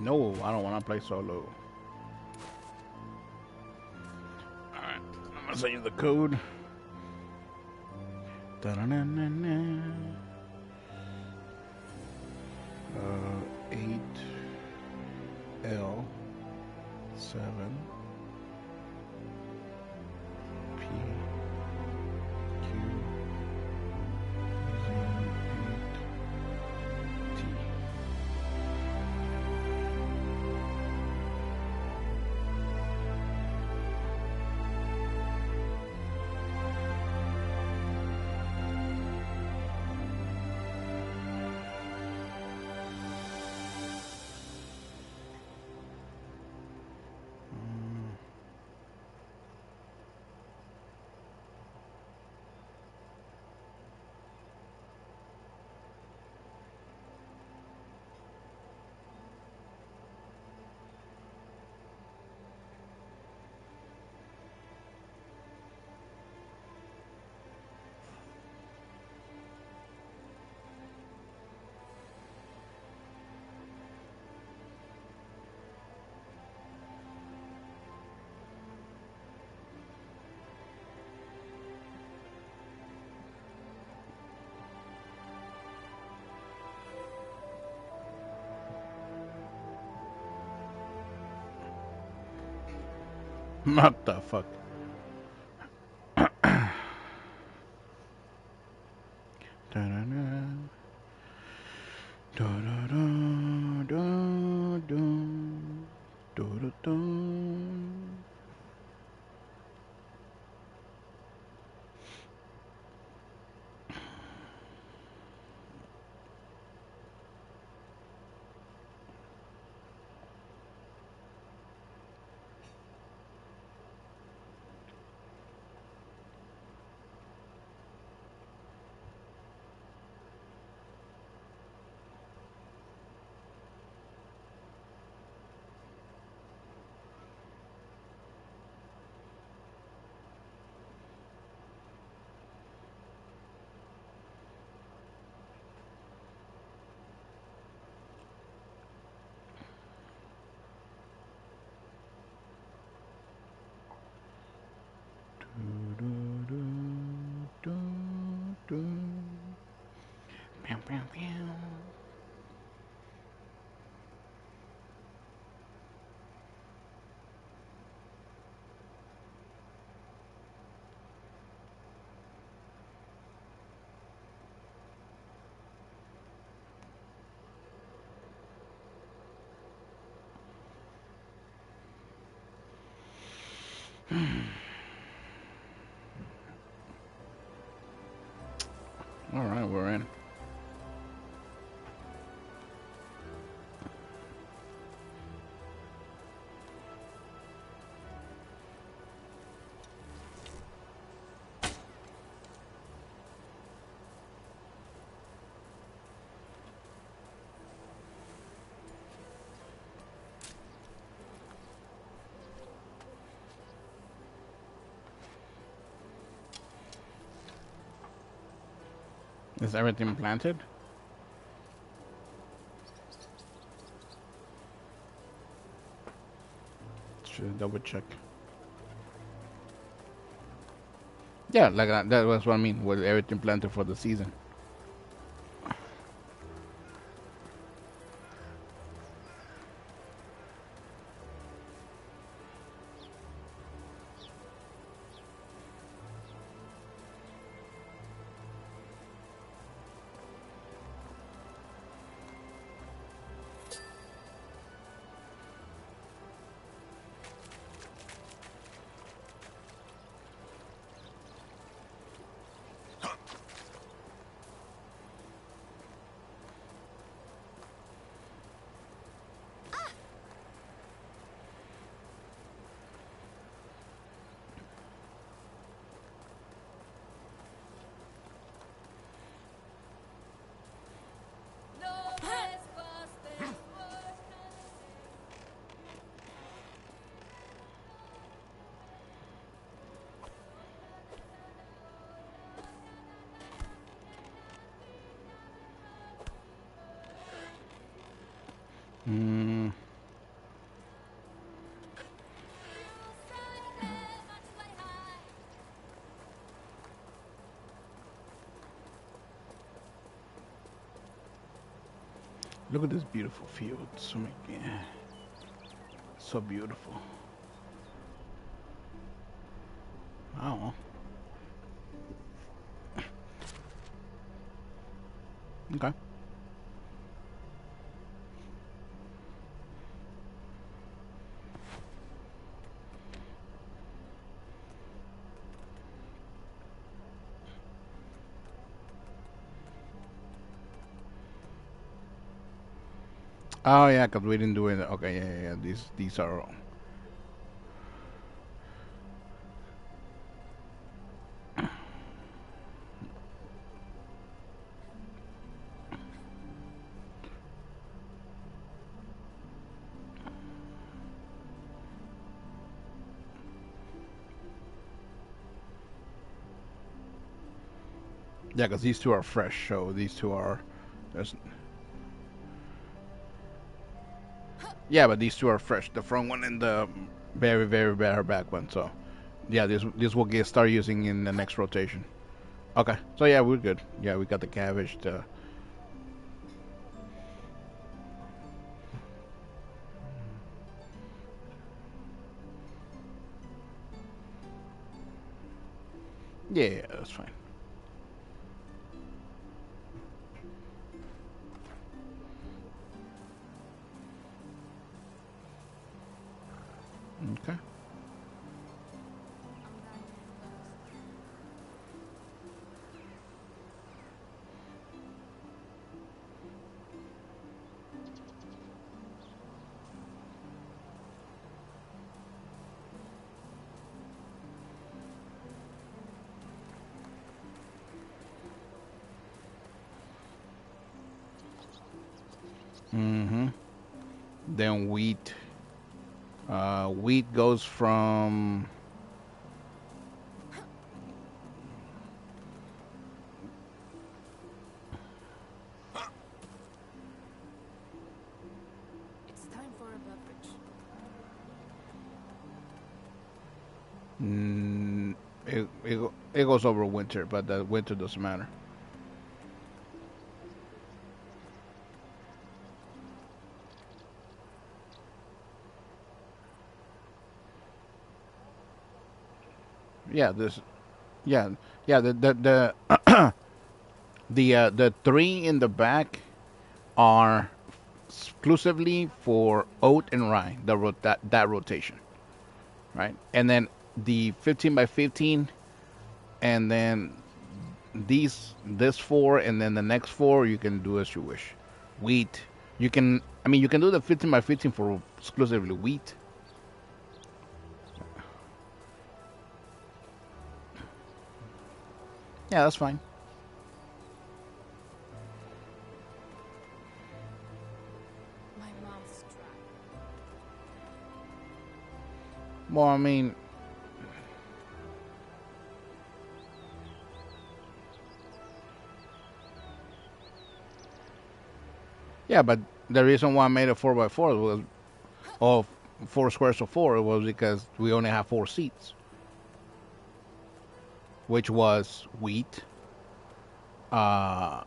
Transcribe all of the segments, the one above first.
No, I don't want to play solo. Alright, I'm gonna send you the code. Da-na-na-na-na. 8L7 What the fuck? Da-da-da. Da-da-da-da-da. Da-da-da. Do-do-do-do-do. Pew, pew, pew. All right, we're in. Is everything planted? Should double check. Yeah, like that was what I mean. With everything planted for the season. Look at this beautiful field. So, yeah, so beautiful. Oh, okay. Oh yeah, cause we didn't do it. Okay, yeah, yeah, yeah. These are. Yeah, cause these two are fresh. So these two are. There's, yeah, but these two are fresh. The front one and the very back one. So yeah, this will get start using in the next rotation. Okay, so yeah, we're good. Yeah, we got the cabbage. The yeah, yeah, that's fine. Okay. Mm-hmm. Then wheat. Wheat goes from. It's time for a beverage. It goes over winter, but the winter doesn't matter. Yeah, this. Yeah, yeah. The three in the back are exclusively for oat and rye. That rotation, right? And then the 15 by 15, and then this four, and then the next four you can do as you wish. Wheat. You can. I mean, you can do the 15 by 15 for exclusively wheat. Yeah, that's fine. My mouth's dry. Well, I mean, yeah, but the reason why I made a 4 by 4 was, or 4 squares of four, was because we only have 4 seats, which was wheat. Uh,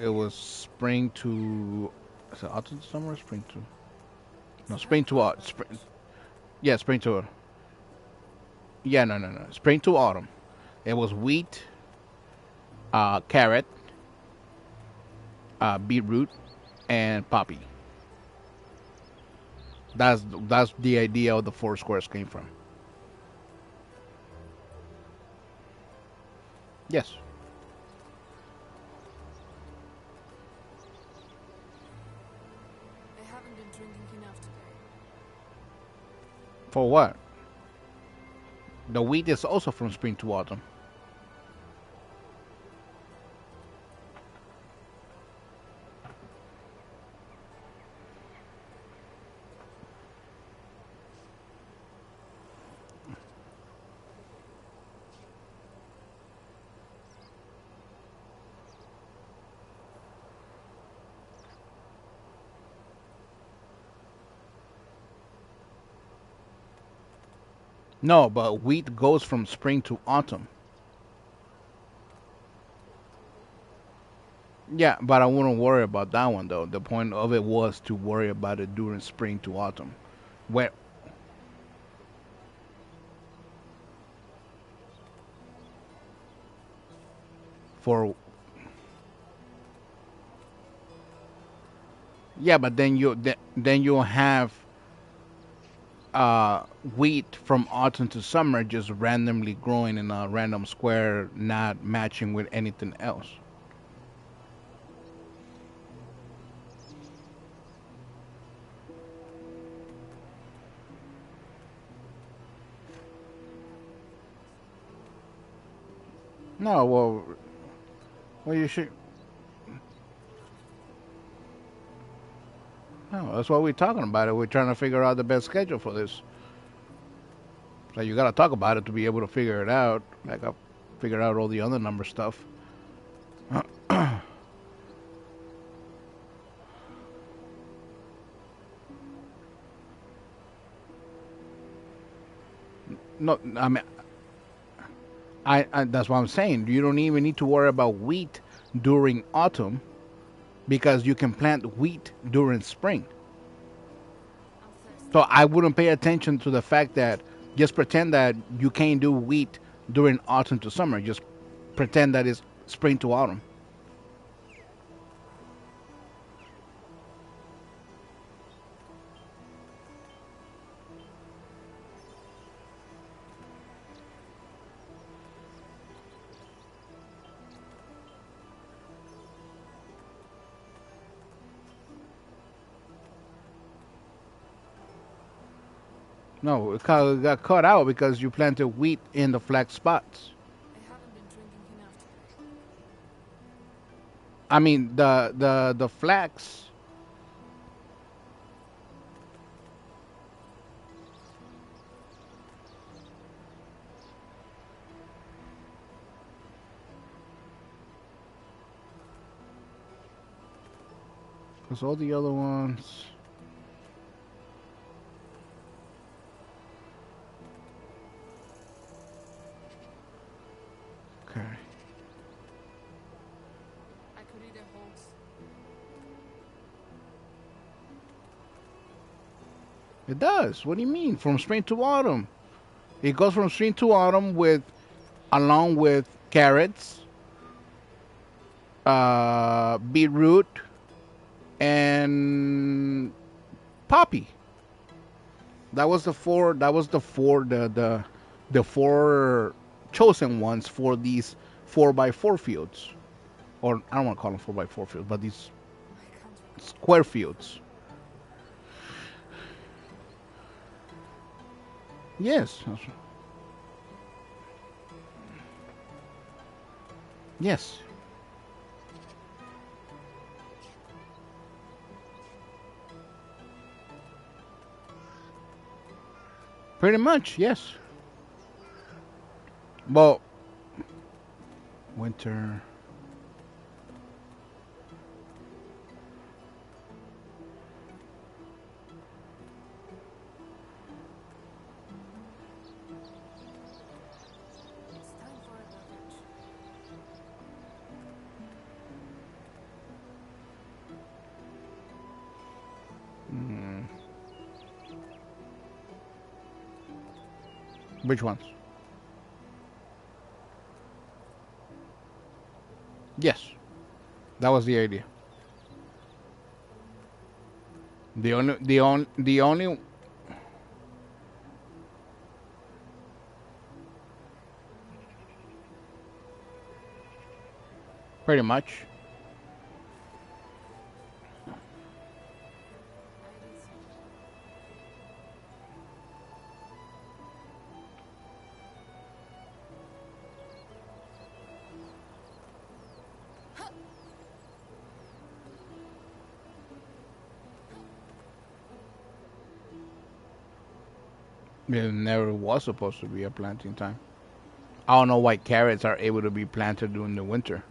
it was spring to, is it autumn to summer? Or spring to, no, It's time spring to for a autumn. beverage. Yeah, spring to, yeah, no, no, no, spring to autumn. It was wheat, carrot, beetroot, and poppy. That's the idea of the 4 squares came from. Yes. I haven't been drinking enough today. For what? The wheat is also from spring to autumn. No, but wheat goes from spring to autumn. Yeah, but I wouldn't worry about that one though. The point of it was to worry about it during spring to autumn. When for yeah, but then you'll have uh, wheat from autumn to summer just randomly growing in a random square, not matching with anything else. No, well, you should. No, that's why we're talking about it. We're trying to figure out the best schedule for this. So you got to talk about it to be able to figure it out. Like I figured out all the other number stuff. No, I mean, I that's what I'm saying. You don't even need to worry about wheat during autumn because you can plant wheat during spring. I'm thirsty. So I wouldn't pay attention to the fact that just pretend that you can't do wheat during autumn to summer. Just pretend that it's spring to autumn. No, it got cut out because you planted wheat in the flat spots. I haven't been drinking enough today. I mean the flax. Because all the other ones. Okay. I could eat a horse. It does. What do you mean? From spring to autumn. It goes from spring to autumn with along with carrots, beetroot, and poppy. That was the four. That was the four. The four chosen ones for these 4x4 fields, or I don't want to call them 4x4 fields, but these I can't remember. square fields. Yes, yes, pretty much. Yes. Well, winter. It's time for a beverage. Mm, which ones? Yes, that was the idea. The only pretty much. I did some. It never was supposed to be a planting time. I don't know why carrots are able to be planted during the winter.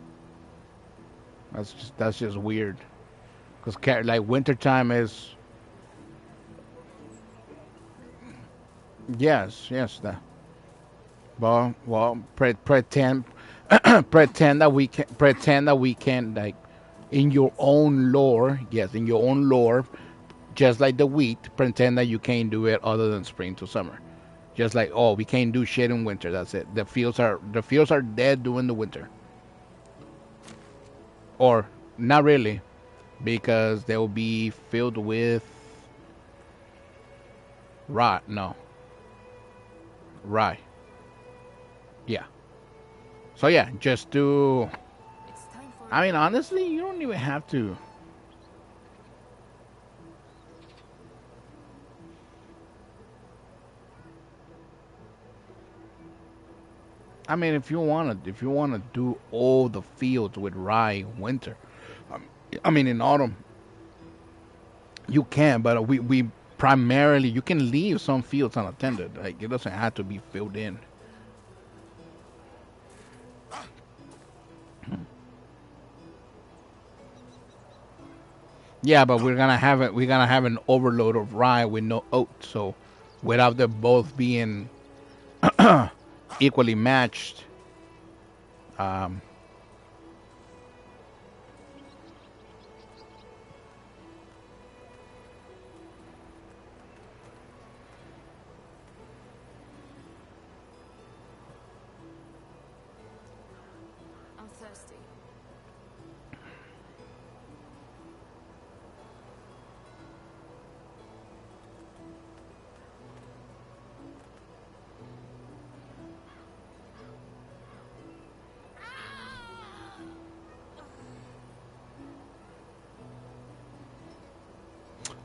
That's just weird. Because like winter time is yes that. Well, pretend pretend that we can like in your own lore, yes, in your own lore, just like the wheat, pretend that you can't do it other than spring to summer. Just like, oh, we can't do shit in winter. That's it. The fields are dead during the winter, or not really, because they will be filled with rye. No, rye. Yeah. So yeah, just do. It's time for I mean, another honestly, trip. you don't even have to. I mean, if you wanna do all the fields with rye in winter, um, I mean in autumn you can, but we primarily you can leave some fields unattended. Like it doesn't have to be filled in. Yeah, but we're gonna have it. We're gonna have an overload of rye with no oat. So without them both being equally matched, um, I'm thirsty.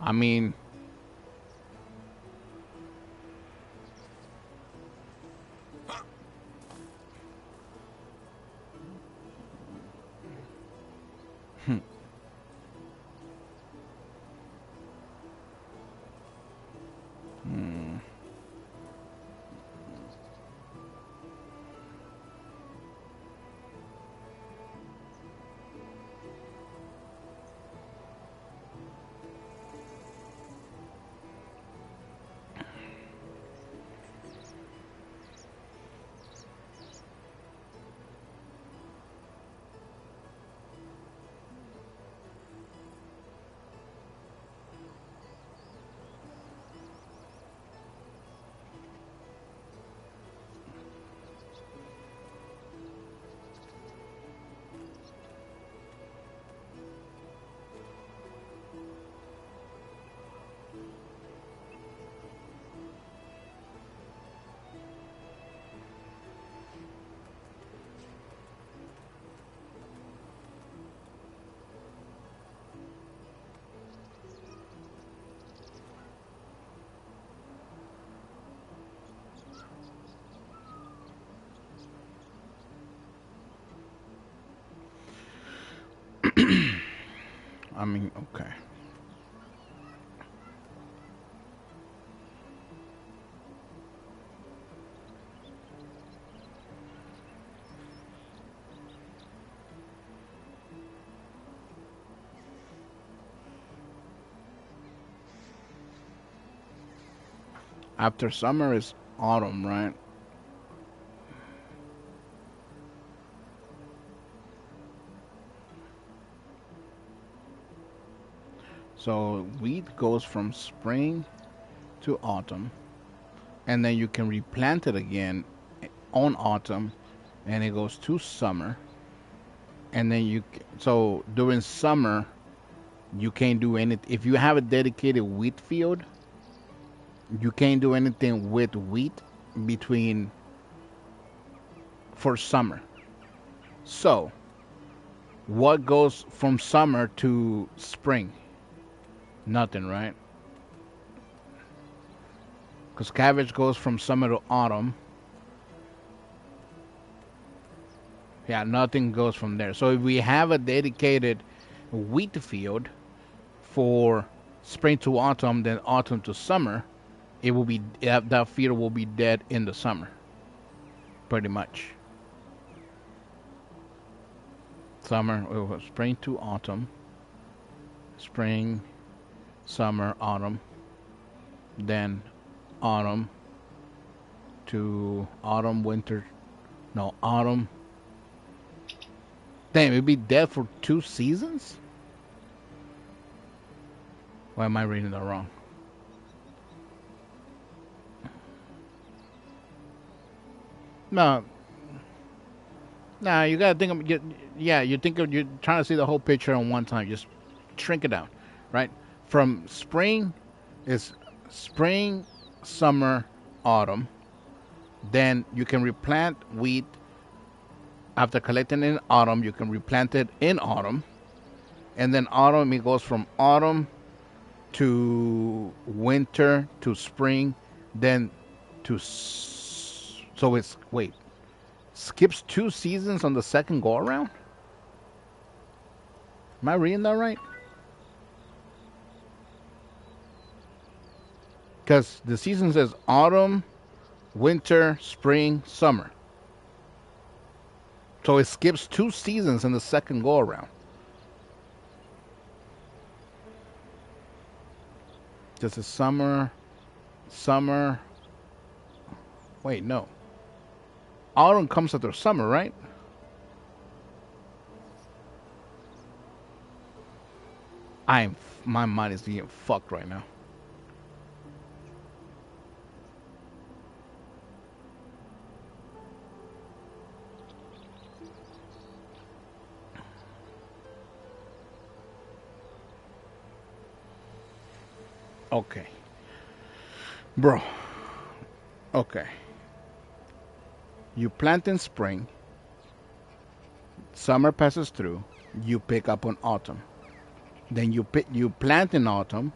I mean, hmm, I mean, okay. After summer is autumn, right? So wheat goes from spring to autumn, and then you can replant it again on autumn, and it goes to summer, and then so during summer you can't do anything. If you have a dedicated wheat field, you can't do anything with wheat between for summer. So what goes from summer to spring? Nothing, right? Because cabbage goes from summer to autumn. Yeah, nothing goes from there. So if we have a dedicated wheat field for spring to autumn, then autumn to summer, it will be that field will be dead in the summer, pretty much. Summer, spring to autumn, spring, summer, autumn, then autumn to autumn, winter. No, autumn. Damn, it'd be dead for 2 seasons? Why am I reading that wrong? No, nah, you gotta think of yeah. You're trying to see the whole picture on one time. Just shrink it down, right? From spring is spring, summer, autumn. Then you can replant wheat after collecting in autumn. You can replant it in autumn, and then autumn it goes from autumn to winter to spring, then so it's wait skips 2 seasons on the second go around. Am I reading that right? Because the season says autumn, winter, spring, summer. So it skips 2 seasons in the second go around. Just a summer, summer. Wait, no. Autumn comes after summer, right? I'm my mind is getting fucked right now. Okay, bro. Okay, you plant in spring, summer passes through, you pick up on autumn. Then you plant in autumn,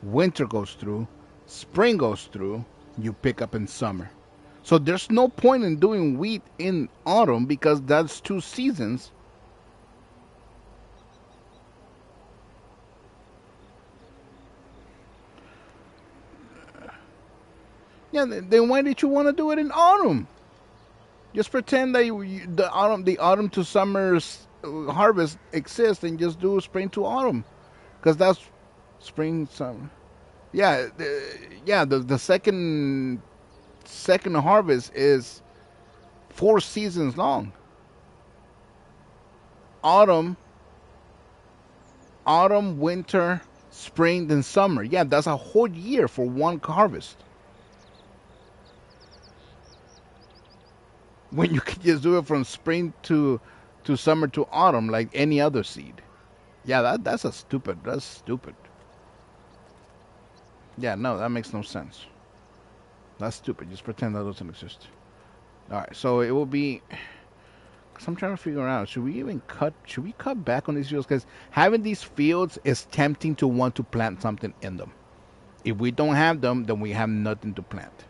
winter goes through, spring goes through, you pick up in summer. So there's no point in doing wheat in autumn because that's 2 seasons. Yeah, then why did you want to do it in autumn? Just pretend that the autumn to summer's harvest exists, and just do spring to autumn, because that's spring summer. Yeah, yeah. The second harvest is 4 seasons long. Autumn, winter, spring, then summer. Yeah, that's a whole year for one harvest. When you can just do it from spring to summer to autumn like any other seed. Yeah, that's stupid. Yeah, no, that makes no sense. That's stupid. Just pretend that doesn't exist. All right, so it will be. Cause I'm trying to figure out, should we cut back on these fields? Because having these fields is tempting to want to plant something in them. If we don't have them, then we have nothing to plant,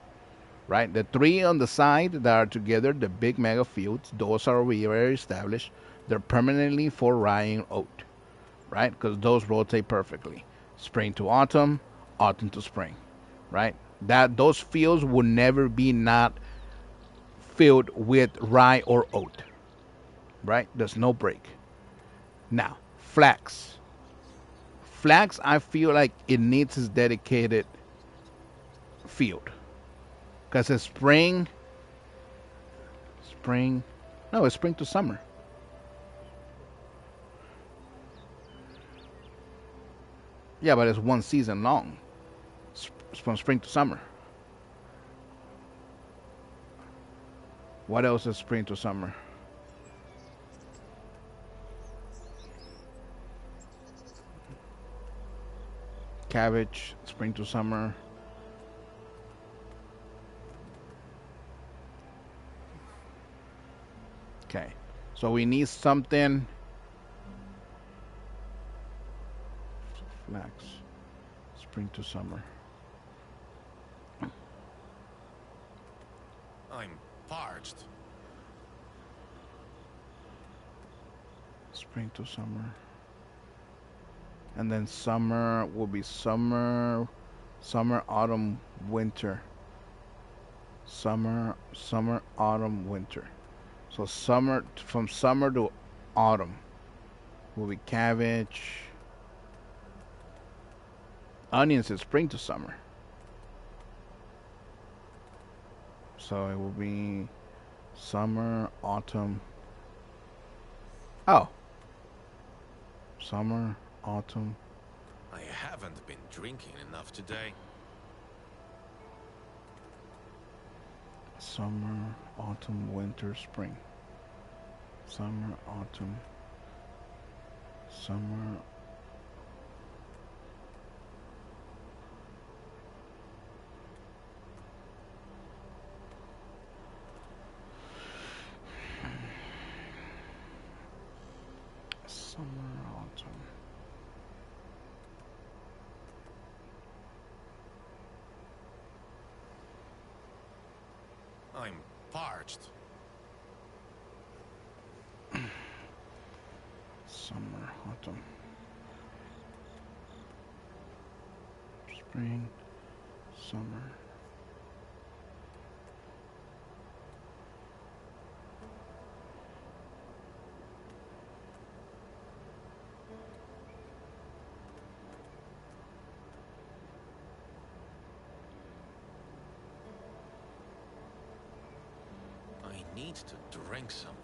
right? The three on the side that are together, the big mega fields, those are already established. They're permanently for rye and oat, right? Because those rotate perfectly. Spring to autumn, autumn to spring, right? That those fields will never be not filled with rye or oat, right? There's no break. Now, flax. Flax, I feel like it needs its dedicated field because it's spring. No, it's spring to summer. Yeah, but it's 1 season long, from spring to summer. What else is spring to summer? Cabbage, spring to summer. Okay, so we need something. Flax, spring to summer. I'm parched. Spring to summer. And then summer will be summer, autumn, winter. Summer, autumn, winter. So from summer to autumn will be cabbage. Onions is spring to summer. So it will be summer, autumn. Oh, summer, autumn, I haven't been drinking enough today. summer, autumn, winter, spring. Summer, autumn, summer. Summer, autumn. I'm parched. Summer, autumn, spring, summer. I need to drink something.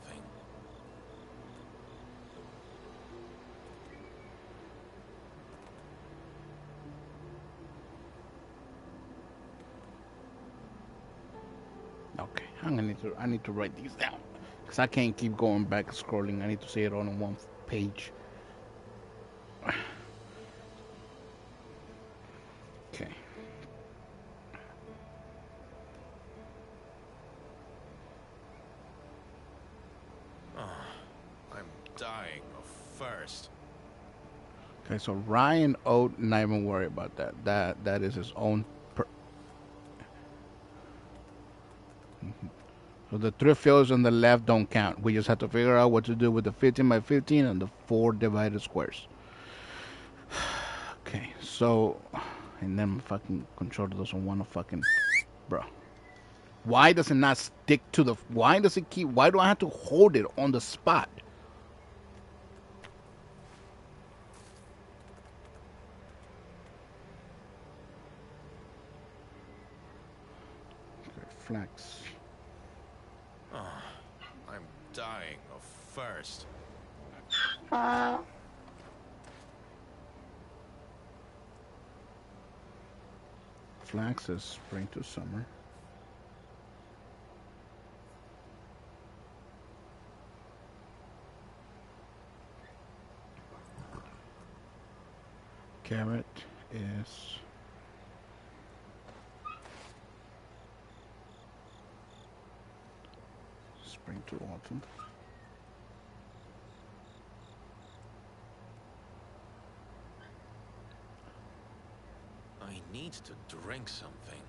Okay, I need to write these down because I can't keep going back scrolling. I need to say it all on one page. Okay. I'm dying of thirst. Okay, so Ryan Oat, not even worry about that. That is his own. So the three fields on the left don't count. We just have to figure out what to do with the 15 by 15 and the four divided squares. Okay, so and then my fucking controller doesn't want to fucking, bro. Why does it not stick to the? Why does it keep? Why do I have to hold it on the spot? Okay, flex. I'm dying of thirst. Flax is spring to summer. Carrot is spring to autumn. I need to drink something.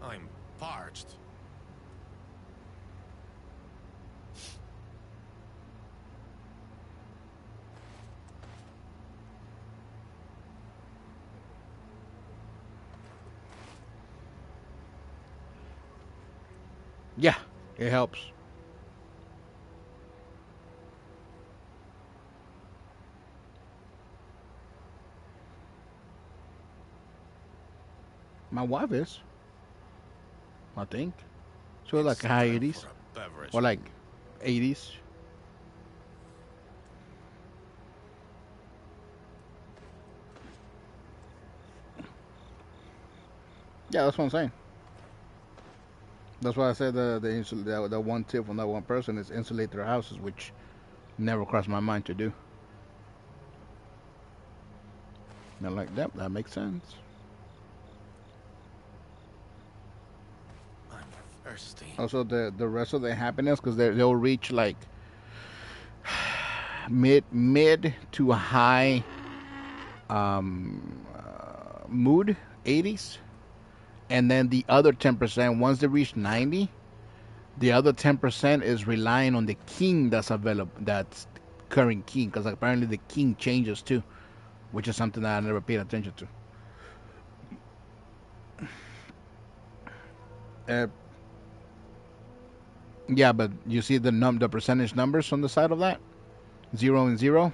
I'm parched. Yeah, it helps. My wife is, I think. So like It's high time 80s for a beverage. or like 80s. Yeah, that's what I'm saying. That's why I said the one tip from that one person is insulate their houses, which never crossed my mind to do. Not like that. That makes sense. I'm thirsty. Also, the rest of the happiness, because they'll reach like mid to high mood 80s, and then the other 10% once they reach 90, the other 10% is relying on the king that's available, that's current king, because apparently the king changes too, which is something that I never paid attention to. Uh, yeah, but you see the percentage numbers on the side of that, 0 and 0.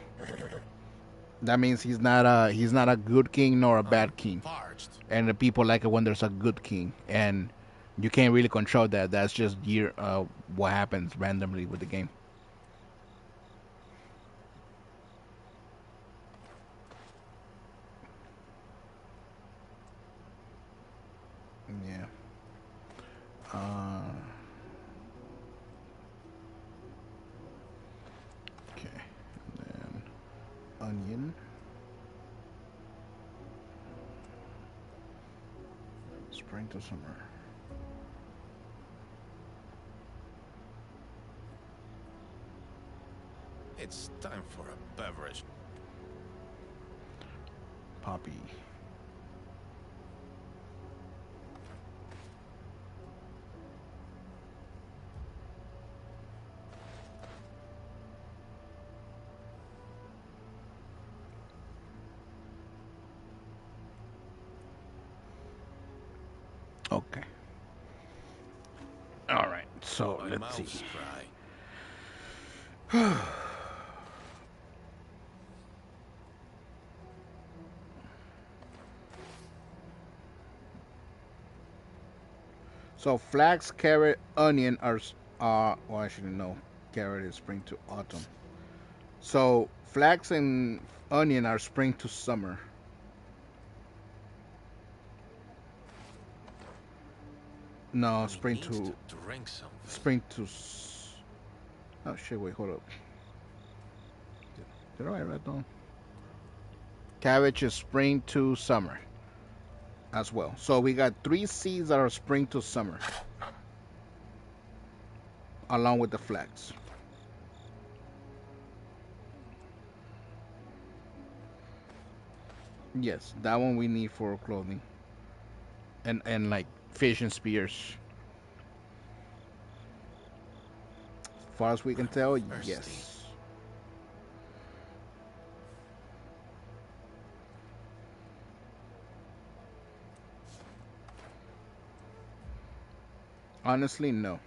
That means he's not a good king nor a bad king, Parched. and the people like it when there's a good king, and you can't really control that. That's just what happens randomly with the game. Yeah. Uh, okay. And then onion. Spring to summer. It's time for a beverage. Poppy. Okay. All right. So My let's see. mouth's dry. So flax, carrot, onion well, actually no, carrot is spring to autumn. So flax and onion are spring to summer. No, He needs to drink something. spring to. Oh shit! Wait, hold up. Did I write that down? Cabbage is spring to summer as well. So we got three seeds that are spring to summer, along with the flax. Yes, that one we need for clothing and like fish and spears. As far as we can I'm tell, thirsty. yes. Honestly, no.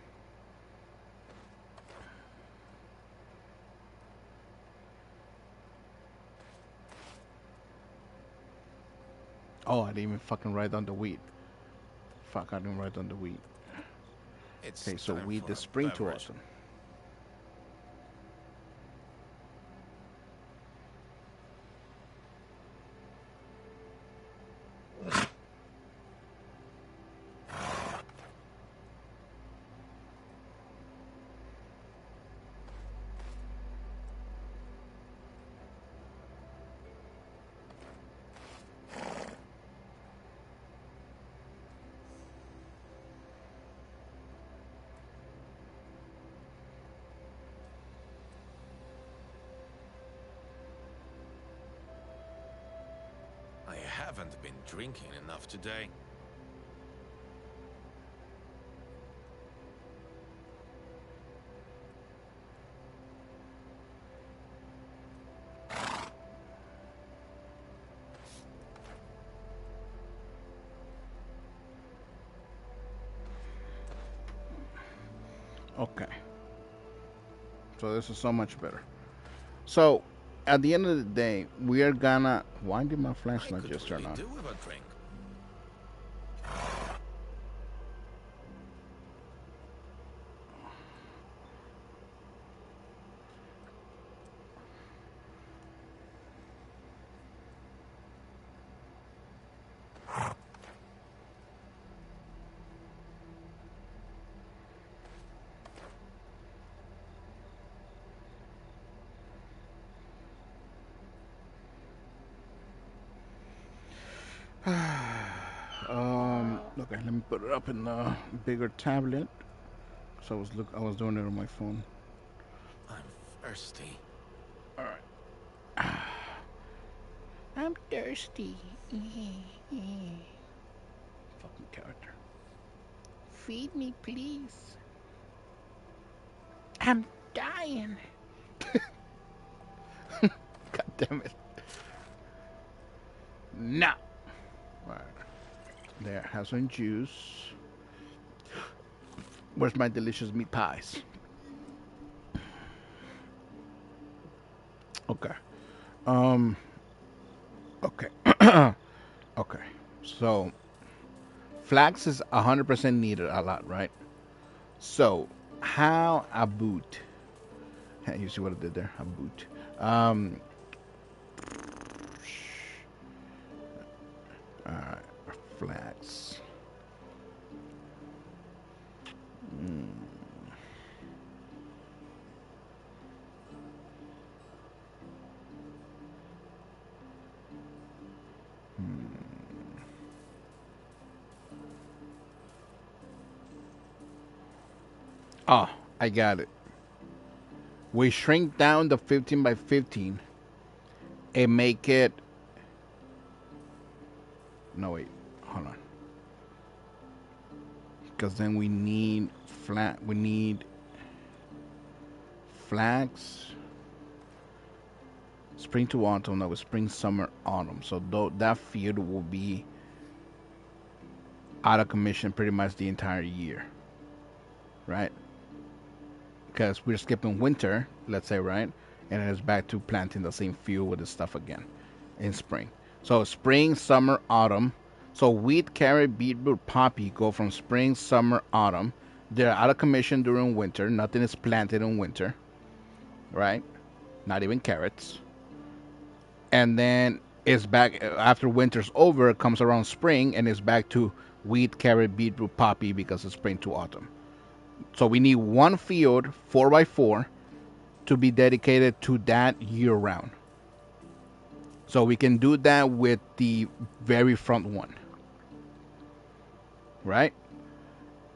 Oh, I didn't even fucking write down the wheat. Fuck, I didn't write down the wheat. It's Okay, so time wheat for is a spring to beverage. autumn. I haven't been drinking enough today. Okay, so this is so much better. So at the end of the day, we are gonna. Why did my I flashlight could just turn really on? do with a drink. Okay, let me put it up in the bigger tablet. So I was doing it on my phone. I'm thirsty. All right. I'm thirsty. Fucking character. Feed me, please. I'm dying. God damn it. Nah. Right. There, have some juice. Where's my delicious meat pies? Okay. Um. Okay. Okay. So flax is 100% needed a lot, right? So how about you see what I did there? About um. Alright, flax. Mm. Hmm. Oh, I got it. We shrink down the 15 by 15 and make it. No, wait. Hold on. Because then we need flat. We need flax. Spring to autumn. No, spring, summer, autumn. So that field will be out of commission pretty much the entire year, right? Because we're skipping winter, let's say, right? And then it's back to planting the same field with the stuff again in spring. So spring, summer, autumn. So wheat, carrot, beetroot, poppy go from spring, summer, autumn. They're out of commission during winter. Nothing is planted in winter, right? Not even carrots. And then it's back after winter's over. It comes around spring and it's back to wheat, carrot, beetroot, poppy because it's spring to autumn. So we need one field, 4 by 4, to be dedicated to that year round. So we can do that with the very front one, right?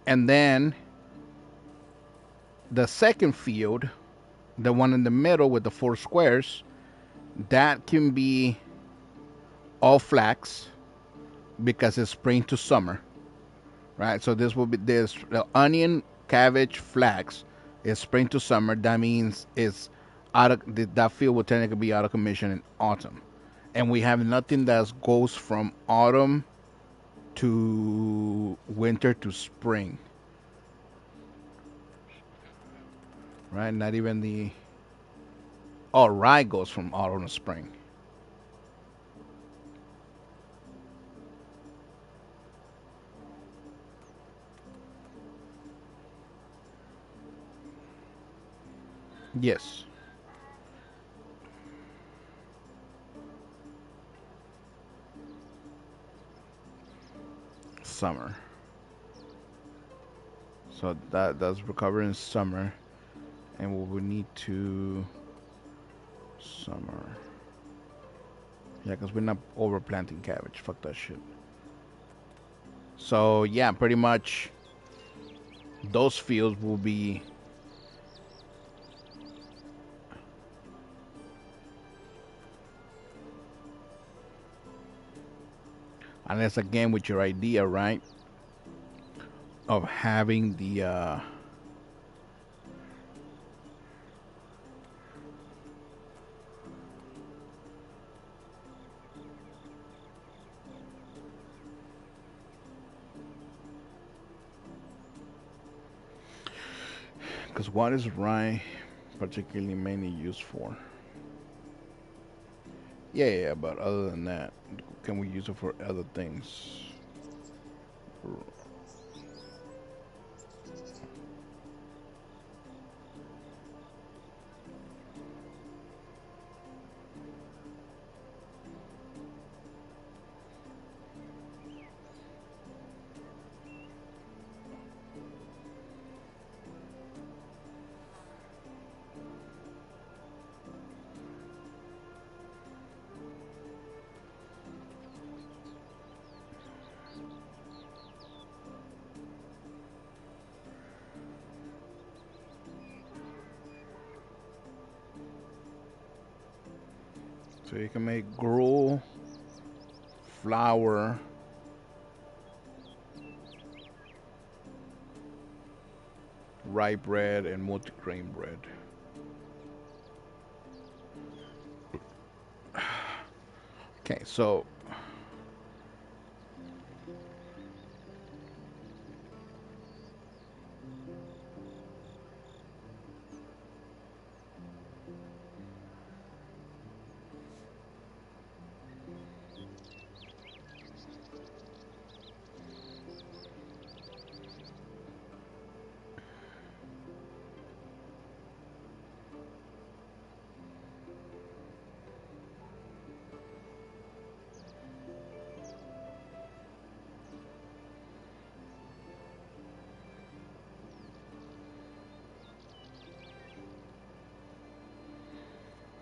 And then the second field, the one in the middle with the 4 squares, that can be all flax because it's spring to summer, right? So this will be this the onion, cabbage, flax is spring to summer. That means it's out of that field will technically be out of commission in autumn, and we have nothing that goes from autumn to winter to spring, right? Not even the rye goes from autumn to spring. Yes, summer. So that does recover in summer, and we would need to summer. Yeah, because we're not overplanting cabbage. Fuck that shit. So yeah, pretty much those fields will be unless again with your idea, right, of having the because what is rye particularly mainly used for? Yeah, yeah, yeah, but other than that, can we use it for other things? So you can make gruel, flour, rye bread, and multigrain bread. Okay, so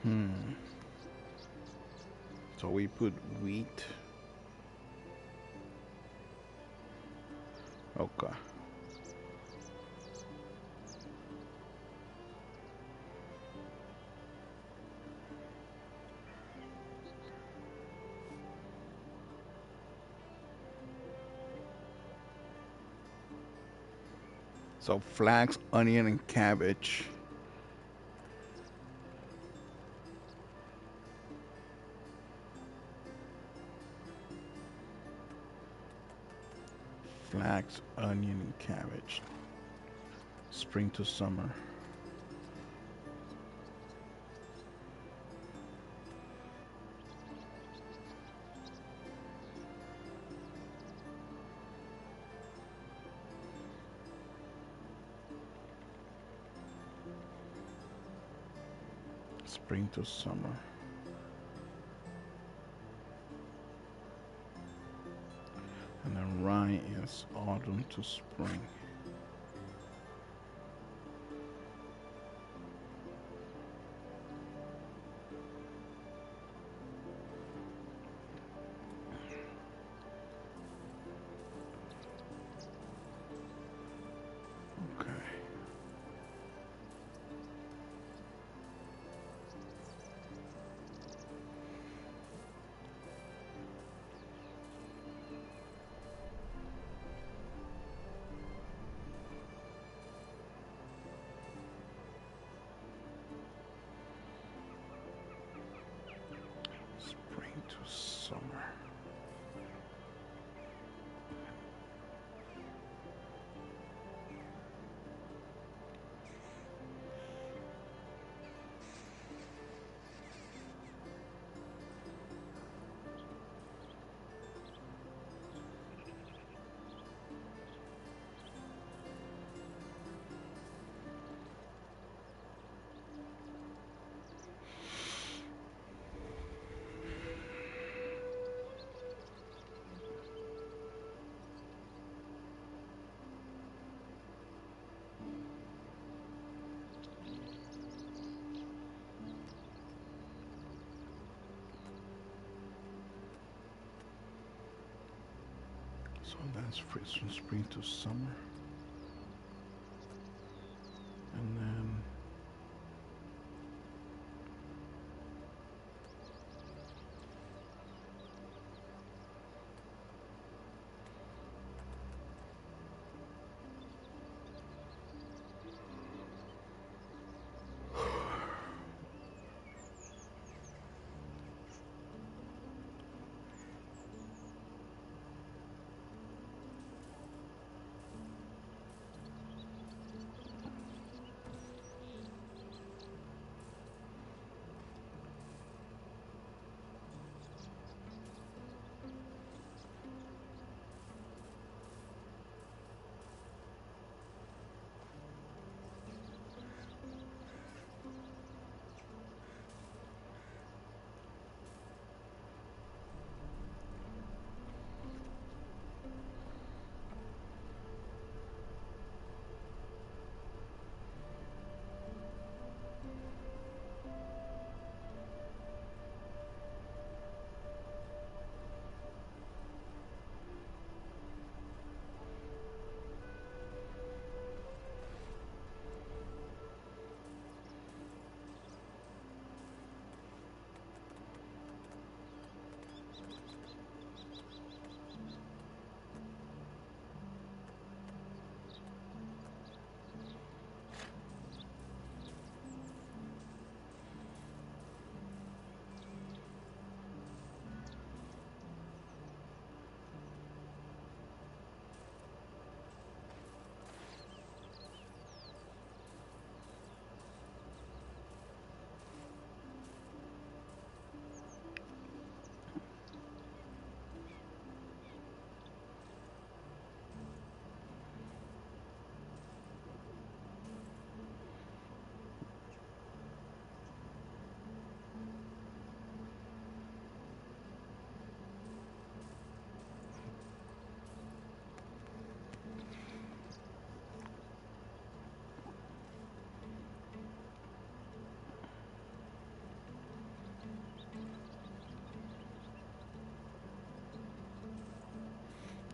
hmm. So we put wheat. Okay. So flax, onion, and cabbage. Flax, onion, and cabbage. Spring to summer. Spring to summer. And then rye is autumn to spring. Okay. Spring to summer. So that's from spring to summer. And then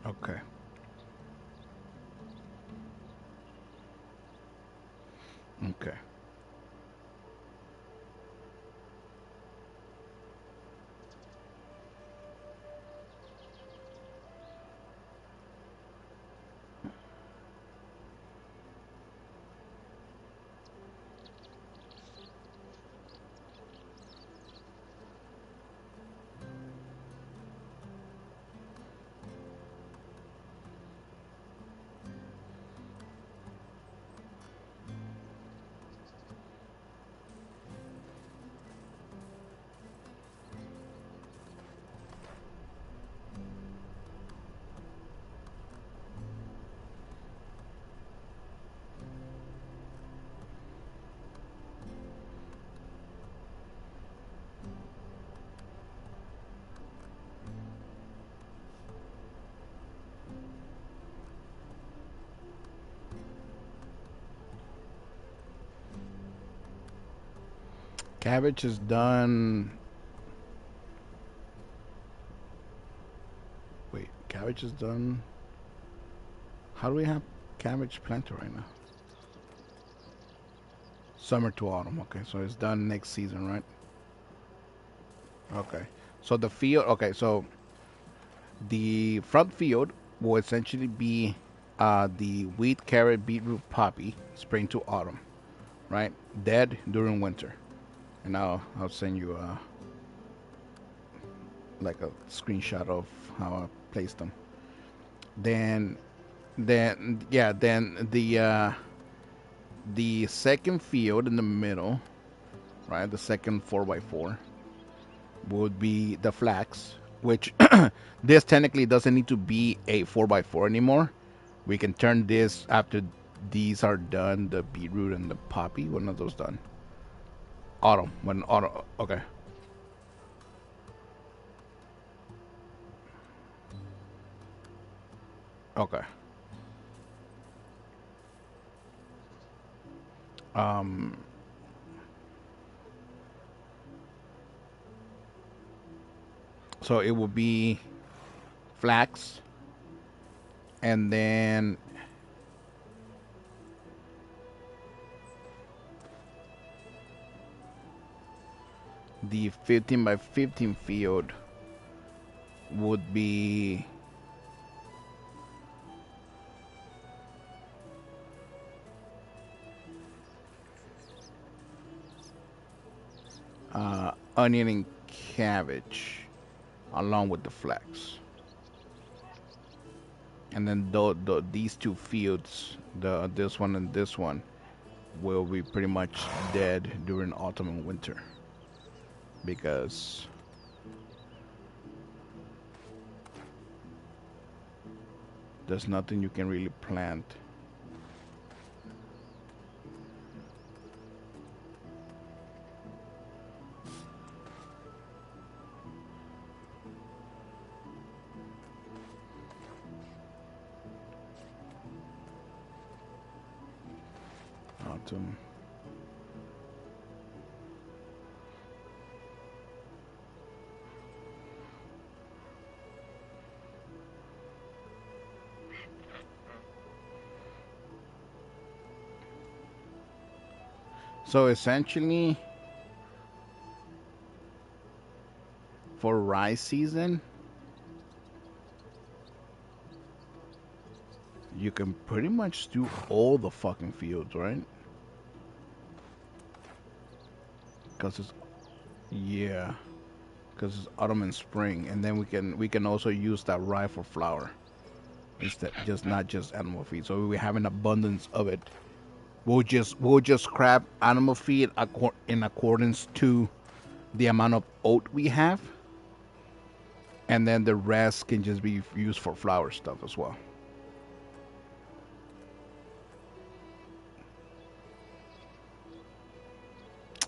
Okay. Okay. Cabbage is done. Wait, cabbage is done. How do we have cabbage planted right now? Summer to autumn. Okay, so it's done next season, right? Okay. So the field. Okay, so the front field will essentially be the wheat, carrot, beetroot, poppy, spring to autumn, right? Dead during winter. And I'll send you like a screenshot of how I placed them. Then then the second field in the middle, right? The second 4x4 would be the flax, which this technically doesn't need to be a 4x4 anymore. We can turn this after these are done, the beetroot and the poppy. When are those done? Autumn. When autumn. Okay. Okay. Um. So it will be flax, and then the 15 by 15 field would be onion and cabbage along with the flax. And then these two fields, the this one and this one, will be pretty much dead during autumn and winter because there's nothing you can really plant. Autumn. So essentially, for rice season, you can pretty much do all the fucking fields, right? Because it's yeah, because it's autumn and spring, and then we can also use that rye for flour instead, just not just animal feed. So we have an abundance of it. We'll just scrap animal feed in accordance to the amount of oat we have, and then the rest can just be used for flour stuff as well.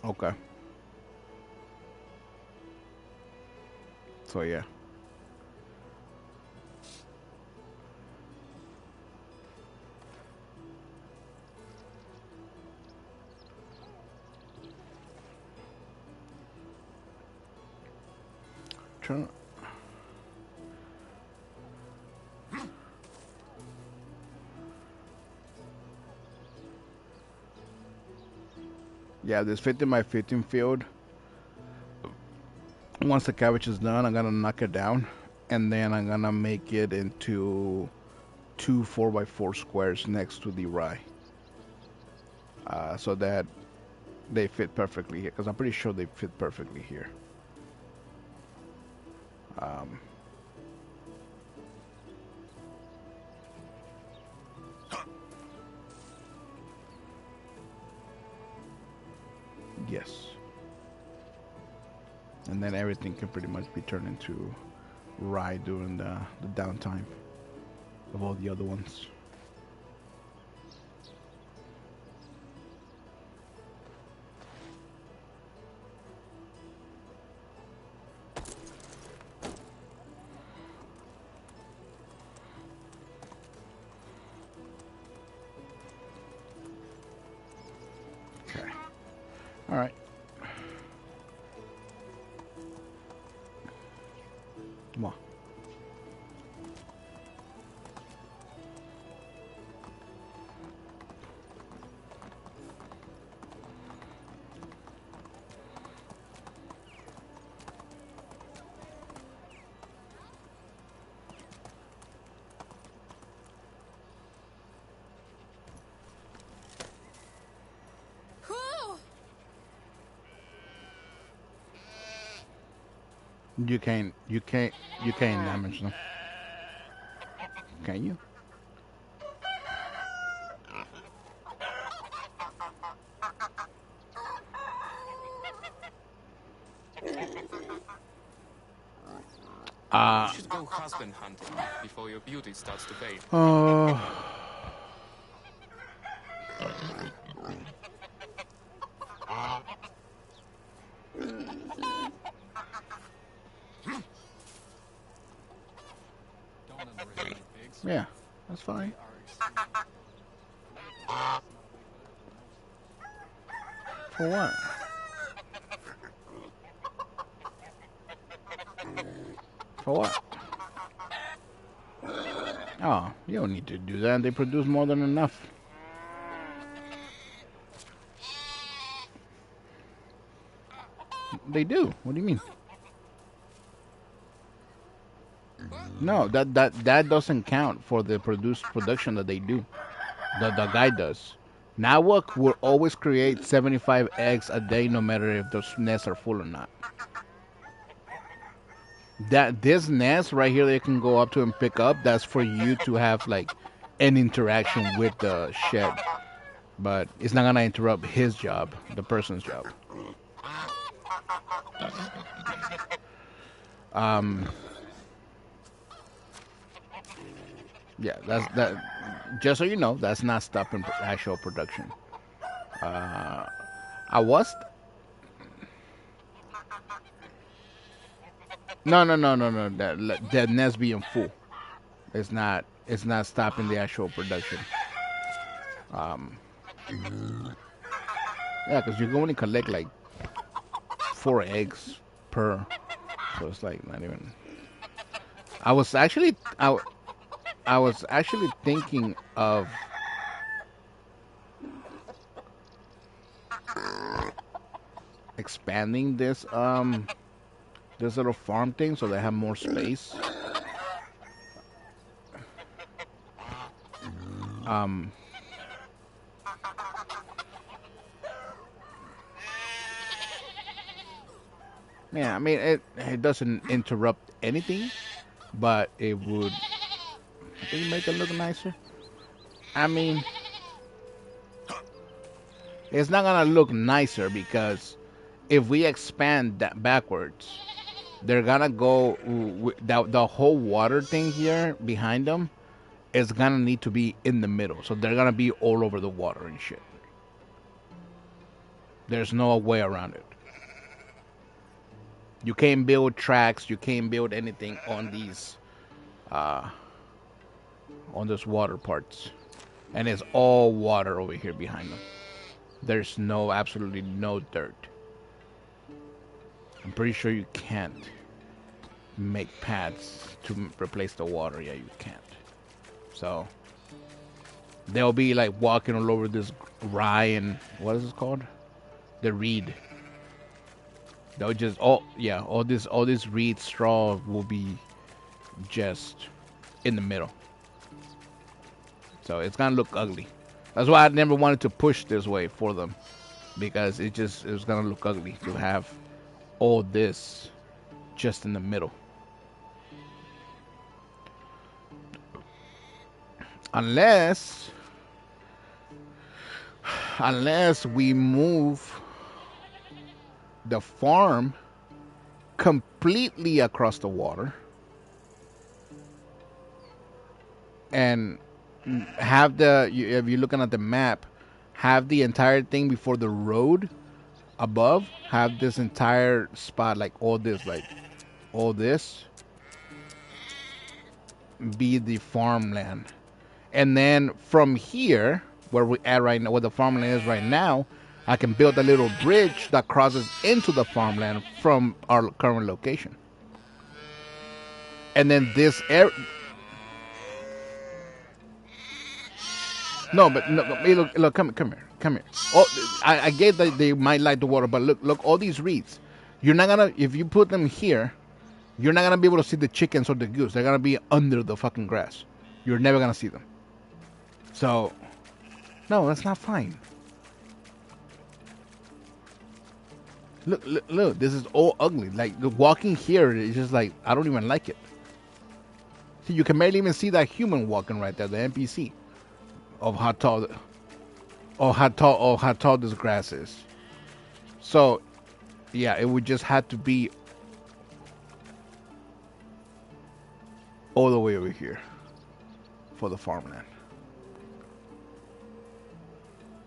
Okay. So yeah. Try, Yeah, this 15 by 15 field. Once the cabbage is done, I'm gonna knock it down, and then I'm gonna make it into two 4 by 4 squares next to the rye, so that they fit perfectly here. Because I'm pretty sure they fit perfectly here. Um, yes, and then everything can pretty much be turned into rye during the downtime of all the other ones. Okay. All right. Come on. Whew. You can't damage them. Can you? You Uh, should go husband hunting before your beauty starts to fade. uh, Don't underestimate pigs. yeah, that's They fine. are extremely. For what? For what? Oh, you don't need to do that. They produce more than enough. They do. What do you mean? No, that doesn't count for the production that they do. The guy does. Nawak will always create 75 eggs a day, no matter if those nests are full or not. That this nest right here, they can go up to and pick up. That's for you to have like an interaction with the shed, but it's not gonna interrupt his job, the person's job. Um, yeah, that's that. Just so you know, that's not stopping actual production. Uh, I was no. That nest being full, it's not stopping the actual production. Um, yeah, because you can only collect like 4 eggs per, so it's like not even. I was actually I was actually thinking of expanding this little farm thing so they have more space. Um, yeah, I mean it doesn't interrupt anything, but it would, I think, make it look nicer. I mean, it's not gonna look nicer because if we expand that backwards, they're gonna go the whole water thing here behind them is gonna need to be in the middle, so they're gonna be all over the water and shit. There's no way around it. You can't build tracks. You can't build anything uh, on those water parts, and it's all water over here behind them. There's absolutely no dirt. I'm pretty sure you can't make paths to replace the water. Yeah, you can't. So they'll be like walking all over this rye and what is this called? the reed. They'll just all this reed straw will be just in the middle. So it's gonna look ugly. That's why I never wanted to push this way for them because it was gonna look ugly to have all this just in the middle. Unless unless we move the farm completely across the water and have if you're looking at the map, have the entire thing before the road above, have this entire spot like all this be the farmland. And then from here, where we at right now, where the farmland is right now, I can build a little bridge that crosses into the farmland from our current location. And then this area. No, but no, hey, look, come here, come here. Oh, I get that they might like the water, but look, all these reeds. You're not gonna, if you put them here, you're not gonna be able to see the chickens or the goose. They're gonna be under the fucking grass. You're never gonna see them. So, no, that's not fine. Look, this is all ugly. Like walking here is just like I don't even like it. See, you can barely even see that human walking right there, the NPC, of how tall, how tall this grass is. So, yeah, it would just have to be all the way over here for the farmland.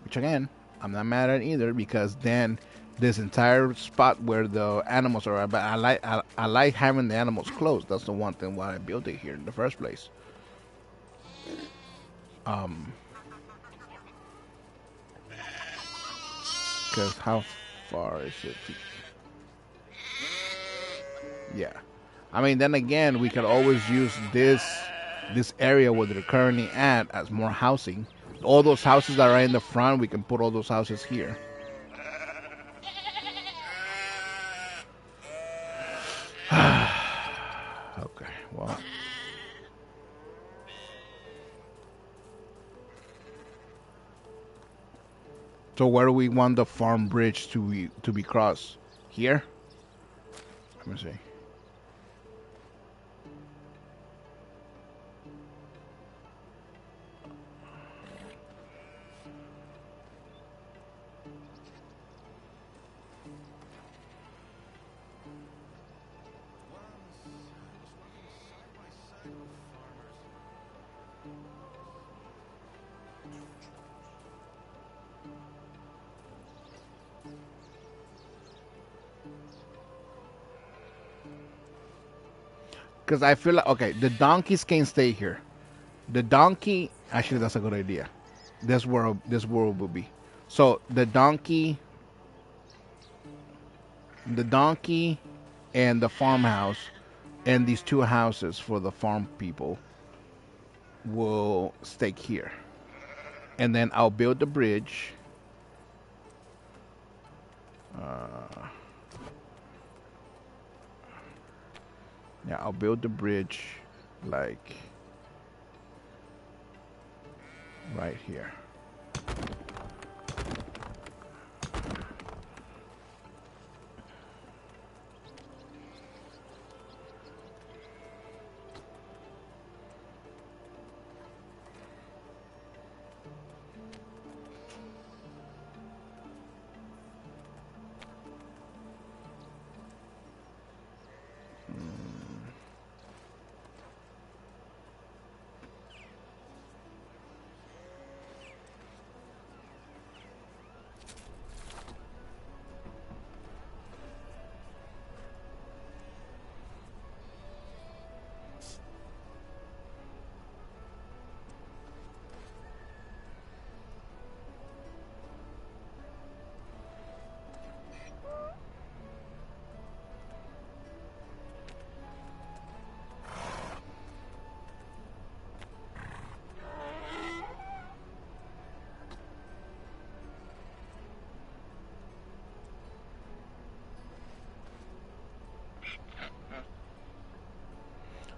Which again, I'm not mad at either because then this entire spot where the animals are, but I like having the animals close. That's the one thing why I built it here in the first place. Because how far is it? Yeah. I mean, then again, we could always use this area where they're currently at as more housing. All those houses that are in the front, we can put all those houses here. Okay, well. So where do we want the farm bridge to be crossed? Here? Let me see. Because I feel like, okay, the donkeys can stay here. The donkey, actually, that's a good idea. This world will be. So the donkey, and the farmhouse, and these two houses for the farm people will stay here. And then I'll build the bridge. Uh, yeah, I'll build the bridge like right here.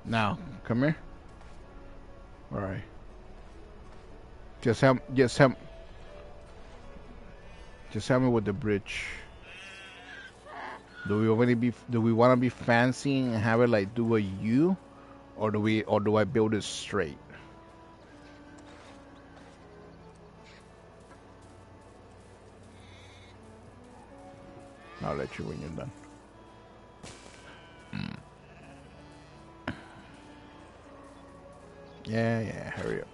Now, come here. All right. Just help me with the bridge. Do we want to be fancy and have it like do a U, or do I build it straight? I'll let you when you're done. Yeah, yeah, hurry up.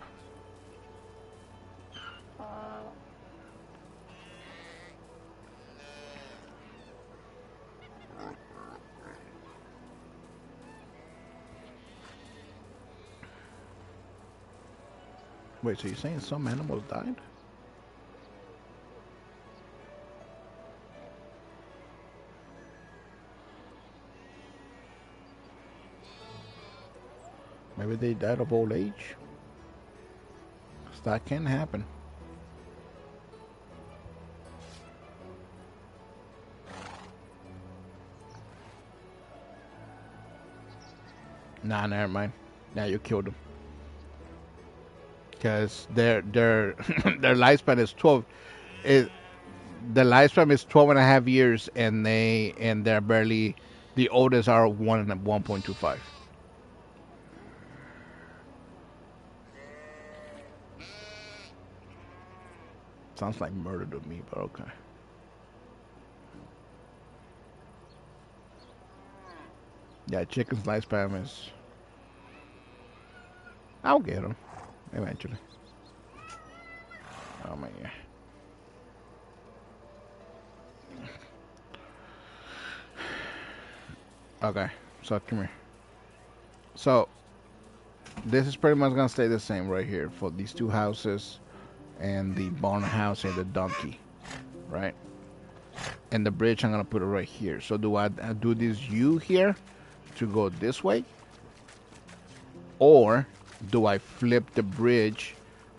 Wait, so you're saying some animals died? Maybe they died of old age? 'Cause that can happen. Nah, never mind. Now you killed them. Because their their lifespan is 12. It, the lifespan is 12 and a half years, and they're barely, the oldest are 1.25. Sounds like murder to me, but okay. Yeah, chicken's lifespan is. I'll get them eventually. Oh man. Okay, so come here. So this is pretty much gonna stay the same right here for these two houses and the barn house and the donkey, right? And the bridge I'm gonna put it right here. So do I do this U here to go this way, or do I flip the bridge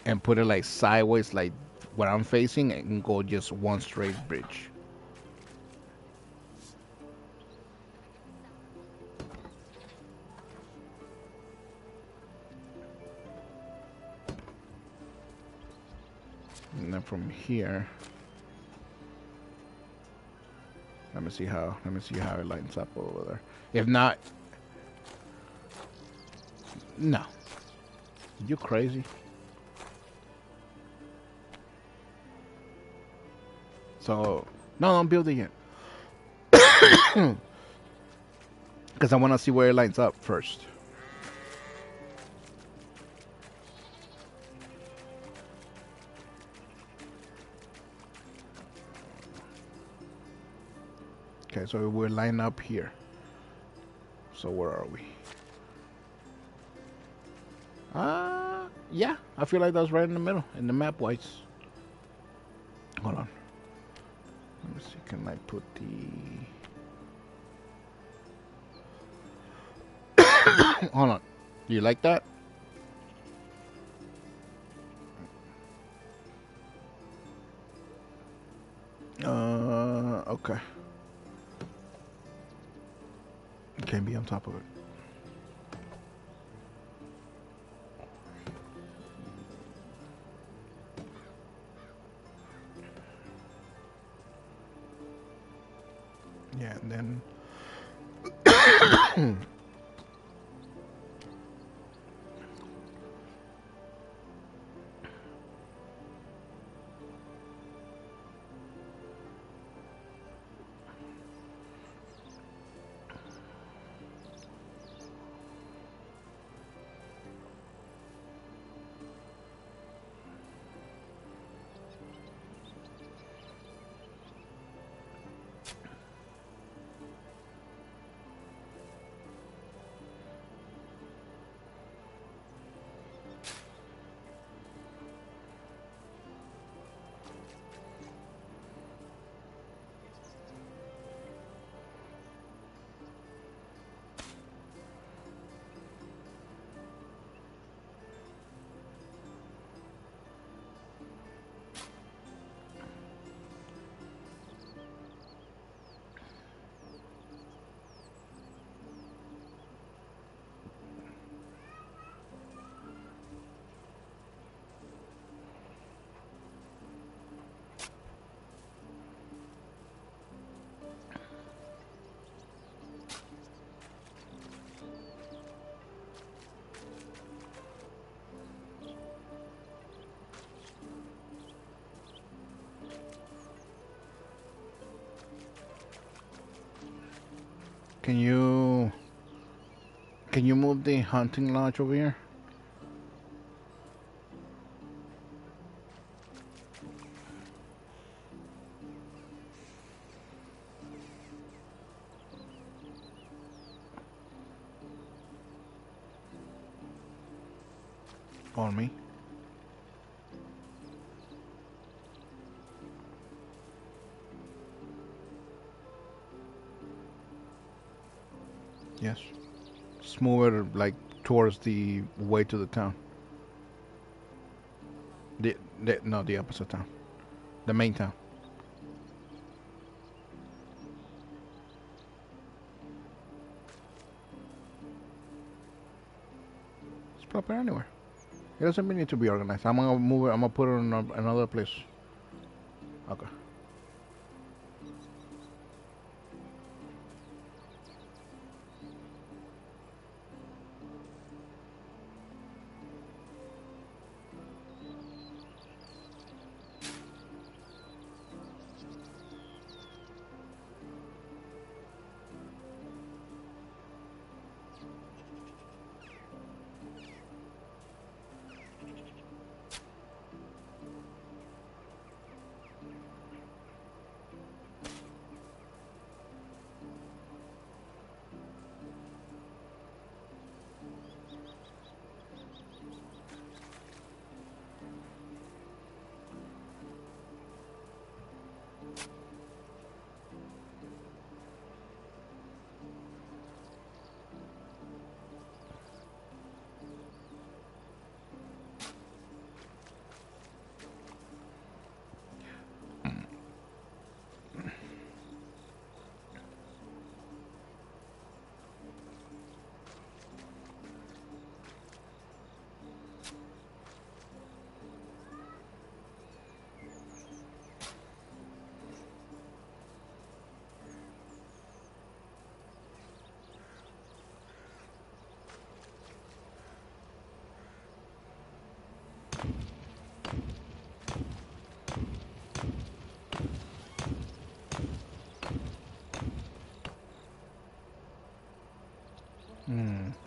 and put it like sideways, like where I'm facing, and go just one straight bridge? And then from here, let me see how it lines up over there. If not, no. You crazy? So no, don't build it yet. Because I want to see where it lines up first. Okay, so we're lined up here. So where are we? Yeah, I feel like that's right in the middle, in the map wise. Hold on. Let me see, can I put the... Hold on. Do you like that? Okay. Can't be on top of it. Yeah, and then Can you move the hunting lodge over here? On me. Yes. Just move it like towards the way to the town. The opposite town. The main town. Just plop it anywhere. It doesn't need to be organized. I'm gonna move it. I'm gonna put it in another place. Okay.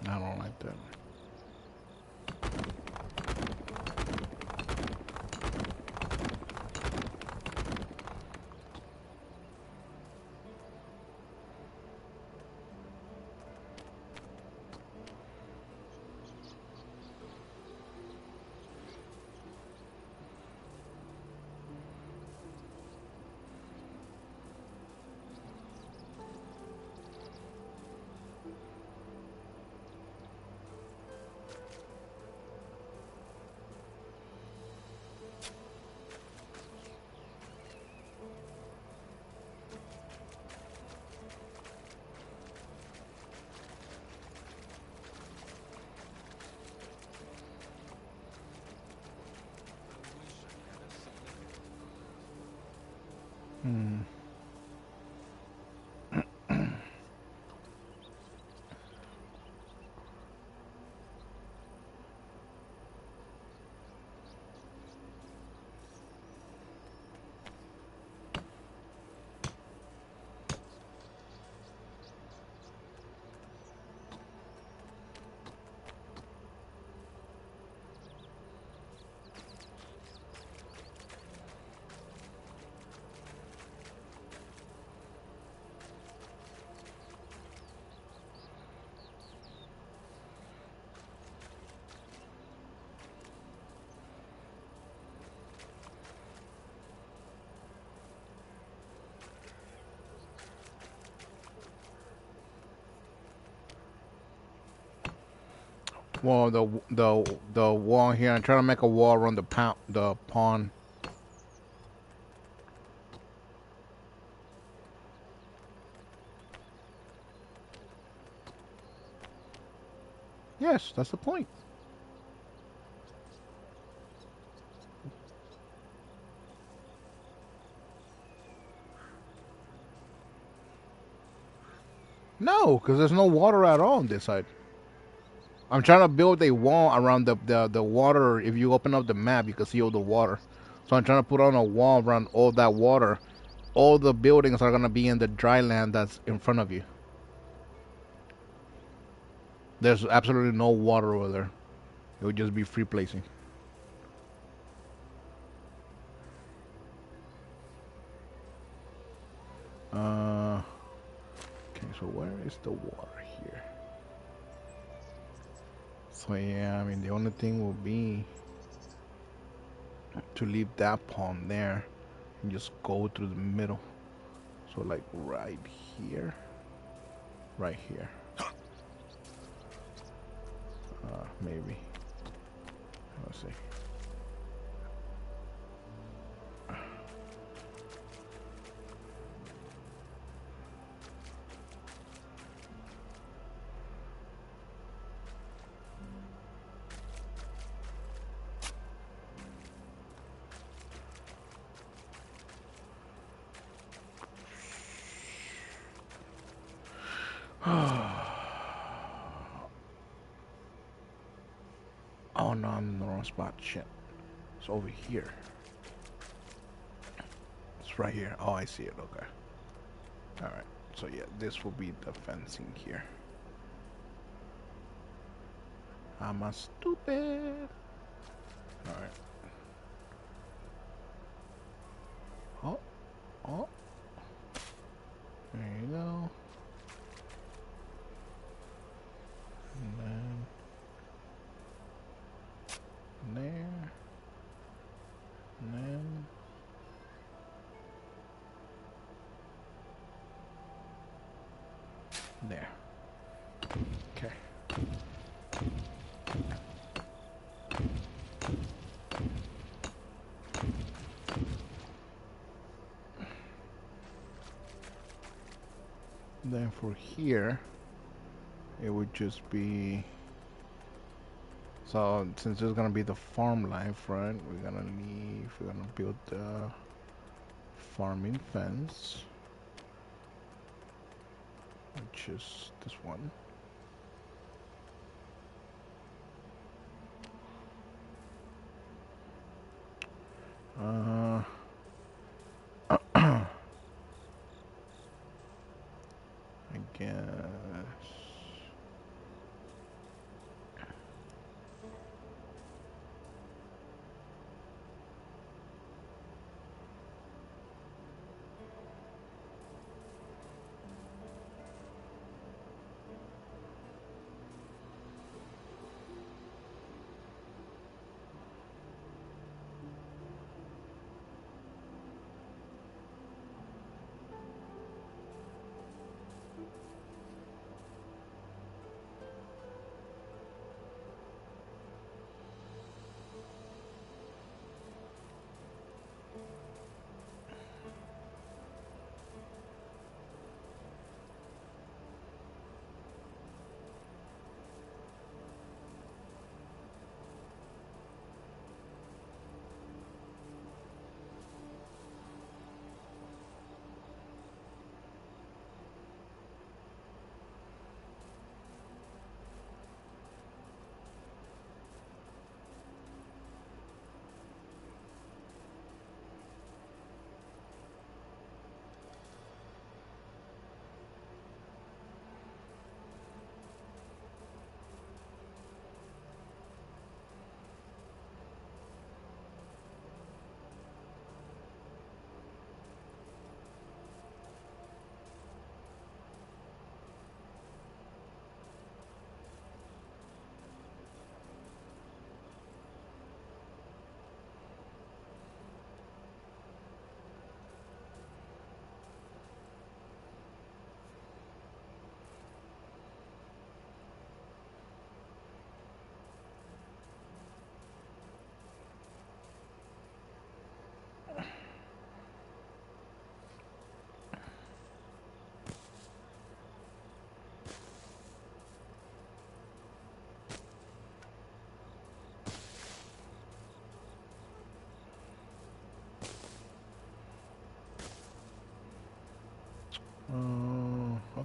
I don't like that. Hmm. Well, the wall here. I'm trying to make a wall around the pond. Yes, that's the point. No, because there's no water at all on this side. I'm trying to build a wall around the water. If you open up the map, you can see all the water. So I'm trying to put on a wall around all that water. All the buildings are gonna be in the dry land that's in front of you. There's absolutely no water over there. It would just be free placing. Uh, okay, so where is the water here? So yeah, I mean the only thing will be to leave that pond there and just go through the middle. So like right here, right here. Maybe. Let's see. Oh no, I'm in the wrong spot. Shit. It's over here. It's right here. Oh, I see it. Okay. Alright. So yeah, this will be the fencing here. I'm a stupid. Alright. Oh, oh. There you go. And then there. And then there. Okay. Then for here, it would just be. So since there's gonna be the farm life, right? We're gonna build the farming fence, which is this one. Uh, I guess.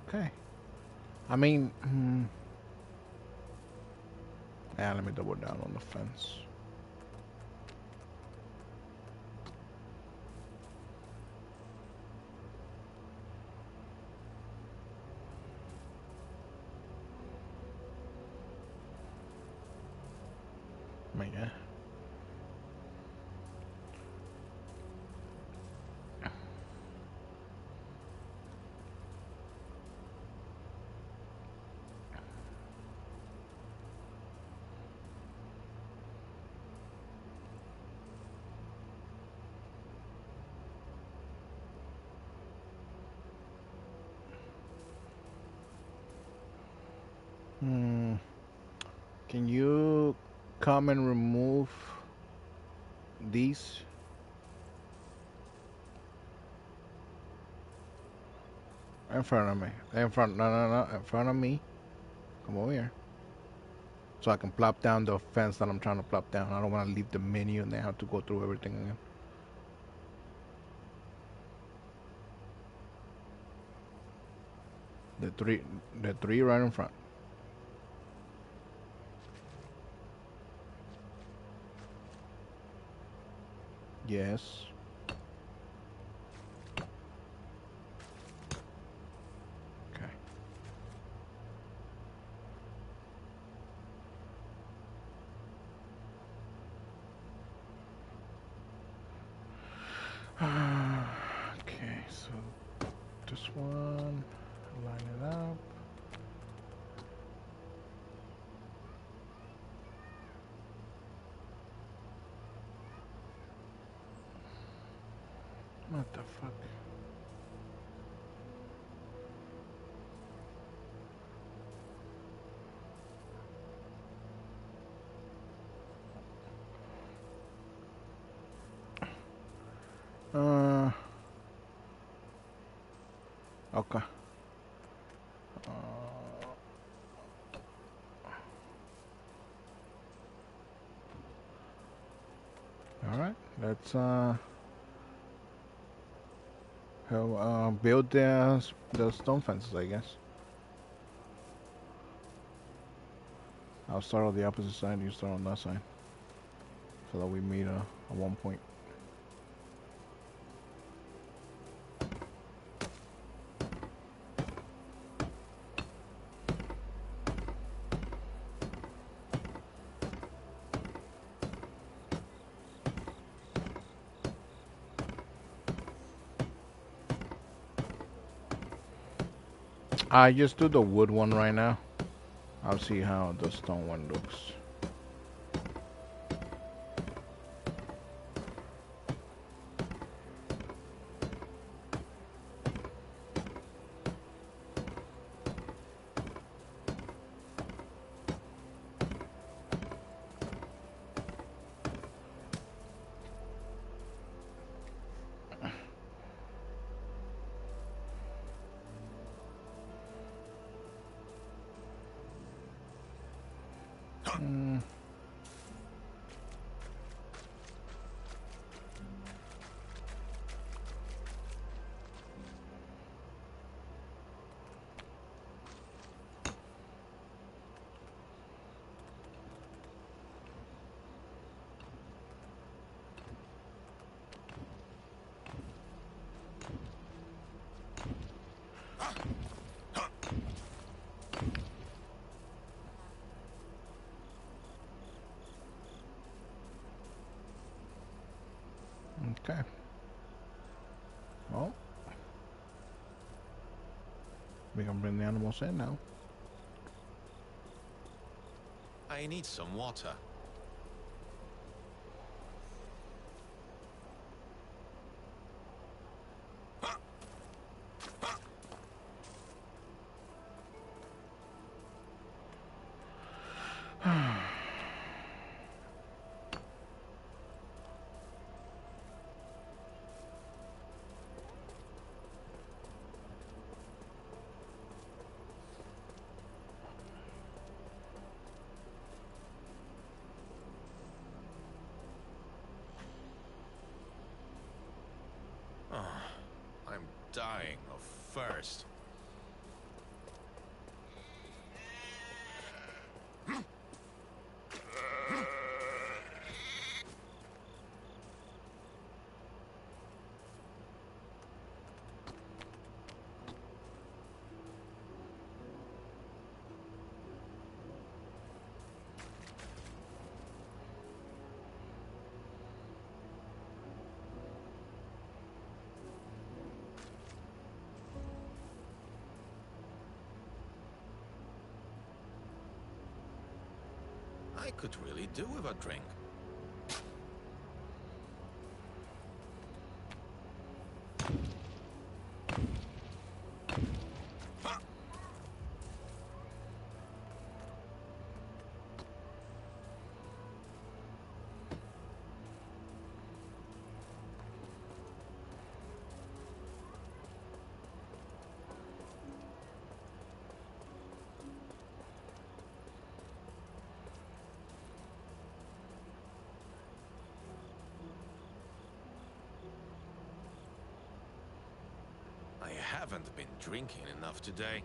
Okay. I mean, yeah, let me double down on the fence. Hmm. Can you come and remove these in front of me? In front, no, no, no, in front of me. Come over here. So I can plop down the fence that I'm trying to plop down. I don't want to leave the menu and then have to go through everything again. The three, the three right in front. Yes. Okay. Okay, so this one, line it up. What the fuck? Uh, okay. All right. Let's build the stone fences, I guess. I'll start on the opposite side. You start on that side, so that we meet at one point. I just do the wood one right now. I'll see how the stone one looks. Mm, okay. Well, we can bring the animals in now. I need some water. Oh, I'm dying of thirst. I could really do with a drink. haven't been drinking enough today.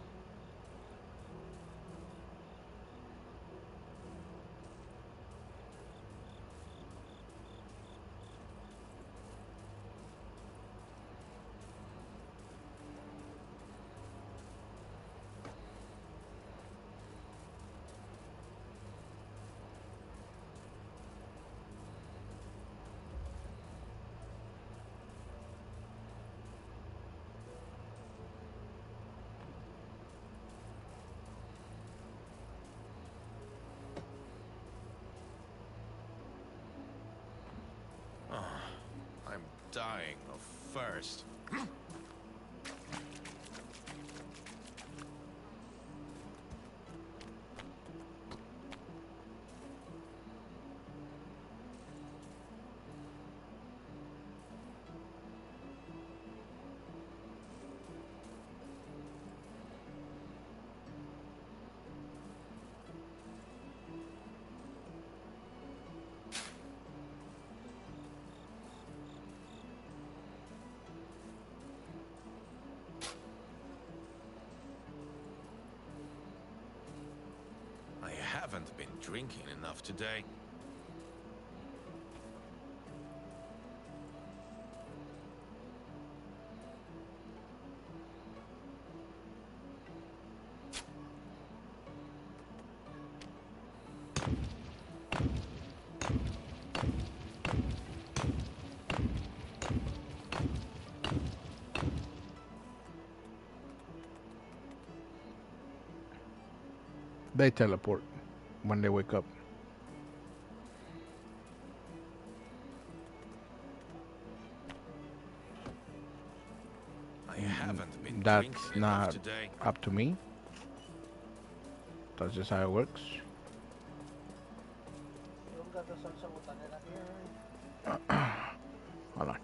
I'm dying of thirst. I haven't been drinking enough today. They teleport when they wake up. I haven't been That's drinking enough not today. up to me. That's just how it works. Hold on.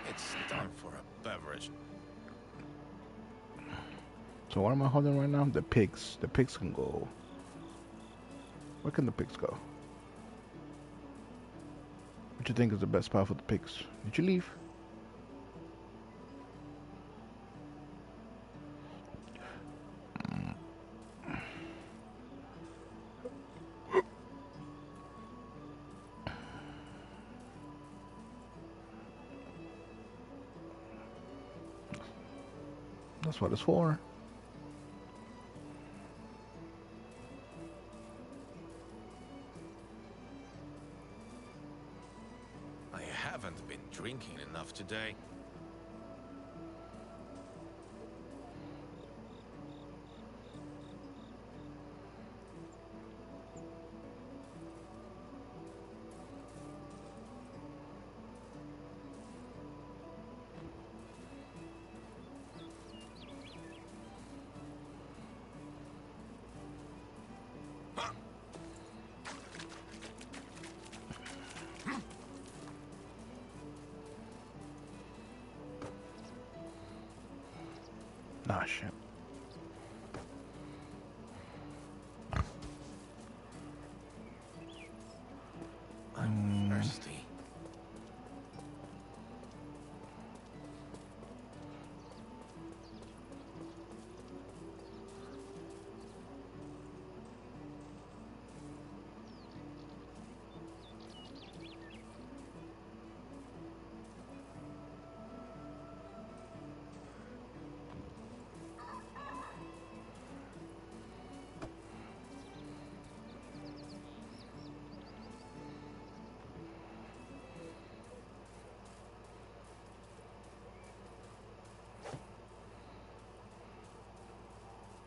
It's time for a beverage. So what am I holding right now? The pigs. The pigs can go. Where can the pigs go? What do you think is the best spot for the pigs? Did you leave? That's what it's for. I haven't been drinking enough today. Nah, shit. I'm thirsty.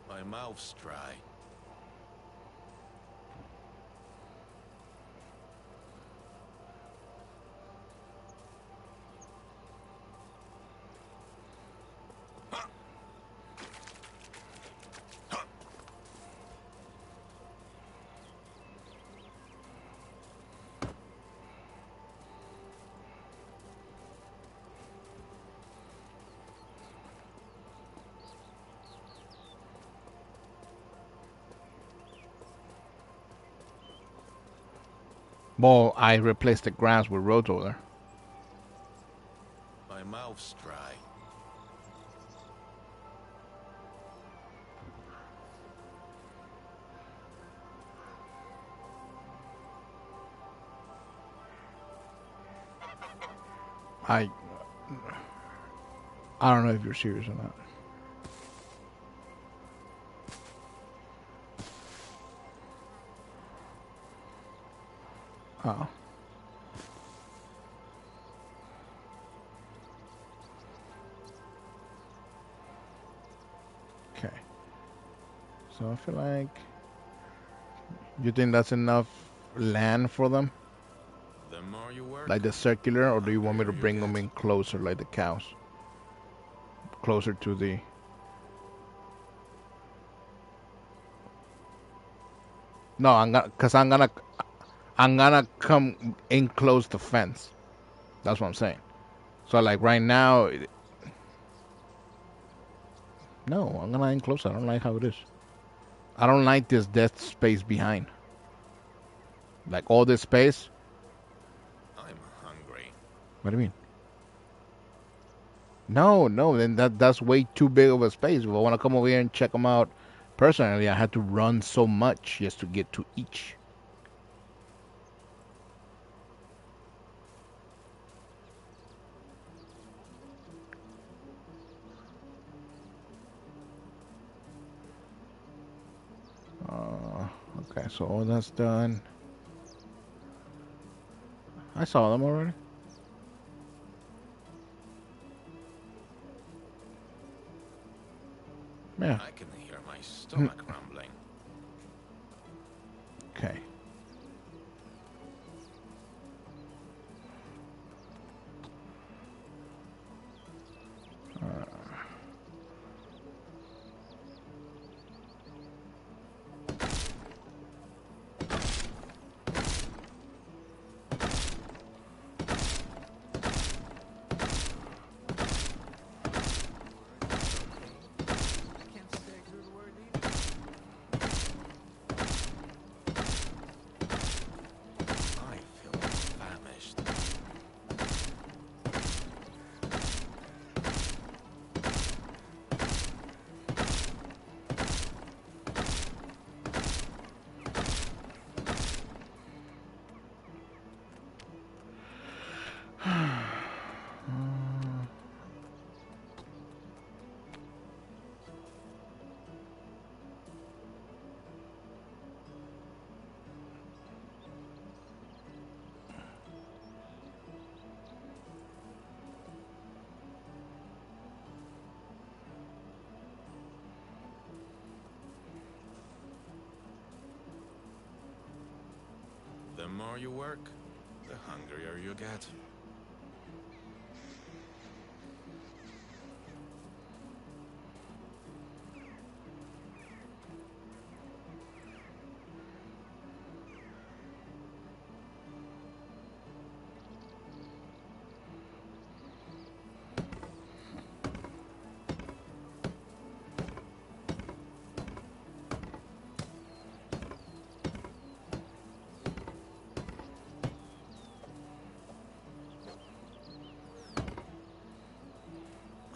My mouth's dry. Well, I replaced the grass with rotoler. My mouth's dry. I I don't know if you're serious or not. Oh, okay. So I feel like you think that's enough land for them, The more you work, like the circular, the or do you want me to hungrier you bring them get. in closer, like the cows, closer to the? No, I'm gonna come in close the fence. That's what I'm saying. So like right now, no, I'm gonna enclose. I don't like how it is. I don't like this dead space behind. Like all this space. I'm hungry. What do you mean? No, no. Then that's way too big of a space. If I want to come over here and check them out personally, I had to run so much just to get to each. Okay, so all that's done. I saw them already. Yeah. I can hear my stomach rumbling. Okay. Can't stay through the word either. I feel famished. The more you work, the hungrier you get.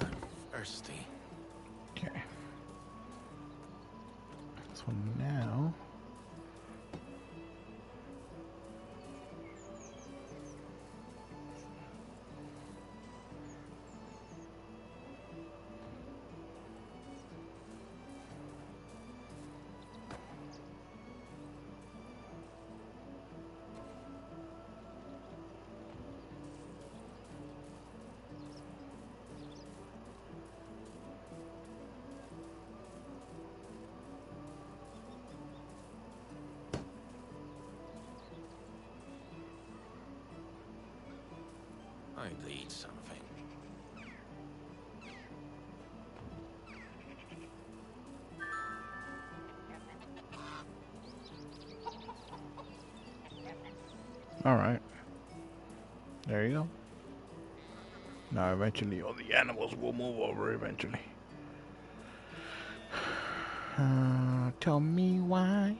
I'm thirsty. Okay. So now. I'd eat something. All right. There you go. Now eventually all the animals will move over eventually. Tell me why.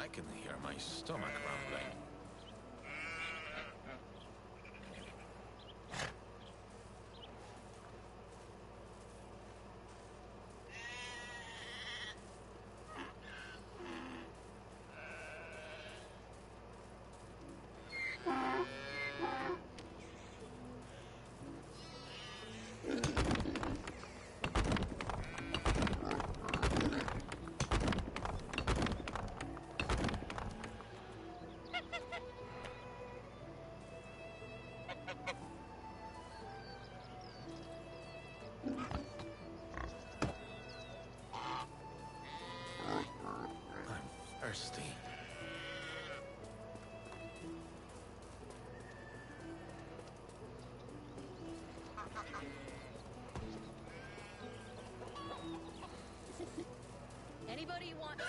I can hear my stomach rumbling. I'm thirsty. Anybody want?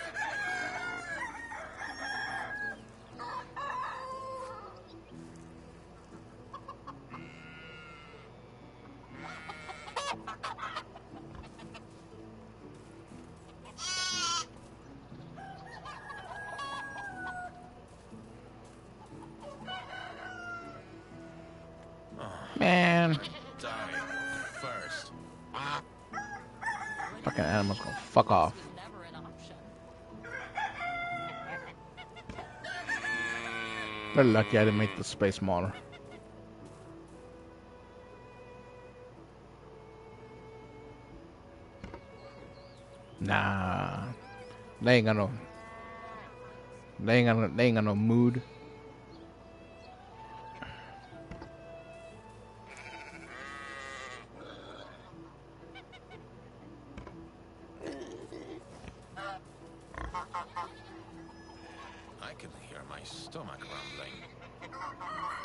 Man, Dying of thirst. fucking animals gonna fuck off. Was never an option. They're lucky I didn't make the space smaller. Nah, they ain't got no. They ain't got no mood. I can hear my stomach rumbling.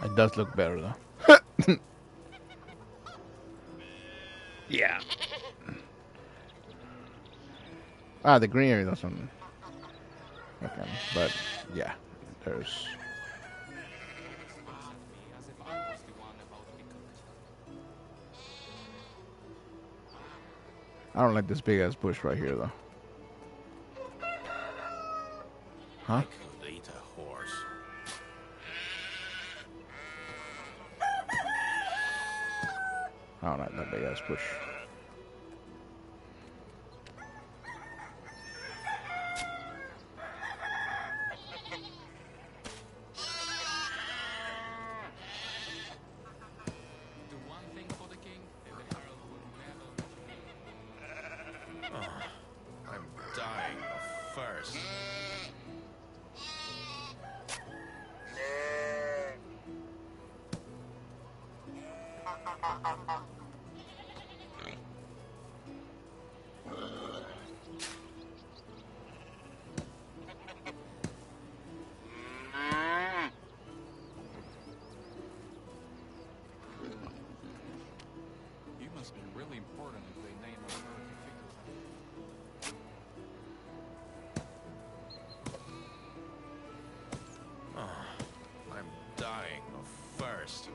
It does look better though. Yeah. Ah, the green area doesn't. Okay, but yeah, there's. Looks at me as if I was the one about to be cooked. I don't like this big ass bush right here though. Huh? I could eat a horse. I don't like that big ass bush. Do one thing for the king, and the herald will never. I'm dying of thirst. You must be really important if they name a authority figure. I'm dying of thirst.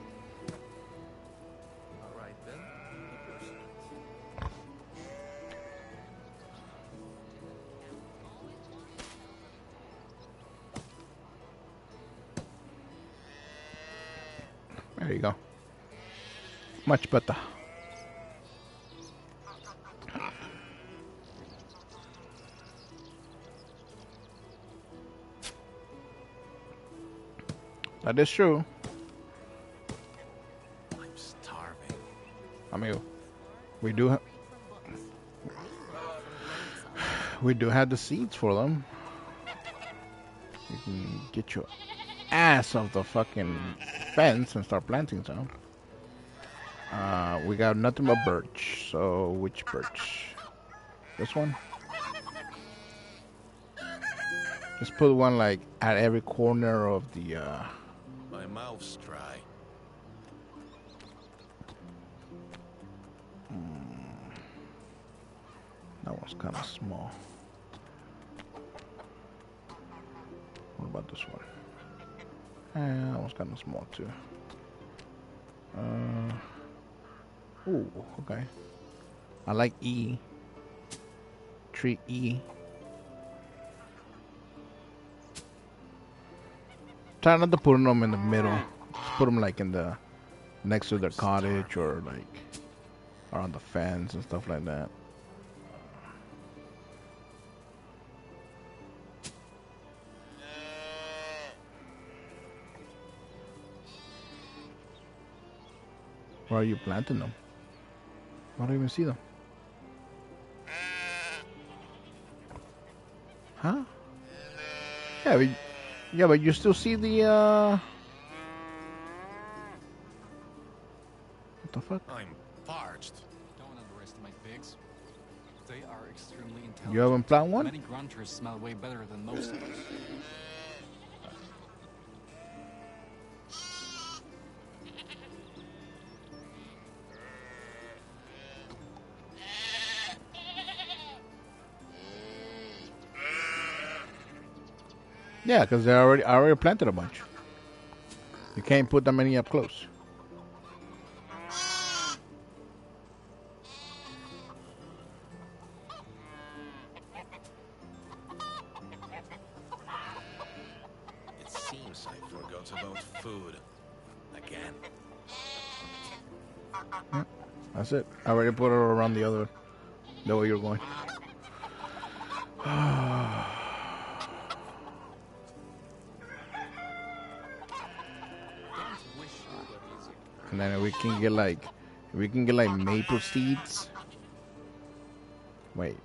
All right then. There you go. Much better. That is true. I'm starving. I mean, we do we do have the seeds for them. You can get your ass off the fucking fence and start planting some. We got nothing but birch. So which birch? This one? Just put one like at every corner of the My mouth's dry. that one's kind of small. What about this one? That one's kind of small too. Ooh, okay. I like E. Tree E. Try not to put them in the middle. Just put them like in the next to the cottage or like around the fence and stuff like that. Where are you planting them? I don't even see them. Huh? Yeah, but you still see the what the fuck? I'm parched. Don't underestimate pigs. They are extremely intelligent. You haven't planted one? Many grunters smell way better than most of us. Yeah, because I already planted a bunch. You can't put that many up close. It seems I forgot about food. Again. That's it. I already put it around the way you're going. And then we can get like maple seeds. Wait.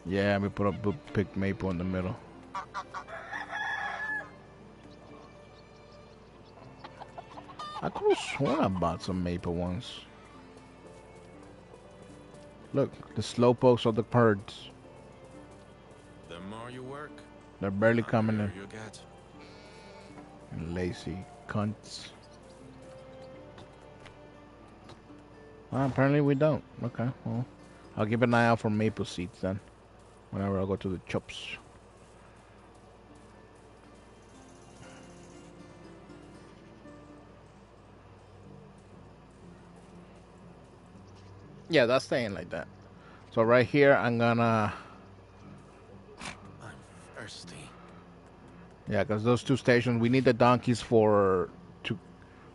Yeah, we put a picked maple in the middle. I could have sworn I bought some maple once. Look, the slowpokes of the birds. The more you work, They're barely the coming in. hungrier you get. Lazy cunts. Well, apparently we don't. Okay, well, I'll keep an eye out for maple seeds then. Whenever I go to the shops. Yeah, that's staying like that. So right here, I'm gonna... I'm thirsty. Yeah, because those two stations, we need the donkeys for...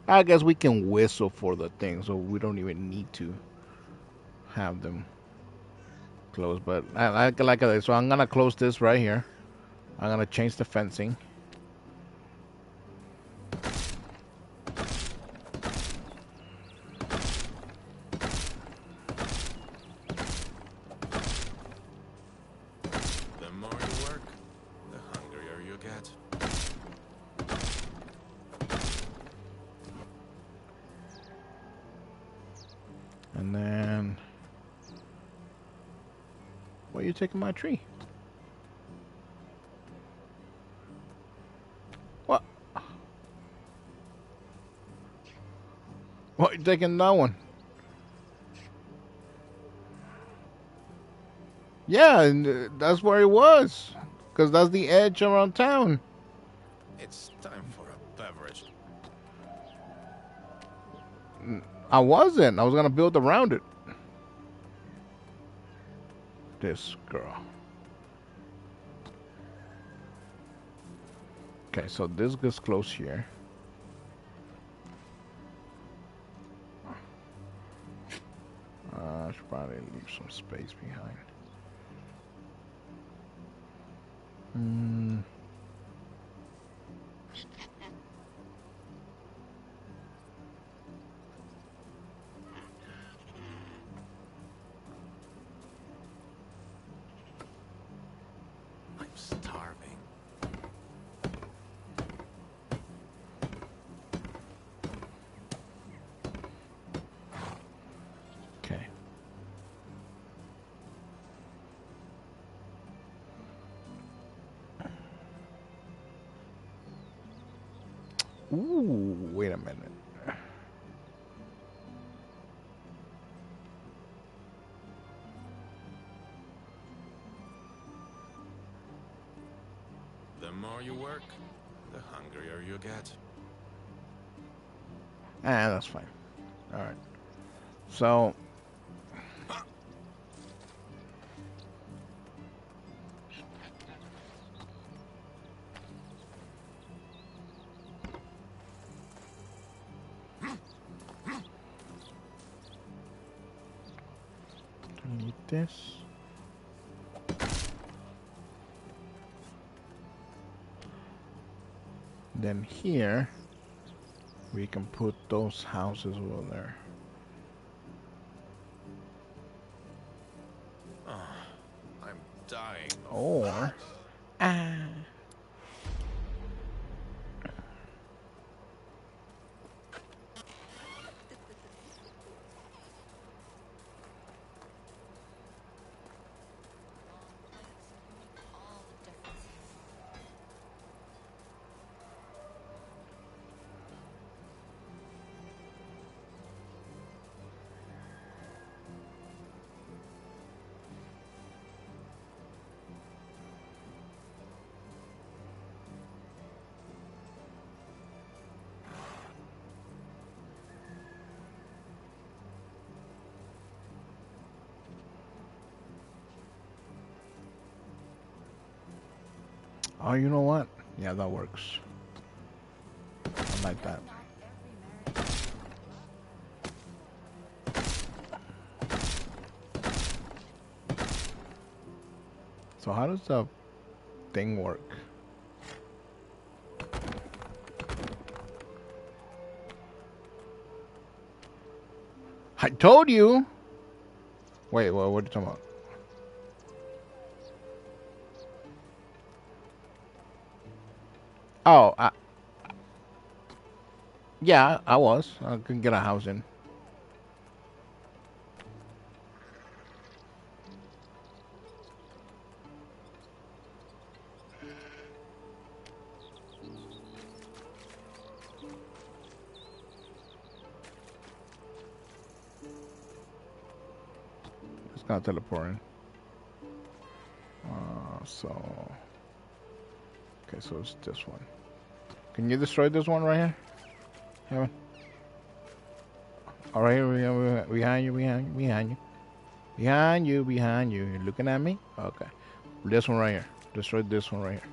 I guess we can whistle for the thing, so we don't even need to have them close. But I like it. So I'm gonna close this right here. I'm gonna change the fencing. The more you work, the hungrier you get. And then... Why are you taking my tree? What? What are you taking that one? Yeah, and that's where it was. Because that's the edge around town. It's time for a beverage. I wasn't. I was going to build around it. This girl. Okay, so this gets close here. I should probably leave some space behind. I'm starving. Okay. Ooh, wait a minute. The more you work, the hungrier you get. That's fine. All right. So this. Then here we can put those houses over there. I'm dying of Or ah. All the difference. Oh, you know what? Yeah, that works. I like that. Not every marriage. So how does the thing work? I told you. Wait, what are you talking about? Oh, yeah, I was. I could get a house in. It's not teleporting. So, okay, so it's this one. Can you destroy this one right here? Heaven? All right, here, behind you, behind you, behind you. Behind you, behind you. You're looking at me? Okay. This one right here. Destroy this one right here.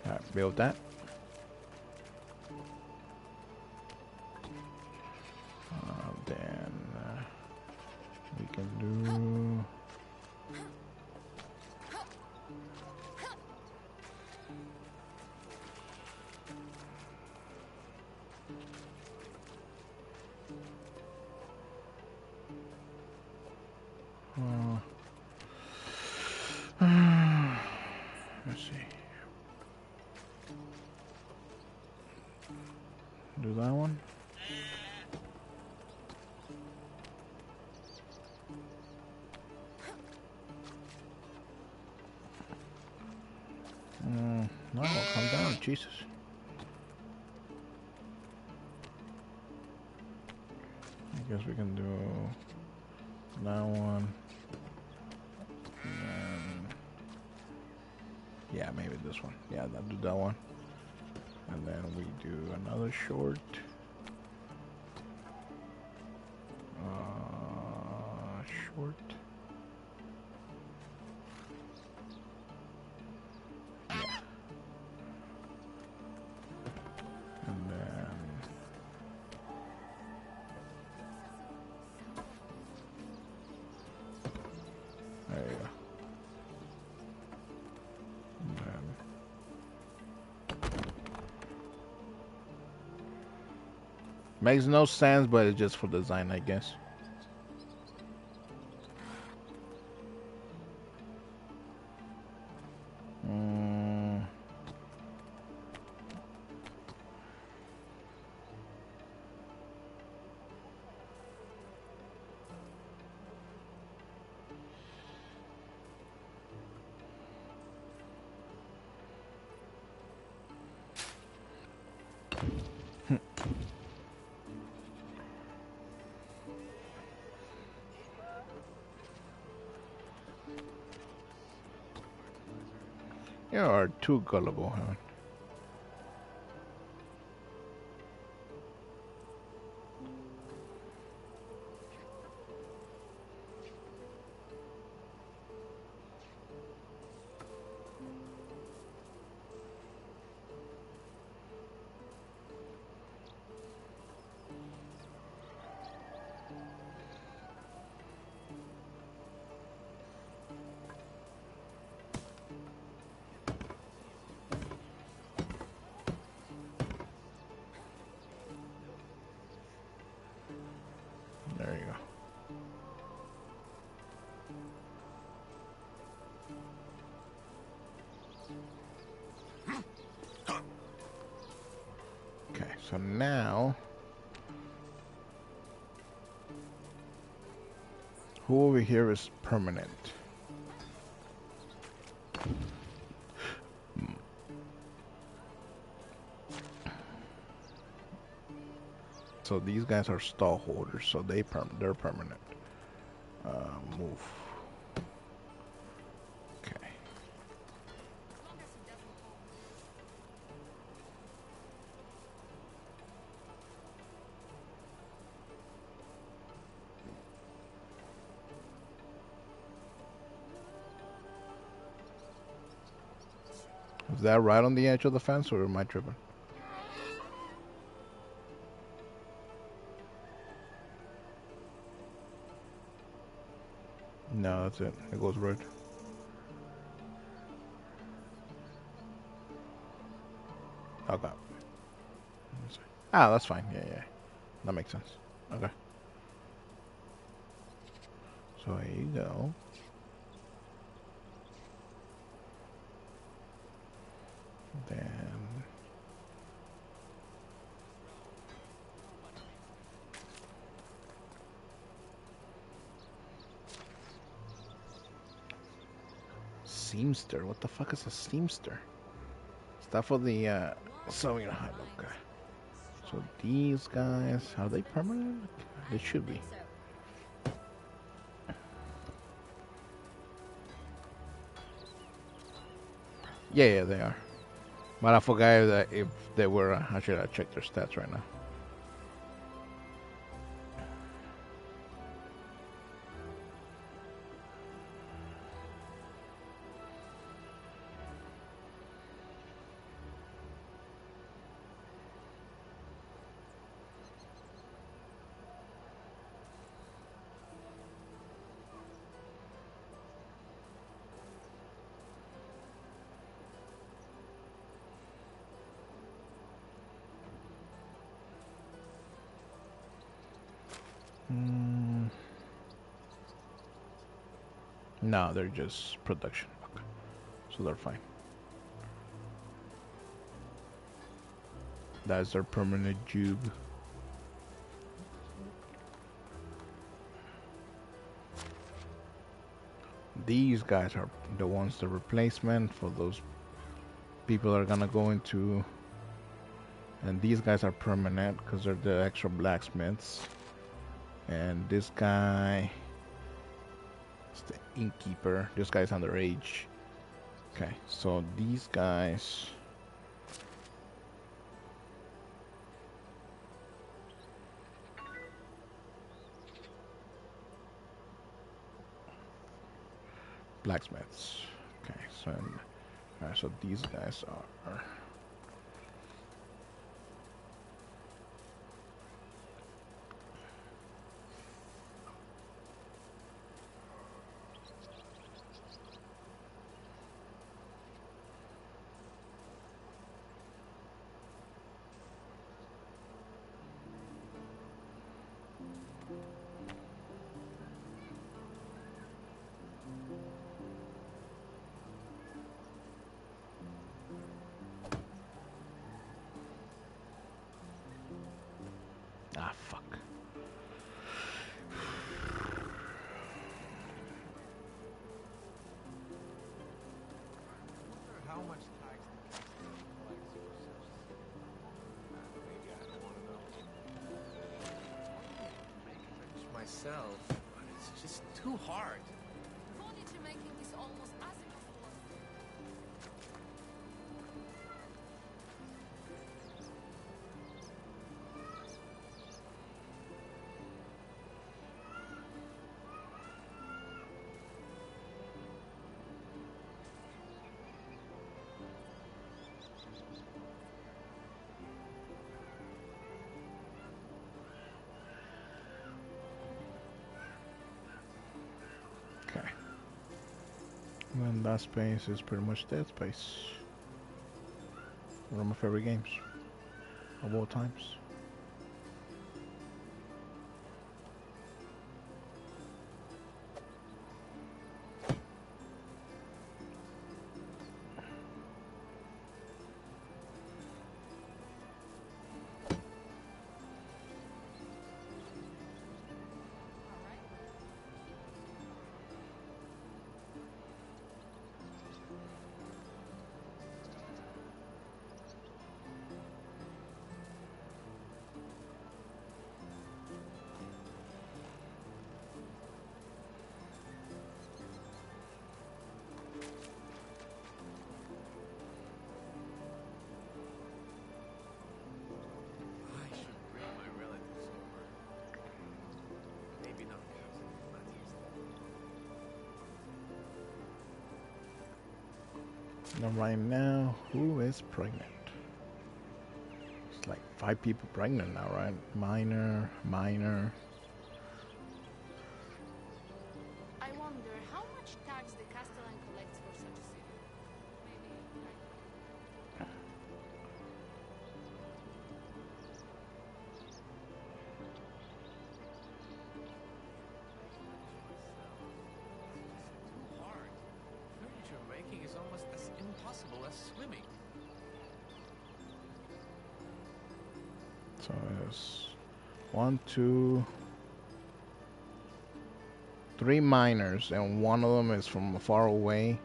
All right, build that. Then we can do. Let's see. Do that one. No, calm down, Jesus. I guess we can do that one. And yeah, maybe this one. Yeah, I'll do that one. And then we do another short. Short. Yeah. And then there you go. And then makes no sense, but it's just for design, I guess. You are too gullible, huh? So now, who over here is permanent? So these guys are stall holders, so they're permanent. Move. Okay. Is that right on the edge of the fence, or am I tripping? No, that's it. It goes right. Okay. Ah, that's fine. Yeah, yeah. That makes sense. Okay. So here you go. Then seamster. What the fuck is a seamster? Stuff for the sewing hut. Okay. So these guys, are they permanent? They should be. Yeah, yeah, they are. But I forgot that if they were. I should have checked their stats right now. Mm, no, they're just production. Okay. So they're fine. That's their permanent jube. These guys are the ones, the replacement for those people that are gonna go into. And these guys are permanent because they're the extra blacksmiths. And this guy is the innkeeper. This guy's underage. Okay, so these guys. Blacksmiths. Okay, so so these guys are. Ah, fuck. Wonder how much tax the castle collects for such maybe I don't want to know. Make a bench myself, but it's just too hard. Furniture making is almost as impossible. Okay. And that space is pretty much dead space. One of my favorite games of all times. Now, right now, who is pregnant? It's like 5 people pregnant now, right? Minor, minor. I wonder how much tax the Castellan collects for such a city. Maybe Too hard. Furniture making is almost as impossible as swimming. So it's 1, 2, 3 minors, and one of them is from far away.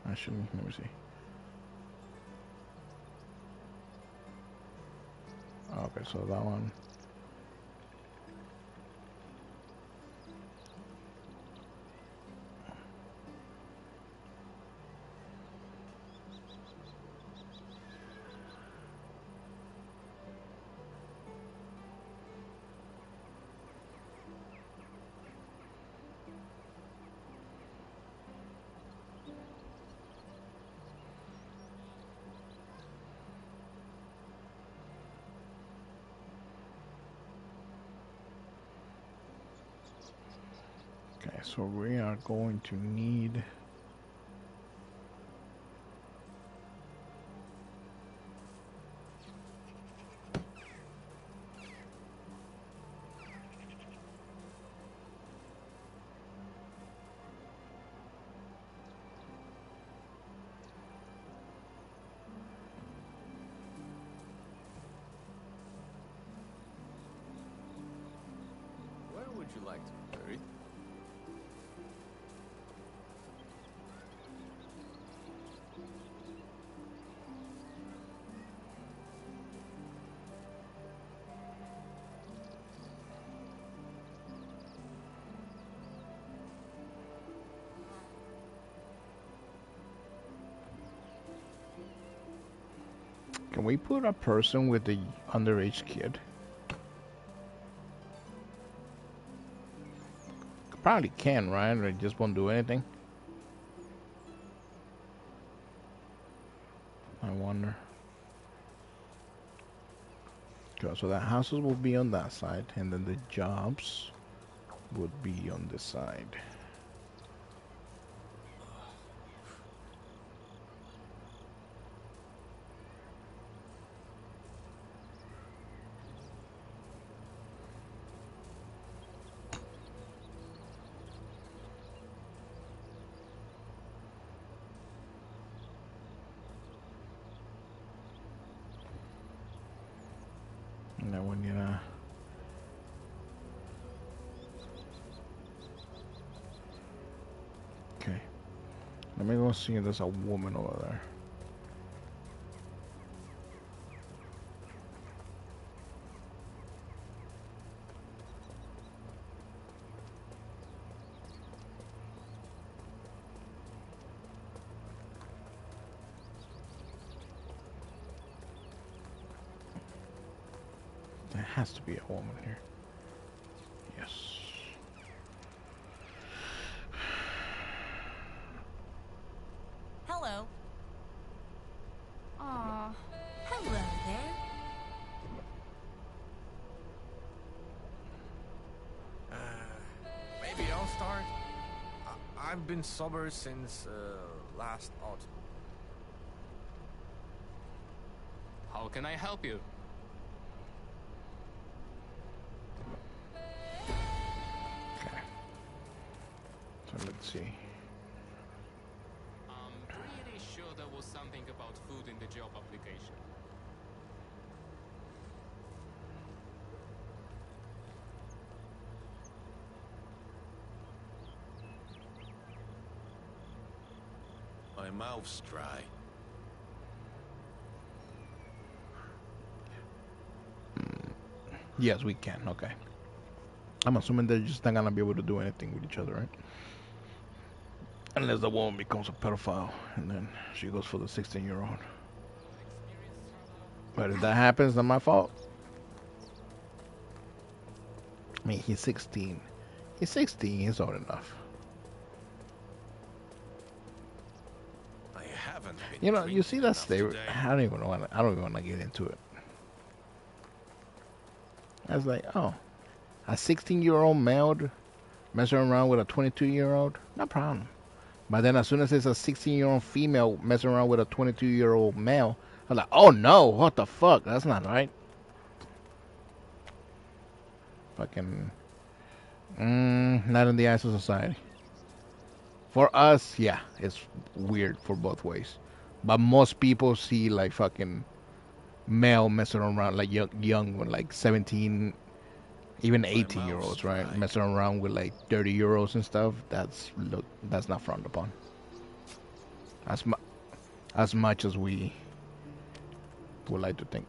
Actually, let me see. Okay, so that one. Okay, so we are going to need. Where would you like to be buried? Can we put a person with the underage kid? Probably can, right? Or it just won't do anything. I wonder. Okay, so the houses will be on that side, and then the jobs would be on this side. And then we need a. Okay. Let me go see if there's a woman over there. There has to be a woman here. Yes. Hello. Aw, hello there. Maybe I'll start. I've been sober since last autumn. How can I help you? Okay. So let's see. I'm pretty sure there was something about food in the job application. My mouth's dry. Yes, we can. Okay. I'm assuming they're just not gonna be able to do anything with each other, right? Unless the woman becomes a pedophile and then she goes for the 16-year-old. But if that happens, not my fault. I mean, he's 16. He's 16. He's old enough. You know, you see drinking that enough stay. today? I don't even want to. I don't even want to get into it. I was like, oh, a 16-year-old male messing around with a 22-year-old, no problem. But then as soon as it's a 16-year-old female messing around with a 22-year-old male, I was like, oh no, what the fuck? That's not right. Fucking, not in the eyes of society. For us, yeah, it's weird for both ways. But most people see like fucking male messing around like young with like 17, even My 18 year mouth's olds, right? dry. Messing around with like 30 euros and stuff. That's not frowned upon. As mu- as much as we would like to think.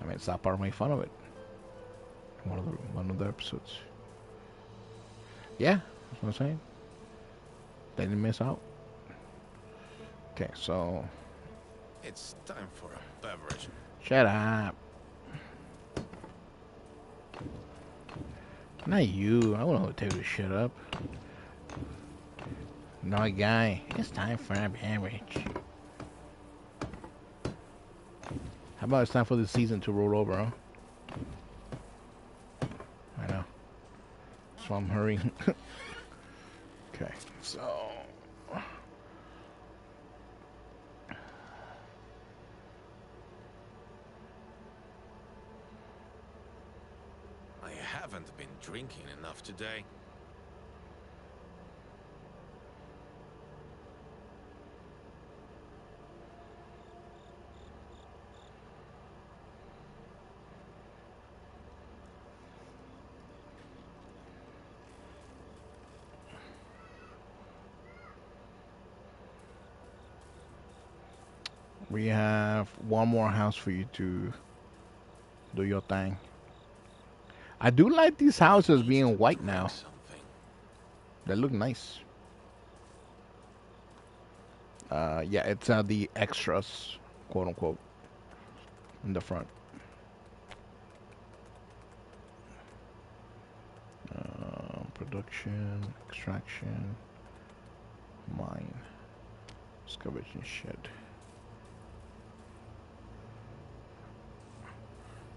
I mean, South Park made fun of it. One of the episodes. Yeah, that's what I'm saying. They didn't miss out. Okay, so It's time for a beverage. shut up. Not you. I want to tell you to shut up. No, guy. It's time for a beverage. How about it's time for the season to roll over, huh? I know. So I'm hurrying. Okay, so I haven't been drinking enough today. we have one more house for you to do your thing. I do like these houses Need to being white drink now. something. They look nice. Yeah, it's the extras, quote unquote, in the front. Production, extraction, mine, excavation shed.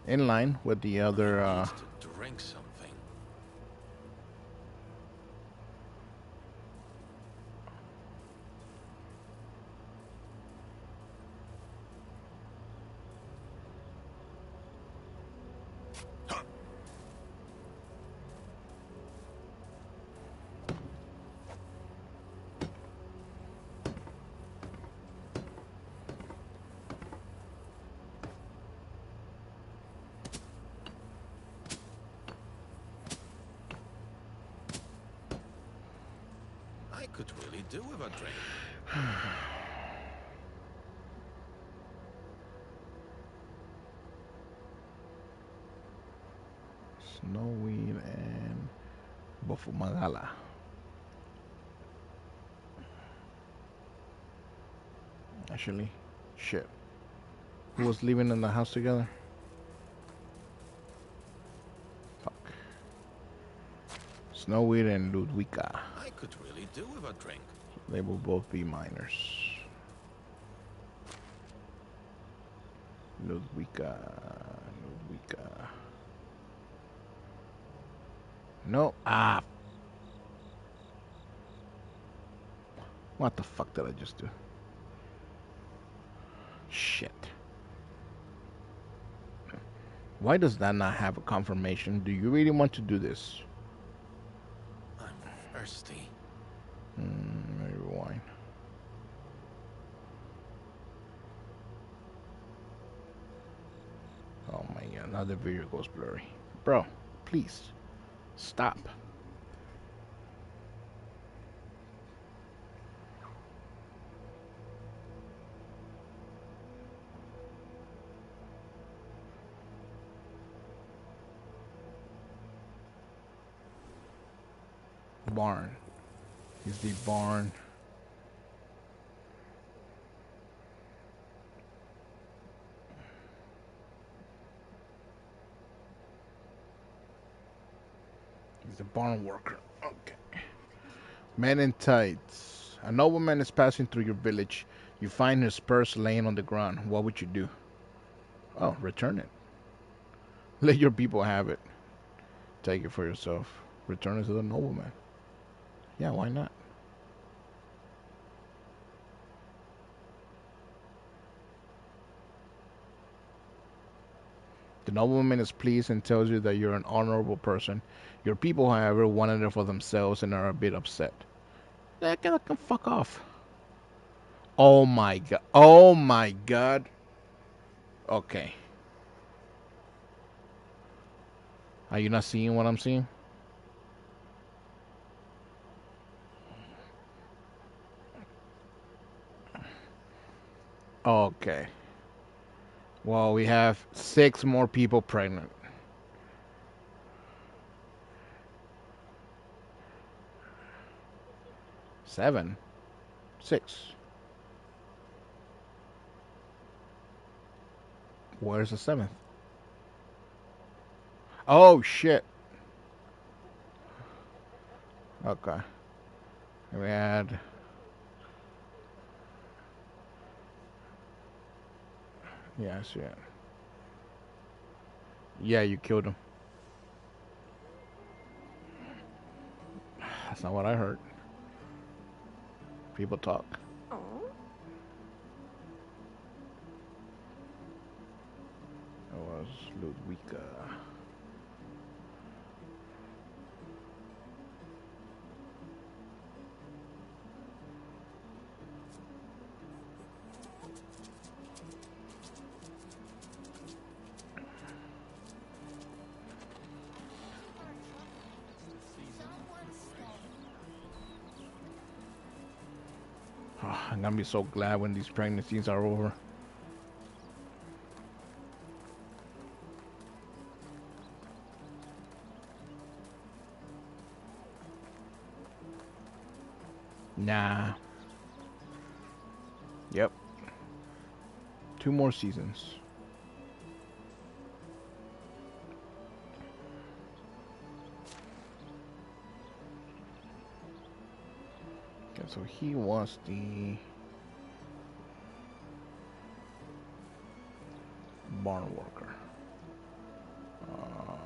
In line with the other. I need to drink something. I could really do with a drink. Snowweed and Bofumagala. Actually, shit. Who was living in the house together? Fuck. Snowweed and Ludwika. I could really do with a drink. They will both be minors. Ludwika. Ludwika. No. Ah. What the fuck did I just do? Shit. Why does that not have a confirmation? Do you really want to do this? I'm thirsty. Let me rewind. Oh my god, now the video goes blurry. Bro, please, stop. Barn. Is the barn. He's a barn worker. Okay. Men in tights. A nobleman is passing through your village. You find his purse laying on the ground. What would you do? Oh, return it. Let your people have it. Take it for yourself. Return it to the nobleman. Yeah, why not? The nobleman is pleased and tells you that you're an honorable person. Your people, however, wanted it for themselves and are a bit upset. They can fuck off. Oh my god. Oh my god. Okay. Are you not seeing what I'm seeing? Okay. Well, we have 6 more people pregnant. 7? 6. Where's the 7th? Oh shit. Okay. We had. Yeah, I see it. Yeah, you killed him. That's not what I heard. People talk. It was Ludwika. Oh, I'm gonna be so glad when these pregnancies are over. Nah. Yep. 2 more seasons. Okay, so he was the barn worker. Uh,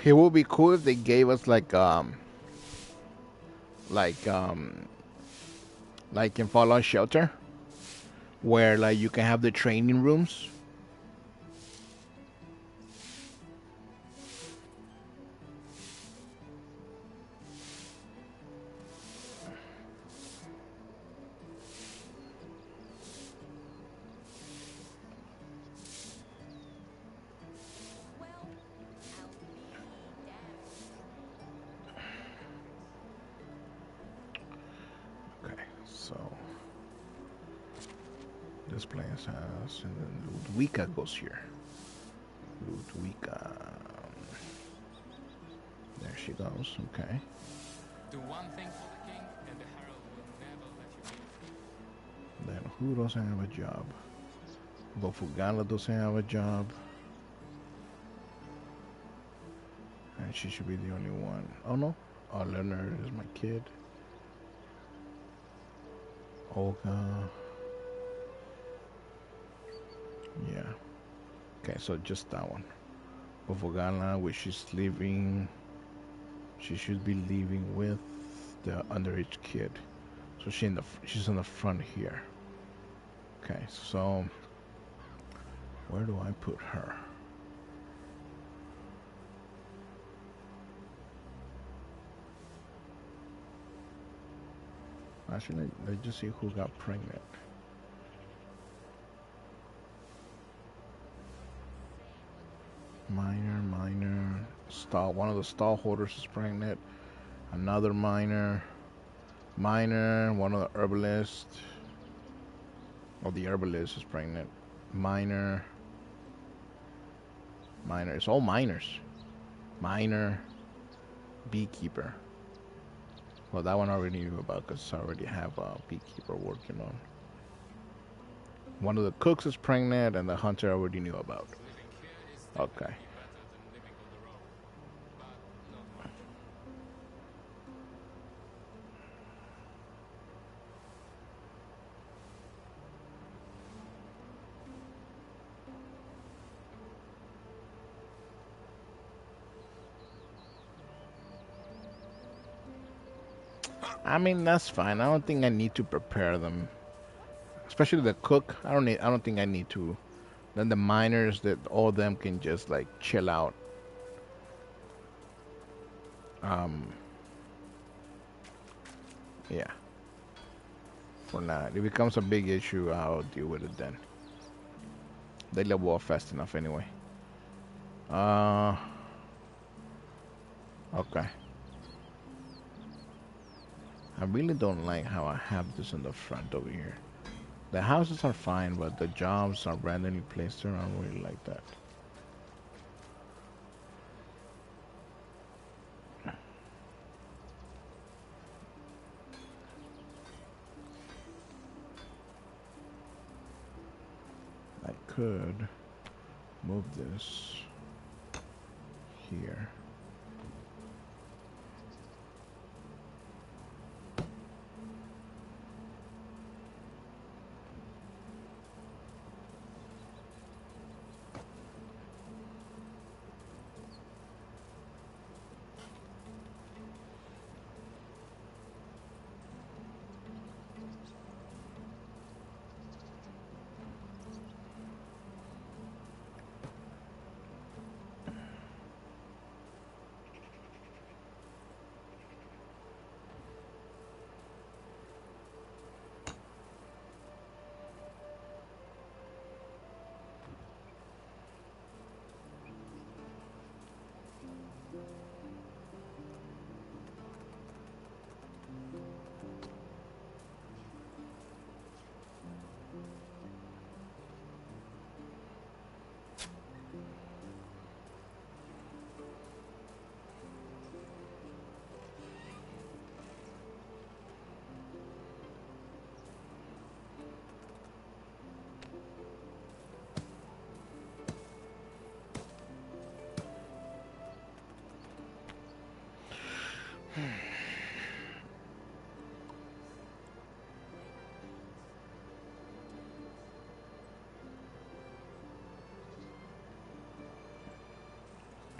it would be cool if they gave us like um like in Fallout Shelter, where like you can have the training rooms. Well, I'll be damned. Okay, so this place has, and then Ludwika goes here. Ludwika. There she goes. Okay. Do one thing for the king, and the herald will never let you leave. Then who doesn't have a job? Bofugala doesn't have a job. And she should be the only one. Oh no. Oh, Leonard is my kid. Olga. Yeah. Okay, so just that one. Bofugala, which she's leaving. She should be leaving with the underage kid. So she's in the front here. Okay, so where do I put her? Actually, let's just see who got pregnant. Minor. One of the stall holders is pregnant. Another minor. One of the herbalists. Oh, the herbalist is pregnant. Minor. It's all minors. Minor. Beekeeper. Well, that one I already knew about because I already have a beekeeper working on. One of the cooks is pregnant, and the hunter I already knew about. Living here is Okay. definitely better than living on the road, but not much. I mean, that's fine. I don't think I need to prepare them, especially the cook. I don't need. I don't think I need to. Then the miners, that all of them can just like chill out. Um, yeah. For now, if it becomes a big issue, I'll deal with it then. They level up fast enough anyway. Uh, okay. I really don't like how I have this in the front over here. The houses are fine, but the jobs are randomly placed there. I don't really like that. I could move this here.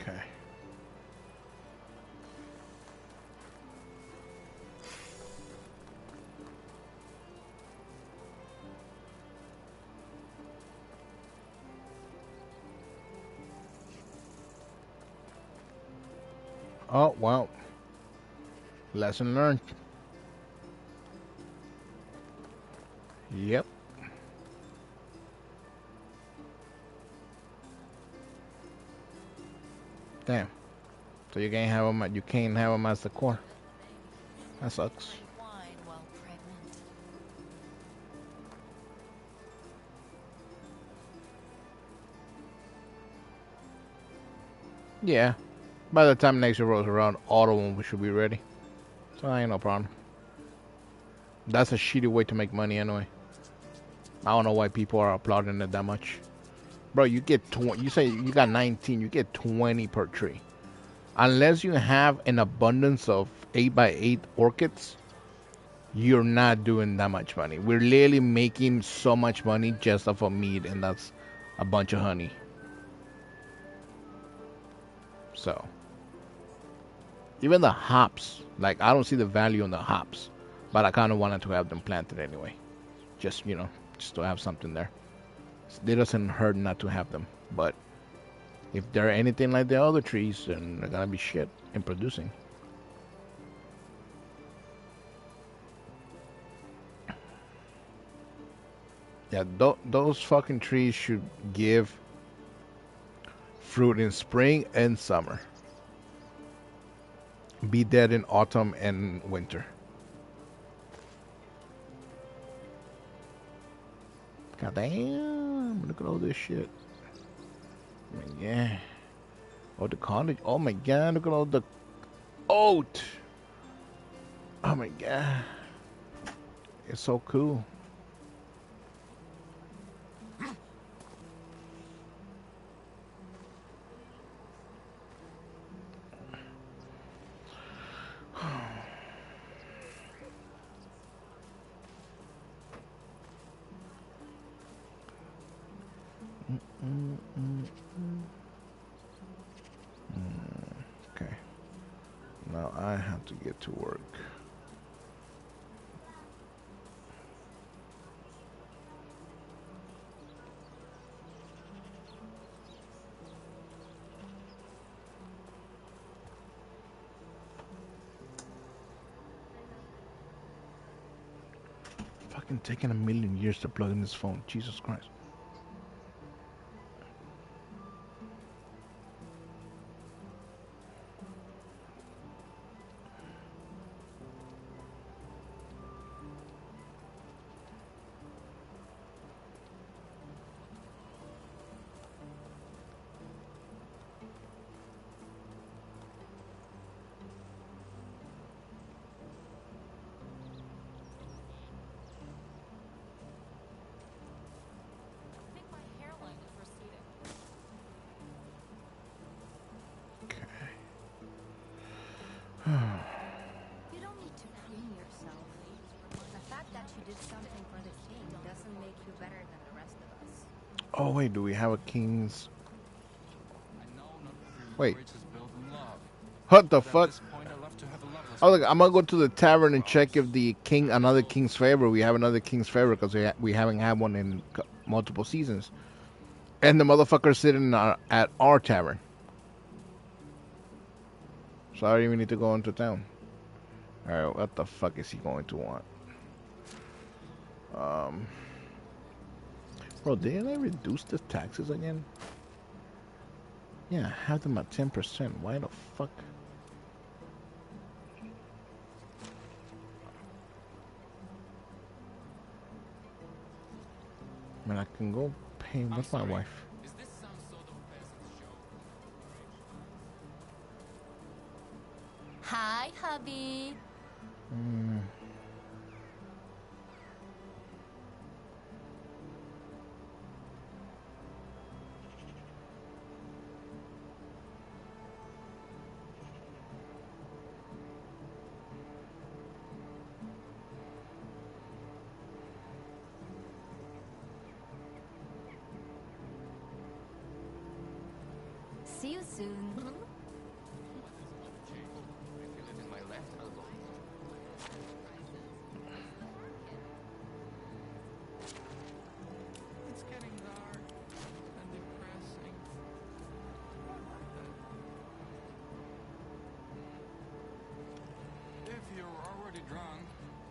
Okay. Oh, well, lesson learned. Yep. Damn. So you can't have them. You can't have them as the core. That sucks. Like wine while pregnant. Yeah. By the time next year rolls around, all of them should be ready. So ain't no problem. That's a shitty way to make money anyway. I don't know why people are applauding it that much. Bro, you get 20. You say you got 19. You get 20 per tree. Unless you have an abundance of 8 by 8 orchids, you're not doing that much money. We're literally making so much money just off of meat, and that's a bunch of honey. So, even the hops, like, I don't see the value in the hops, but I kind of wanted to have them planted anyway. Just, just to have something there. It doesn't hurt not to have them, but if they're anything like the other trees, then they're gonna be shit in producing. Yeah, those fucking trees should give fruit in spring and summer. Be dead in autumn and winter. God damn, look at all this shit. I mean, yeah. Oh, the college. Oh my god, look at all the oat. Oh my god. It's so cool. Okay. Now I have to get to work. Fucking taking a million years to plug in this phone. Jesus Christ. I think my hairline is receding. You don't need to clean yourself. The fact that you did something for the king doesn't make you better than the rest of us. Oh wait, do we have a king's? I know not every Wait. marriage is built in love. What the But at fuck? this point, I love to have a loveless Oh look, I'm gonna go to the tavern and check if the king, another king's favor. We have another king's favor because we haven't had one in multiple seasons. And the motherfucker's sitting at our tavern. So I don't even need to go into town. Alright, what the fuck is he going to want? Bro, didn't they reduce the taxes again? Yeah, have them at 10%. Why the fuck? I mean, I can go pay with my wife. Is this some sort of peasant show? Hi, hubby. See you soon. I feel it in my left elbow. It's getting dark and depressing. I like that. If you're already drunk,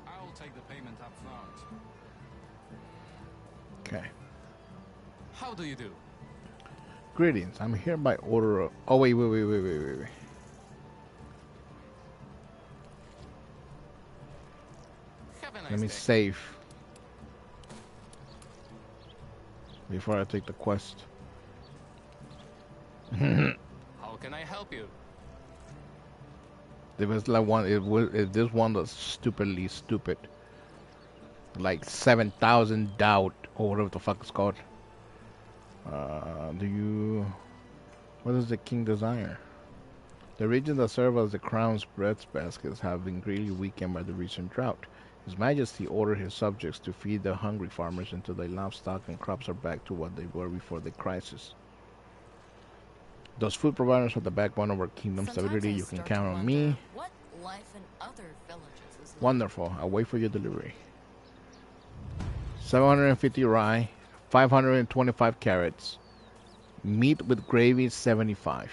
I'll take the payment up front. Okay. How do you do? Greetings. I'm here by order of. Oh wait. Have a nice Let me day. save before I take the quest. How can I help you? There was like one. It this one was stupidly stupid. Like 7,000 doubt or whatever the fuck it's called. What does the king desire? The regions that serve as the crown's breadbaskets have been greatly weakened by the recent drought. His Majesty ordered his subjects to feed the hungry farmers until their livestock and crops are back to what they were before the crisis. Those food providers are the backbone of our kingdom's stability. You can count on me. What life in other villages is like. Wonderful. I'll wait for your delivery. 750 rye, 525 carrots. Meat with gravy, 75.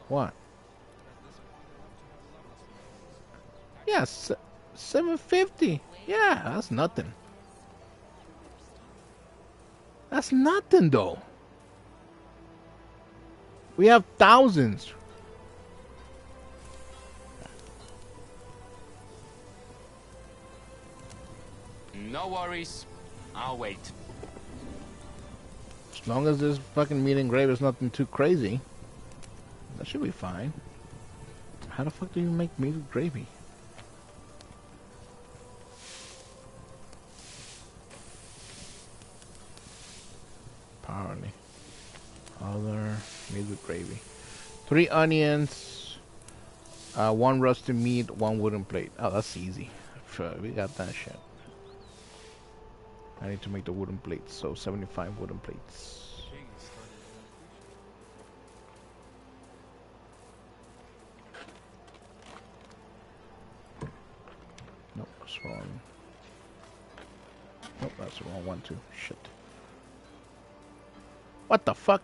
What? Yes, 750. Yeah, that's nothing. That's nothing, though. We have thousands. No worries. I'll wait. As long as this fucking meat and gravy is nothing too crazy, that should be fine. How the fuck do you make meat with gravy? Apparently. Other meat with gravy. 3 onions, 1 roasted meat, 1 wooden plate. Oh, that's easy. Sure, we got that shit. I need to make the wooden plates, so 75 wooden plates. King started Nope, that's wrong. Nope, that's the wrong one too. Shit. What the fuck?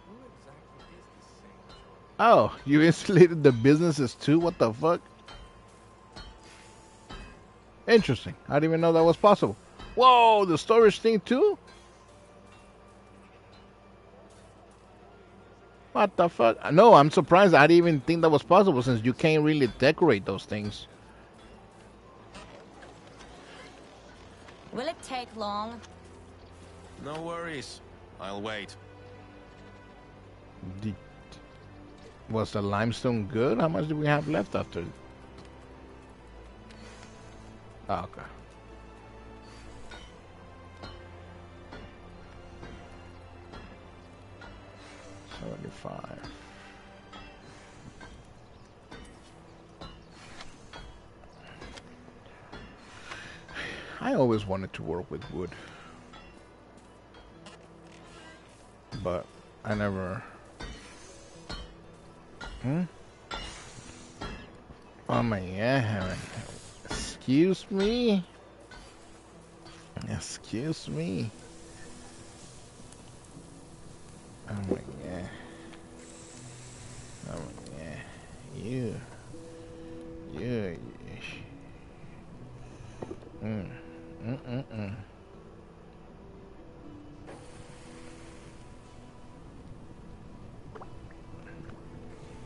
Who exactly is this Saint George? Oh, you insulated the businesses too? What the fuck? Interesting. I didn't even know that was possible. Whoa, the storage thing too? What the fuck? No, I'm surprised. I didn't even think that was possible since you can't really decorate those things. Will it take long? No worries. I'll wait. Did, was the limestone good? How much do we have left after? Oh, okay. $75. I always wanted to work with wood, but I never. Oh my god! Excuse me. Excuse me. Oh my god. Oh my god. You. Mm.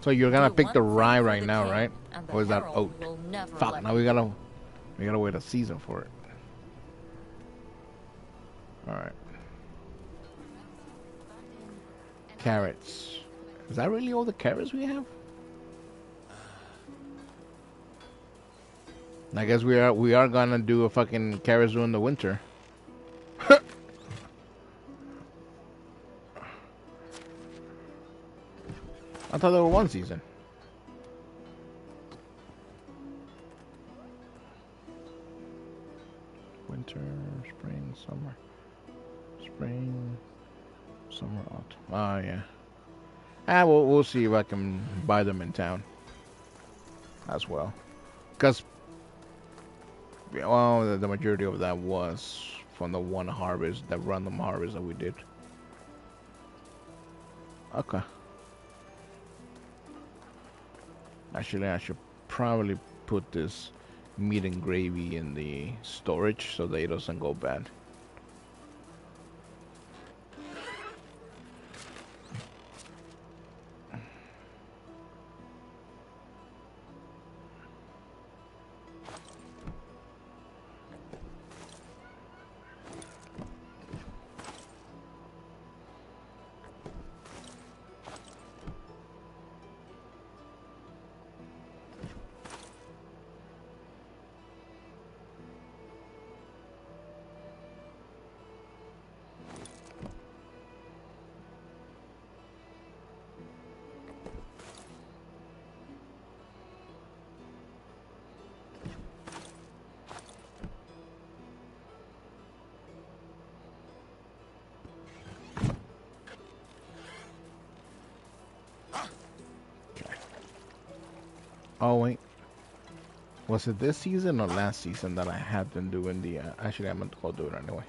So you're gonna Do pick the one thing rye for right the now, king, right? and the Or is that herald oat? will never Fuck, let now we gotta wait a season for it. Alright. Carrots. Is that really all the carrots we have? I guess we are gonna do a fucking carrots during the winter. I thought there were one season. Winter, spring, summer. Spring, summer, autumn. Oh yeah. Ah, we'll see if I can buy them in town as well. Cause well, the majority of that was from the one harvest, the random harvest that we did. Okay. Actually, I should probably put this meat and gravy in the storage so that it doesn't go bad. Oh wait, was it this season or last season that I had them doing the? Actually, I'm gonna go do it anyway.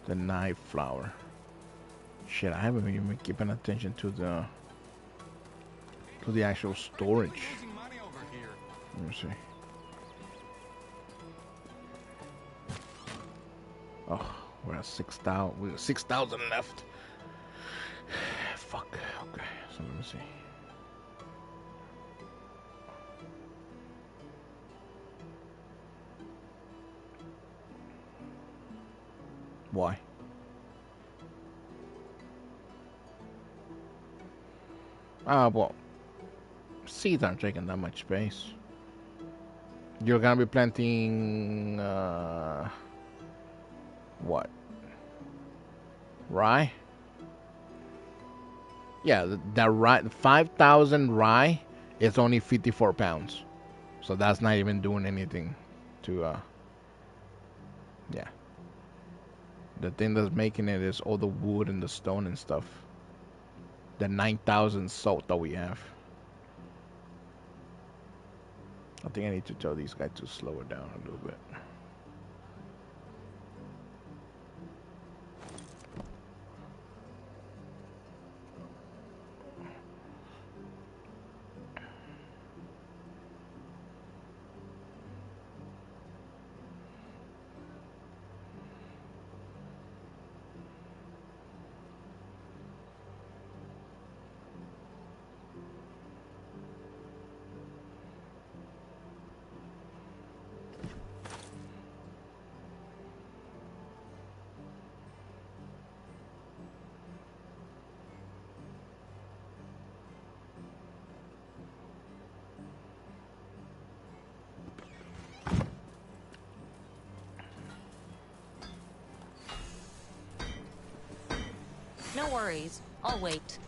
The knife flour. Shit, I haven't even been keeping attention to the actual storage. Losing money over here. Let me see. Oh, we're at 6,000. We got 6,000 left. Fuck. Okay, so let me see. Why? Ah, well, seeds aren't taking that much space. You're gonna be planting what? Rye? Yeah, the rye, 5,000 rye is only 54 pounds. So that's not even doing anything to yeah. The thing that's making it is all the wood and the stone and stuff. The 9,000 salt that we have. I think I need to tell these guys to slow it down a little bit. No worries. I'll wait.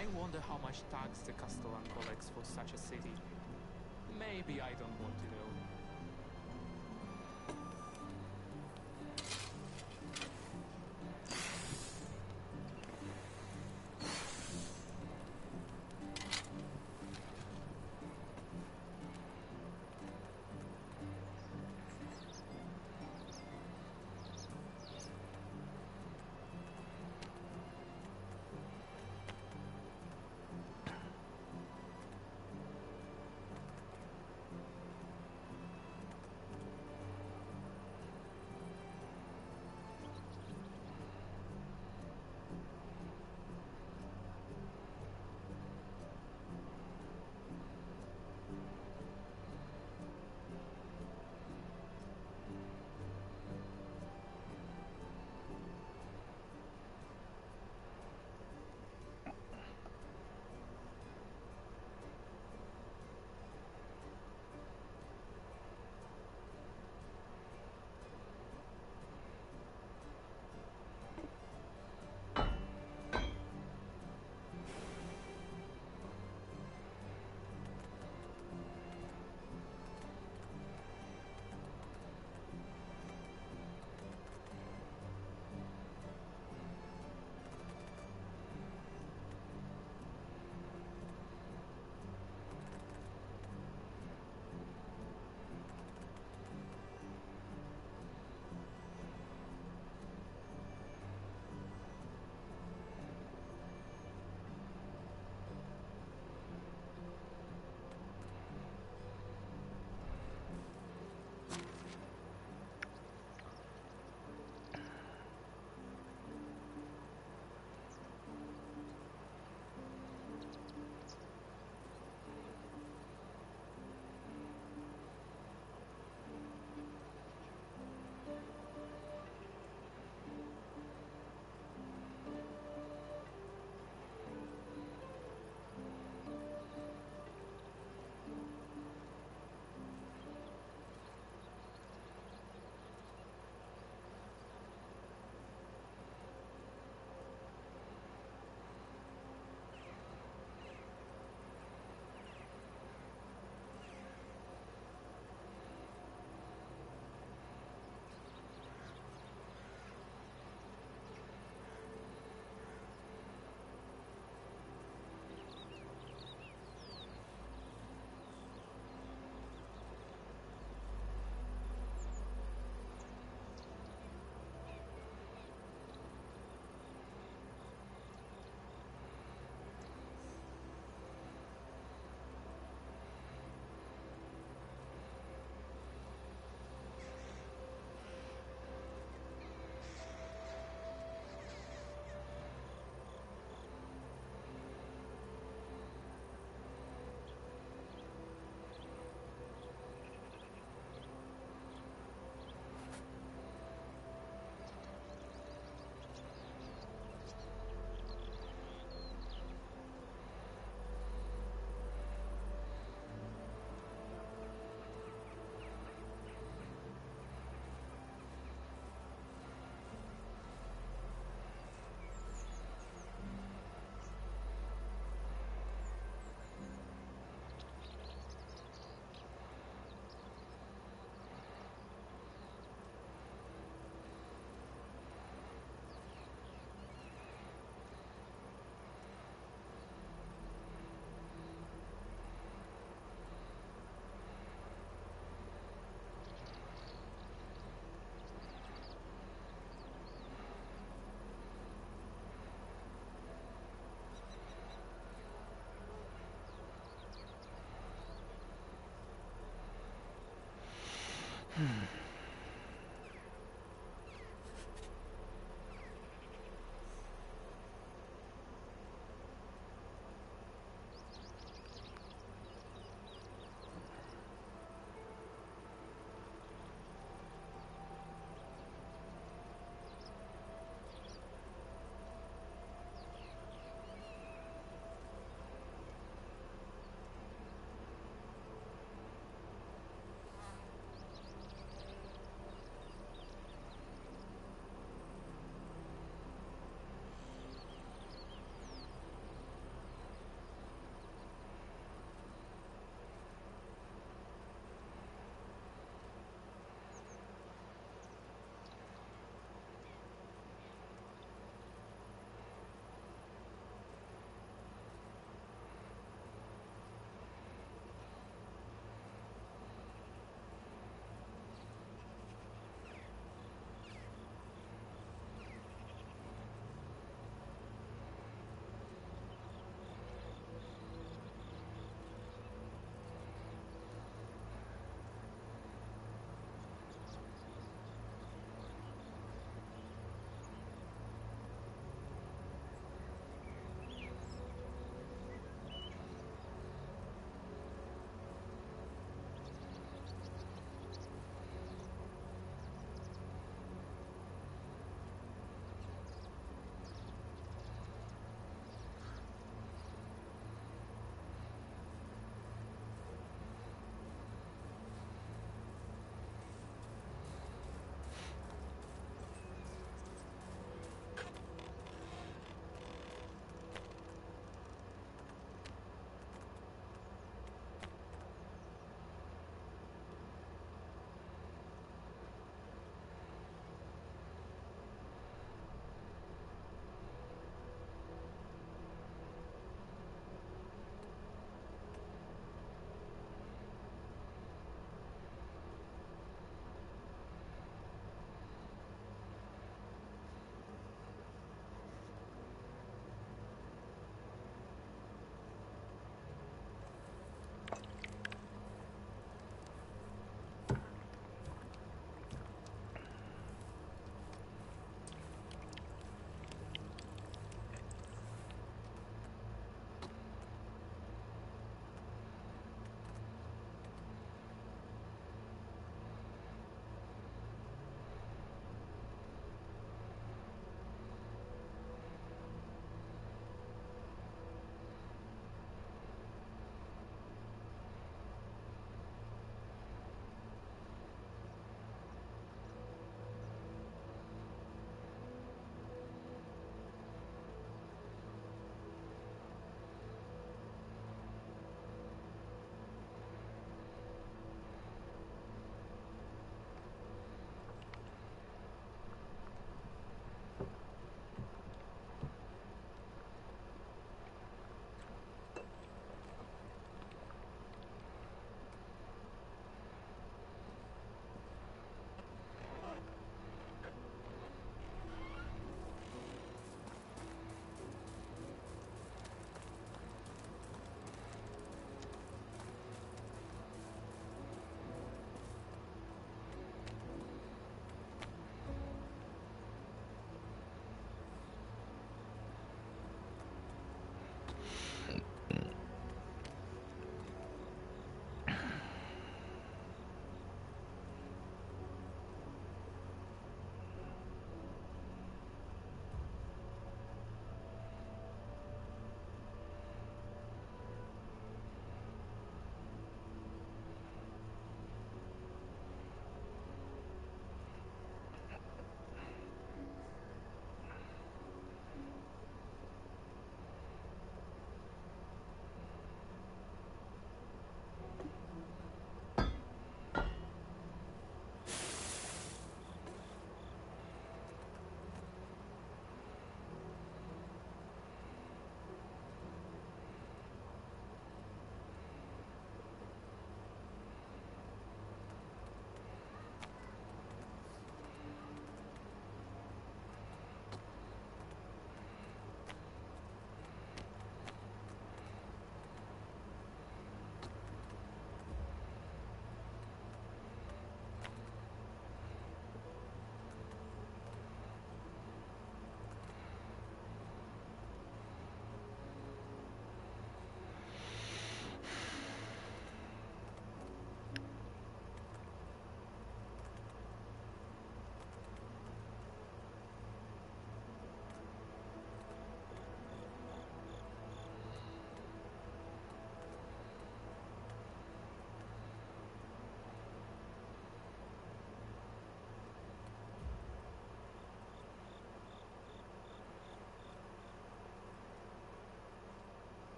I wonder how much tax the Castellan collects for such a city. Maybe I don't want to know.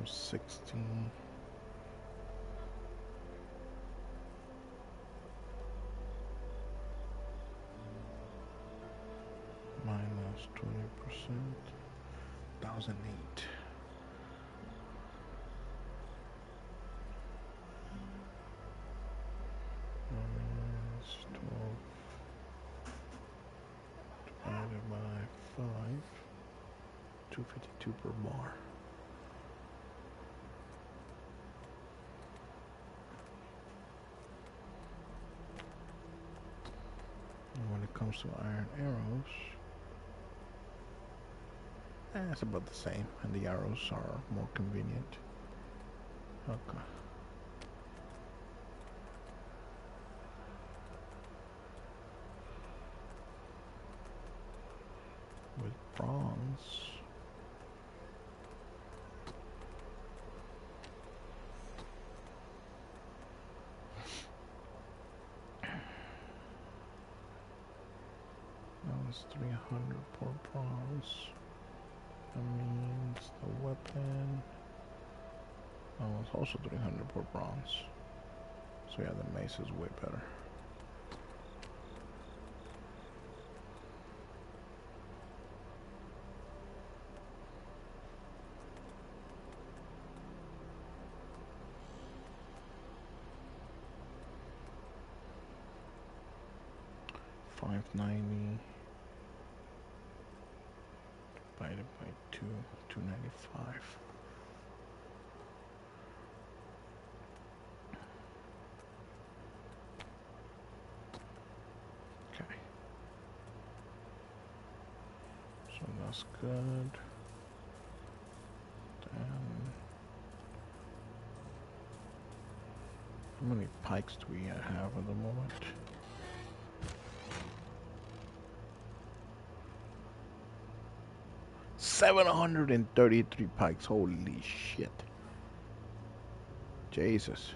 60. Minus 20%. 1008. Minus 12 divided by 5. 252 per bar. And when it comes to iron arrows, it's about the same, and the arrows are more convenient. Okay. With bronze, that was 300 per bronze. That means the weapon, that was also 300 per bronze. So yeah, the mace is way better. $590 divided by 2, $295. Okay. So that's good. Then how many pikes do we have at the moment? $733 pikes. Holy shit. Jesus.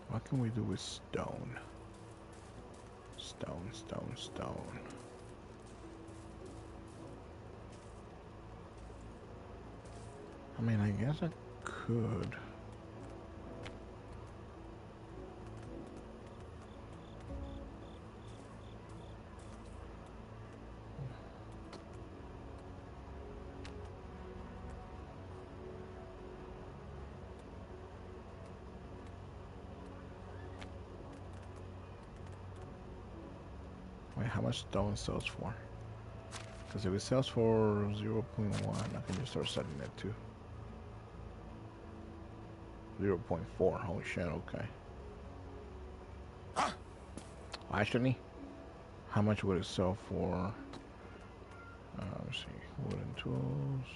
What can we do with stone? Stone, stone, stone. I mean, I guess I could. Wait, how much stone sells for? Because if it sells for 0.1, I can just start setting it to 0.4. Holy shit, okay. Actually, how much would it sell for? Let's see, wooden tools.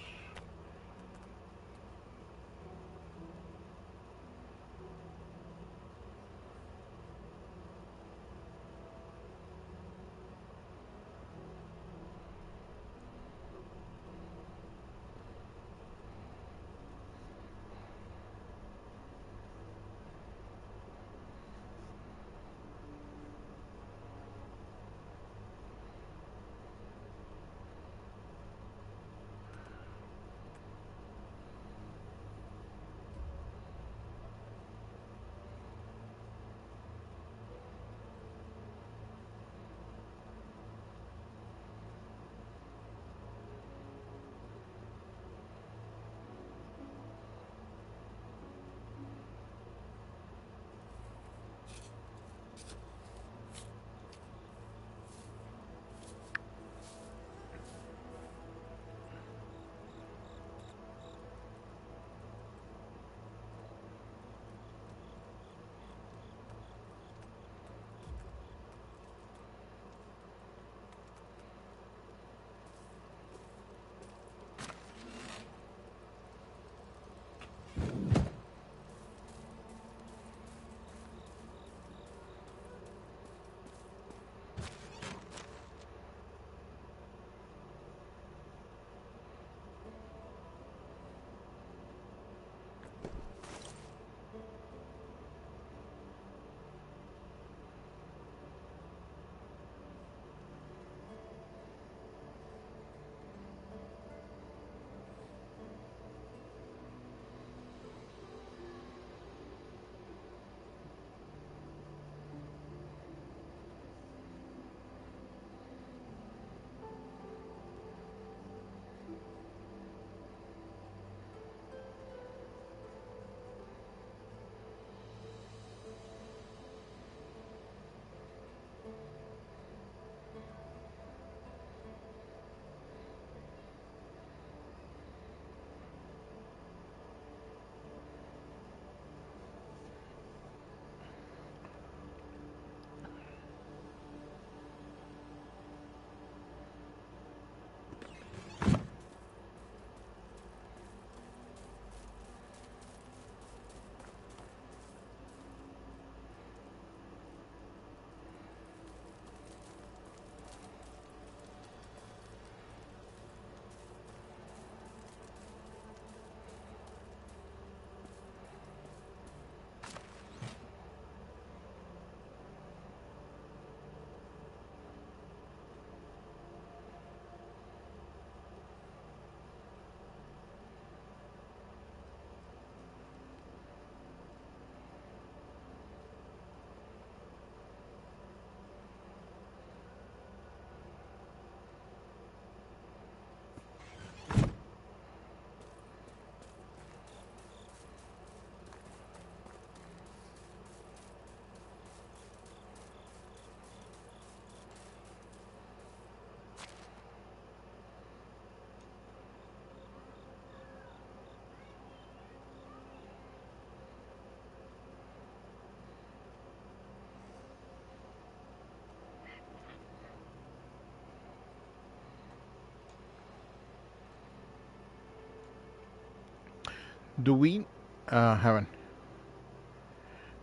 Do we, Heaven?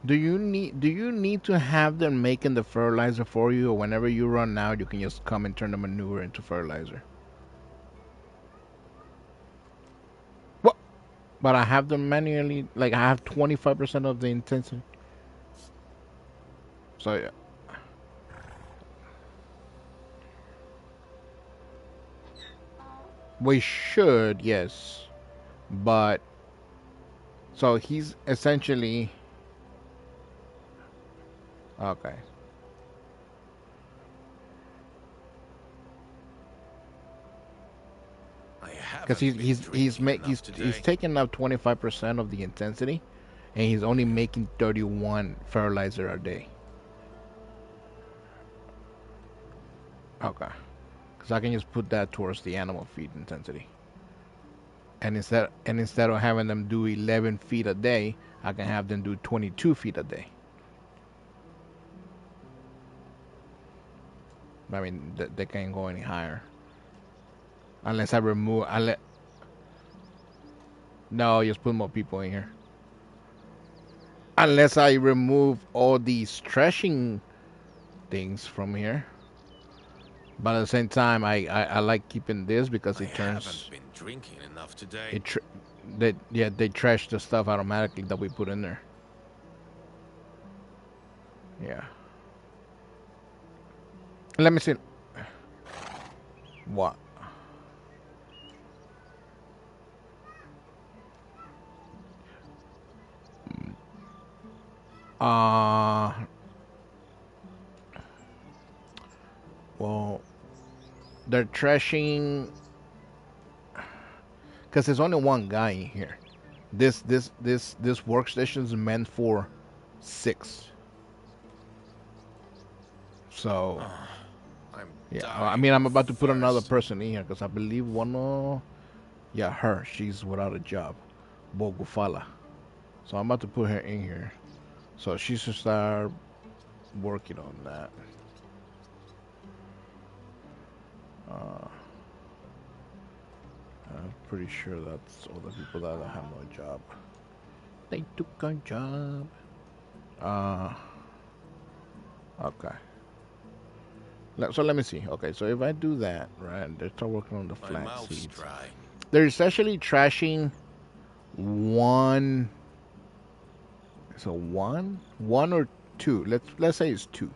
Do you need to have them making the fertilizer for you, or whenever you run out, you can just come and turn the manure into fertilizer? What? But I have them manually. Like I have 25% of the intensity. So yeah, we should, yes. But so he's essentially okay. I Because haven't he's been he's he's drinking make enough he's today. taking up 25% of the intensity, and he's only making 31 fertilizer a day. Okay. Because I can just put that towards the animal feed intensity. And instead of having them do 11 feet a day, I can have them do 22 feet a day. I mean, they can't go any higher unless I remove. No, just put more people in here. Unless I remove all these stretching things from here. But at the same time, I like keeping this because I it haven't turns been drinking enough today. it. They trash the stuff automatically that we put in there. Yeah. Let me see. What? Uh, well, they're trashing because there's only one guy in here. This workstation is meant for 6. So Ah, I'm yeah, I dying mean I'm of about to put another thirst. person in here because I believe one yeah, her, she's without a job, Bogufala. So I'm about to put her in here. So she should start working on that. Uh, I'm pretty sure that's all the people that have no job. They took a job. Uh, okay. So let me see. Okay, so if I do that, right, they start working on the My flax mouth's seeds. dry. They're essentially trashing one. So one or two. Let's say it's two,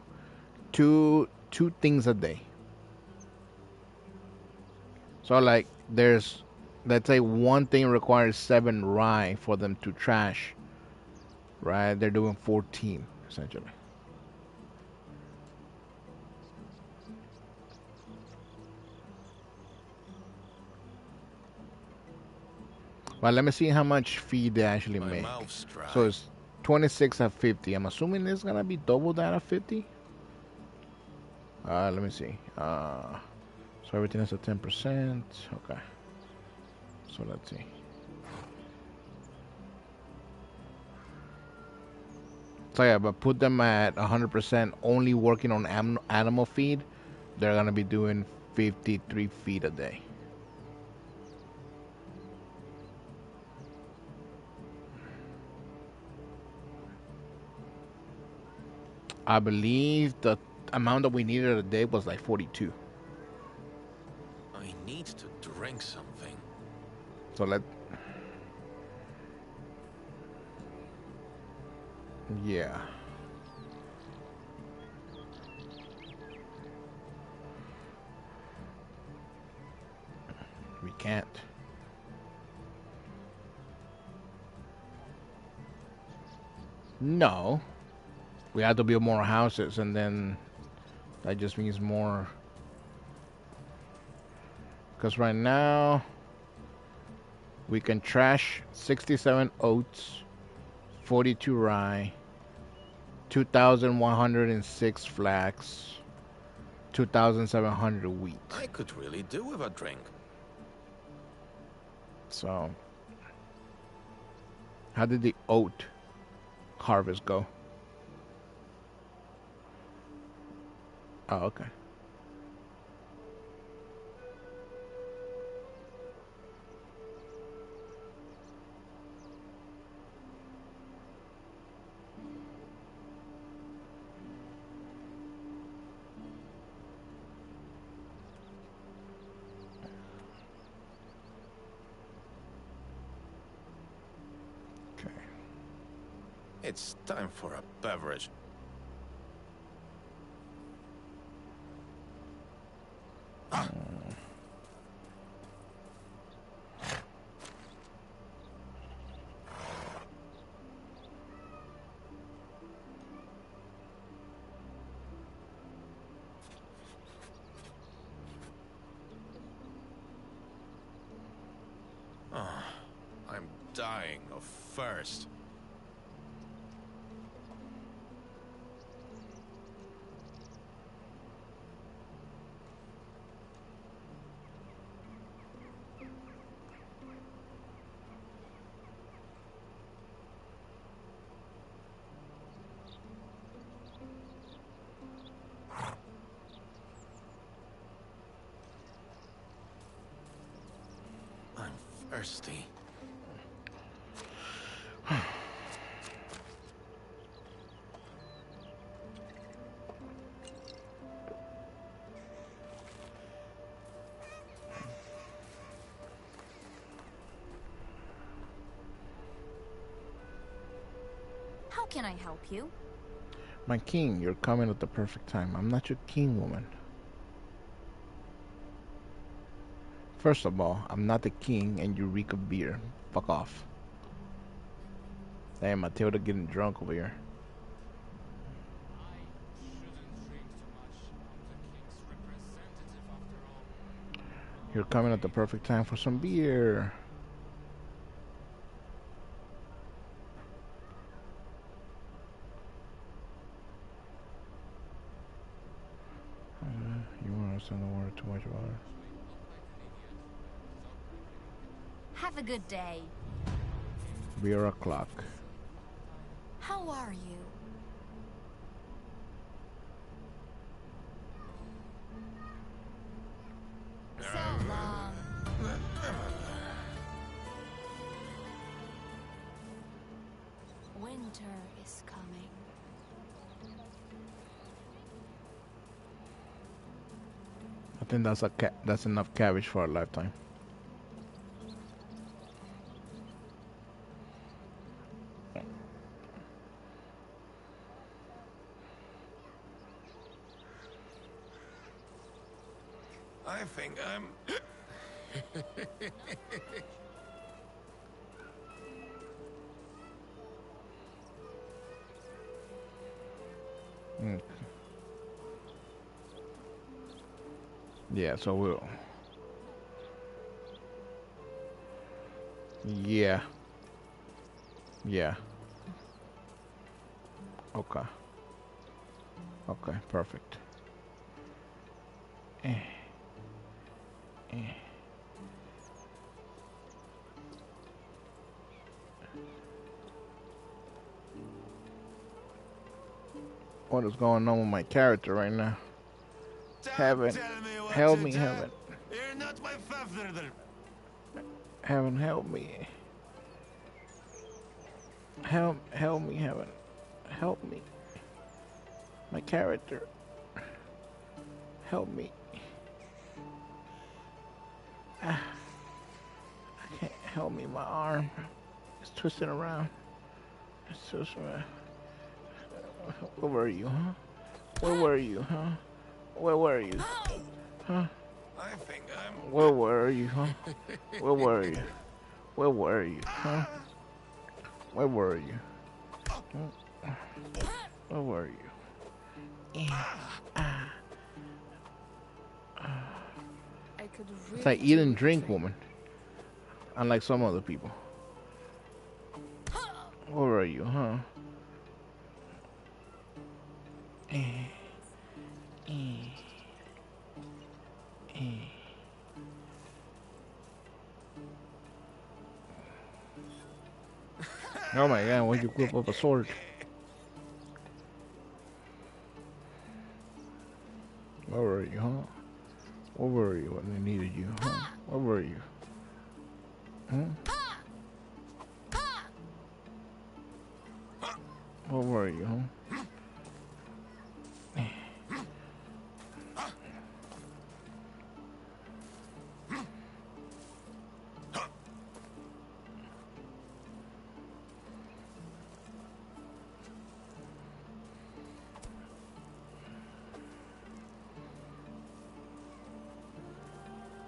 two things a day. So like there's, let's say one thing requires 7 rye for them to trash, right? They're doing 14 essentially. But let me see how much feed they actually My make. mouth's So dry. it's 26 at 50. I'm assuming it's gonna be double that at 50. Let me see. So everything is at 10%. Okay. So let's see. So yeah, but put them at 100% only working on animal feed. They're gonna be doing 53 feet a day. I believe the amount that we needed a day was like 42. I need to drink something. So yeah, we can't. No, we have to build more houses, and then that just means more. Because right now we can trash 67 oats, 42 rye, 2,106 flax, 2,700 wheat. I could really do with a drink. So, how did the oat harvest go? Oh, okay. Okay. It's time for a beverage. Ah, I'm dying of thirst. thirsty. How can I help you? My king, you're coming at the perfect time. I'm not your king, woman. First of all, I'm not the king and you reek of beer. Fuck off. Damn, Matilda getting drunk over here. I shouldn't drink too much. I'm the king's representative after all. You're coming at the perfect time for some beer. You want to send the water too much water? Have a good day. Beer o'clock. How are you? So long. Winter is coming. I think that's enough cabbage for a lifetime. I think I'm... Mm. Yeah, so we'll... Yeah. Yeah. Okay. Okay, perfect. Eh. Eh. What is going on with my character right now? Heaven, help me, heaven. You're not my father. Heaven, help me. Help me, heaven. Help me. My character. Help me. I can't help me. My arm is twisting around. It's so sorry. Where were you, huh? Where were you, huh? Where were you? Huh? I think I'm... Where were you, huh? Where were you? Where were you, huh? Where were you? Where were you? I could It's like eat and drink, woman. Unlike some other people. Where were you, huh? Oh my god, why'd you whip up a sword? Where were you, huh? Where were you when they needed you, huh? Where were you? Huh? Where were you, huh?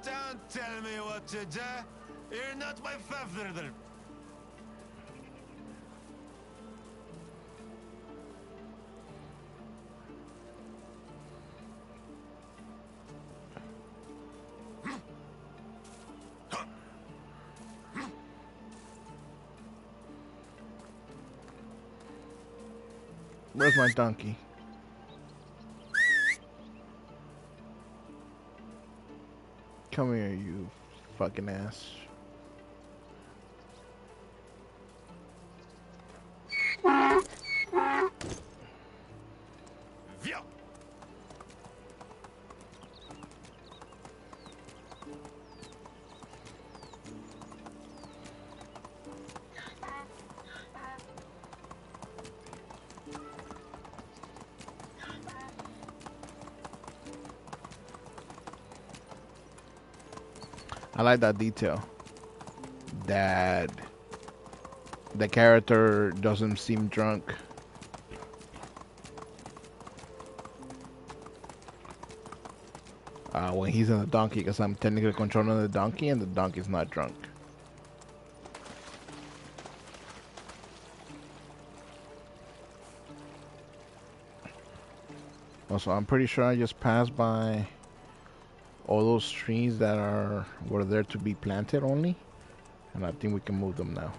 Don't tell me what to do. You're not my father. Where's my donkey? Come here, you fucking ass. Via. I like that detail. That the character doesn't seem drunk. When he's in the donkey, because I'm technically controlling the donkey, and the donkey's not drunk. Also, I'm pretty sure I just passed by all those trees that were there to be planted only, and I think we can move them now.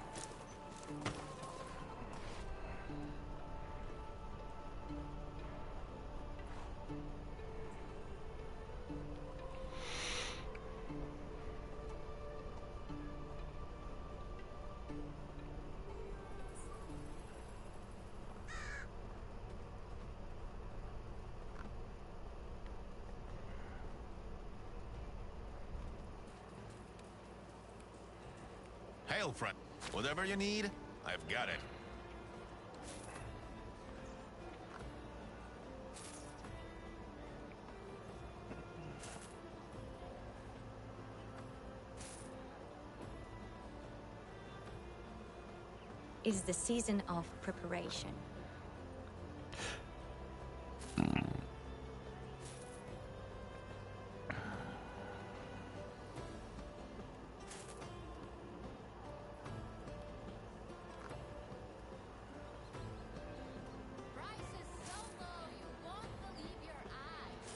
Hail, friend. Whatever you need, I've got it. Is the season of preparation. Price is so low, you won't believe your eyes.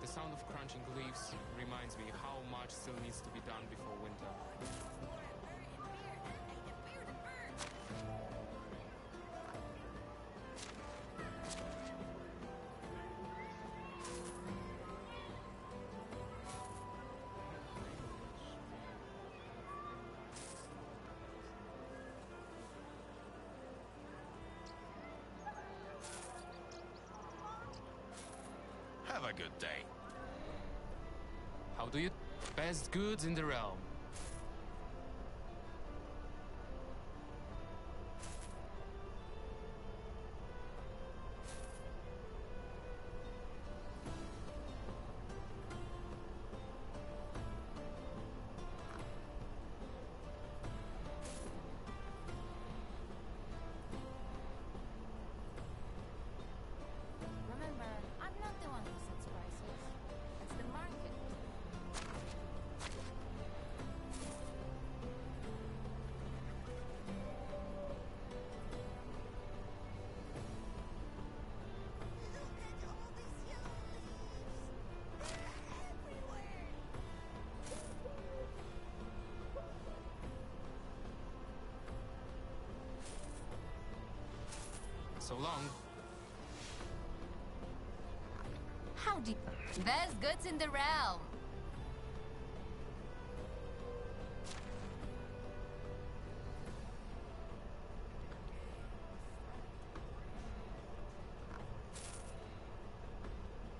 The sound of crunching leaves reminds me how much still needs to be done before winter. Have a good day. How do you? Best goods in the realm. Remember, I'm not the one who sets prices. It's the market. So long. How do Best goods in the realm.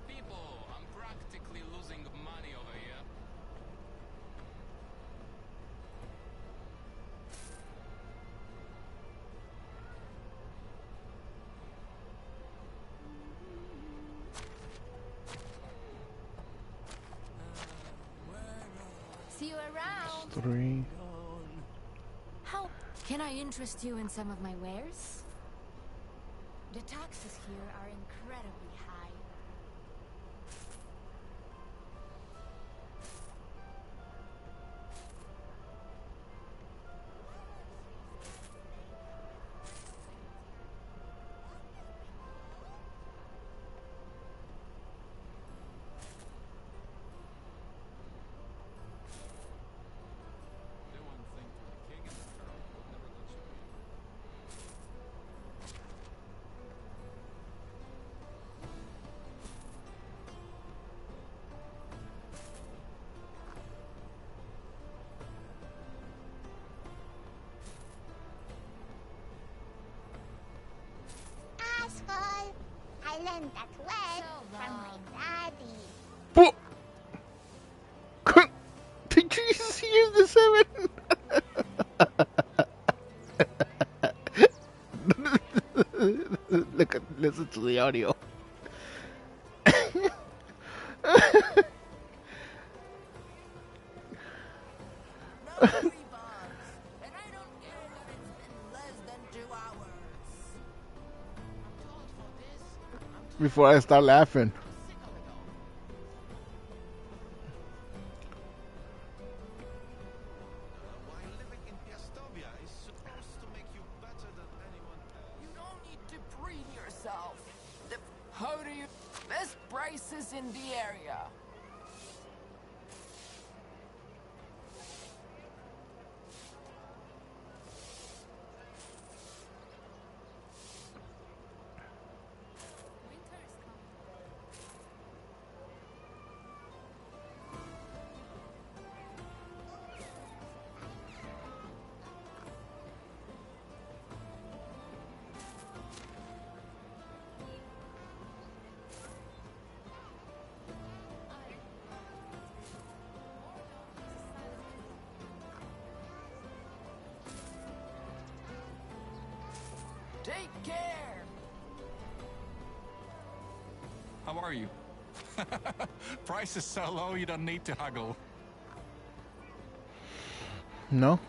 People, I'm practically losing money over here. See you around. 3. How can I interest you in some of my wares? The taxes here are incredibly high. Do one thing for the king and the herald will never let you leave. learned that word So from my long. daddy. Boop. Did you see the seven? Look, listen to the audio. No rebugs. And I don't care that it's been less than 2 hours. I'm too old for this. I'm too Before I start laughing. sick of it all. Why living in Piastovia is supposed to make you better than anyone else. You don't need to preen yourself. How do you... Best prices in the area. Winter is coming. Take care. How are you? Price is so low you don't need to haggle. No.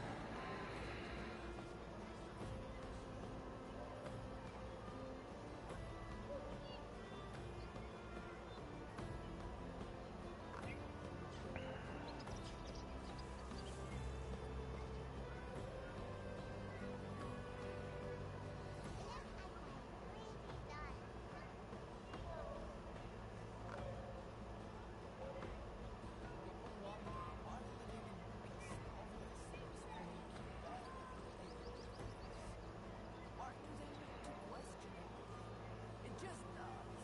Why do they need to question it? It just does.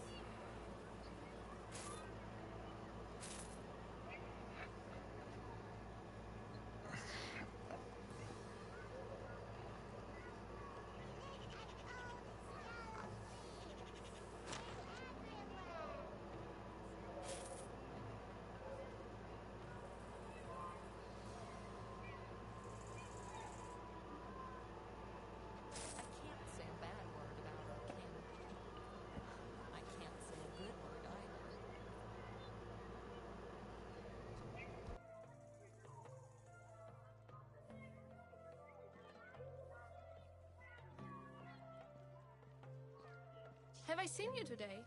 I can't say a bad word about our king. I can't say a good word either. Have I seen you today?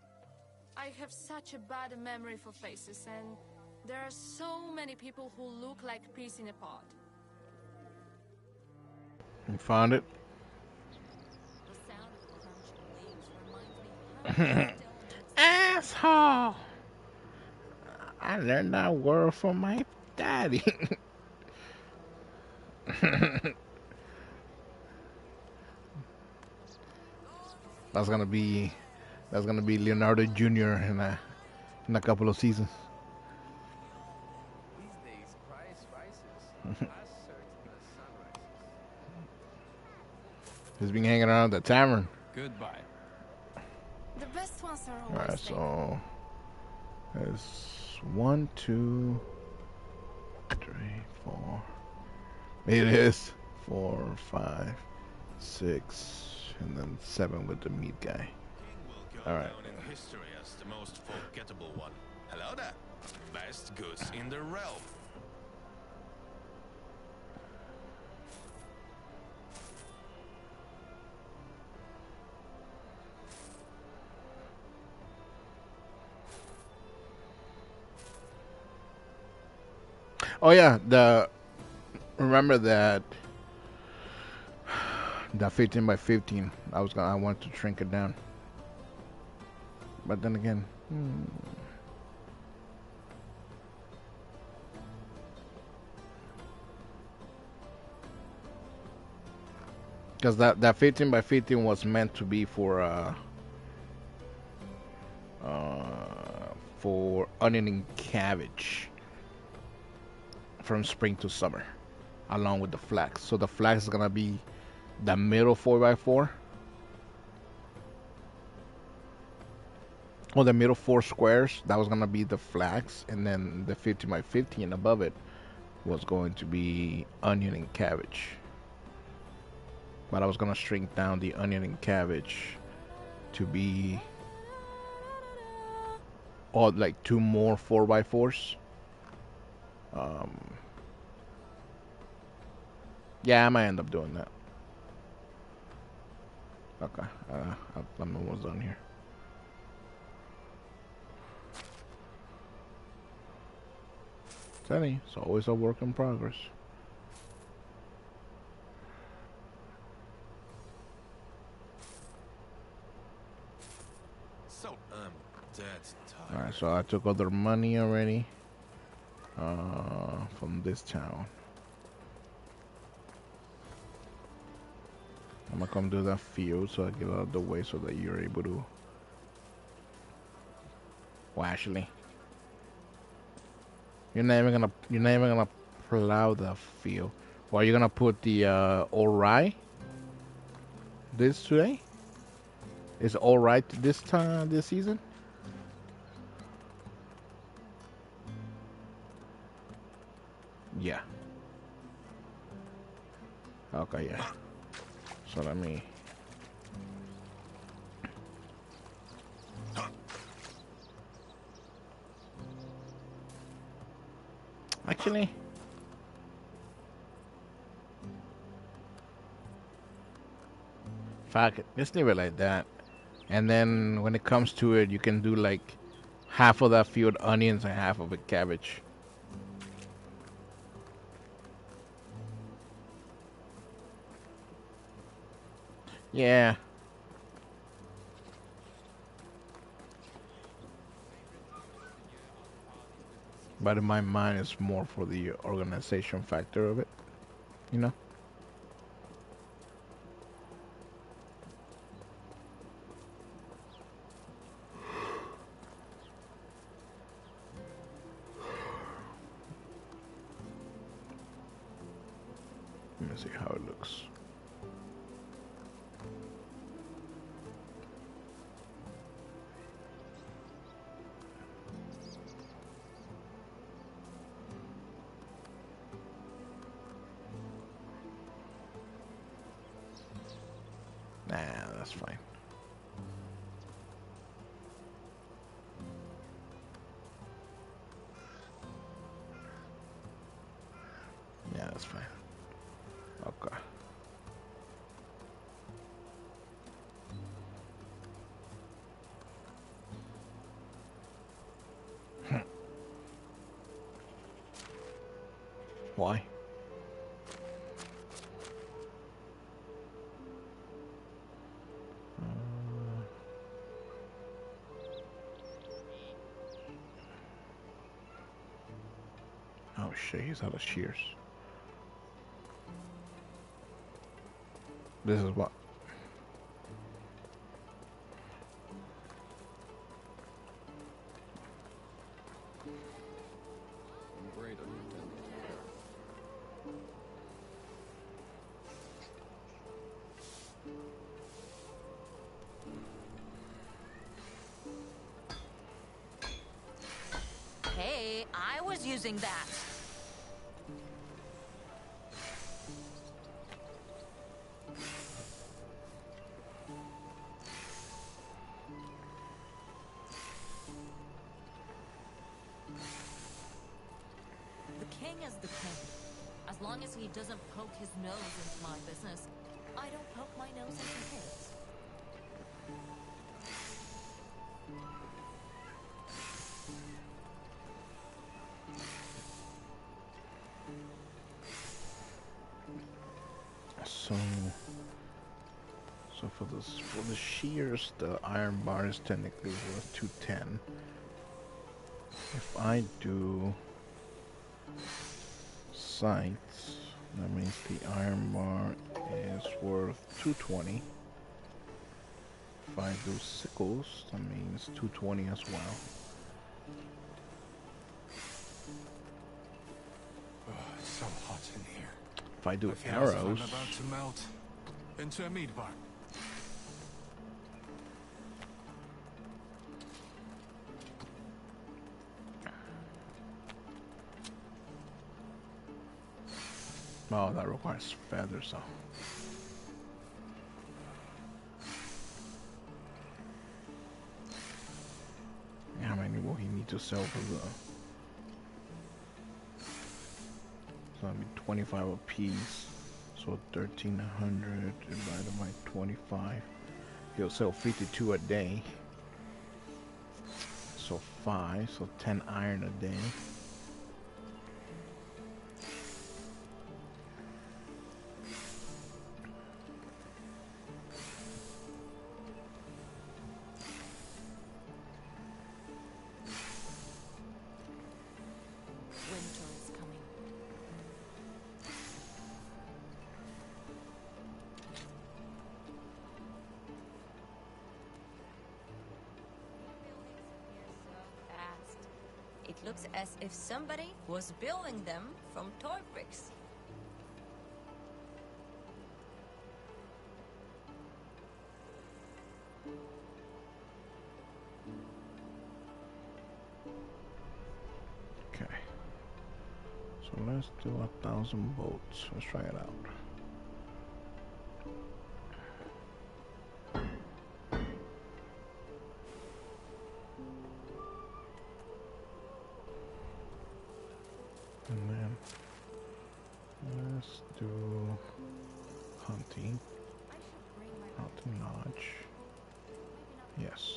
I have such a bad memory for faces, and there are so many people who look like peas in a pod. You found it? The sound of crunching leaves reminds me how still makes Asshole! I learned that word from my daddy. that's gonna be that's gonna be Leonardo Jr. In a couple of seasons. These days, price rises as certain as sun rises. He's been hanging around the tavern. Goodbye. The best ones are All always right, there. so there's 1, 2, 3, 4. It is 4, 5, 6, and then 7 with the meat guy. King will go All right. down in history as the most forgettable one. Hello there. Best goods in the realm. Oh yeah, the remember that 15 by 15. I wanted to shrink it down, but then again, because that 15 by 15 was meant to be for onion and cabbage from spring to summer, along with the flax. So the flax is gonna be the middle 4 by 4, Oh, the middle four squares, that was gonna be the flags, and then the 50 by 50 and above it was going to be onion and cabbage. But I was gonna shrink down the onion and cabbage to be all like two more 4 by 4s. Um, yeah, I might end up doing that. Okay, I'm almost done here. Telling you, it's always a work in progress. So I'm dead tired. Alright, so I took all their money already from this town. I'm gonna come do that field so I get out of the way so that you're able to. Well, actually, you're not even gonna plow the field. Well, are you gonna put the all right this today? Is all right this time this season? Yeah. Okay, yeah. So let me. Actually, fuck it. Just leave it like that. And then when it comes to it, you can do like half of that field onions and half of it cabbage. Yeah. But in my mind, it's more for the organization factor of it, you know? Let me see how it looks. Nah, that's fine. Yeah, that's fine. Okay. Why? Oh shit, he's out of shears. This is what. I'm great at pretending to care. Hey, I was using that. The king is the king. As long as he doesn't poke his nose into my business, I don't poke my nose into his. So, for the shears, the iron bar is technically worth 210. If I do sights, that means the iron bar is worth 220. If I do sickles, that means 220 as well. Oh, it's so hot in here. If I do I feel as if arrows, I'm about to melt into a meat bar. Oh, that requires feathers, so. How many will he need to sell for the? So that'd be 25 a piece. So 1,300 divided by 25. He'll sell 52 a day. So 5, so 10 iron a day. Winter is coming. Fast. It looks as if somebody was building them from toy bricks. Okay. So let's do 1,000 boats. Let's try it out. And then let's do hunting. Hunting lodge. Yes.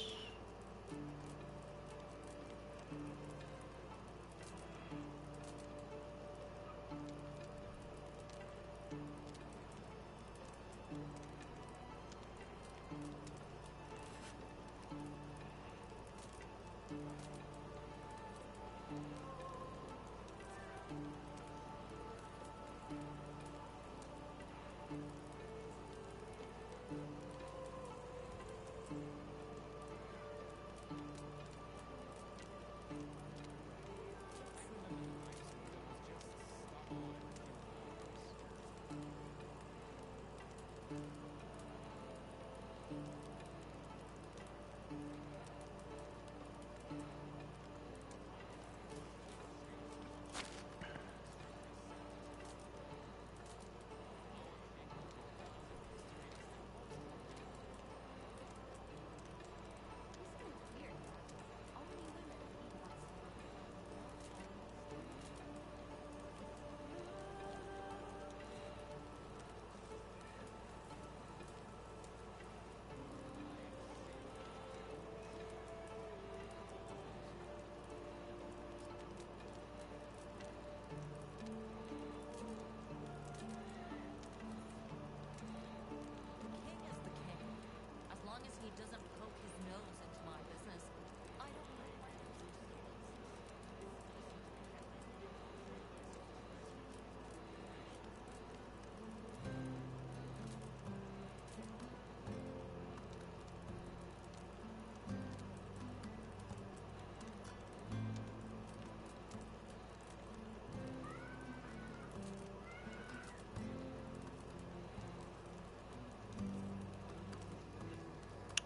The king is the king. As long as he doesn't poke his nose into my business, I don't poke my nose into his.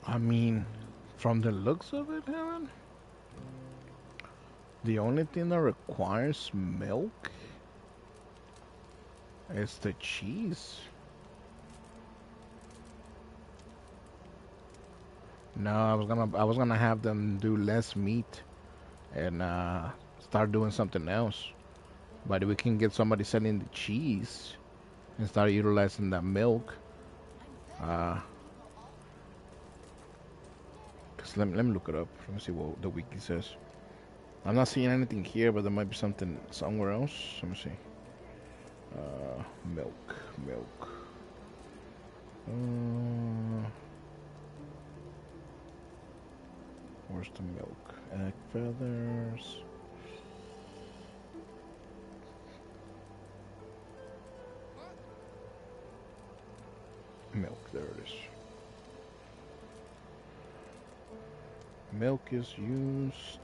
I mean, from the looks of it, Heaven, the only thing that requires milk is the cheese. No, I was gonna have them do less meat and start doing something else. But if we can get somebody selling the cheese and start utilizing that milk, uh, cause let me look it up. Let me see what the wiki says. I'm not seeing anything here, but there might be something somewhere else. Let me see. Milk. Uh, where's the milk? Egg feathers. Milk, there it is. Milk is used.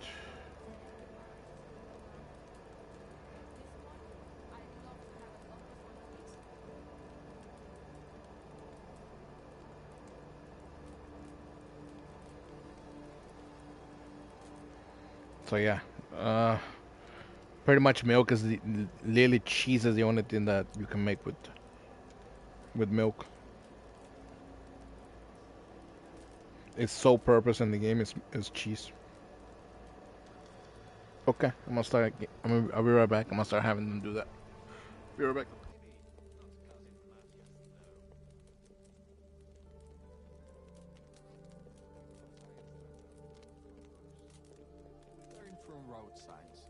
So yeah, Pretty much milk is literally cheese is the only thing that you can make with milk. Its sole purpose in the game is cheese. Okay, I'm gonna start. I'll be right back. I'm gonna start having them do that. Be right back. Learn from road signs.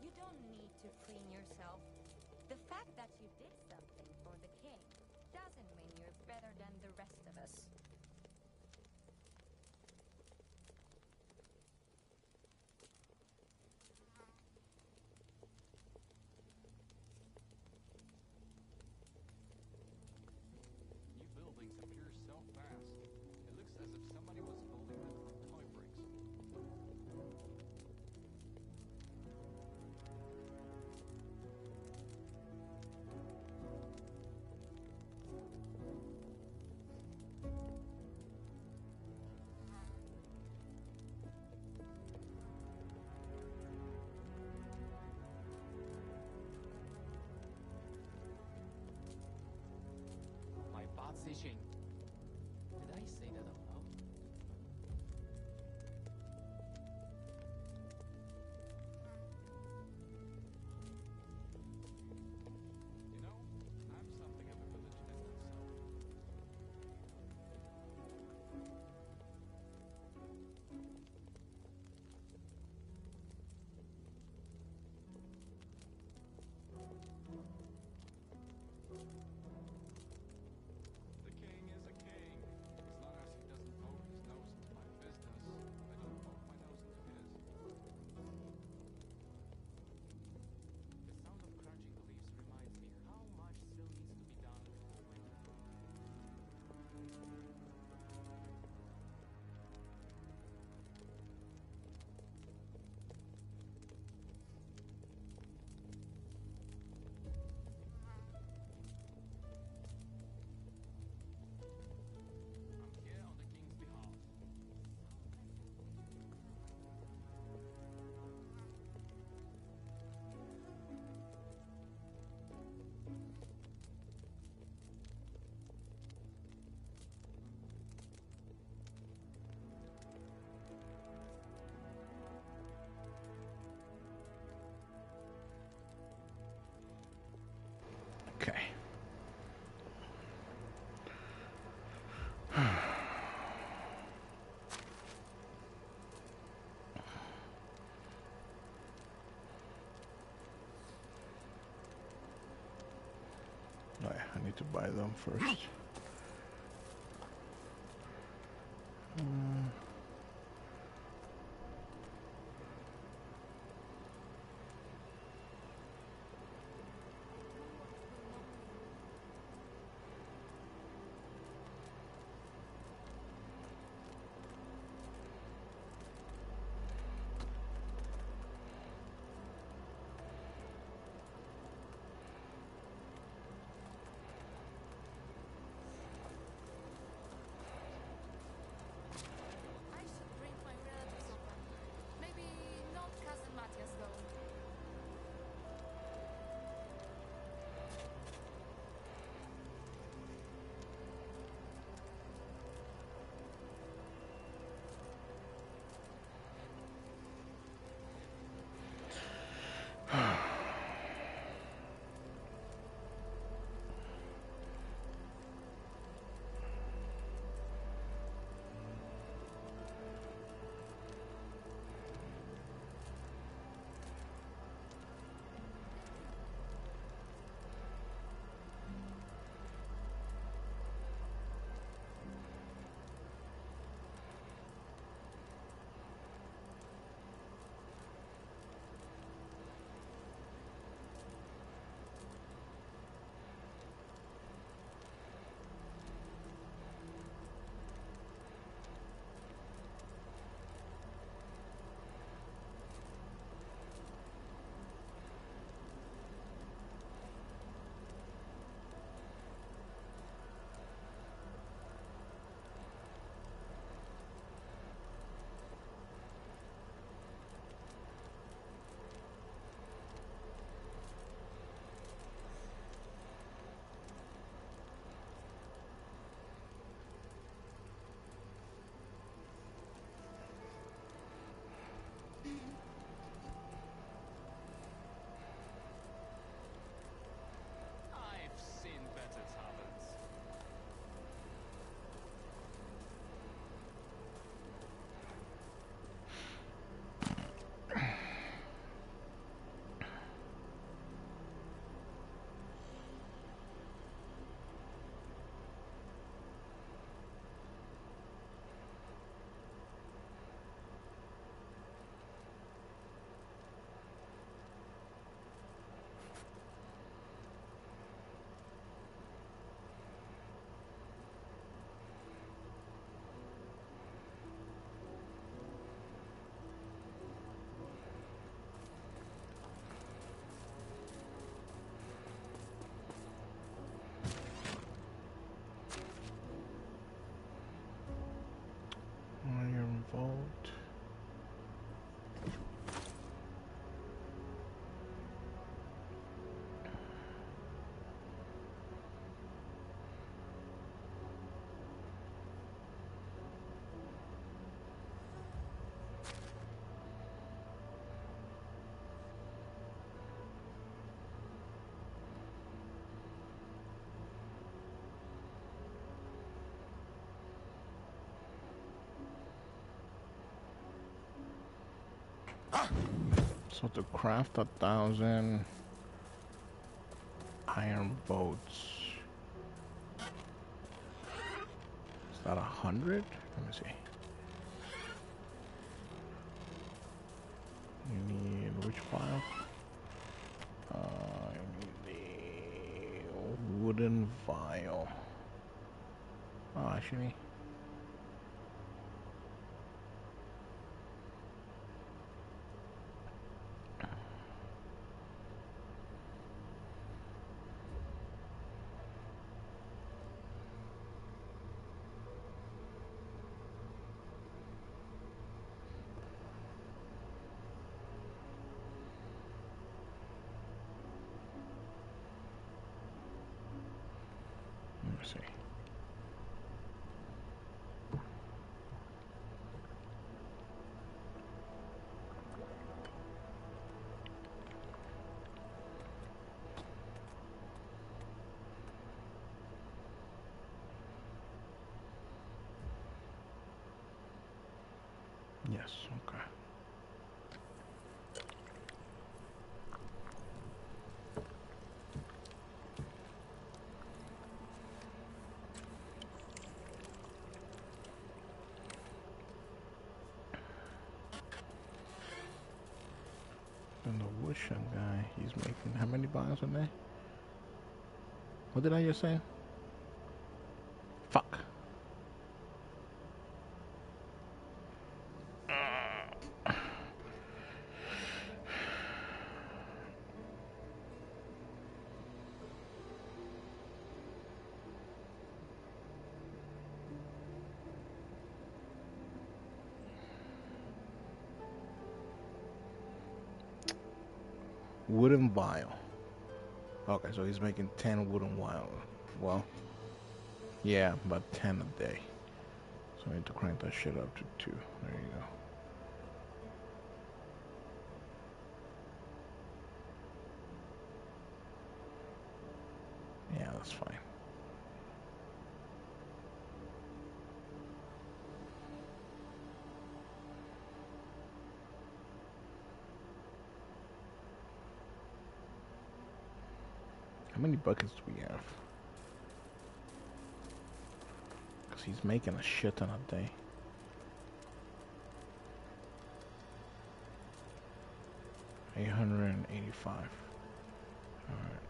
You don't need to preen yourself. The fact that you did something for the king doesn't mean you're better than the rest of us. New buildings appear so fast. It looks as if somebody was building them from toy bricks. My bot Sijing. Did I say that out loud? You know, I'm something of a village vet myself. The king is a king. As long as he doesn't poke his nose into my business, I don't poke my nose into his. The sound of crunching the leaves reminds me how much still needs to be done before winter. I'm here on the king's behalf. Okay. Oh, yeah, I need to buy them first. So to craft 1,000 iron boats, is that 100? Let me see. You need which file? You need the wooden vial. Oh, actually. Let me see. Yes, okay. And the woodshop guy, he's making how many biles a day? What did I just say? Fuck. Wooden vial. Okay, so he's making 10 wooden vial. Well, yeah, about 10 a day. So I need to crank that shit up to 2. There you go. Yeah, that's fine. How many buckets do we have? Because he's making a shit ton a day. 885. Alright.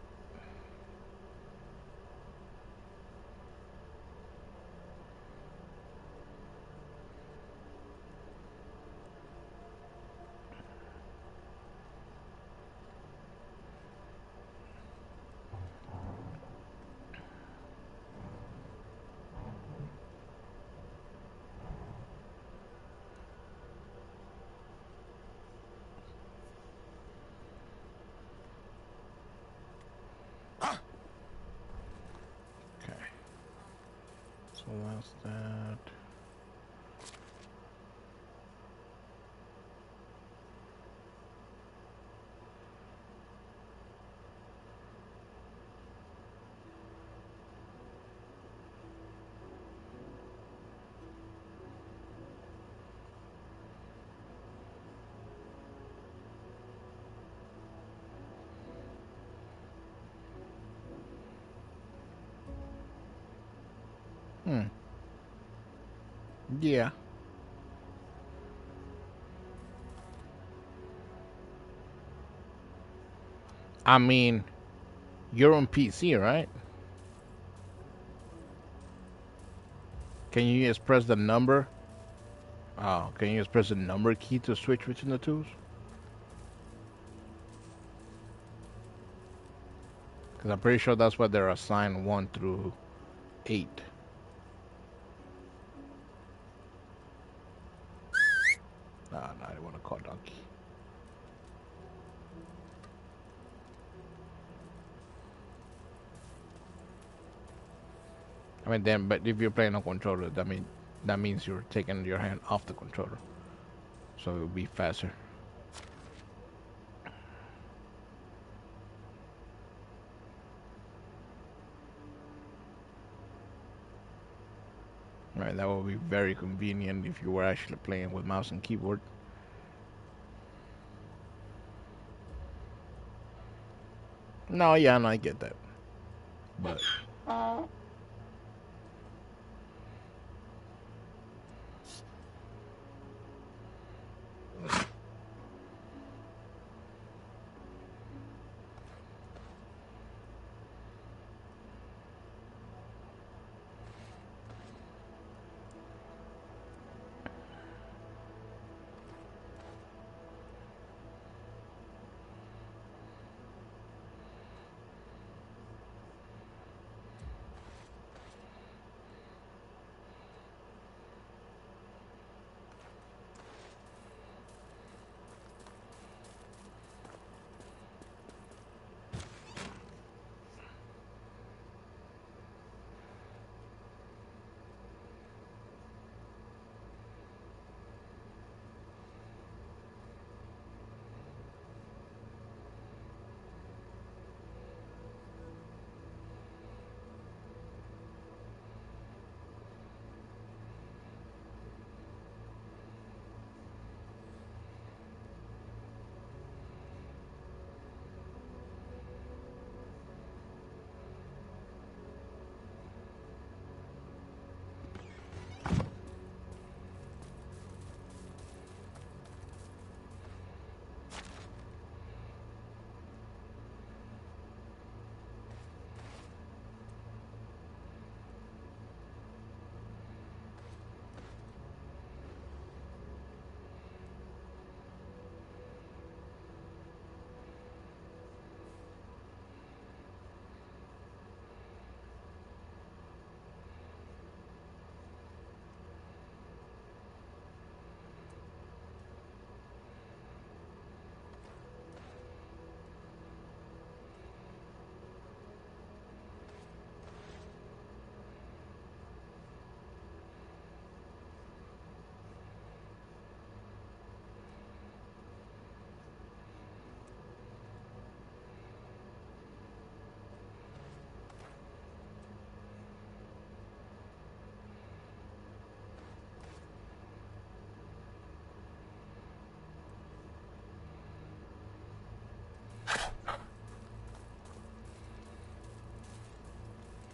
Okay. So that's that. Hmm. Yeah. I mean, you're on PC, right? Can you just press the number? Oh, can you just press the number key to switch between the twos? Because I'm pretty sure that's what they're assigned 1 through 8. Ah, no, I don't want to call donkey. I mean, then, but if you're playing on controller, that means you're taking your hand off the controller, so it'll be faster. Right, that would be very convenient if you were actually playing with mouse and keyboard. No, yeah, no, I get that. But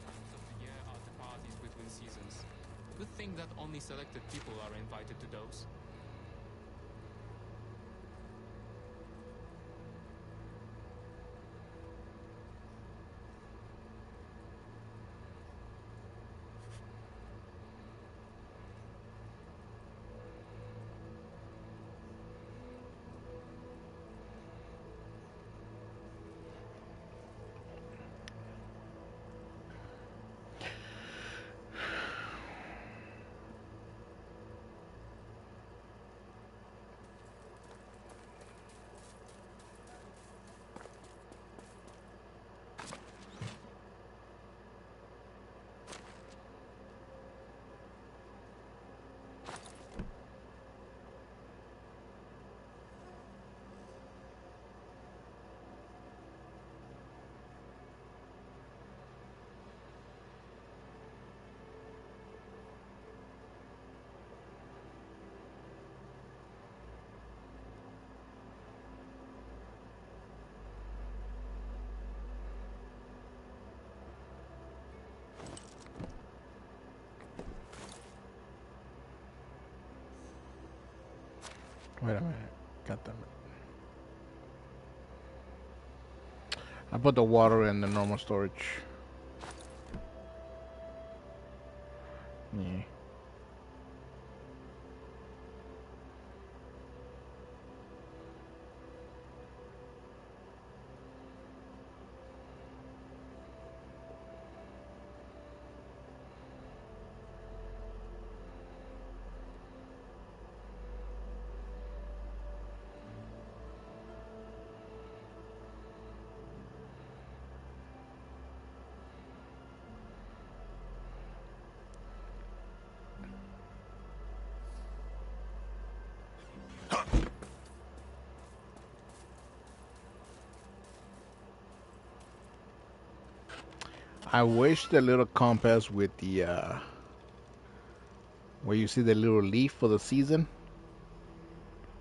Times of the year are the parties between seasons. Good thing that only selected people are invited to those. wait a minute. Got them. I put the water in the normal storage. Yeah. I wish the little compass with the where you see the little leaf for the season.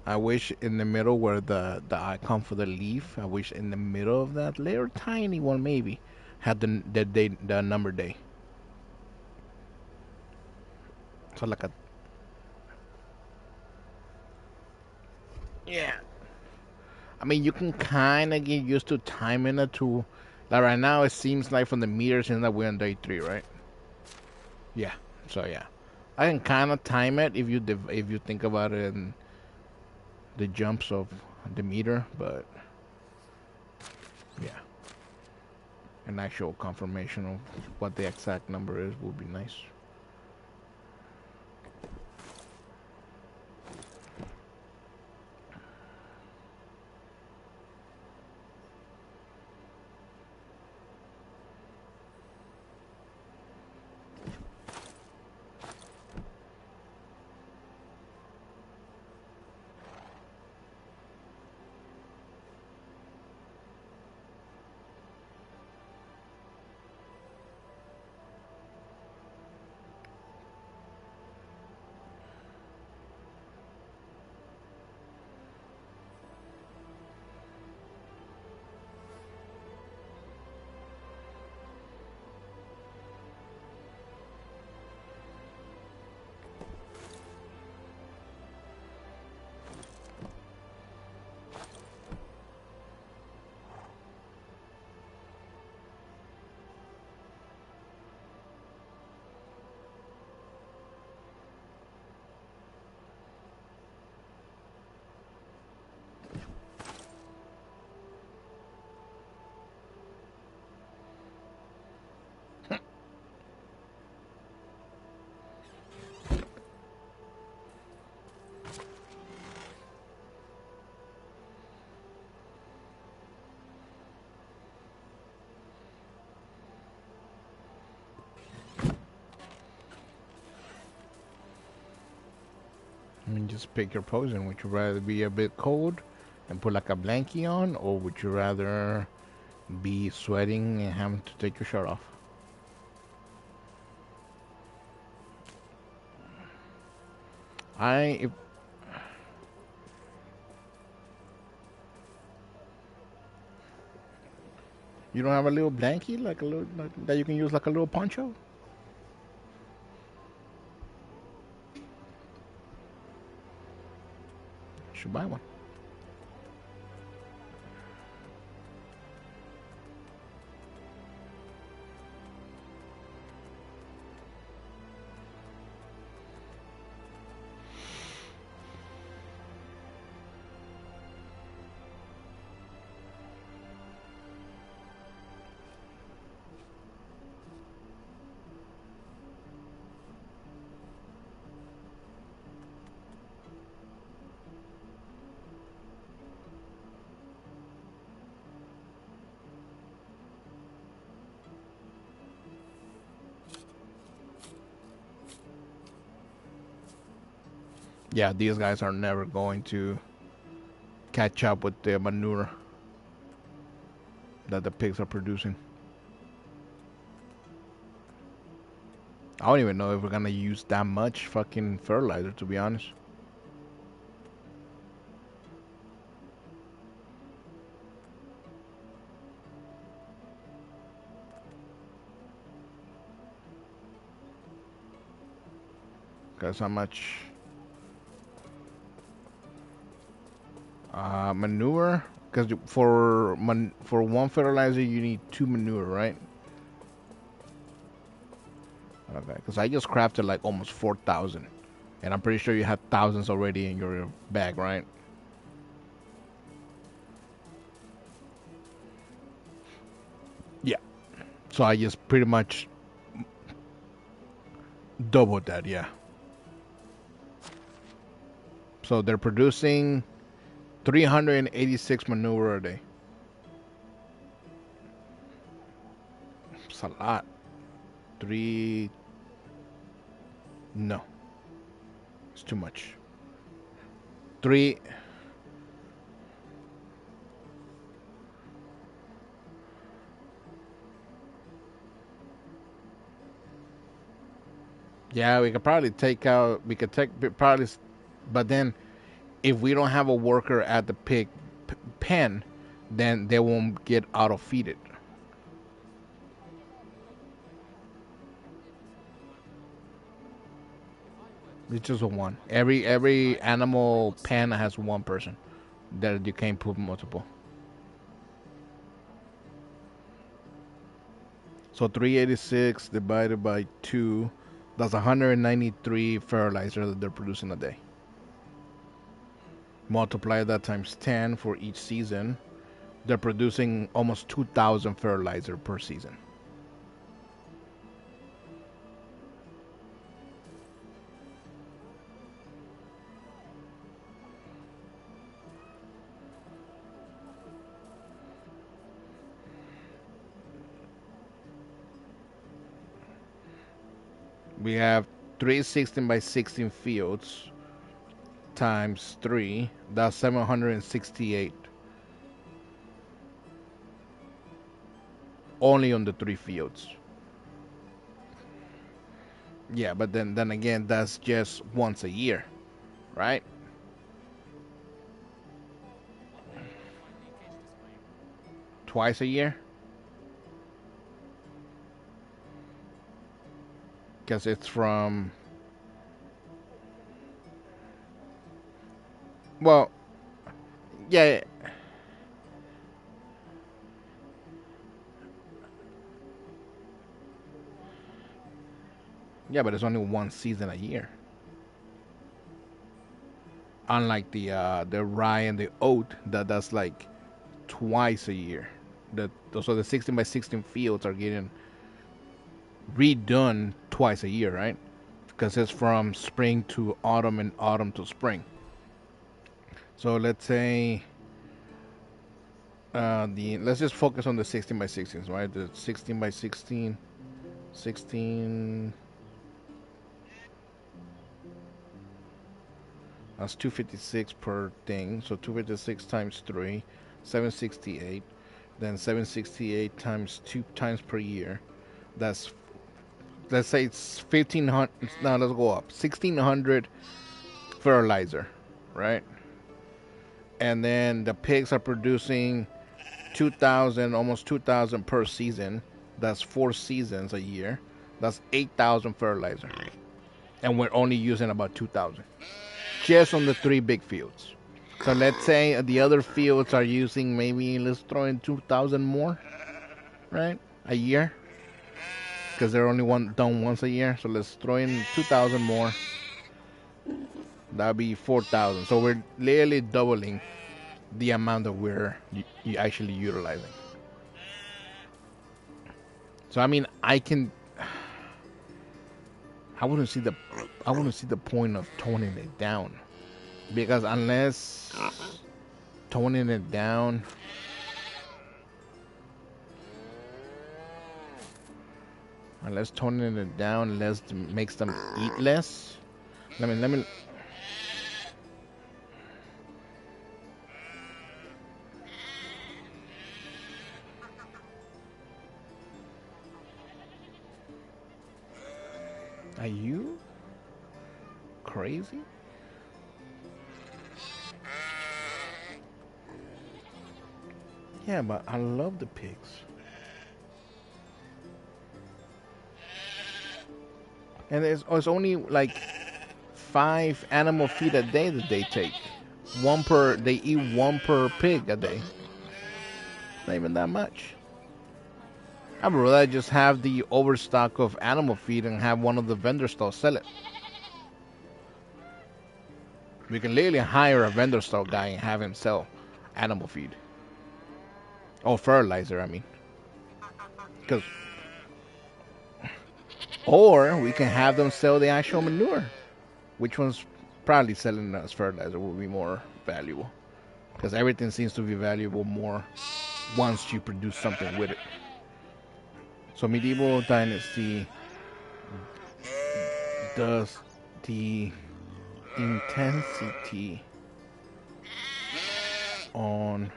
I wish in the middle where the icon for the leaf, I wish in the middle of that little tiny one maybe had the number day. So like a yeah. I mean, you can kind of get used to timing it to. Like right now, it seems like from the meters, seems like we're on day three, right? Yeah. So yeah, I can kind of time it if if you think about it in the jumps of the meter, but yeah, an actual confirmation of what the exact number is would be nice. I mean, just pick your poison. Would you rather be a bit cold and put like a blankie on, or would you rather be sweating and having to take your shirt off? If you don't have a little blankie, like a little that you can use like a little poncho, you should buy one. Yeah, these guys are never going to catch up with the manure that the pigs are producing. I don't even know if we're gonna use that much fucking fertilizer, to be honest. Cause how much manure? Cause for one fertilizer you need two manure, right? Okay. Cause I just crafted like almost 4,000, and I'm pretty sure you had thousands already in your bag, right? Yeah. So I just pretty much doubled that. Yeah. So they're producing 386 manure a day. It's a lot. Three. No, it's too much. Three. Yeah, we could probably take out. We could take probably, but then if we don't have a worker at the pig pen, then they won't get auto feeded. It's just a one. Every animal pen has one person that you can't put multiple. So 386 divided by 2, that's 193 fertilizer that they're producing a day. Multiply that times 10 for each season. They're producing almost 2,000 fertilizer per season. We have 316 by 16 fields times 3. That's 768. Only on the 3 fields. Yeah, but then again, that's just once a year, right? Twice a year? Because it's from. Well, yeah. Yeah, but it's only one season a year. Unlike the rye and the oat, that's like twice a year. So the 16 by 16 fields are getting redone twice a year, right? Because it's from spring to autumn and autumn to spring. So let's say the let's just focus on the 16 by 16s, right? The 16 by 16, 16. That's 256 per thing. So 256 times 3, 768. Then 768 times 2 times per year. That's, let's say it's 1500. Now let's go up. 1600 fertilizer, right? And then the pigs are producing 2000, almost 2000 per season. That's 4 seasons a year. That's 8000 fertilizer. And we're only using about 2000 just on the 3 big fields. So let's say the other fields are using, maybe let's throw in 2,000 more, right? A year, because they're only done once a year. So let's throw in 2,000 more. That'll be 4,000. So we're literally doubling the amount that we're actually utilizing. So I mean, I wouldn't see the point of toning it down, because unless toning it down, less makes them eat less. Let me. Are you crazy? Yeah, but I love the pigs. And it's only like 5 animal feed a day that they take. They eat one per pig a day. Not even that much. I would rather just have the overstock of animal feed and have one of the vendor stores sell it. We can literally hire a vendor store guy and have him sell animal feed. Or fertilizer, I mean. Because, or we can have them sell the actual manure. Which one's probably selling as fertilizer will be more valuable. Because everything seems to be valuable more once you produce something with it. So medieval dynasty does the intensity on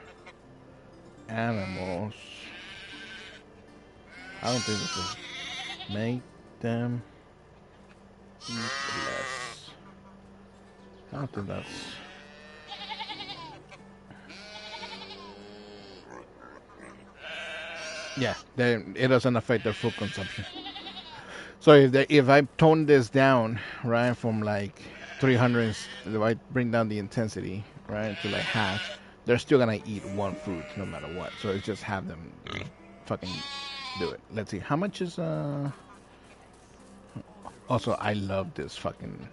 animals. I don't think this is make them eat less. I don't think that's. Yeah, it doesn't affect their food consumption. So if I tone this down, right, from like 300, if I bring down the intensity, right, to like half, they're still gonna eat one fruit no matter what. So it's just have them fucking do it. Let's see, how much is Also, I love this fucking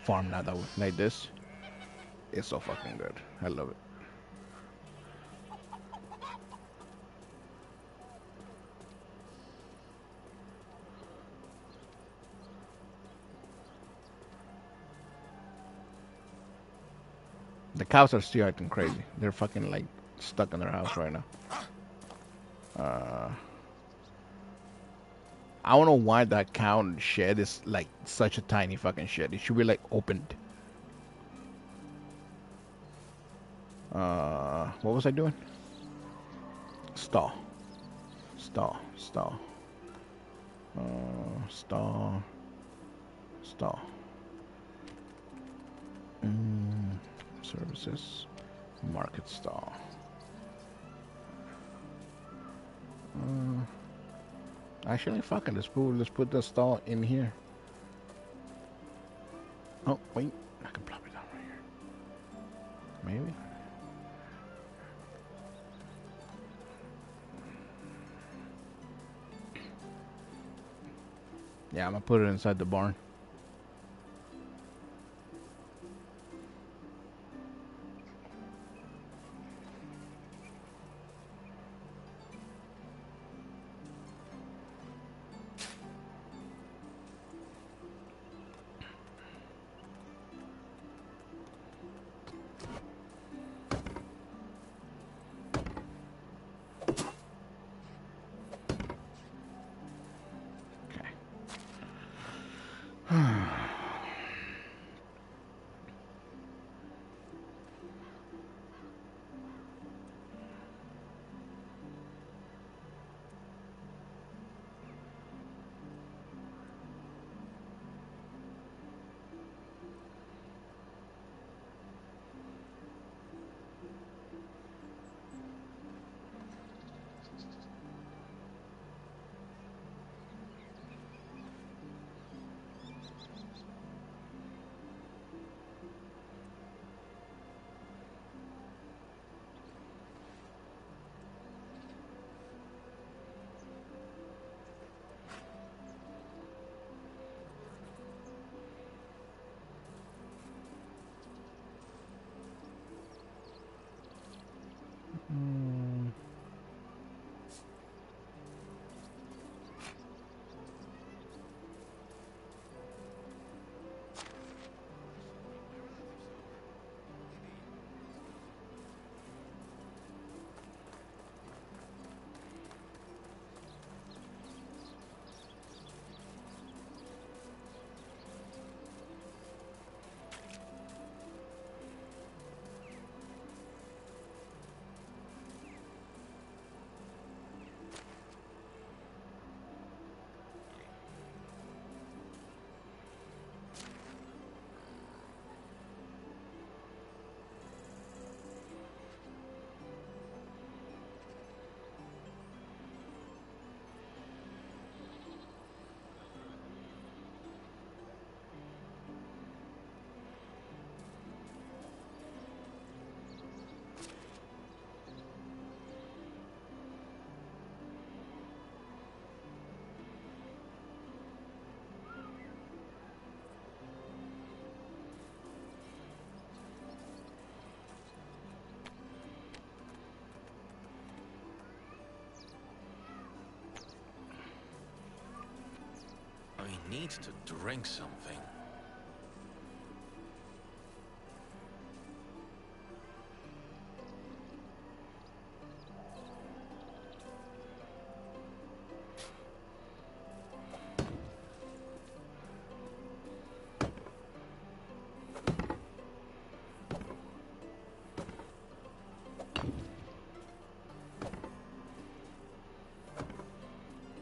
farm now that like this. It's so fucking good. I love it. The cows are still acting crazy. They're fucking like stuck in their house right now. Uh, I don't know why that cow shed is like such a tiny fucking shed. It should be like opened. What was I doing? Stall, stall. Stall, stall. Mm, services, market stall. Actually, fuck it. Let's put the stall in here. Oh wait, I can plop it down right here. Maybe. Yeah, I'm gonna put it inside the barn. Okay. Mm, I need to drink something.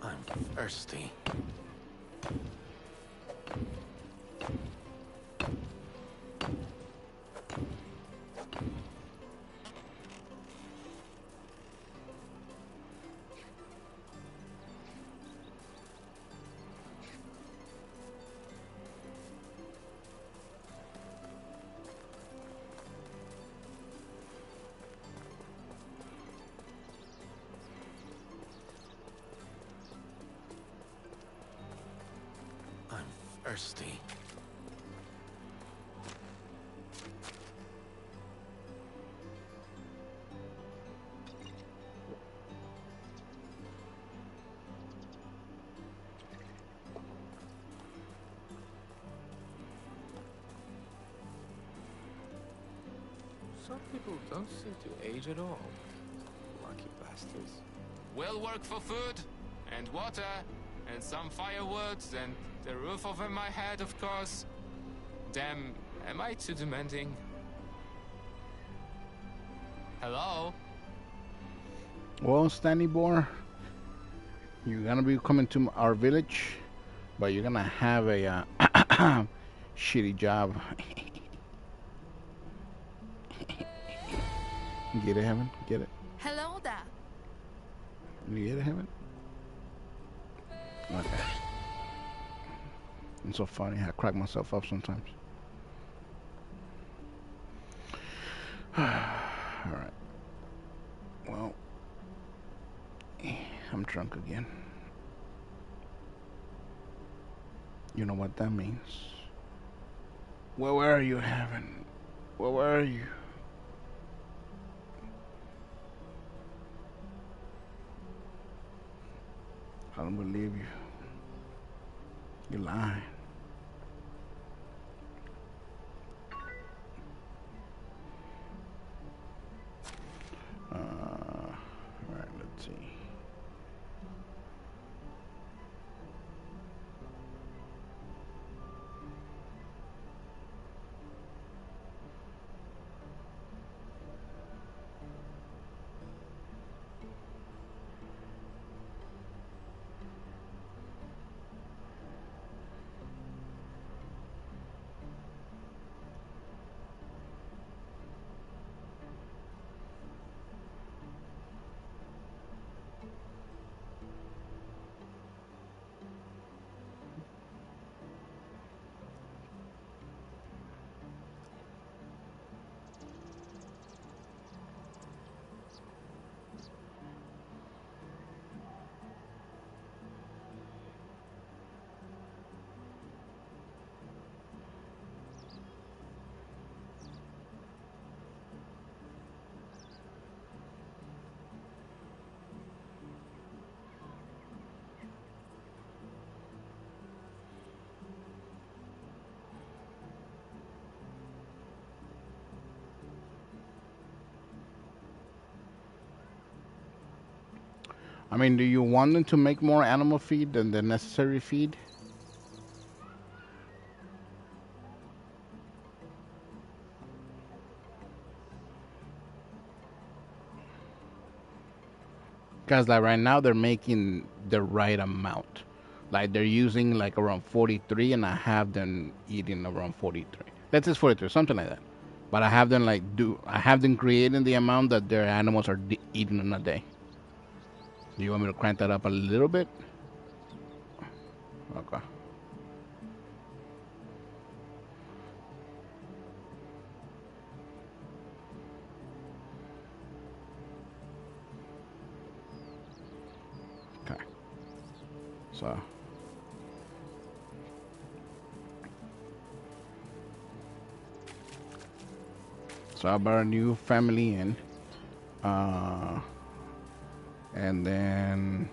I'm thirsty. thirsty. Some people don't seem to age at all. Lucky bastards. We'll work for food, and water, and some firewoods, and the roof over my head, of course. Damn, am I too demanding? Hello? Well, Stanley Boar, you're gonna be coming to our village, but you're gonna have a shitty job. Get it, Heaven? Get it? Hello there. You get it, Heaven? Okay. It's so funny. I crack myself up sometimes. Alright. Well, I'm drunk again. You know what that means. Well, where are you, Heaven? Well, where are you? I don't believe you. You're lying. Alright, let's see. I mean, do you want them to make more animal feed than the necessary feed? Because like right now they're making the right amount. Like they're using like around 43 and I have them eating around 43. Let's say 43, something like that. But I have them creating the amount that their animals are eating in a day. Do you want me to crank that up a little bit? Okay. Okay. So I brought a new family in. And then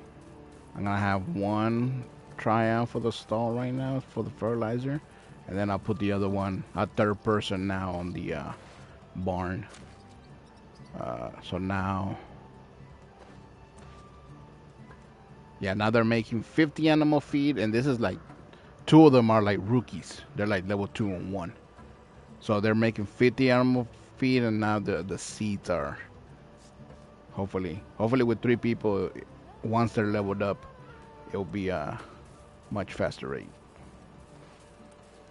I'm gonna have one try out for the stall right now for the fertilizer, and then I'll put the other one, a third person now on the barn. So now, yeah, now they're making 50 animal feed, and this is like two of them are like rookies. They're like level 2 and 1. So they're making 50 animal feed, and now the seeds are hopefully with 3 people, once they're leveled up, it'll be a much faster rate.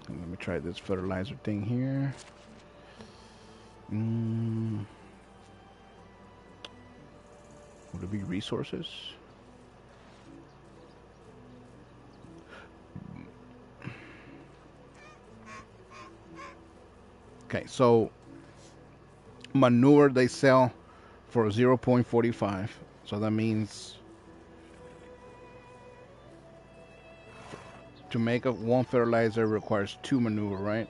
And let me try this fertilizer thing here. Would it be resources? Okay, so manure they sell for 0.45, so that means to make a one fertilizer requires 2 manure, right?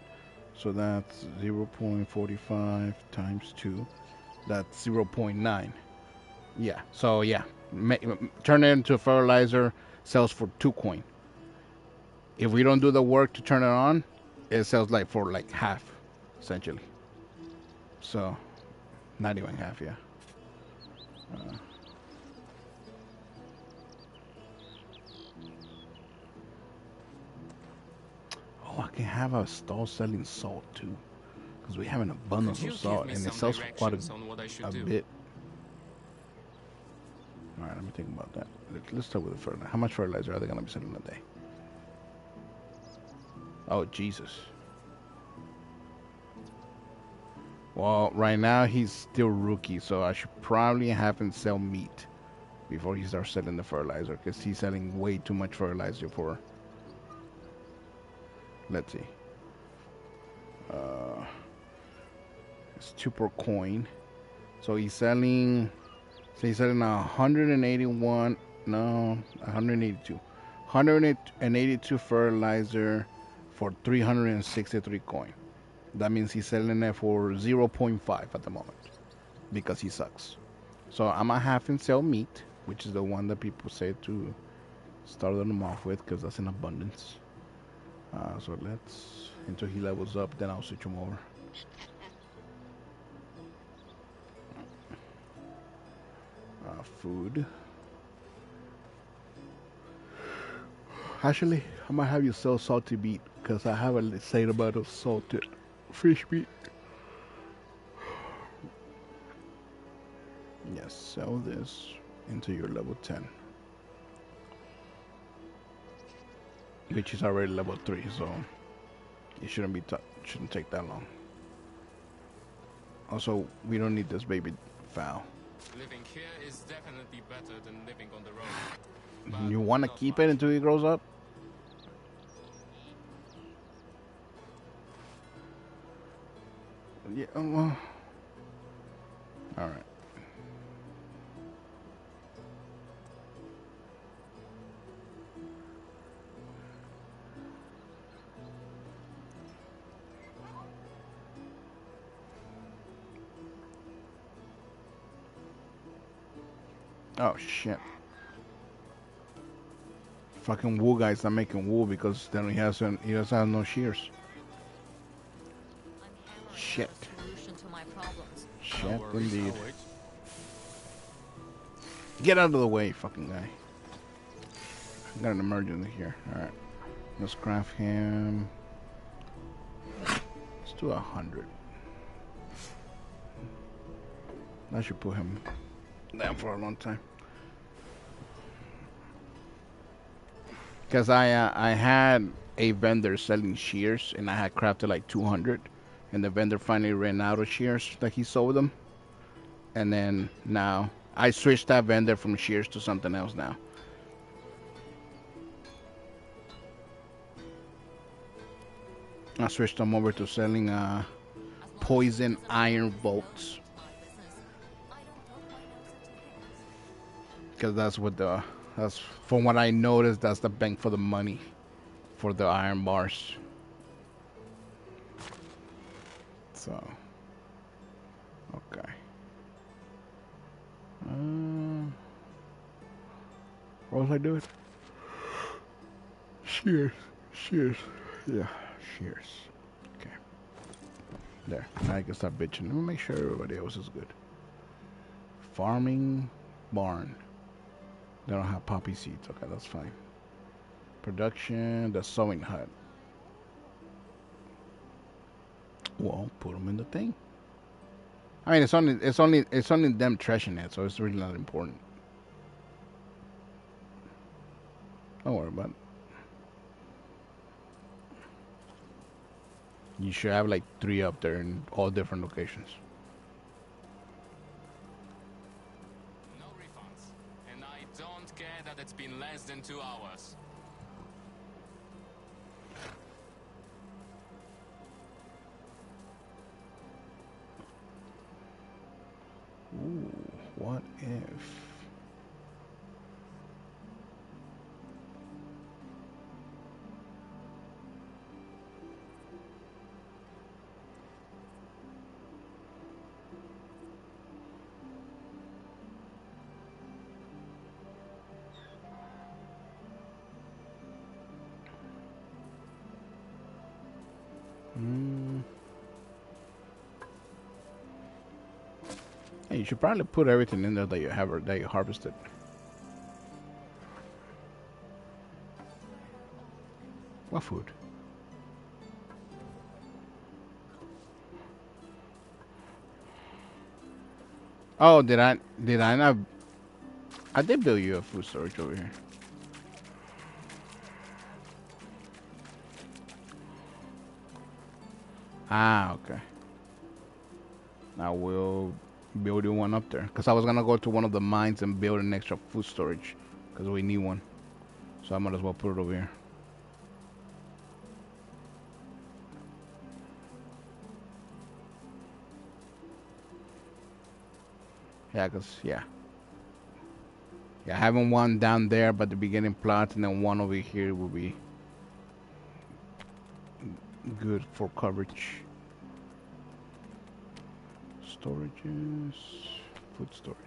So that's 0.45 times 2. That's 0.9. Yeah. So yeah, turn it into a fertilizer sells for 2 coin. If we don't do the work to turn it on, it sells like for like half, essentially. So not even half, yeah. Uh, oh, I can have a stall selling salt too, because we have an Could abundance you of give salt, me and it some sells for quite directions on what I should a do? bit. All right, let me think about that. Let's start with the fertilizer. How much fertilizer are they gonna be selling a day? Oh Jesus. Well, right now he's still rookie, so I should probably have him sell meat before he starts selling the fertilizer, because he's selling way too much fertilizer for. Let's see. Uh, it's 2 per coin, so he's selling. So he's selling 181. No, 182. 182 fertilizer for 363 coin. That means he's selling it for 0.5 at the moment because he sucks. So I'm gonna have him sell meat, which is the one that people say to start them off with because that's in abundance. So let's until he levels up, then I'll switch him over. Food. Actually, I might have you sell salty meat because I have a insane amount of salted fish meat. Yes, sell this into your level 10, which is already level 3, so it shouldn't take that long. Also, we don't need this baby fowl. Living here is definitely better than living on the road. You want to keep it until he grows up? Yeah, well, all right. Oh shit. Fucking wool guy's not making wool because then he doesn't have no shears. I'm hammering Shit. out a solution to my problems. Shit, worries, indeed. I'll wait. Get out of the way, fucking guy. I got an emergency here. Alright. Let's craft him. Let's do 100. That should put him down for a long time. Because I had a vendor selling shears and I had crafted like 200, and the vendor finally ran out of shears that he sold them, and then now I switched that vendor from shears to something else now. I switched them over to selling poison iron bolts, because that's from what I noticed, that's the bang for the money for the iron bars. So okay. What was I doing? Shears. Yeah, shears. Okay. There. Now I can start bitching. Let me make sure everybody else is good. Farming barn. They don't have poppy seeds. Okay, that's fine. Production, the sewing hut. Well, put them in the thing. I mean, it's only them trashing it, so it's really not important. Don't worry about it. You should have like 3 up there in all different locations. No refunds. And I don't care that it's been less than 2 hours. Ooh, what if? Hey, you should probably put everything in there that you have or that you harvested. What food? Oh, did I not? I did build you a food storage over here. Ah, okay. I will build you one up there because I was gonna go to one of the mines and build an extra food storage because we need one. So I might as well put it over here. Yeah, yeah, having one down there by the beginning plot and then one over here will be good for coverage. Storages, food storage.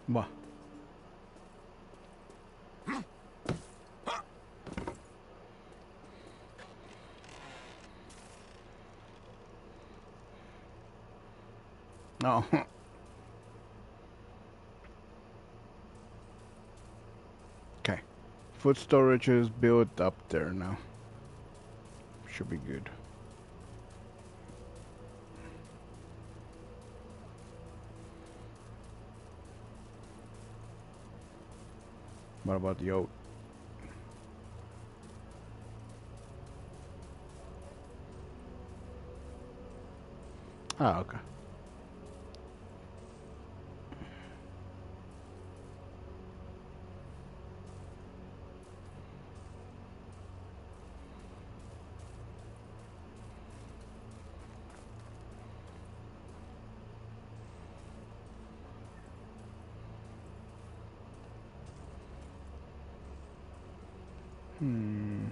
What? No. Okay. Food storage is built up there now. Should be good. What about the oat? Ah, okay. Hmm.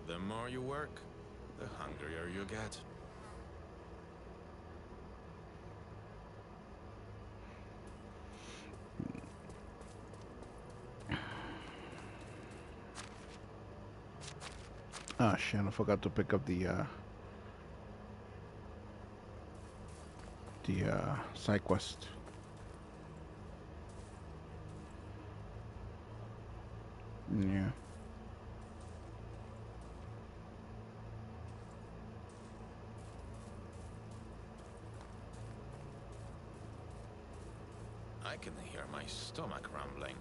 The more you work, the hungrier you get. Ah, shit! I forgot to pick up the side quest. Yeah. I can hear my stomach rumbling.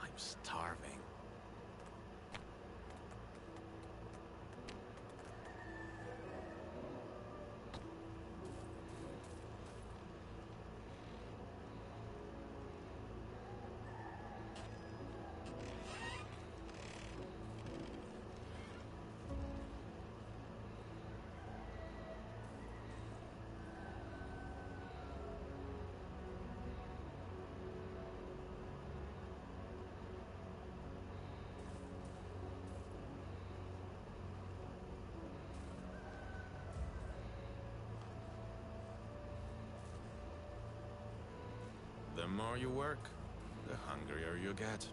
I'm starving. The more you work, the hungrier you get.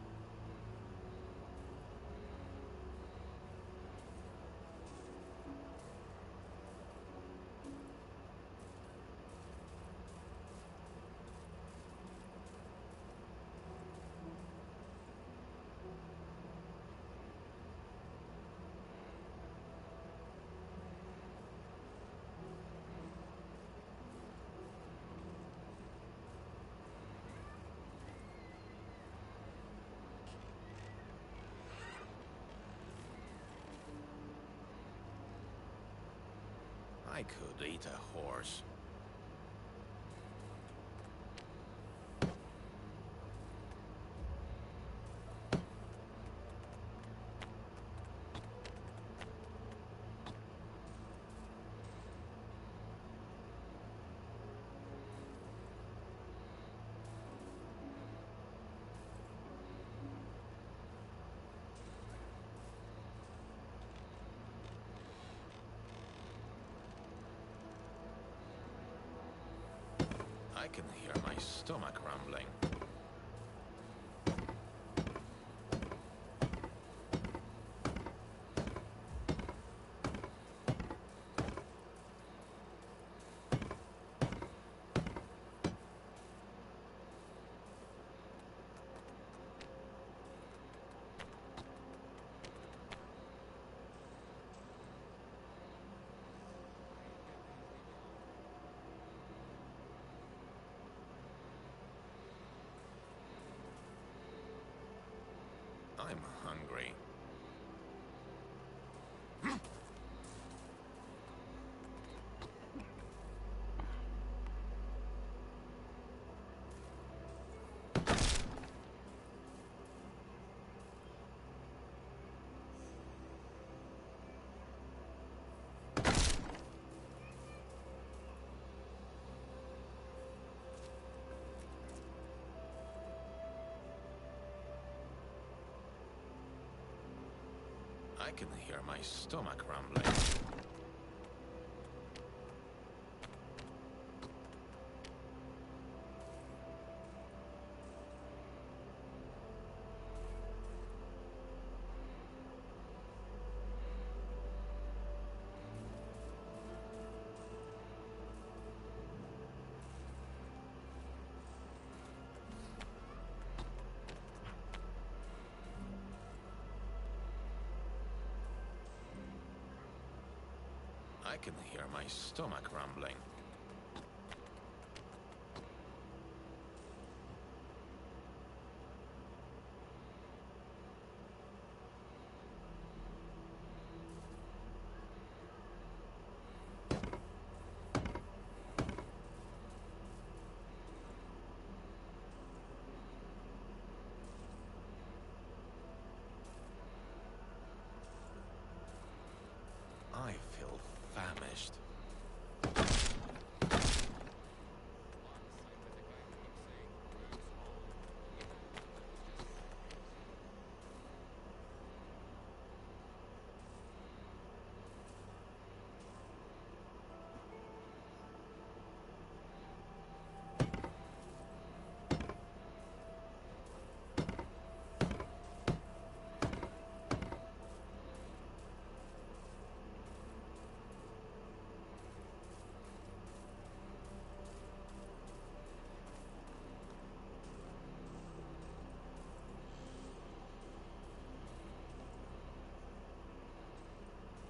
I could eat a horse. I can hear my stomach rumbling. I'm hungry. I can hear my stomach rumbling. I can hear my stomach rumbling. I feel famished.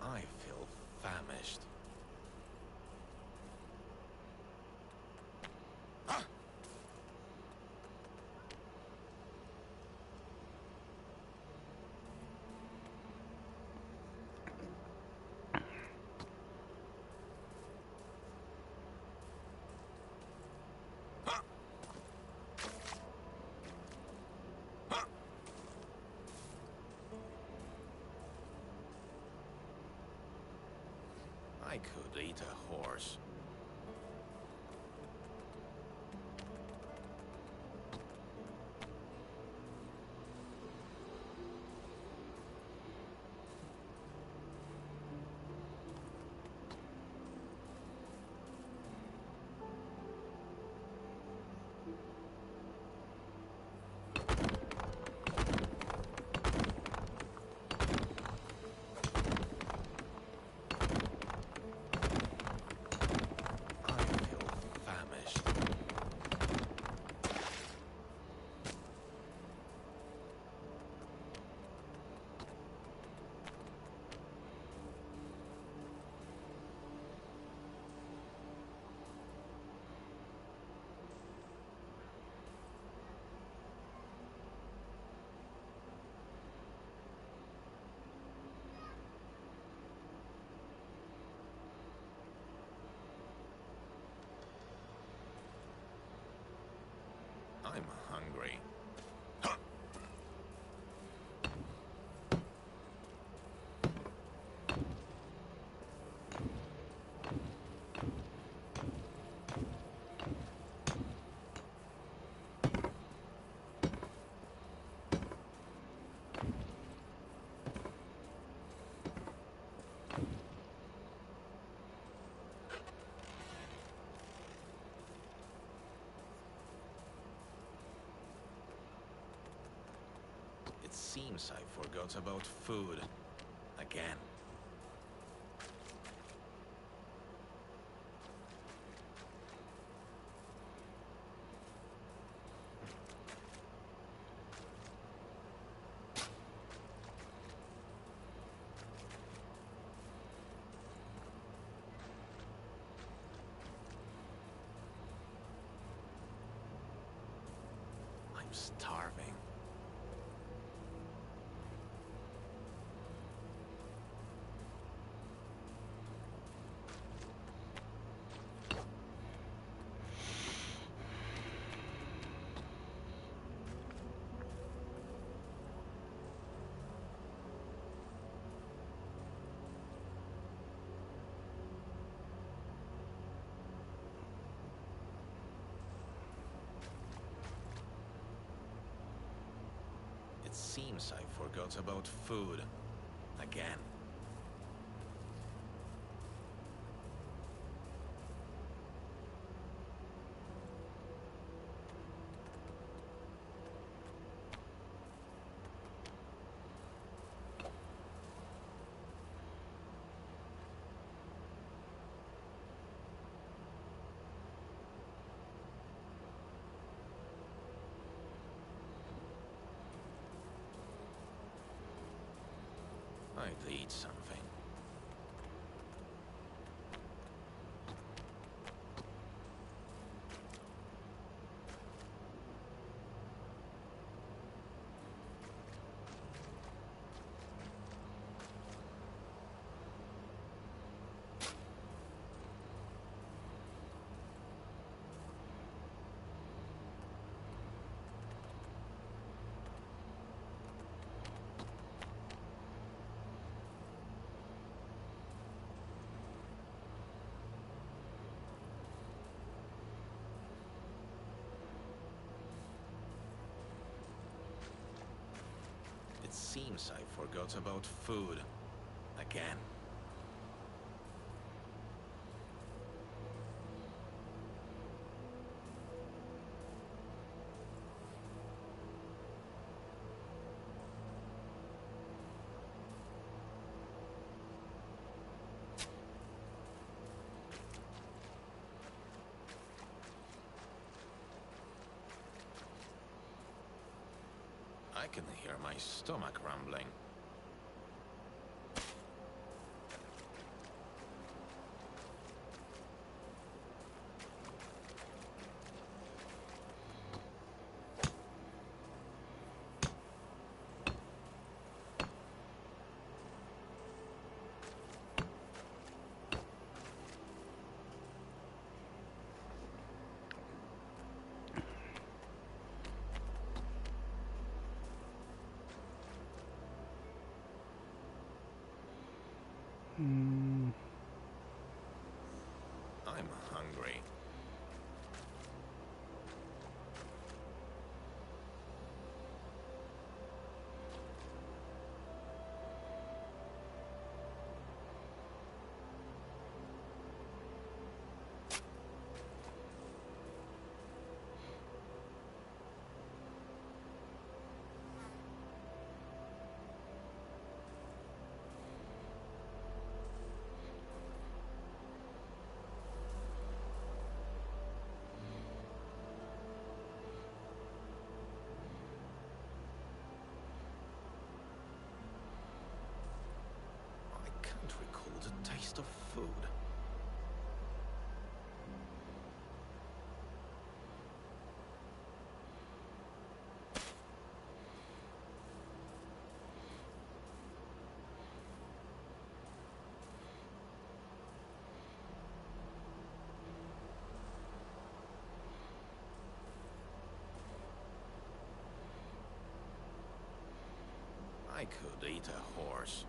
I feel famished. I could eat a horse. I feel famished. I'm hungry. It seems I forgot about food. Again. I'm starving. It seems I forgot about food. Again. I'd eat something. seems I forgot about food. Again. I can hear my stomach rumbling. I'm hungry. I can't recall the taste of food. I could eat a horse.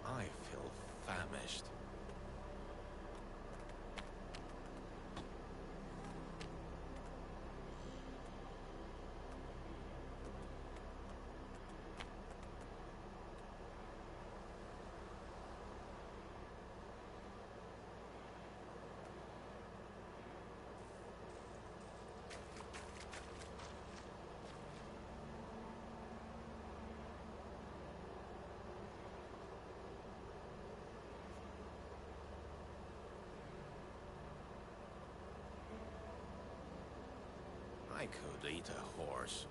I feel famished. I could eat a horse.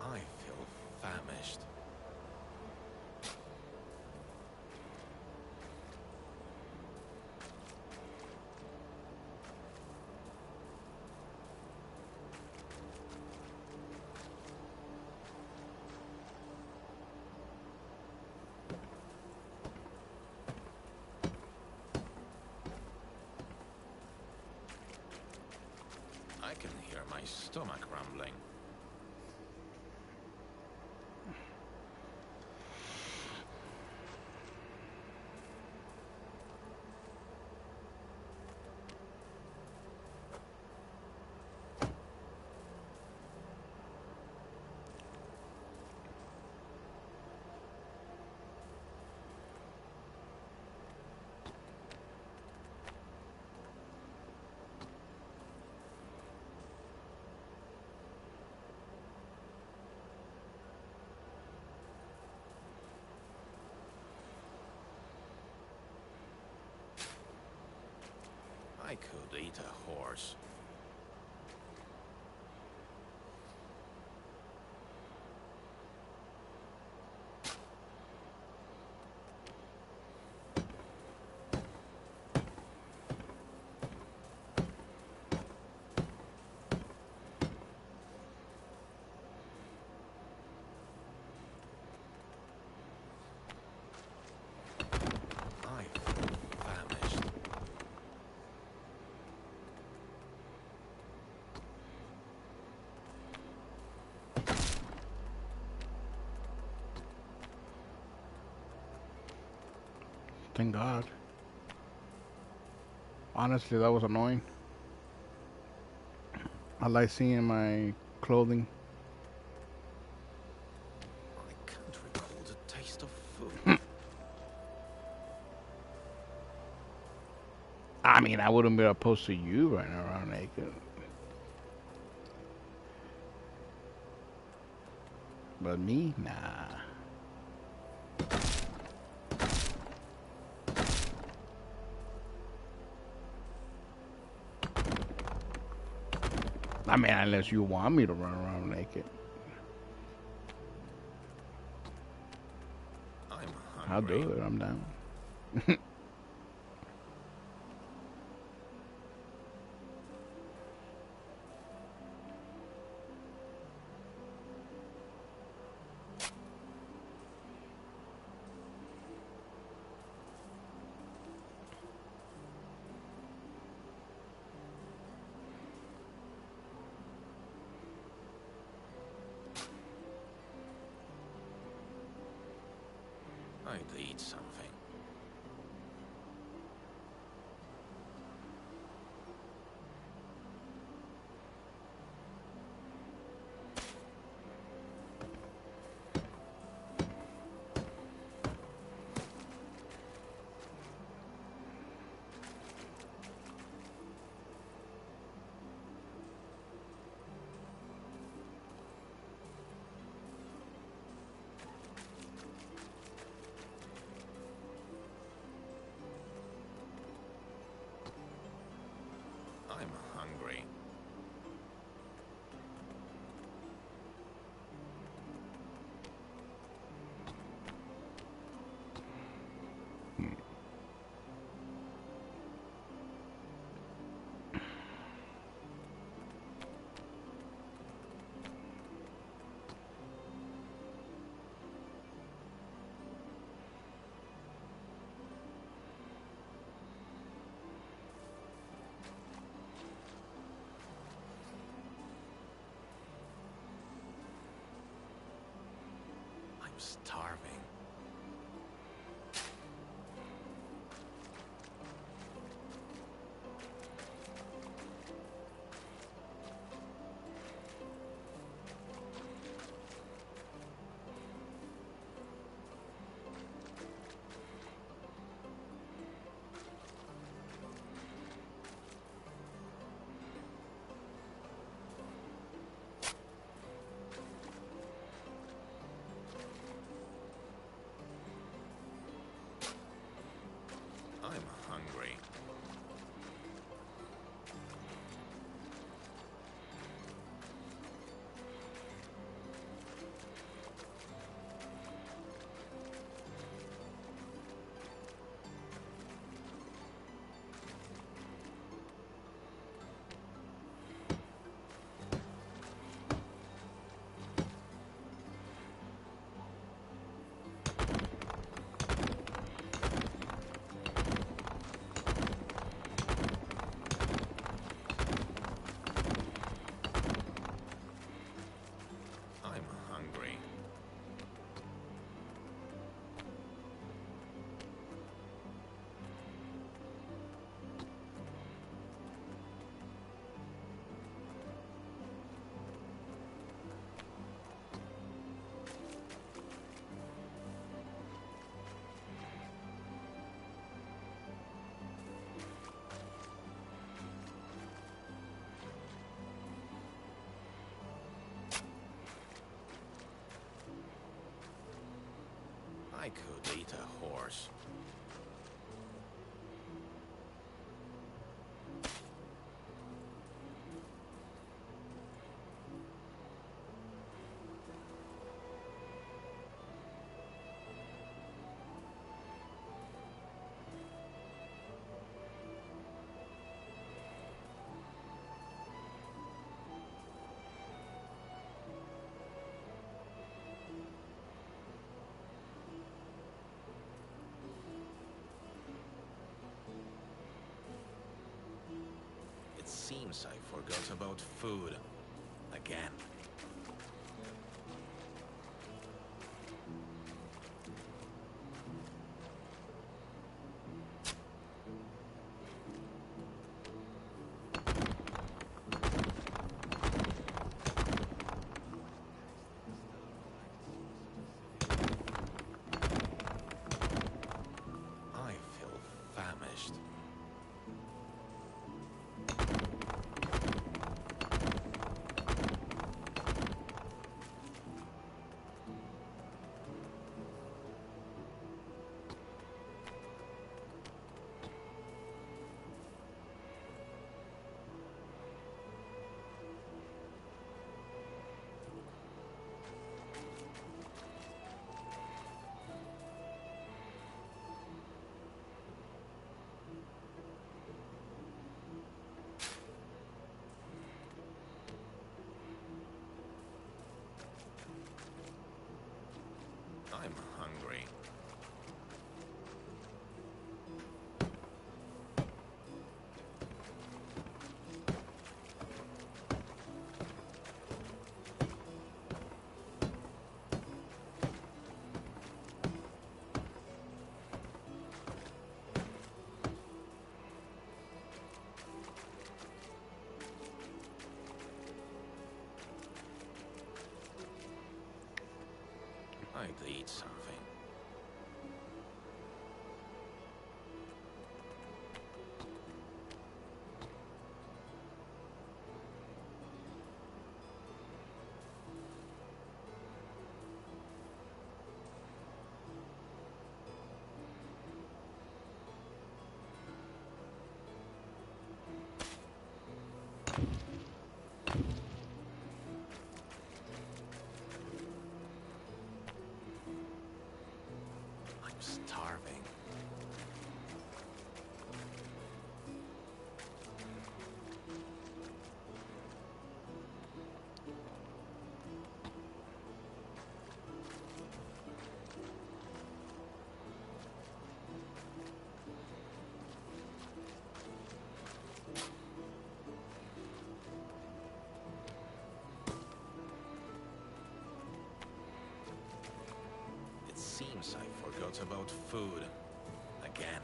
I feel famished. I can hear my stomach rumbling. I could eat a horse. I'm famished. Thank God. Honestly, that was annoying. I like seeing my clothing. I can't recall the taste of food. I mean, I wouldn't be opposed to you running around naked. But me, nah. I mean, unless you want me to run around naked, I'm I'll hungry. do it. I'm down. I'd eat something. I'm hungry. I'm starving. I'm hungry. I'm hungry. I could eat a horse. seems I forgot about food. Again. I feel famished. I'm hungry. I'd eat something. I'm starving. It seems I forgot about food. Again.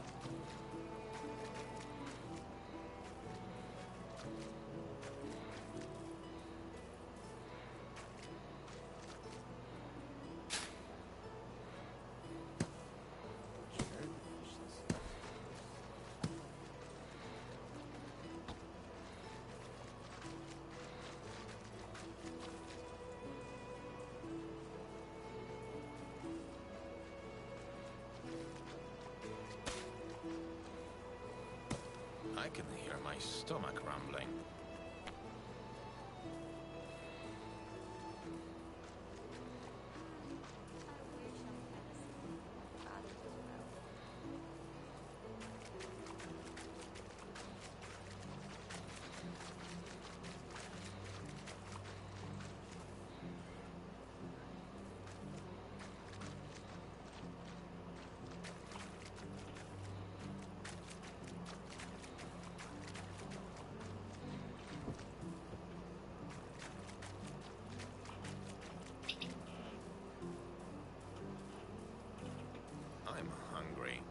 I can hear my stomach rumbling. I'm hungry.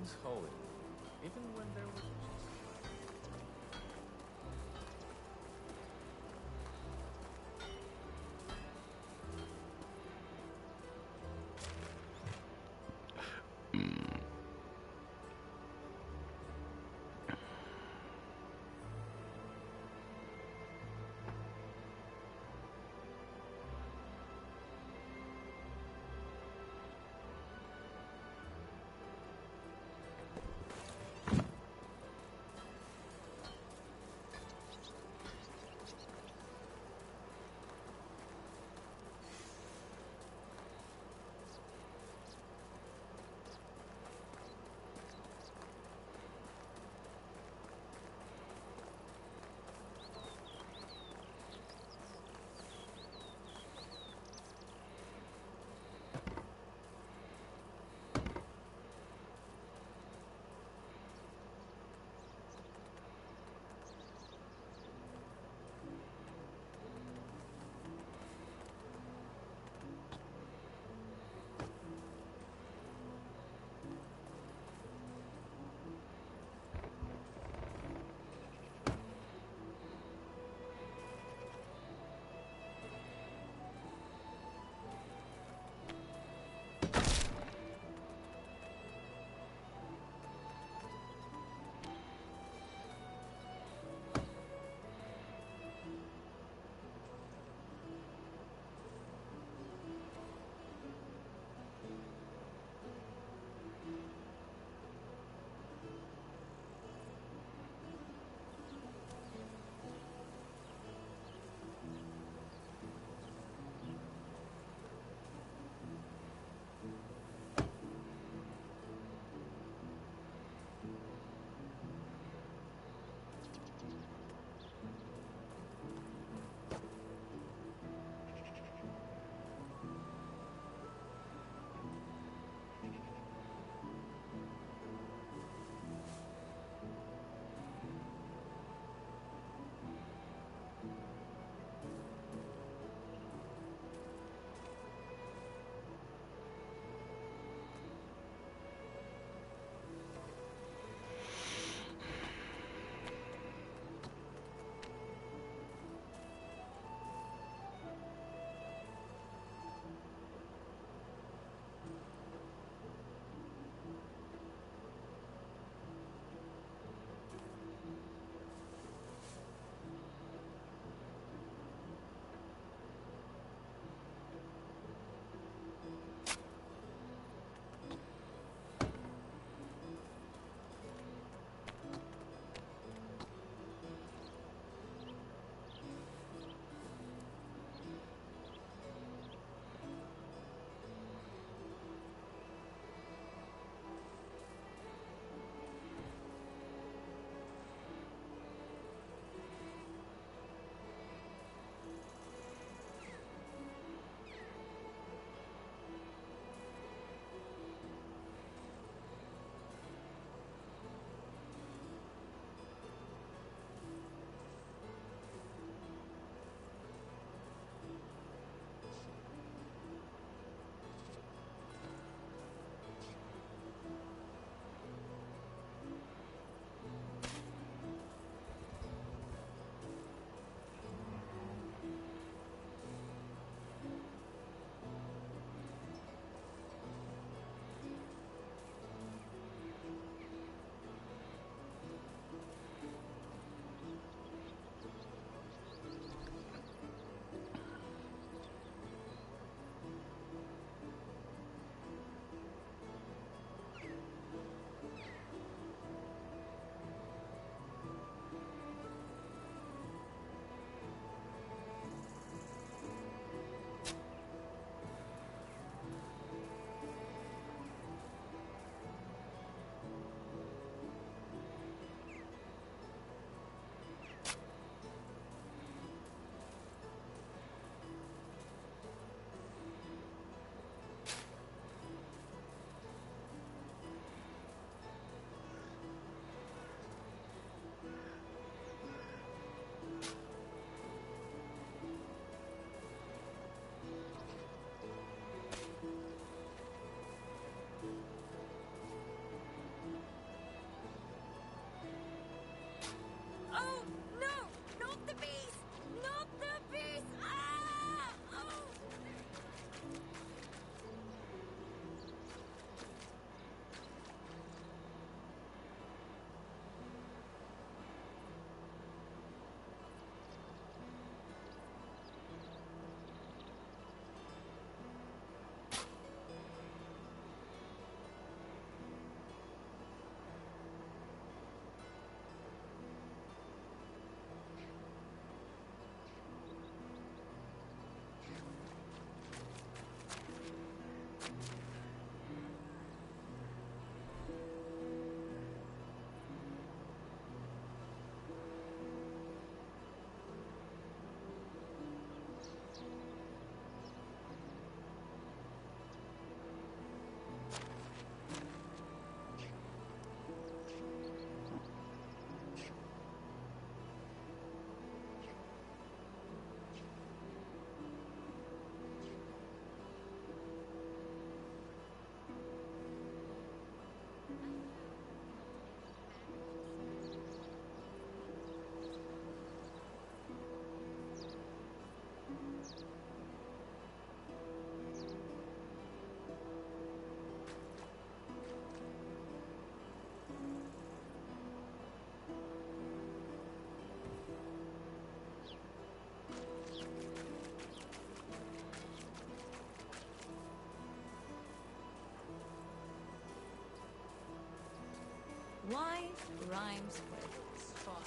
remains holy, even when there were witches. Wife rhymes with strive.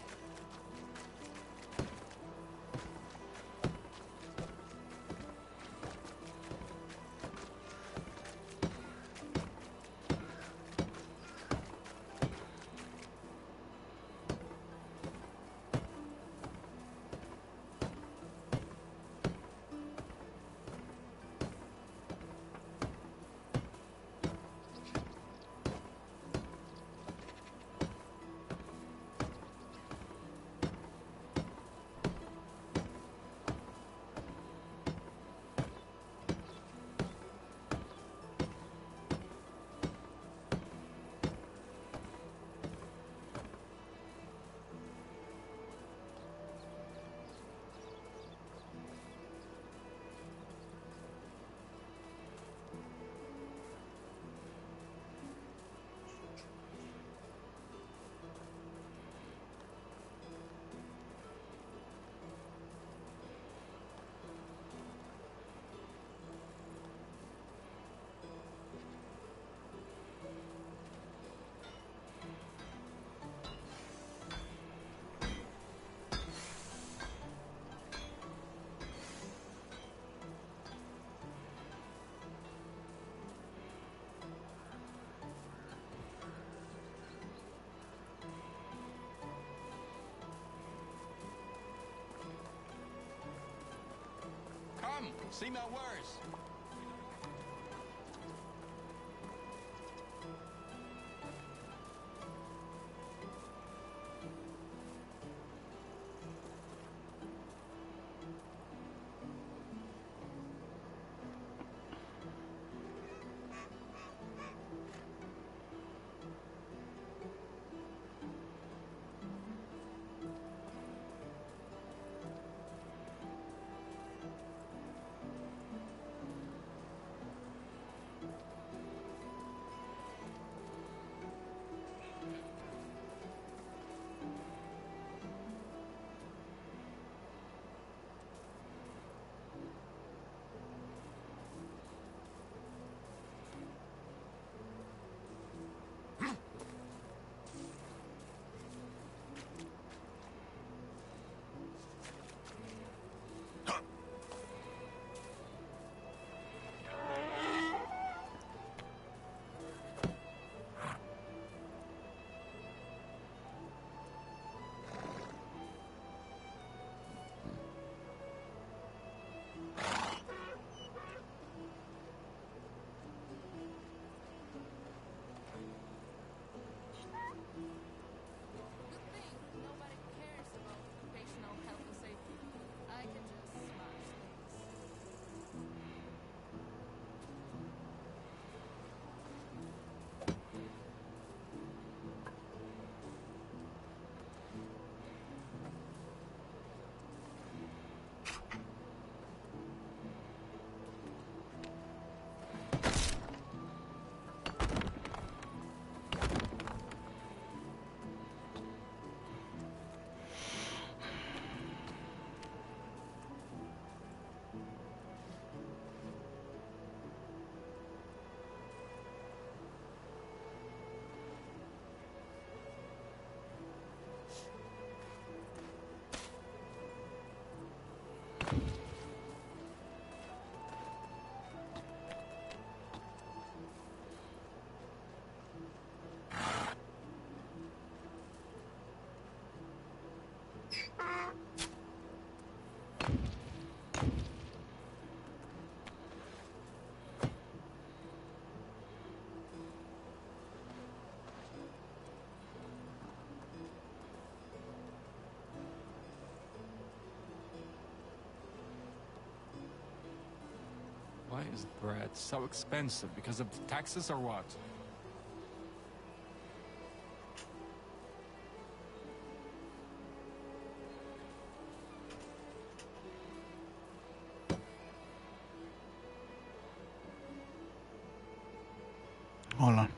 Come, see my wares. Good thing nobody cares about occupational health and safety. I can just smash things. Why is bread so expensive? Because of the taxes or what? Hold on.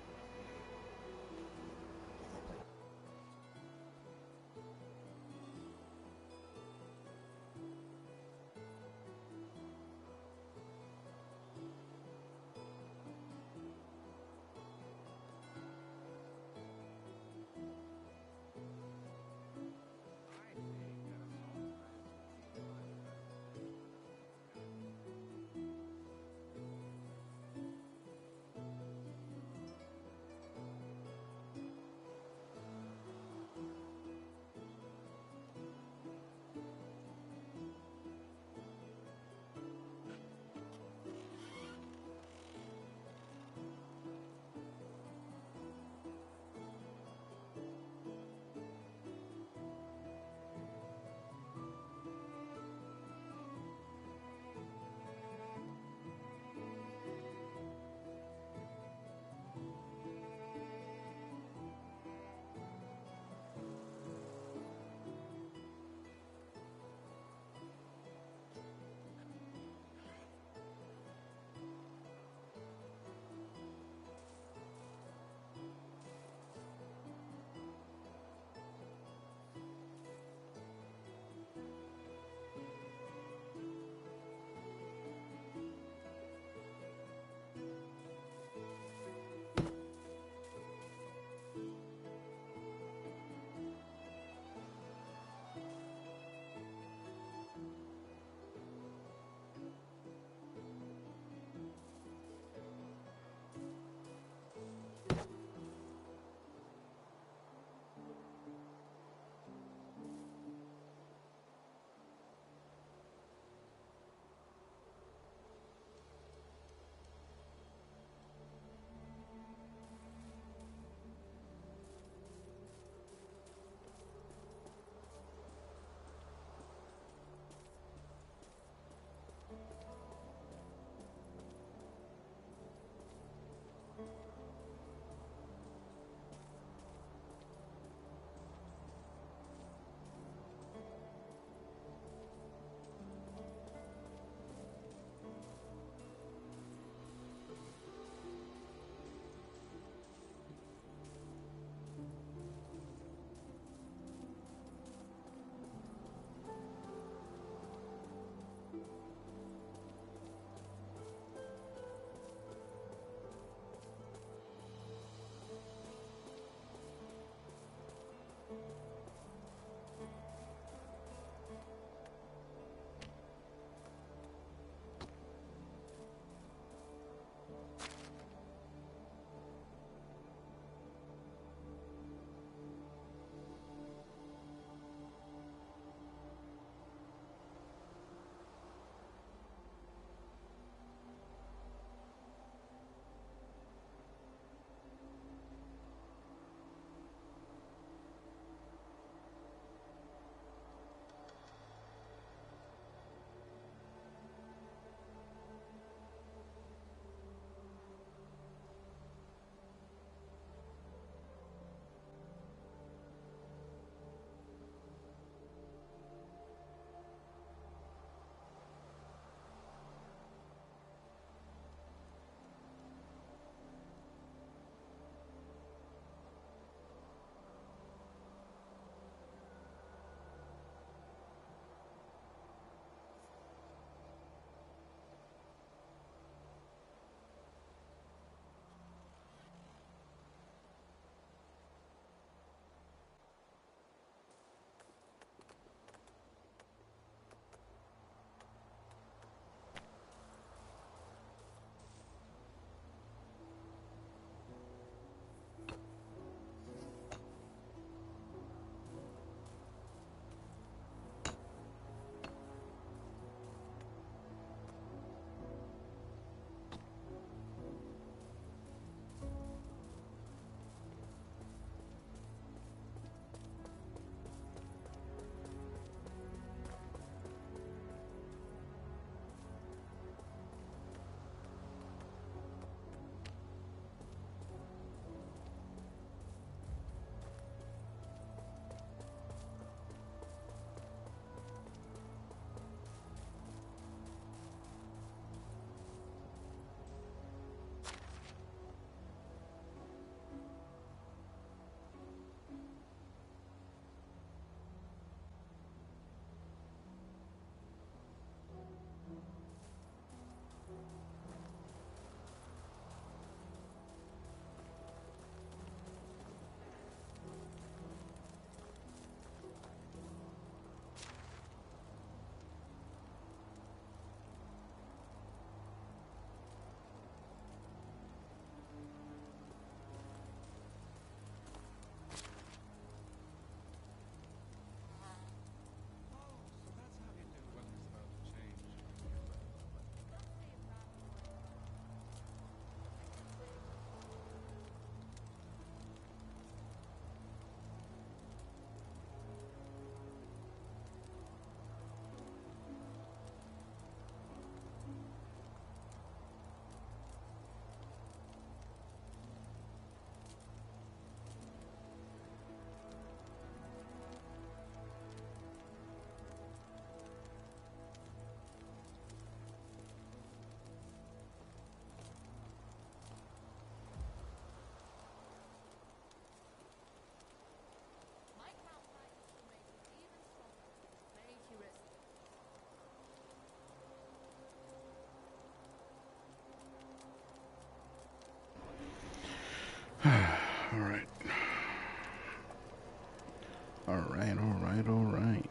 All right, all right, all right.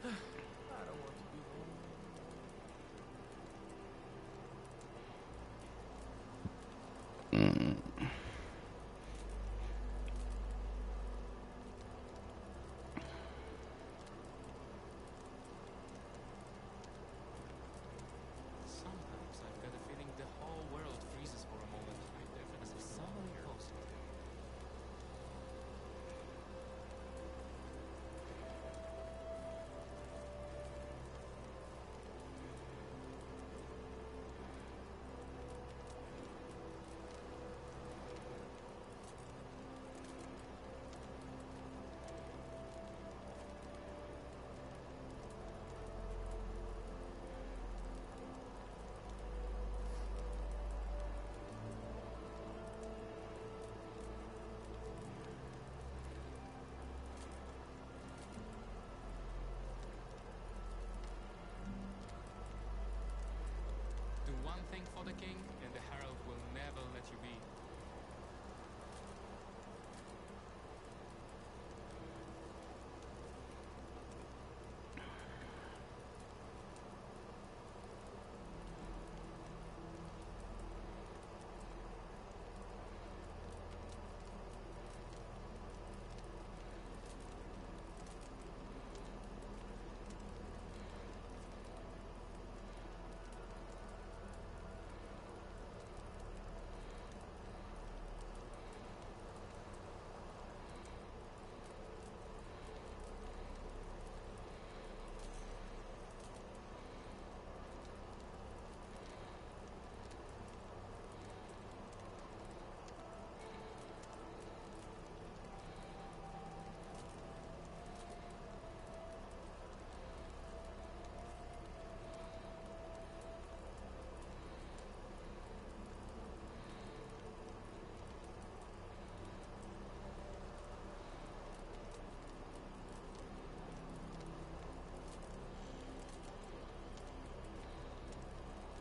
I don't want to be home. Sometimes I've got a feeling the whole world freezes for a moment. I definitely someone close here. Do one thing for the king, and the herald will never let you be.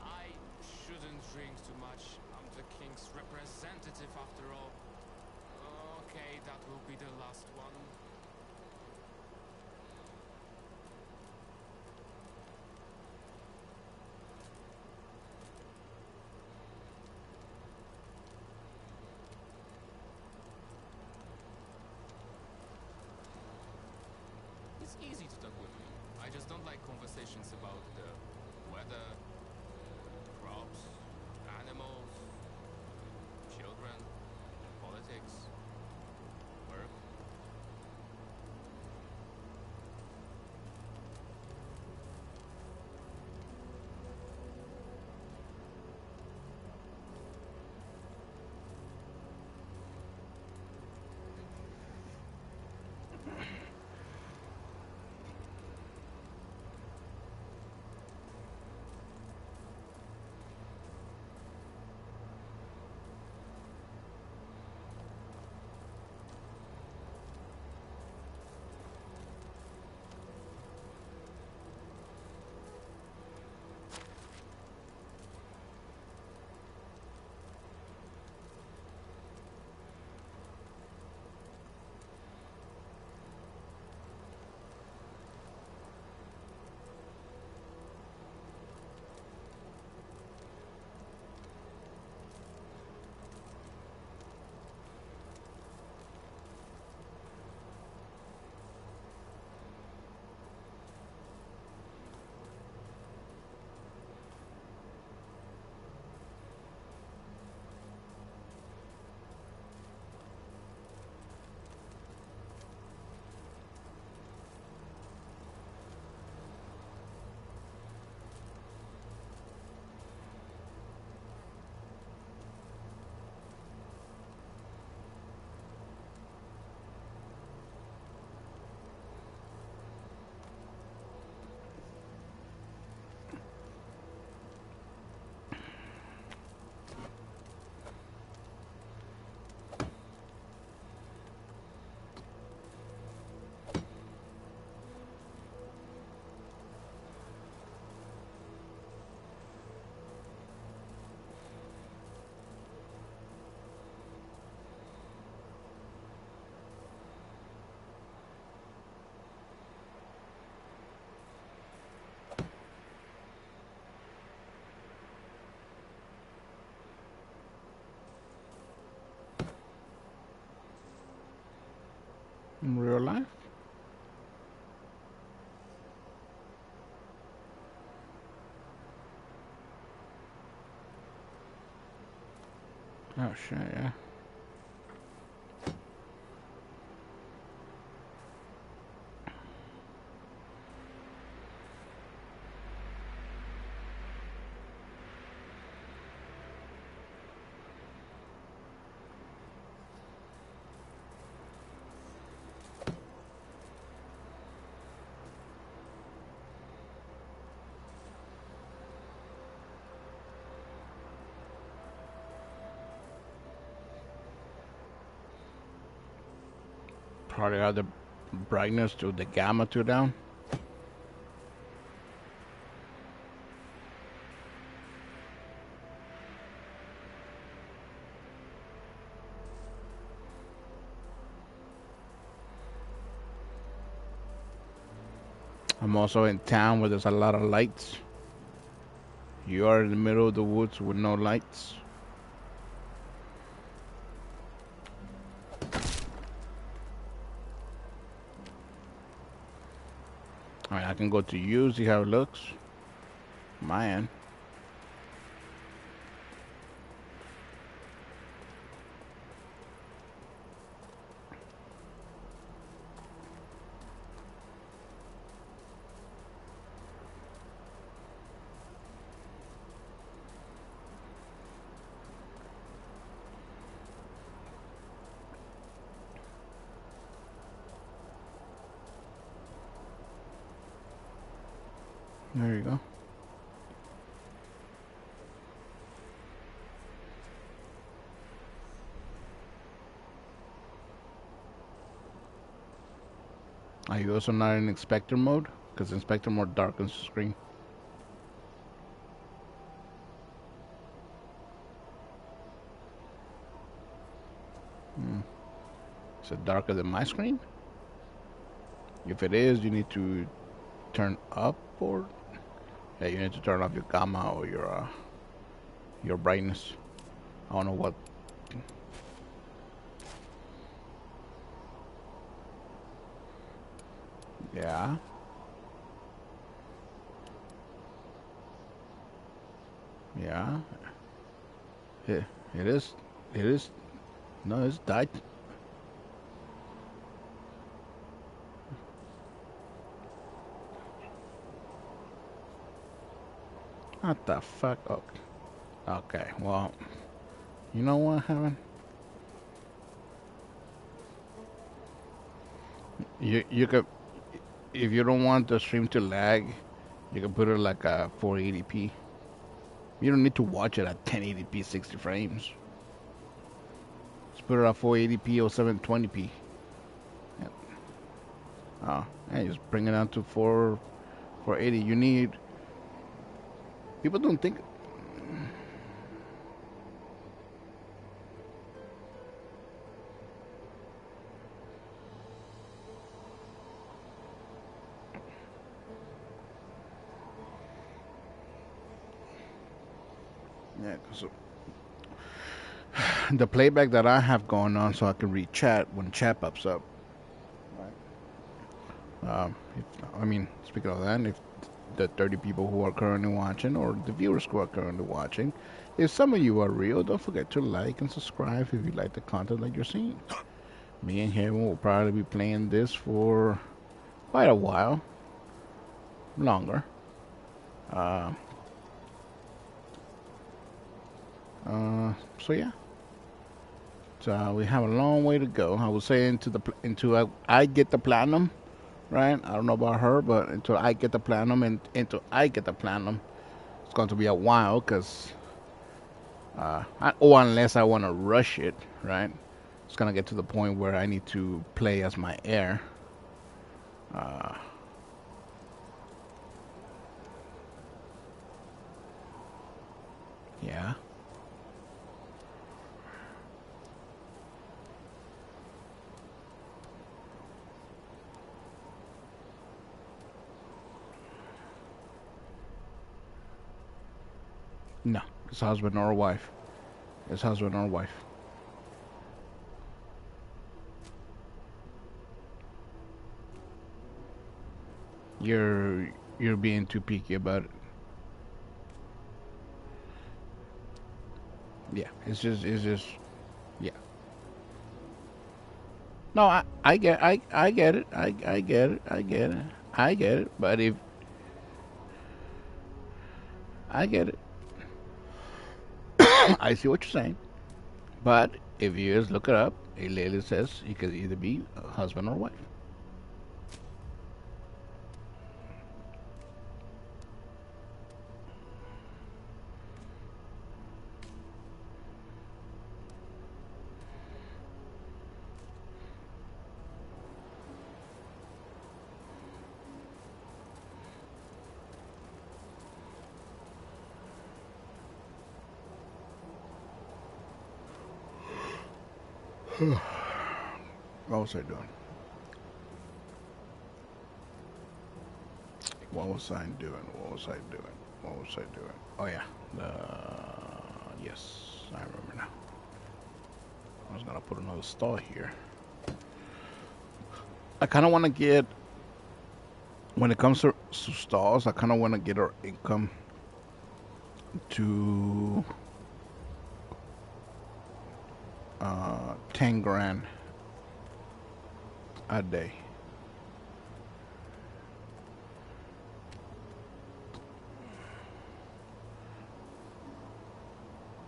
I shouldn't drink too much. I'm the king's representative after all. Okay, that will be the last one. It's easy to talk with me. I just don't like conversations about the weather, crops, animals, children, politics, work. in real life. Oh shit, yeah. Probably have the brightness to the gamma to down. I'm also in town where there's a lot of lights. You are in the middle of the woods with no lights. Alright, I can go to you, see how it looks. My end. There you go. Are you also not in inspector mode? Because inspector mode darkens the screen. Hmm. Is it darker than my screen? If it is, you need to turn up or yeah, you need to turn off your gamma or your brightness. I don't know what. Yeah. Yeah. It, it is. It is. No, it's died. What the fuck? Oh, okay. Well, you know what, Heaven? You could, if you don't want the stream to lag, you can put it like a 480p. You don't need to watch it at 1080p 60 frames. Just put it at 480p or 720p. Yeah. Oh, yeah, just bring it down to 480. You need. People don't think. Yeah, so the playback that I have going on, so I can read chat when chat pops up. I mean, speaking of that, if the 30 people who are currently watching, or the viewers who are currently watching, if some of you are real, don't forget to like and subscribe if you like the content that you're seeing. Me and Heaven will probably be playing this for quite a while, longer. Uh, so yeah, so we have a long way to go. I would say into I get the platinum, right? I don't know about her, but until I get the platinum and until I get the platinum, it's going to be a while because, or unless I want to rush it, right? It's gonna get to the point where I need to play as my heir. Uh, yeah. No, his husband or wife. His husband or wife. You're being too picky about it. Yeah, it's just yeah. No, I get it. I get it. I get it. I get it. But if I get it, I see what you're saying. But if you just look it up, it literally says you could either be a husband or wife. What was I doing? What was I doing? What was I doing? What was I doing? Oh yeah. Yes, I remember now. I was gonna put another stall here. I kind of want to get when it comes to stalls. I kind of want to get our income to 10 grand a day.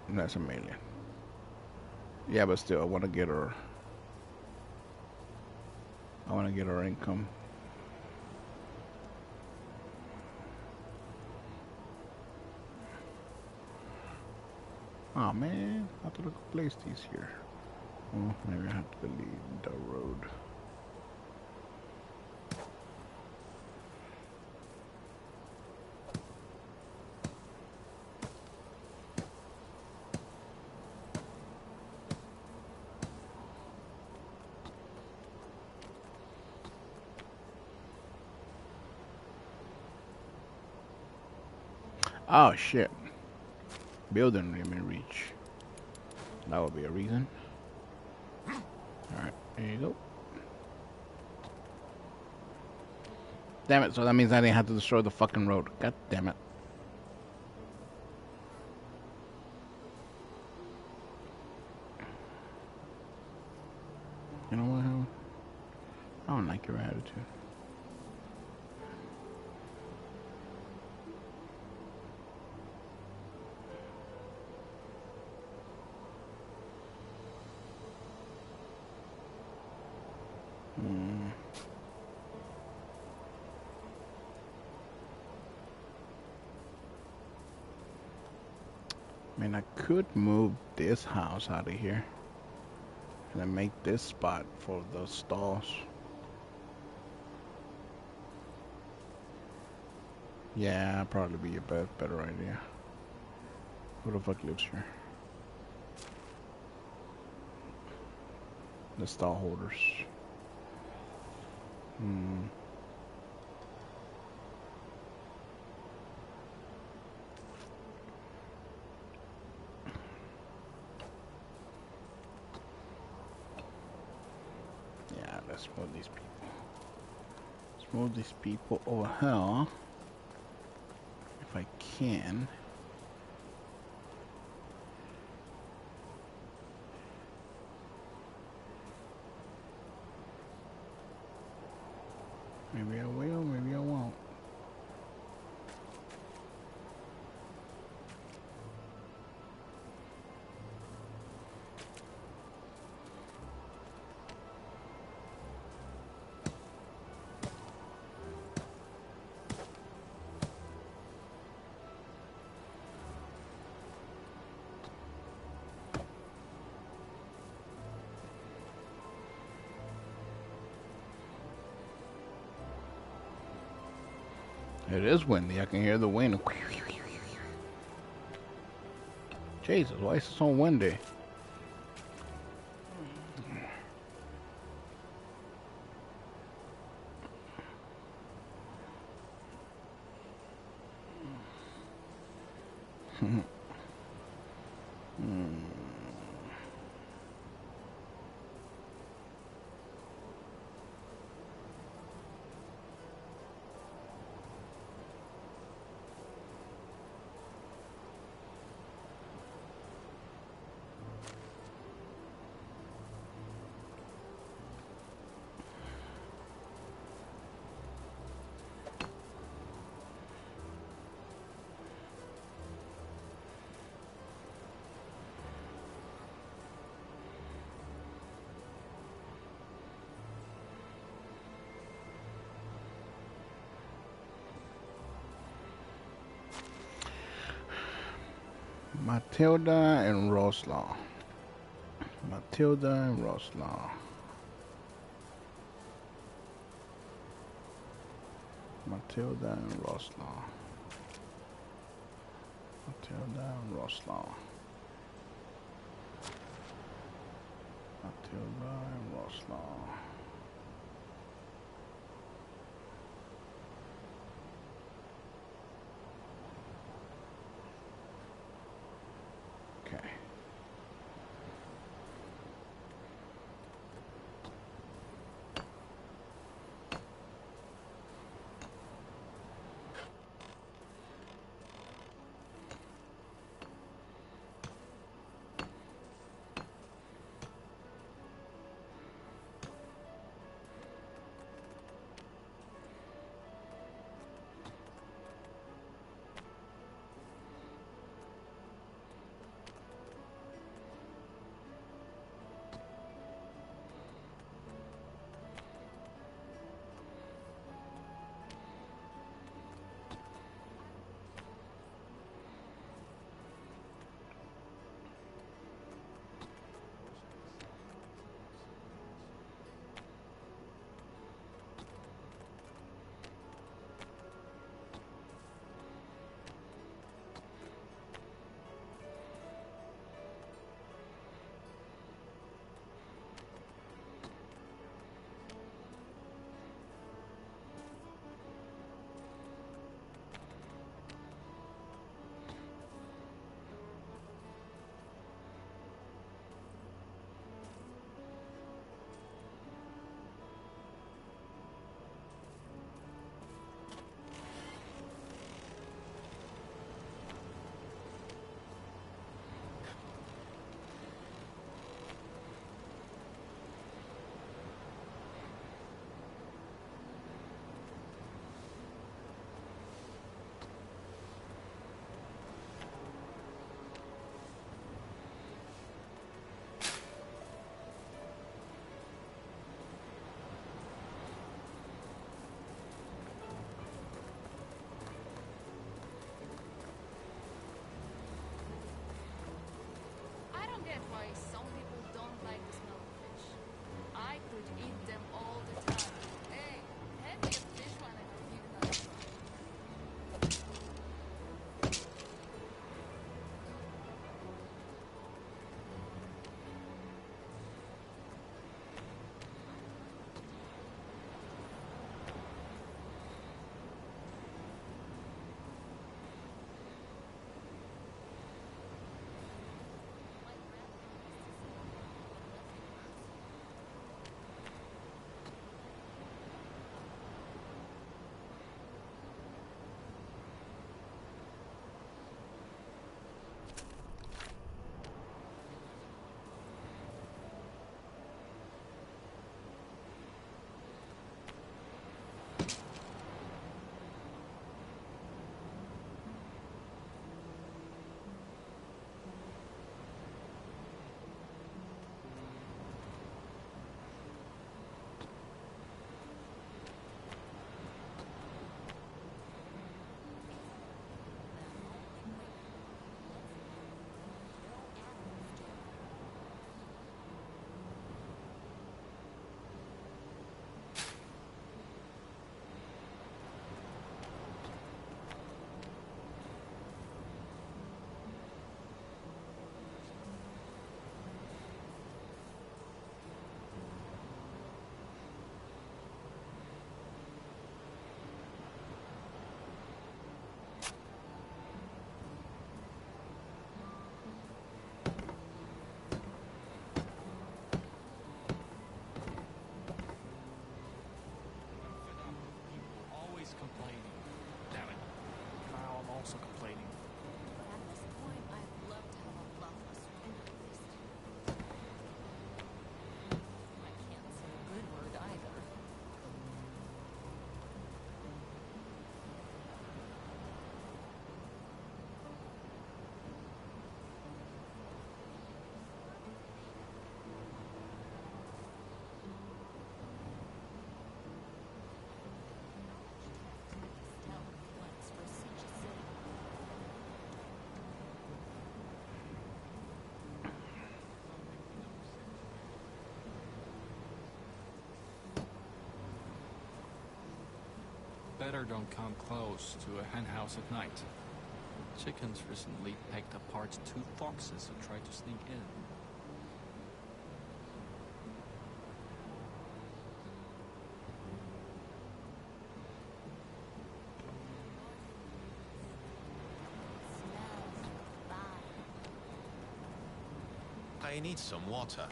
And that's a million. Yeah, but still, I want to get her. I want to get her income. Oh man, I thought I could place these here. Oh, maybe I have to delete the road. Oh shit. Building limit reach. That would be a reason. Alright, there you go. Damn it, so that means I didn't have to destroy the fucking road. God damn it. You know what, Howard? I don't like your attitude. I mean, I could move this house out of here and then make this spot for the stalls. Yeah, probably be a better idea. Who the fuck lives here? The stall holders. Yeah, let's move these people. Let's move these people over here. If I can. Maybe I will, maybe I won't. It is windy. I can hear the wind. Jesus, why is it so windy? Matilda and Roslaw. Matilda and Roslaw. Matilda and Roslaw. Matilda and Roslaw. Matilda and Roslaw. Okay. better don't come close to a hen house at night. Chickens recently pecked apart 2 foxes who tried to sneak in. I need some water.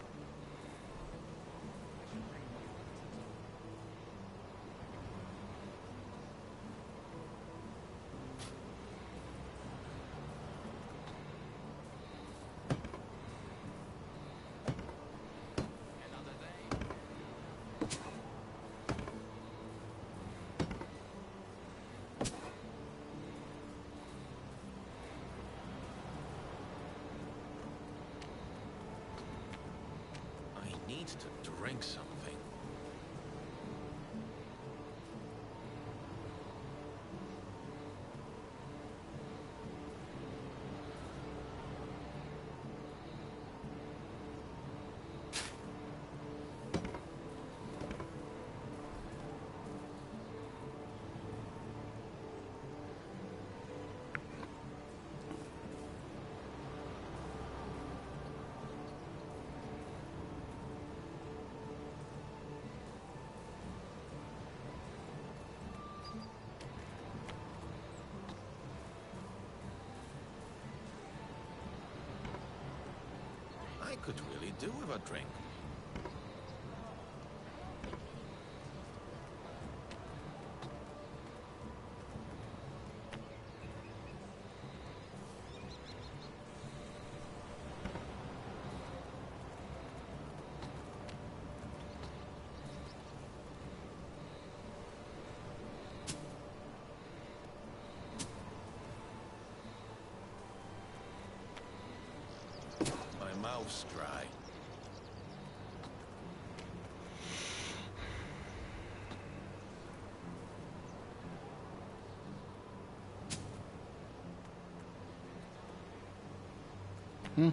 I need to drink something. I could really do with a drink. My mouth's dry. Hmm.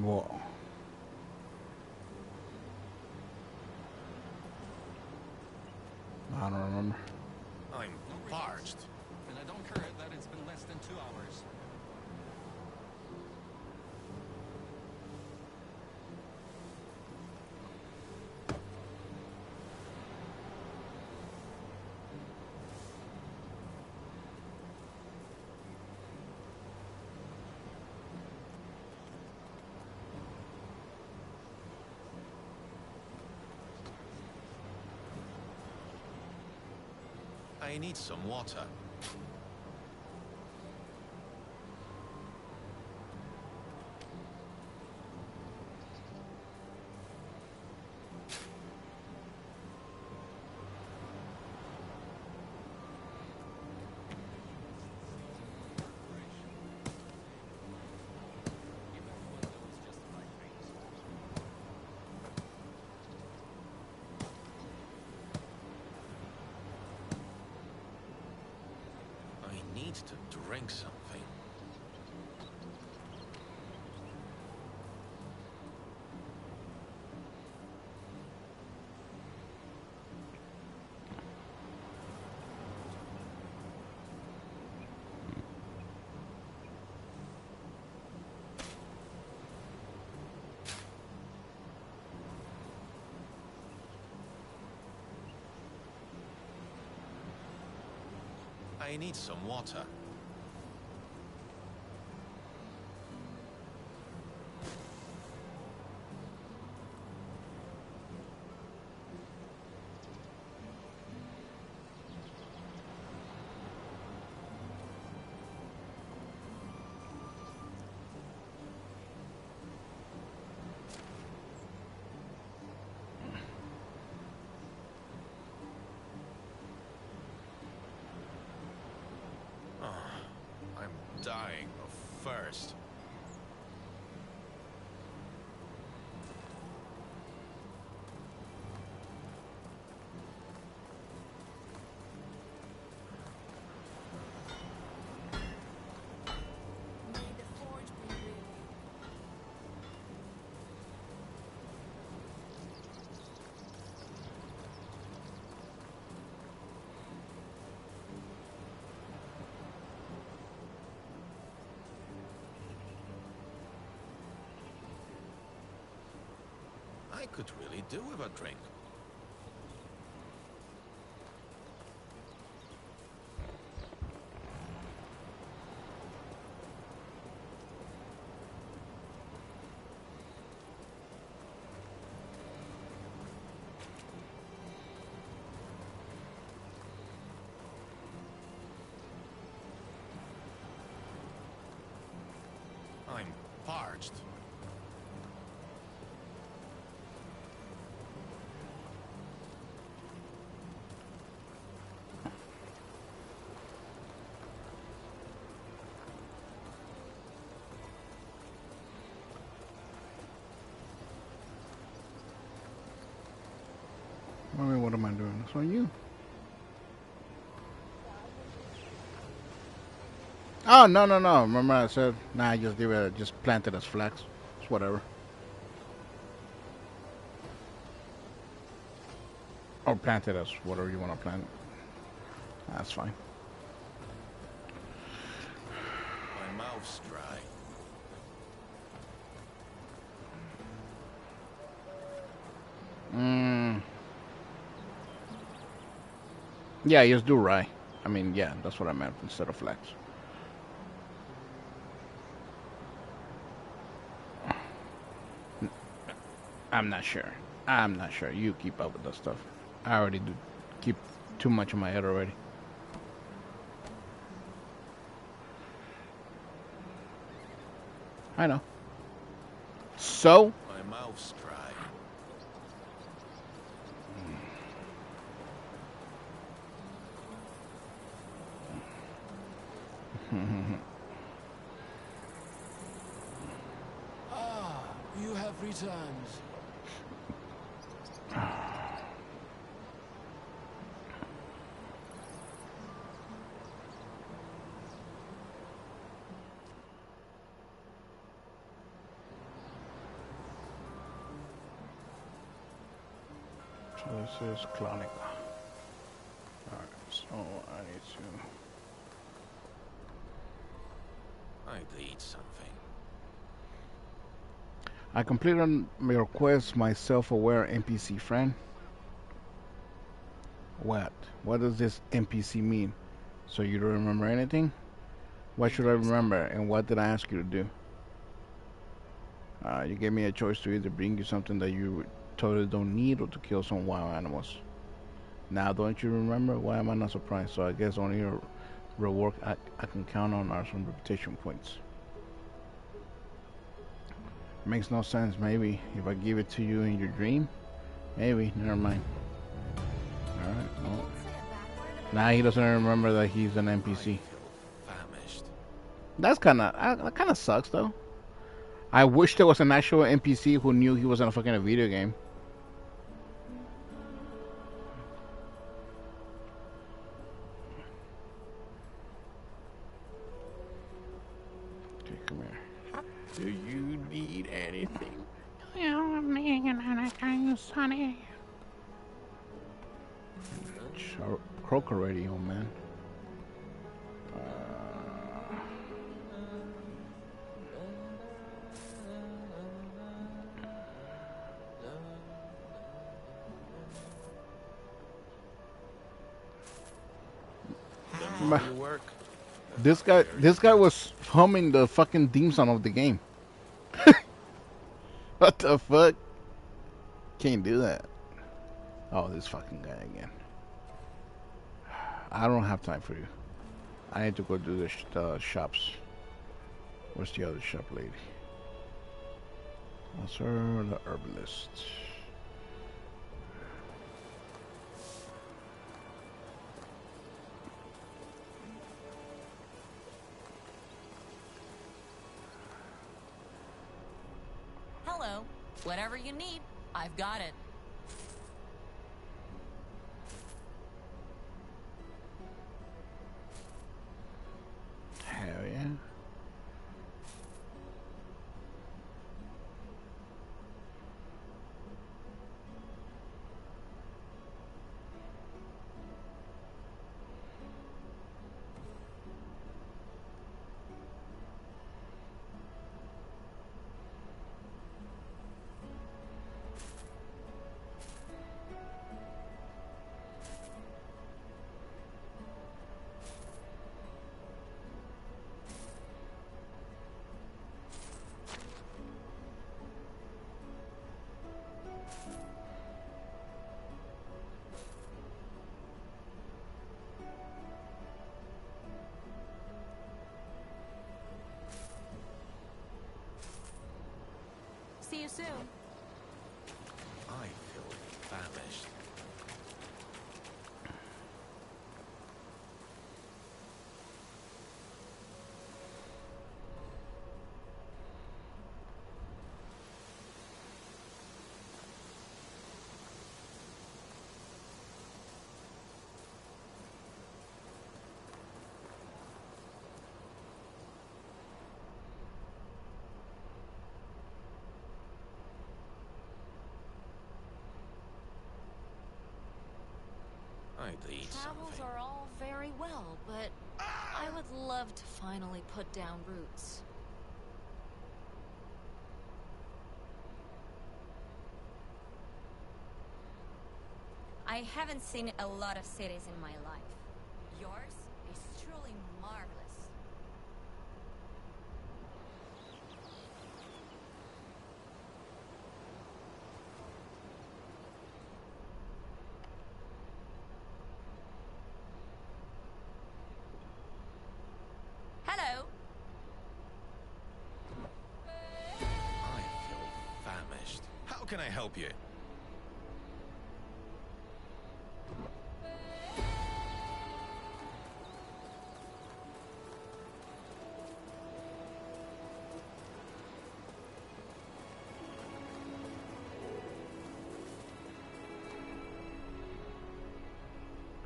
Whoa. I don't remember. I'm parched. And I don't care that it's been less than 2 hours. I need some water. I need to drink something. I need some water. I'm dying of thirst. I could really do with a drink. I'm parched. I mean, what am I doing? It's on you. Oh, no, no, no. Remember I said, nah, I just leave it, just plant it as flags. It's whatever. Or plant it as whatever you want to plant it. That's fine. My mouth's dry. Yeah, just do rye. I mean, yeah, that's what I meant instead of flags. I'm not sure. I'm not sure. You keep up with that stuff. I already do keep too much in my head already. I know. So? My mouth's dry. Ah, you have returned. So this is cloning. Alright, so I need to... I'd eat something. I completed your quest, my self-aware NPC friend. What? What does this NPC mean? So you don't remember anything? What should I remember, and what did I ask you to do? You gave me a choice to either bring you something that you totally don't need, or to kill some wild animals. Now, don't you remember? Why am I not surprised? So I guess only a reward I can count on are some reputation points. Makes no sense. Maybe if I give it to you in your dream, maybe. Never mind. All right. Well, now he doesn't remember that he's an NPC. Famished. That kind of sucks though. I wish there was an actual NPC who knew he was in a fucking video game. Okay, come here. Do you need anything? Yeah, I'm needing an kind sunny. Croak already, old man. Work. This guy was humming the fucking theme song of the game. What the fuck? Can't do that. Oh, this fucking guy again. I don't have time for you. I need to go do the shops. Where's the other shop lady? That's her, the herbalist. Hello. Whatever you need, I've got it. Hell yeah. you soon. I feel famished. I'd eat Travels something. are all very well, but I would love to finally put down roots. I haven't seen a lot of cities in my life. Yours is truly marvelous. Hello. I feel famished. How can I help you?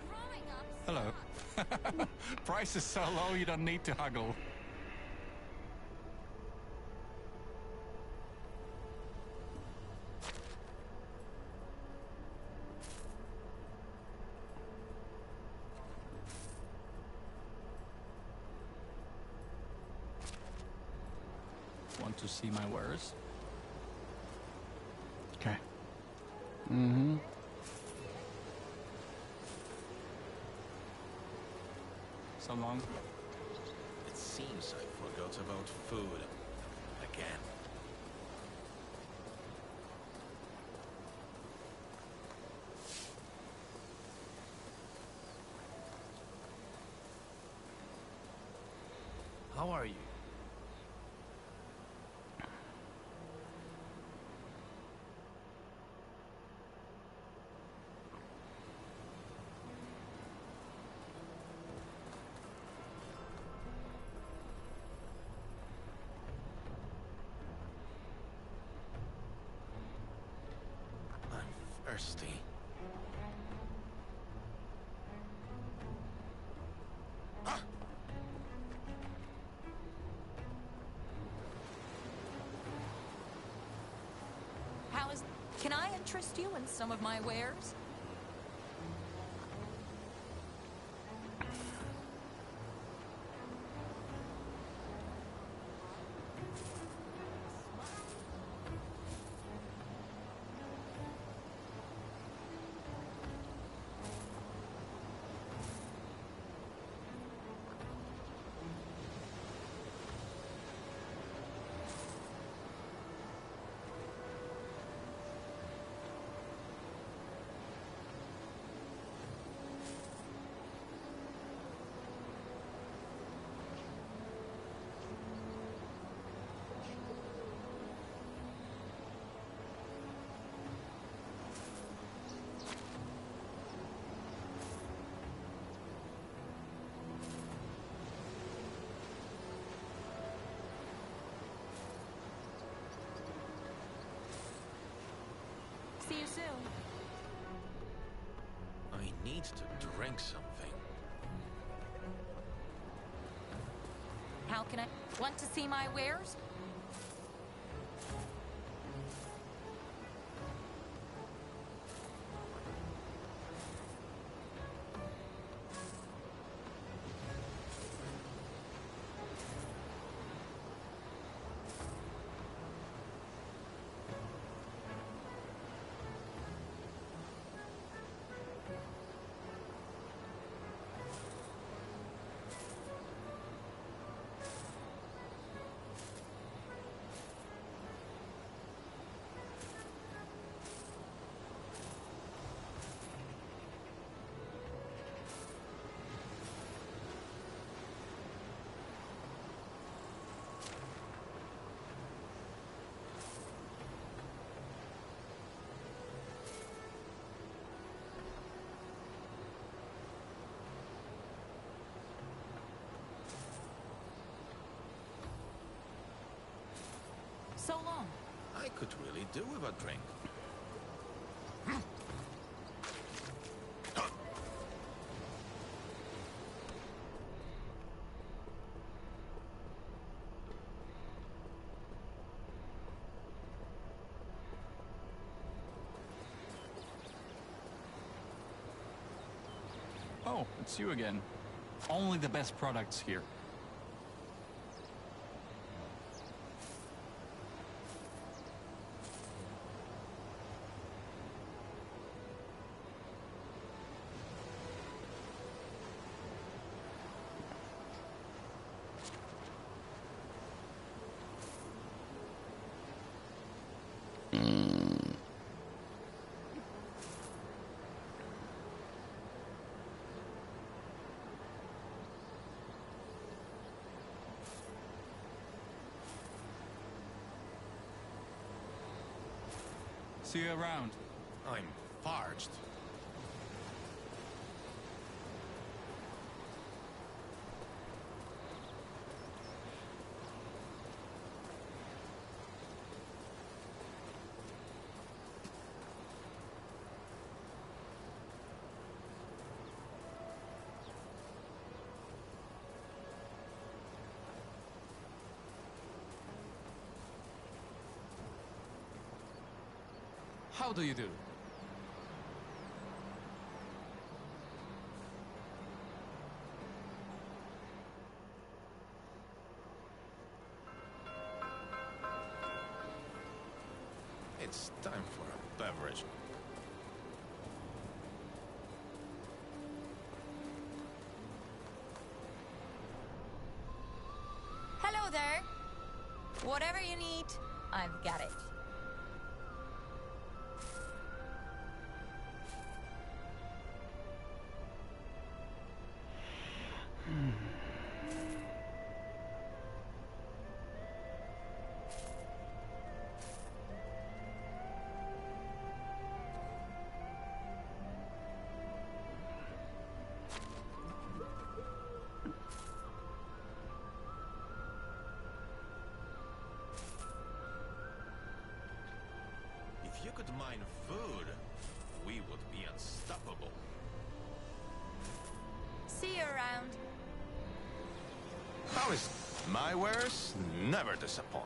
Growing up. Hello. Price is so low you don't need to haggle. Want to see my wares? Okay. Mm-hmm. So long. It seems I forgot about food. Again. How are you? I'm thirsty. Ah! Can I interest you in some of my wares? See you soon. I need to drink something. How can I... Want to see my wares? could really do with a drink. Oh, it's you again. Only the best products here. See you around. I'm parched. How do you do? It's time for a beverage. Hello there. Whatever you need, I've got it. If you could mine food, we would be unstoppable. See you around. How is my wares never disappoint?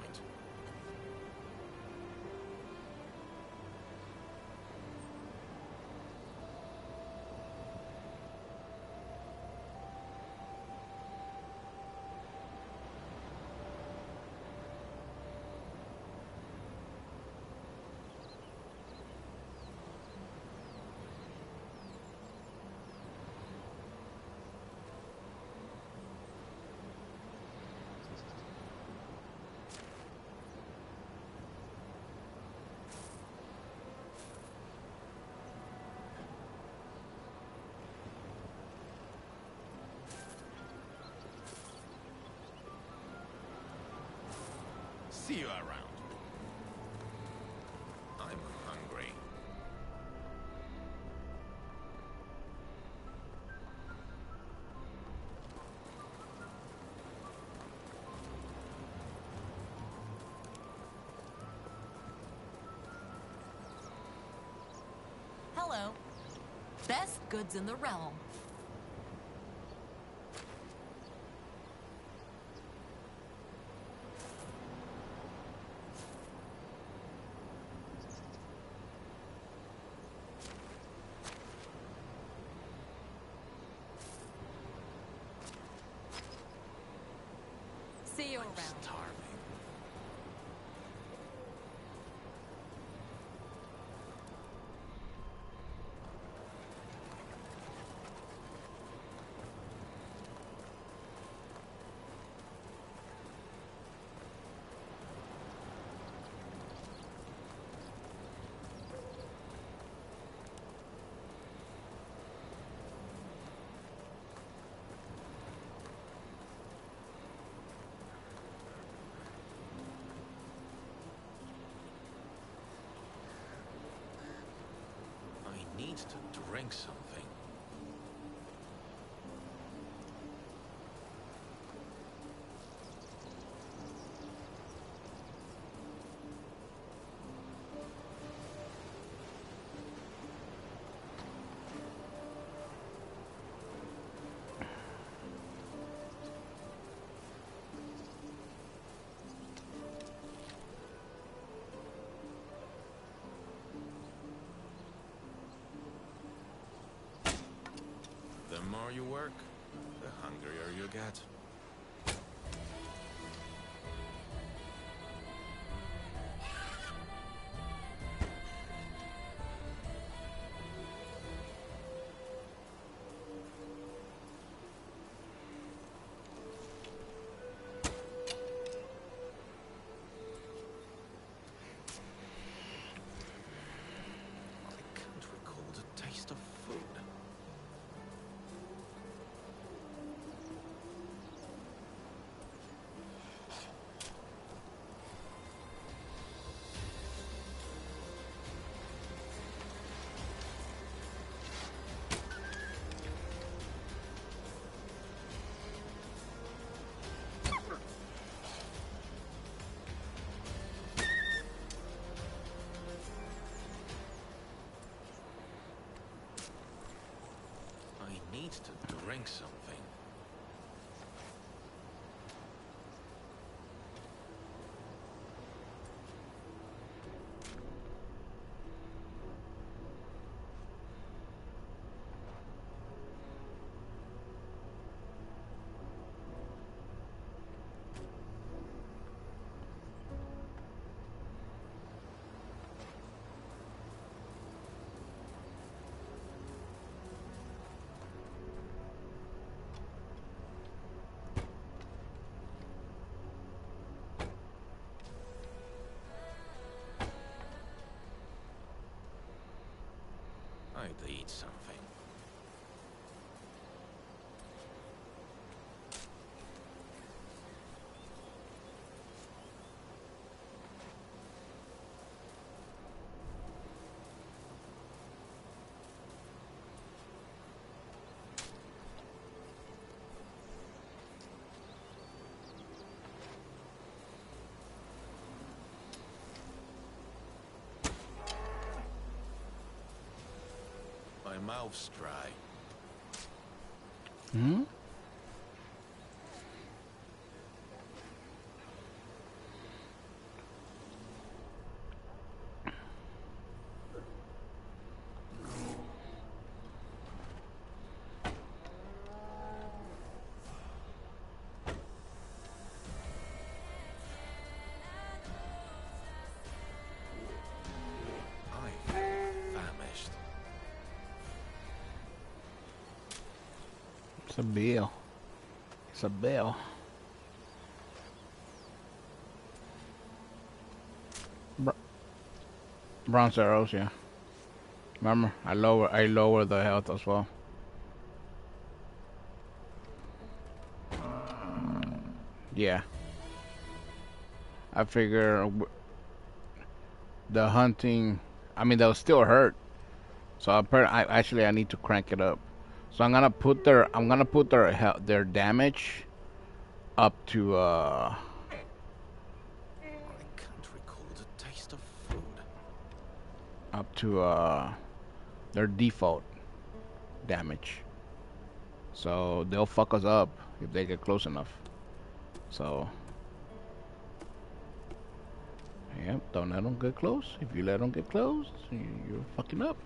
See you around. I'm hungry. Hello. Best goods in the realm. See you around. Starving. I need to drink something. The more you work, the hungrier you get. I can't recall the taste of food. I need to drink something. I'd eat something. My mouth's dry. Hmm? I'm famished. It's a bill. It's a bill. Br Bronze arrows, yeah. Remember, I lower the health as well. Yeah. I figure the hunting. I mean, they'll still hurt. So I need to crank it up. So I'm gonna put their damage up to I can't recall the taste of food. up to their default damage. So they'll fuck us up if they get close enough. So yeah, don't let them get close. If you let them get close, you're fucking up.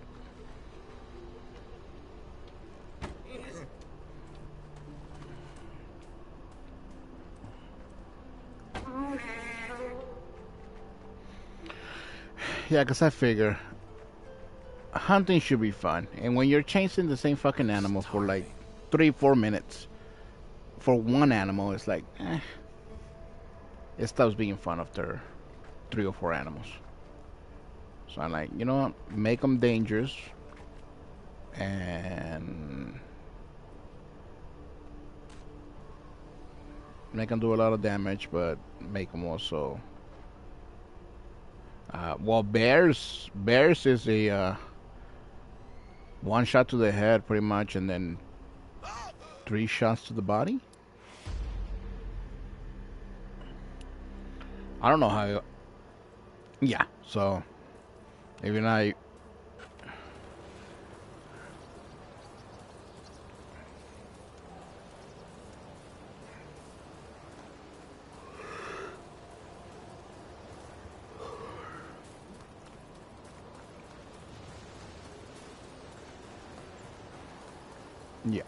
Yeah, 'cause I figure hunting should be fun. And when you're chasing the same fucking animal for like 3, 4 minutes for one animal, it's like, it stops being fun after 3 or 4 animals. So I'm like, you know what? Make them dangerous and make them do a lot of damage, but make them also. Well, bears is a one shot to the head pretty much, and then 3 shots to the body. I don't know how. Yeah, so even I. Yeah.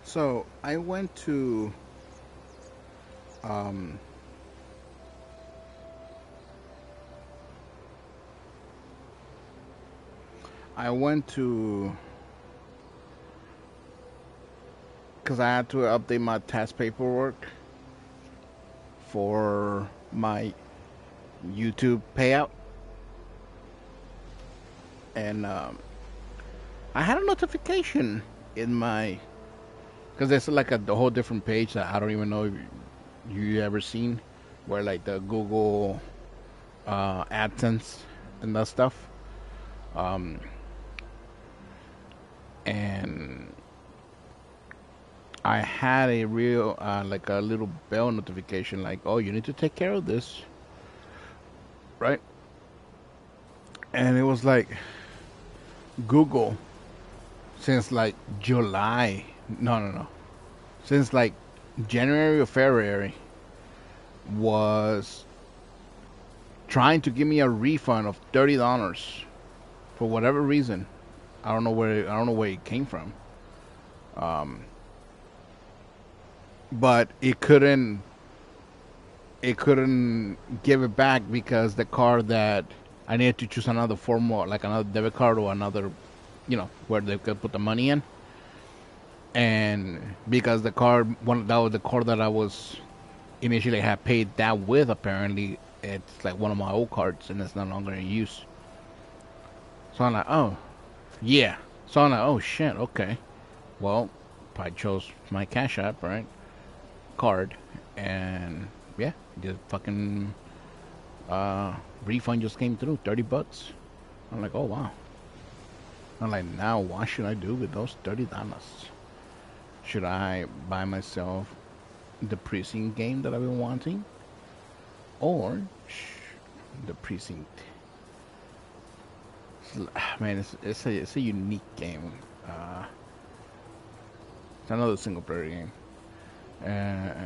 So I went to um, I went to because I had to update my tax paperwork for my YouTube payout, and I had a notification in my because there's like a whole different page that I don't even know if you ever seen, where like the Google AdSense and that stuff. Um, and I had a real like a little bell notification, like, oh, you need to take care of this, right? And it was like Google since like July, no, since like January or February was trying to give me a refund of $30 for whatever reason. I don't know where it came from. Um, but it couldn't give it back because the card that I needed to choose another form or like another debit card or another, where they could put the money in. And because the card, that was the card that I was initially had paid that with, apparently it's like one of my old cards and it's no longer in use. So I'm like, oh, yeah. So I'm like, oh shit, okay. Well, I chose my Cash App, right? Card. And yeah, just fucking refund just came through, $30. I'm like, oh wow. I'm like, now what should I do with those $30? Should I buy myself the precinct game that I've been wanting? Or the precinct? Man, it's a unique game. It's another single player game.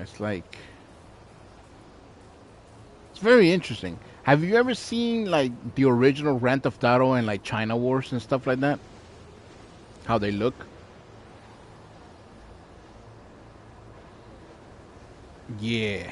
It's like it's very interesting. Have you ever seen like the original Grand Theft Auto and like China Wars and stuff like that? How they look? Yeah.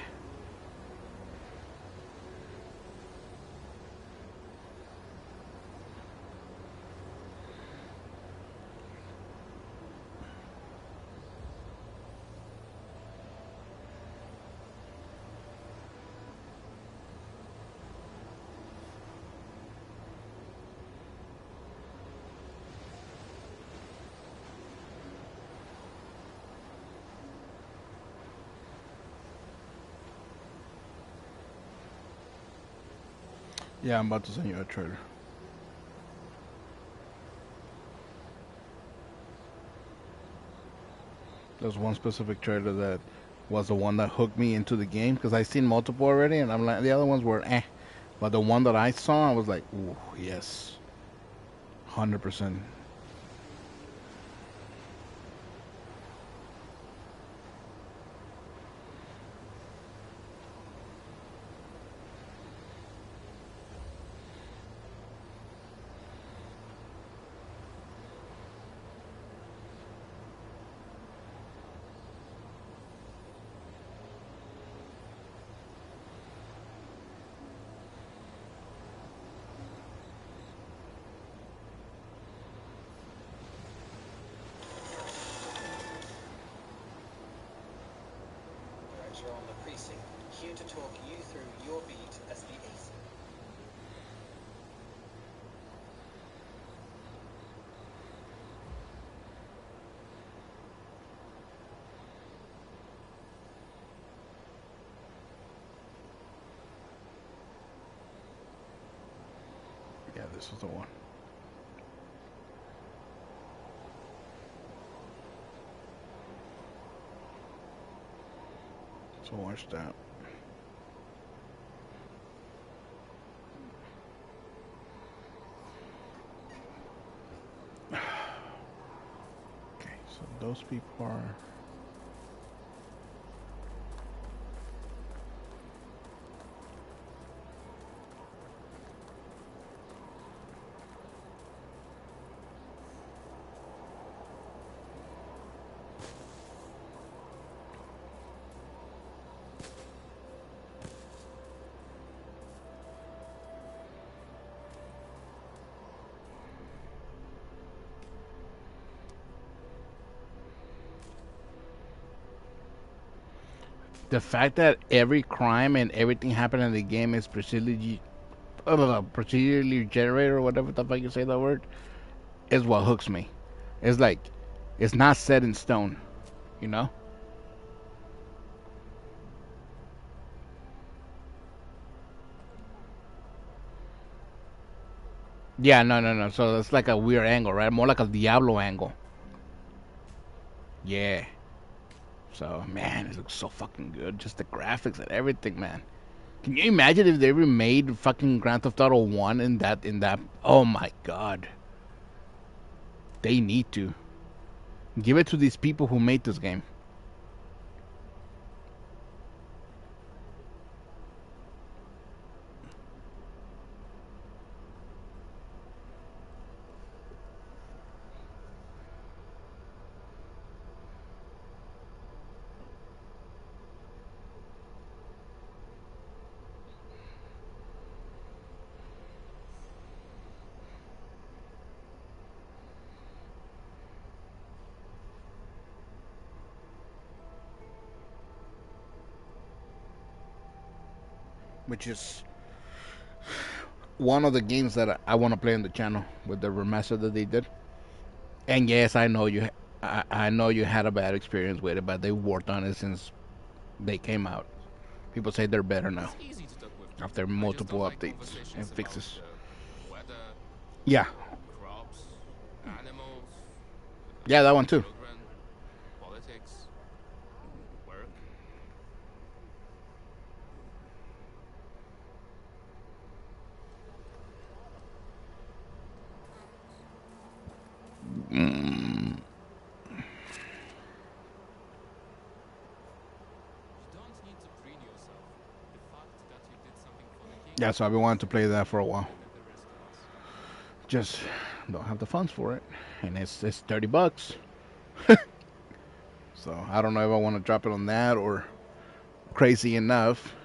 Yeah, I'm about to send you a trailer. There's one specific trailer that was the one that hooked me into the game because I seen multiple already, and I'm like the other ones were eh, but the one that I saw, I was like, ooh, yes, 100%. Director on the precinct, here to talk you through your beat as the ace. Yeah, this is the one. So watch that. Okay, so those people are. The fact that every crime and everything happening in the game is procedurally generated or whatever the fuck you say that word is what hooks me. It's like it's not set in stone, you know? Yeah, no, no, no. So it's like a weird angle, right? More like a Diablo angle. Yeah. So man, it looks so fucking good. Just the graphics and everything, man. Can you imagine if they ever made fucking Grand Theft Auto One in that? Oh my god, they need to give it to these people who made this game. Which is one of the games that I want to play on the channel with the remaster that they did. And yes, I know you had a bad experience with it, but they worked on it since they came out. People say they're better now It's easy to talk with me. after I just multiple don't like updates and conversations about fixes. the weather, Yeah, crops, animals, yeah, that one too. children, politics, work. You don't need to preen yourself. The fact that you did something for the king Yeah, so I've been wanting to play that for a while. than the rest of us. Just don't have the funds for it, and it's $30. So I don't know if I want to drop it on that or crazy enough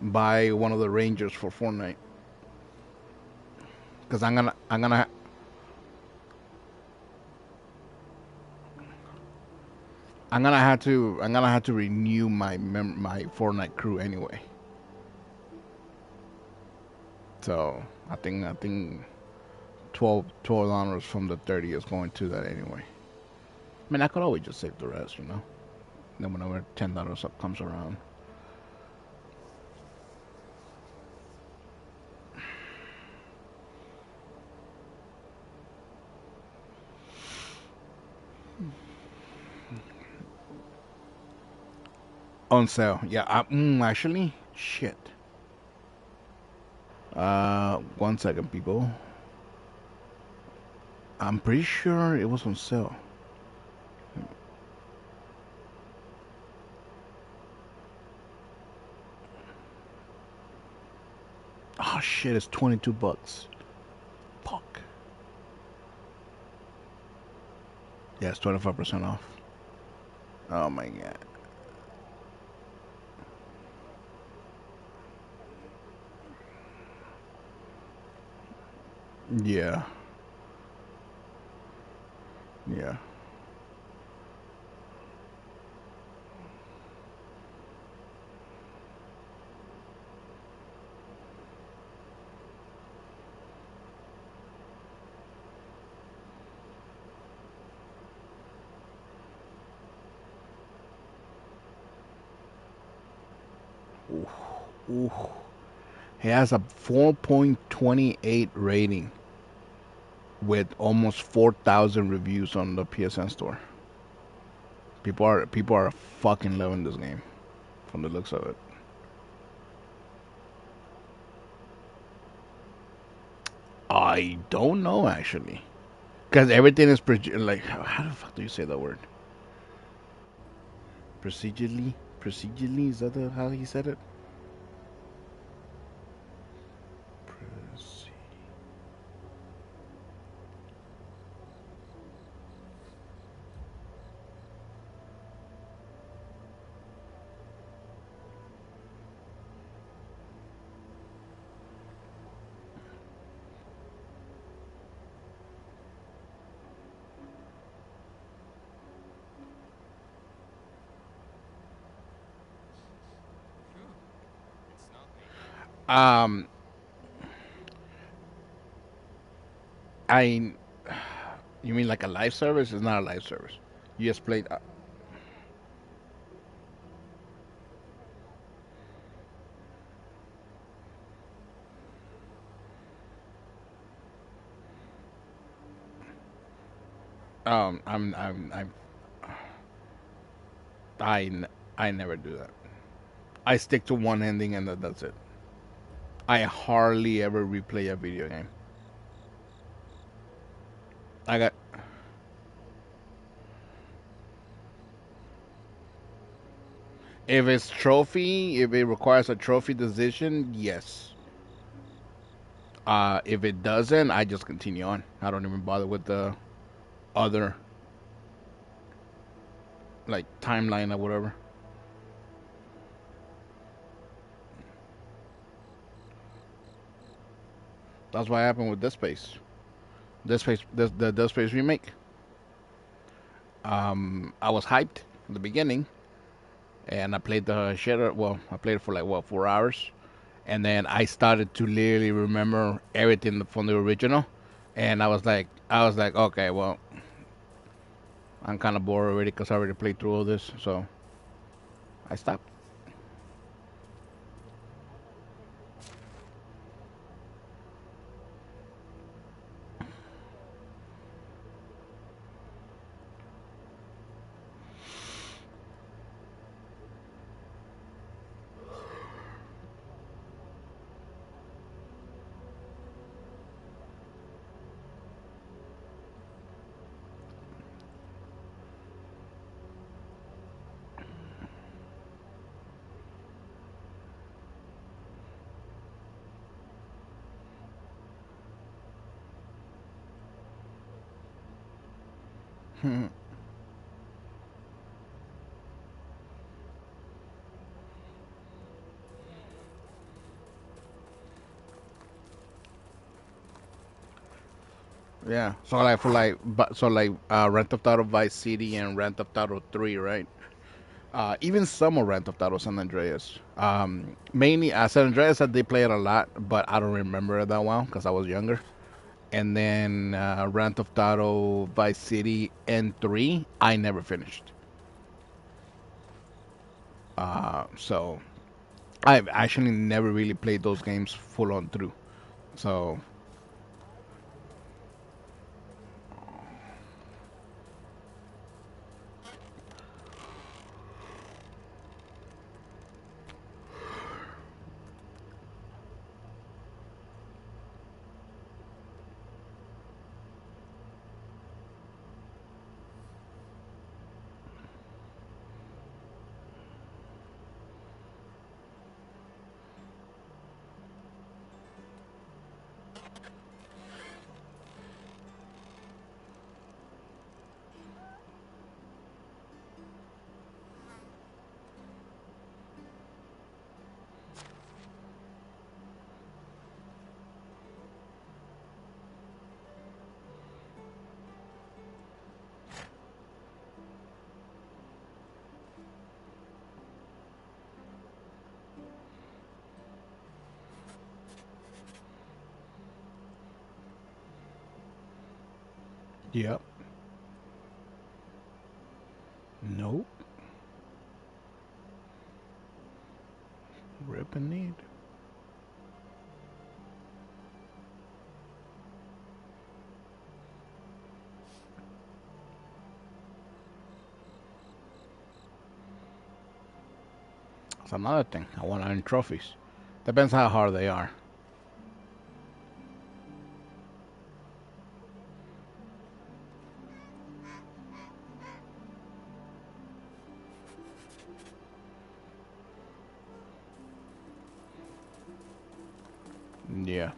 buy one of the Rangers for Fortnite because I'm gonna have to renew my Fortnite crew anyway. So I think $12 from the 30 is going to that anyway. I mean I could always just save the rest, you know. Then whenever $10 up comes around. On sale. Yeah, actually, shit. 1 second, people. I'm pretty sure it was on sale. Oh shit, it's $22. Fuck. Yeah, it's 25% off. Oh my god. Yeah. Yeah. Ooh. Ooh. He has a 4.28 rating with almost 4,000 reviews on the PSN store. People are fucking loving this game from the looks of it. I don't know actually, because everything is like how the fuck do you say that word? Procedurally, is that how he said it? Proce- Um, I. You mean like a live service? It's not a live service. You just played. I'm. I. I never do that. I stick to one ending and that's it. I hardly ever replay a video game. I got. If it's trophy, if it requires a trophy decision, yes. If it doesn't, I just continue on. I don't even bother with the other like timeline or whatever. That's what happened with this space. The Dead Space remake. I was hyped in the beginning, and I played the shit. Well, I played it for like what 4 hours, and then I started to literally remember everything from the original, and I was like, okay, well, I'm kind of bored already because I already played through all this, so I stopped. Yeah. So like for like, but so like Grand Theft Auto Vice City and Grand Theft Auto 3, right? Even some of Grand Theft Auto San Andreas. Mainly San Andreas, I did play it a lot, but I don't remember it that well because I was younger. And then Grand Theft Auto Vice City and 3, I never finished. So I've actually never really played those games full on through. So yep. Nope. Rip and need. That's another thing. I want to earn trophies. Depends how hard they are. Yeah.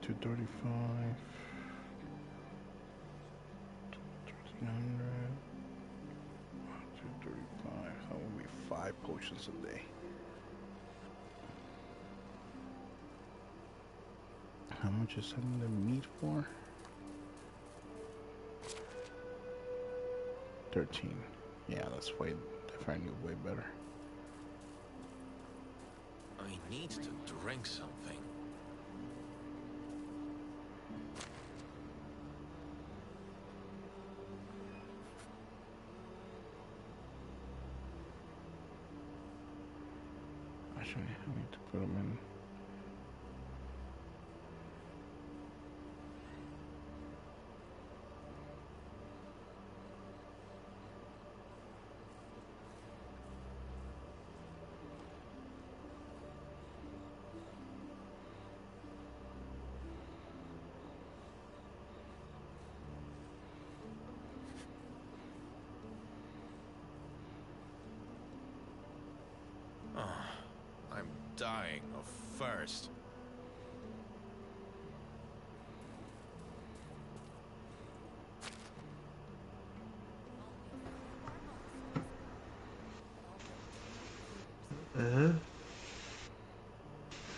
235. 300. 235. That will be 5 potions a day. How much is selling the meat for? 13. Yeah, that's way definitely way better. I need to drink something. Actually, I need to put them in. I'm dying of thirst.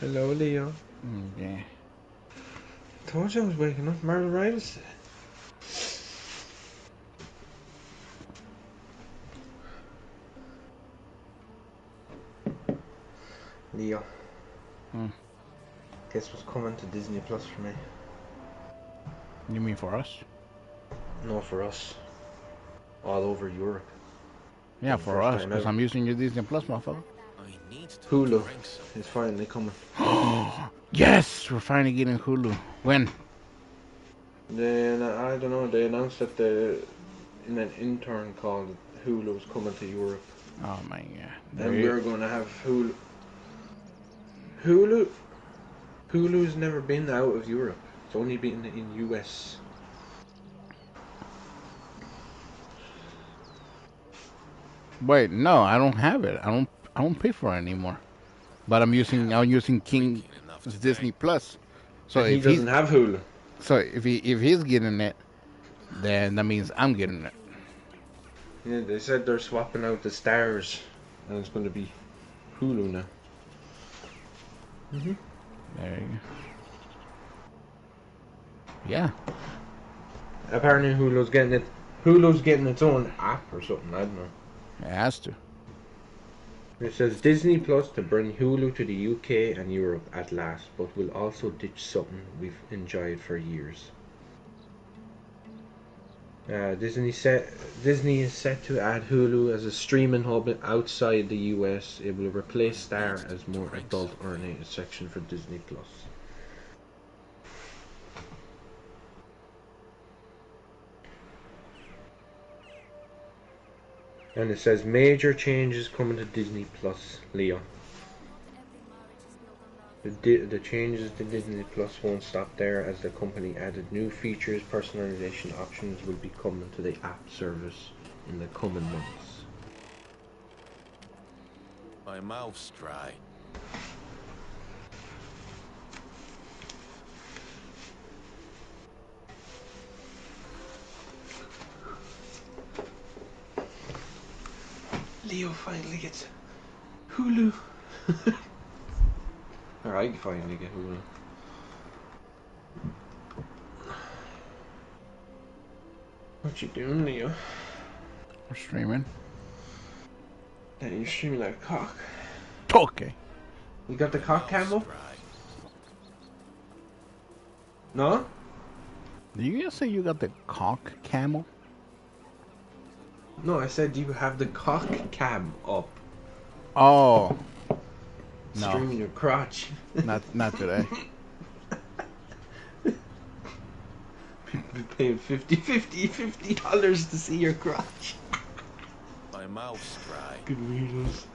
Hello, Leo. Yeah. Told you I was waking up margaritas. Leo. Hmm. Guess what's coming to Disney Plus for me? You mean for us? No, for us. All over Europe. Yeah, For the for first us, time because ever. I'm using your Disney Plus, motherfucker. I need to Hulu drink something. is finally coming. Yes, we're finally getting Hulu. When? Then I don't know. They announced that in an intern call that Hulu was coming to Europe, Oh my god. and we're going to have Hulu. Hulu. Hulu's never been out of Europe. It's only been in US. Wait, no, I don't have it. I don't pay for it anymore. But I'm using King's Drinking enough today. Disney Plus. So And he doesn't have Hulu. so if he's getting it, then that means I'm getting it. Yeah, they said they're swapping out the stars, and it's going to be Hulu now. There you go. Yeah. Apparently, Hulu's getting it. Hulu's getting its own app or something. I don't know. It has to. It says Disney Plus to bring Hulu to the UK and Europe at last, but will also ditch something we've enjoyed for years. Disney is set to add Hulu as a streaming hub outside the US. It will replace Star as more adult-oriented section for Disney Plus. And it says major changes coming to Disney Plus, Leo. The changes to Disney Plus won't stop there, as the company added new features. Personalization options will be coming to the app service in the coming months. My mouth's dry. Leo finally gets Hulu. Or I finally get Hulu. What you doing, Leo? We're streaming. That you're streaming like a cock. Okay. You got the cock cam up? No? Did you just say you got the cock camel? No, I said you have the cock cam up. Oh. No. Streaming your crotch. Not today. Be paying $50 to see your crotch. My mouth's dry. Good weirdos.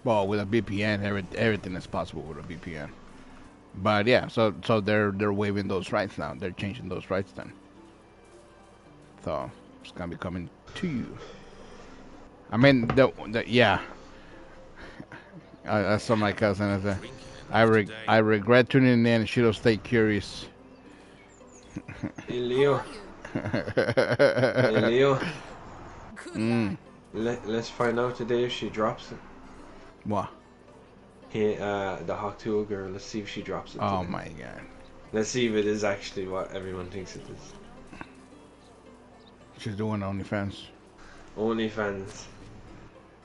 Well, with a VPN, everything is possible with a VPN. But yeah, so they're waiving those rights now. They're changing those rights then. So it's gonna be coming to you. I mean, yeah. I saw my cousin. I said, I regret tuning in. Should have stayed curious. Hey How Leo. are you? Hey Leo. Good lad. Let's find out today if she drops it. What? Hey, the Hawk Tool girl. Let's see if she drops it Oh today. my god. Let's see if it is actually what everyone thinks it is. She's doing OnlyFans. OnlyFans.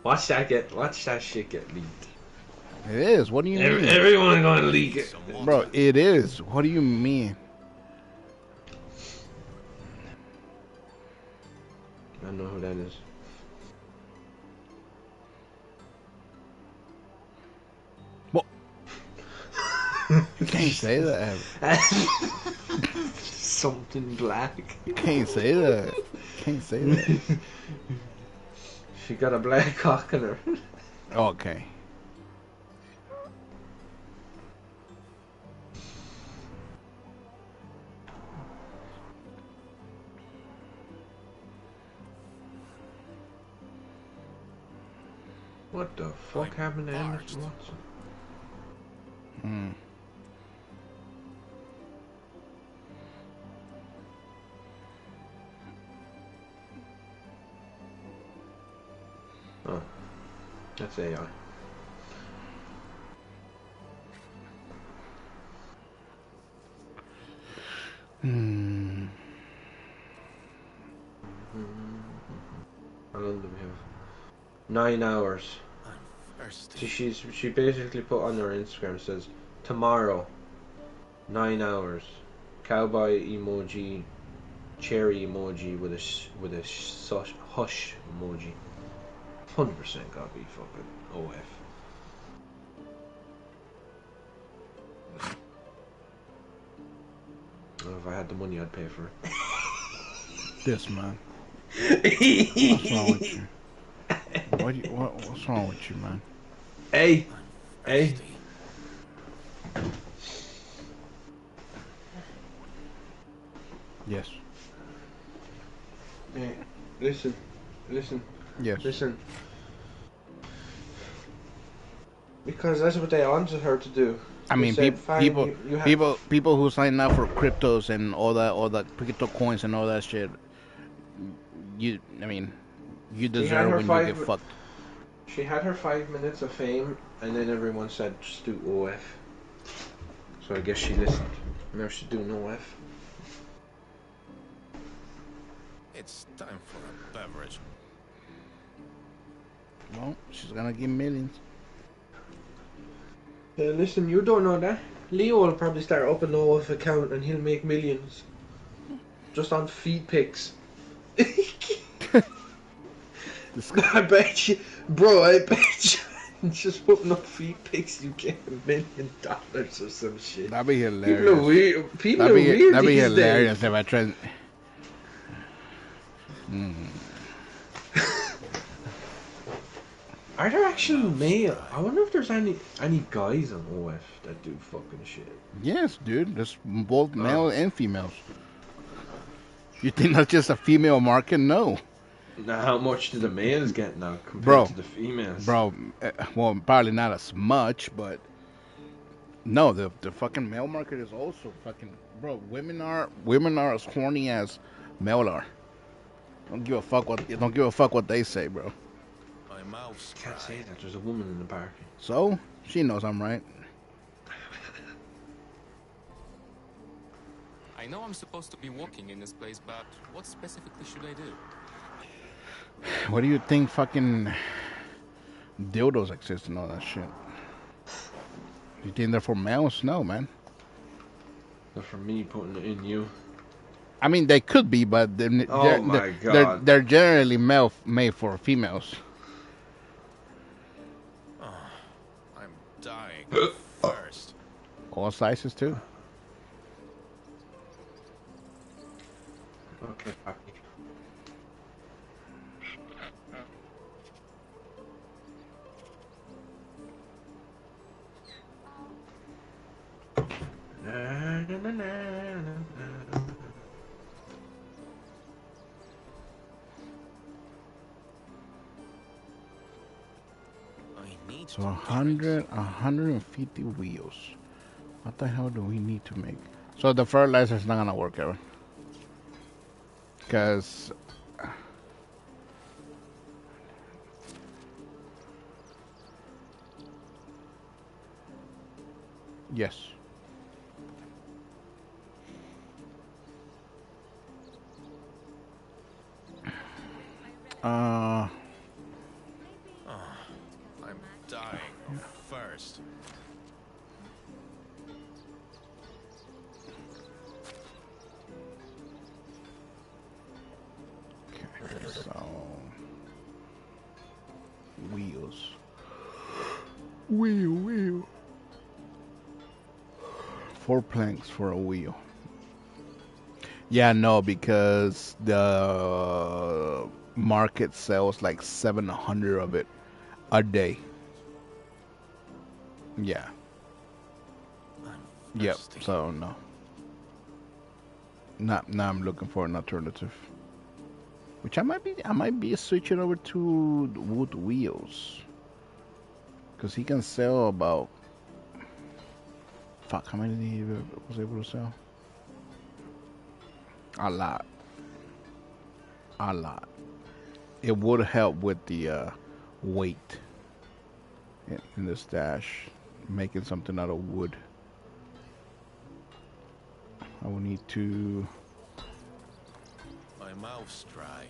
Watch that shit get leaked. It is. What do you mean? Everyone gonna leak it. Bro, it is. What do you mean? I don't know who that is. What? You can't say that. Something black. You can't say that. Can't say that. She got a black cock in her. Okay. What the fuck happened to Emerson Watson? Hmm. Oh, that's AI. Hmm. How long do we have? 9 hours. She basically put on her Instagram, says tomorrow 9 hours, cowboy emoji, cherry emoji with a hush emoji. 100% gotta be fucking OF. Well, if I had the money, I'd pay for it. This man. What's wrong with you? What's wrong with you, man? Hey. Yes. Hey, listen. Yes. Listen. Because that's what they wanted her to do. I mean, said, people who sign up for cryptos and all that crypto coins and all that shit. You deserve when you get fucked. She had her 5 minutes of fame, and then everyone said just do OF. So I guess she listened. Now she's doing OF. It's time for a beverage. Well, she's gonna give millions. Listen, you don't know that. Leo will probably start up an OF account and he'll make millions. Just on feed pics. I bet you, bro, I bet you, just putting up feed pics, you get $1 million or some shit. That'd be hilarious. People are weird. People are weird. That'd be these hilarious days. if I tried. Are there actually male? I wonder if there's any guys on OF that do fucking shit. Yes, dude. There's both male and females. You think that's just a female market? No. Now, how much do the males get now compared to the females? Bro, well, probably not as much, but no, the fucking male market is also fucking, bro. Women are as horny as male are. Don't give a fuck what they say, bro. My mouth's Can't say that. There's a woman in the party. So she knows I'm right. I know I'm supposed to be walking in this place, but what specifically should I do? What do you think fucking dildos exist and all that shit? You think they're for males? No, man. They're for me putting it in you. I mean, they could be, but they're generally made for females. I'm dying first. All sizes too. Okay, Papi. So 150 wheels. What the hell do we need to make? So the fertilizer's not gonna work ever. Because yes. I'm dying of thirst. Okay, so wheels. Wheel. 4 planks for a wheel. Yeah, no, because the market sells like 700 of it a day. Yeah. Yep. So no. Not now. I'm looking for an alternative. Which I might be switching over to wood wheels. Because he can sell about. Fuck, how many did he was able to sell? A lot. A lot. It would help with the weight in the stash. Making something out of wood. I will need to. My mouth's dry.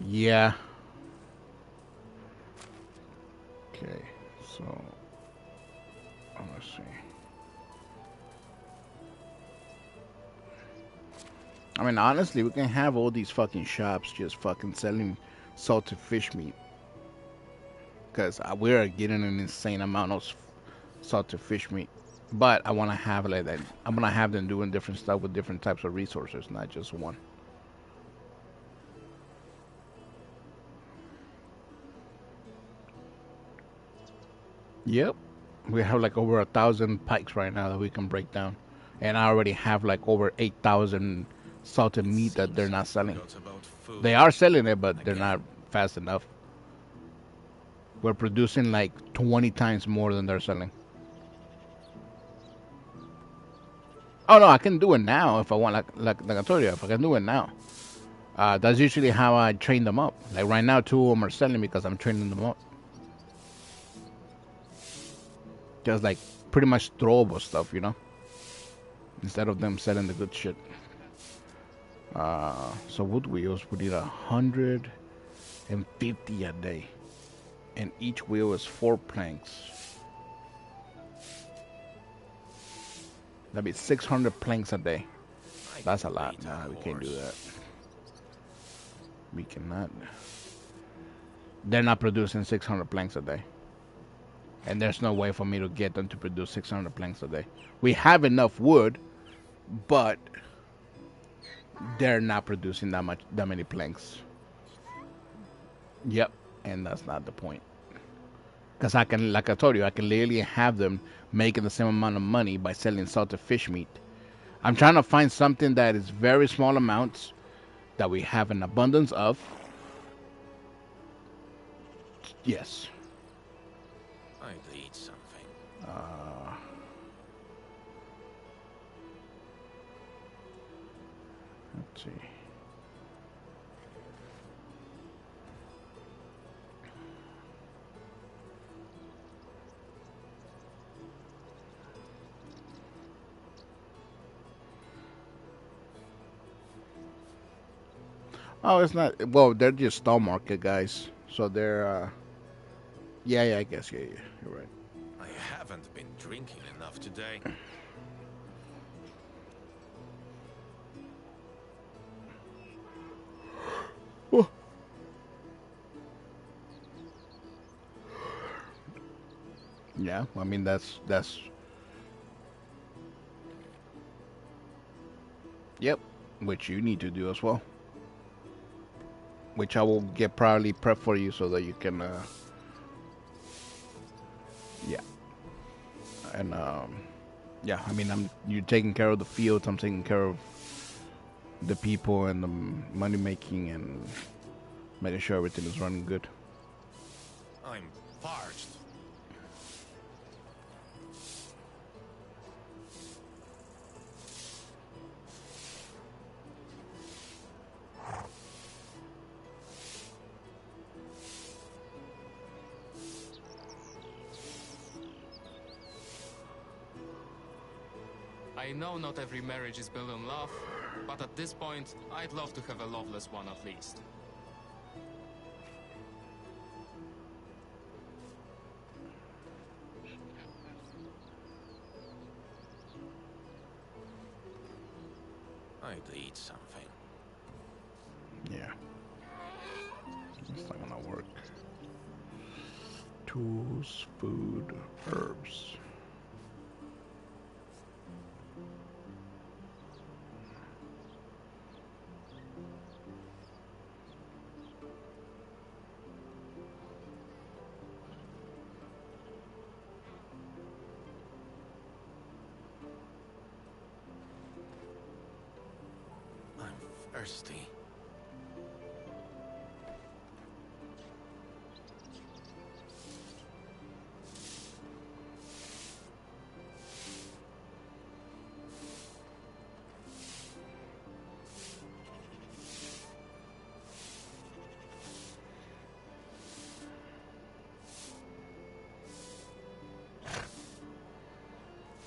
Yeah. Okay, so let's see. I mean, honestly, we can have all these fucking shops just fucking selling salted fish meat. Because we are getting an insane amount of salted fish meat. But I want to have like that. I'm going to have them doing different stuff with different types of resources, not just one. Yep. We have like over 1,000 pikes right now that we can break down. And I already have like over 8,000 salted meat that they're not selling. They are selling it, but they're not fast enough. We're producing like 20 times more than they're selling. Oh no, I can do it now if I want. Like I told you, if I can do it now. That's usually how I train them up. Like right now, 2 of them are selling because I'm training them up. Just like pretty much throwable stuff, you know. Instead of them selling the good shit. So wood wheels, we need 150 a day, and each wheel is 4 planks. That'd be 600 planks a day. That's a lot. Nah, we can't do that. We cannot. They're not producing 600 planks a day. And there's no way for me to get them to produce 600 planks a day. We have enough wood, but they're not producing that many planks. Yep, and that's not the point. Because I can, like I told you, I can literally have them making the same amount of money by selling salted fish meat. I'm trying to find something that is very small amounts that we have an abundance of. Yes. I'd eat something. Let's see. Oh, it's not. Well, they're just stock market guys. So they're. Yeah, I guess. Yeah, you're right. I haven't been drinking enough today. Oh. Yeah, I mean that's. Yep, which you need to do as well. Which I will get probably prep for you so that you can. Yeah. And Yeah, I mean, you're taking care of the fields. I'm taking care of the people and the money making and making sure everything is running good. I'm parched. I know not every marriage is built on love, but at this point, I'd love to have a loveless one at least. I'd eat something. Yeah. It's not gonna work. Tools, food, herbs. I'm thirsty.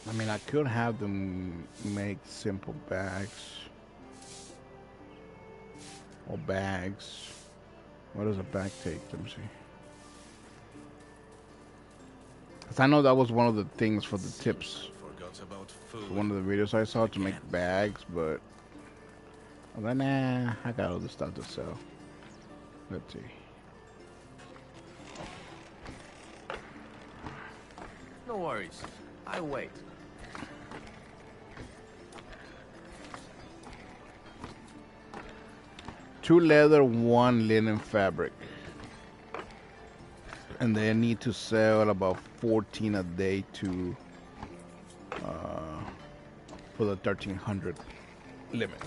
I mean, I could have them make simple bags or bags. What does a bag take? Let me see. 'Cause I know that was one of the things for the tips. Forgot about For food. one of the videos I saw to make Again. bags, but I was like, nah, I got all this stuff to sell. Let's see. No worries. I wait. Two leather, one linen fabric. And they need to sell about 14 a day to for the 1300 limit.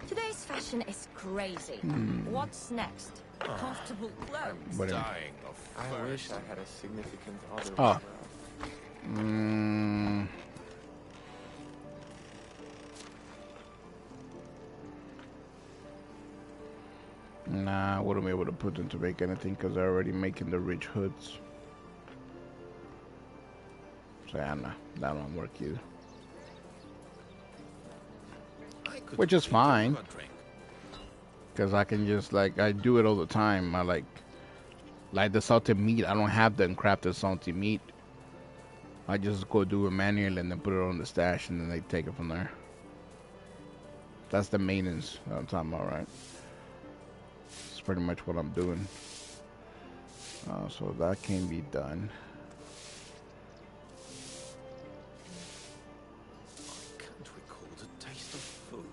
Today's fashion is crazy. What's next? Comfortable clothes. But Dying of I wish thirst. I had a significant other. Oh. Nah, I wouldn't be able to put them to make anything because they're already making the rich hoods. So yeah, nah, that won't work either. I could Which is take fine. a drink. Because I can just, like, I do it all the time. I like the salted meat. I don't have them crafted salty meat. I just go do it manual and then put it on the stash and then they take it from there. That's the maintenance that I'm talking about, right? It's pretty much what I'm doing. So that can be done. I can't recall the taste of food.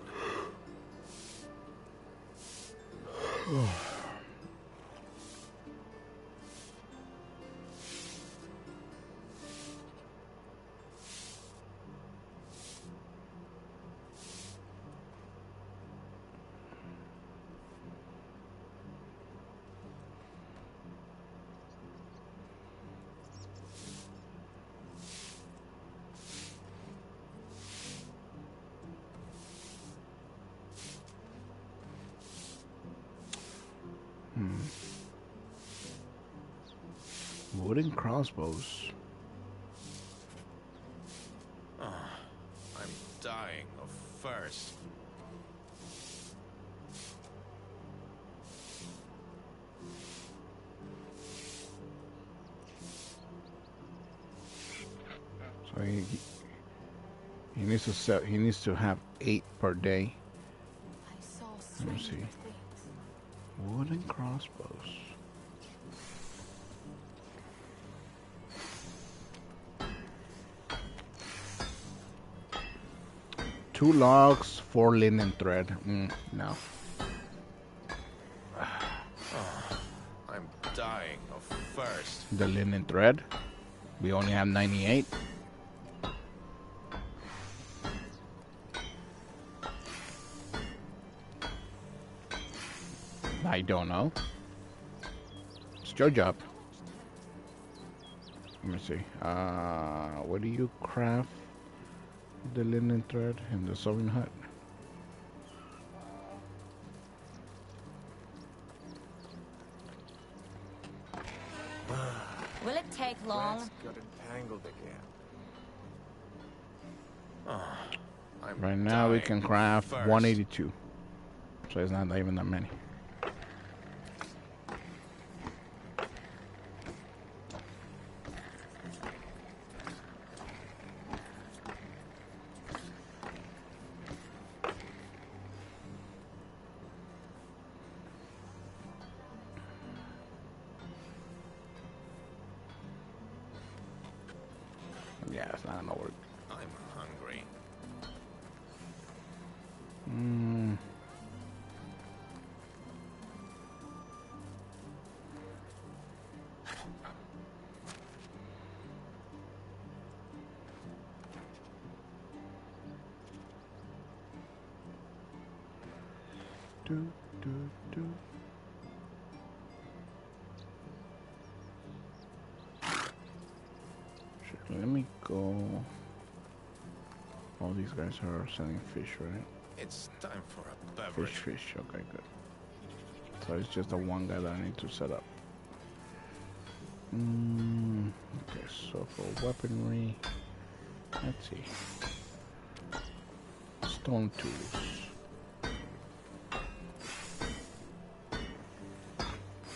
Wooden crossbows. I'm dying of thirst. So he needs to sell. He needs to have 8 per day. I saw Let me stranger see. things. Wooden crossbows. Two logs, 4 linen thread. No. I'm dying of thirst. The linen thread. We only have 98. don't know. It's your job. Let me see. What do you craft the linen thread in the sewing hut? Will it take long? Threads got entangled again. I'm Right now we dying can craft first. 182. So it's not even that many. Yeah, it's not gonna work. I'm hungry. Do, do, do. Shit, let me go. All these guys are selling fish, right? It's time for a Fish, beverage. fish. Okay, good. So it's just the one guy that I need to set up. Okay, so for weaponry, let's see. Stone tools.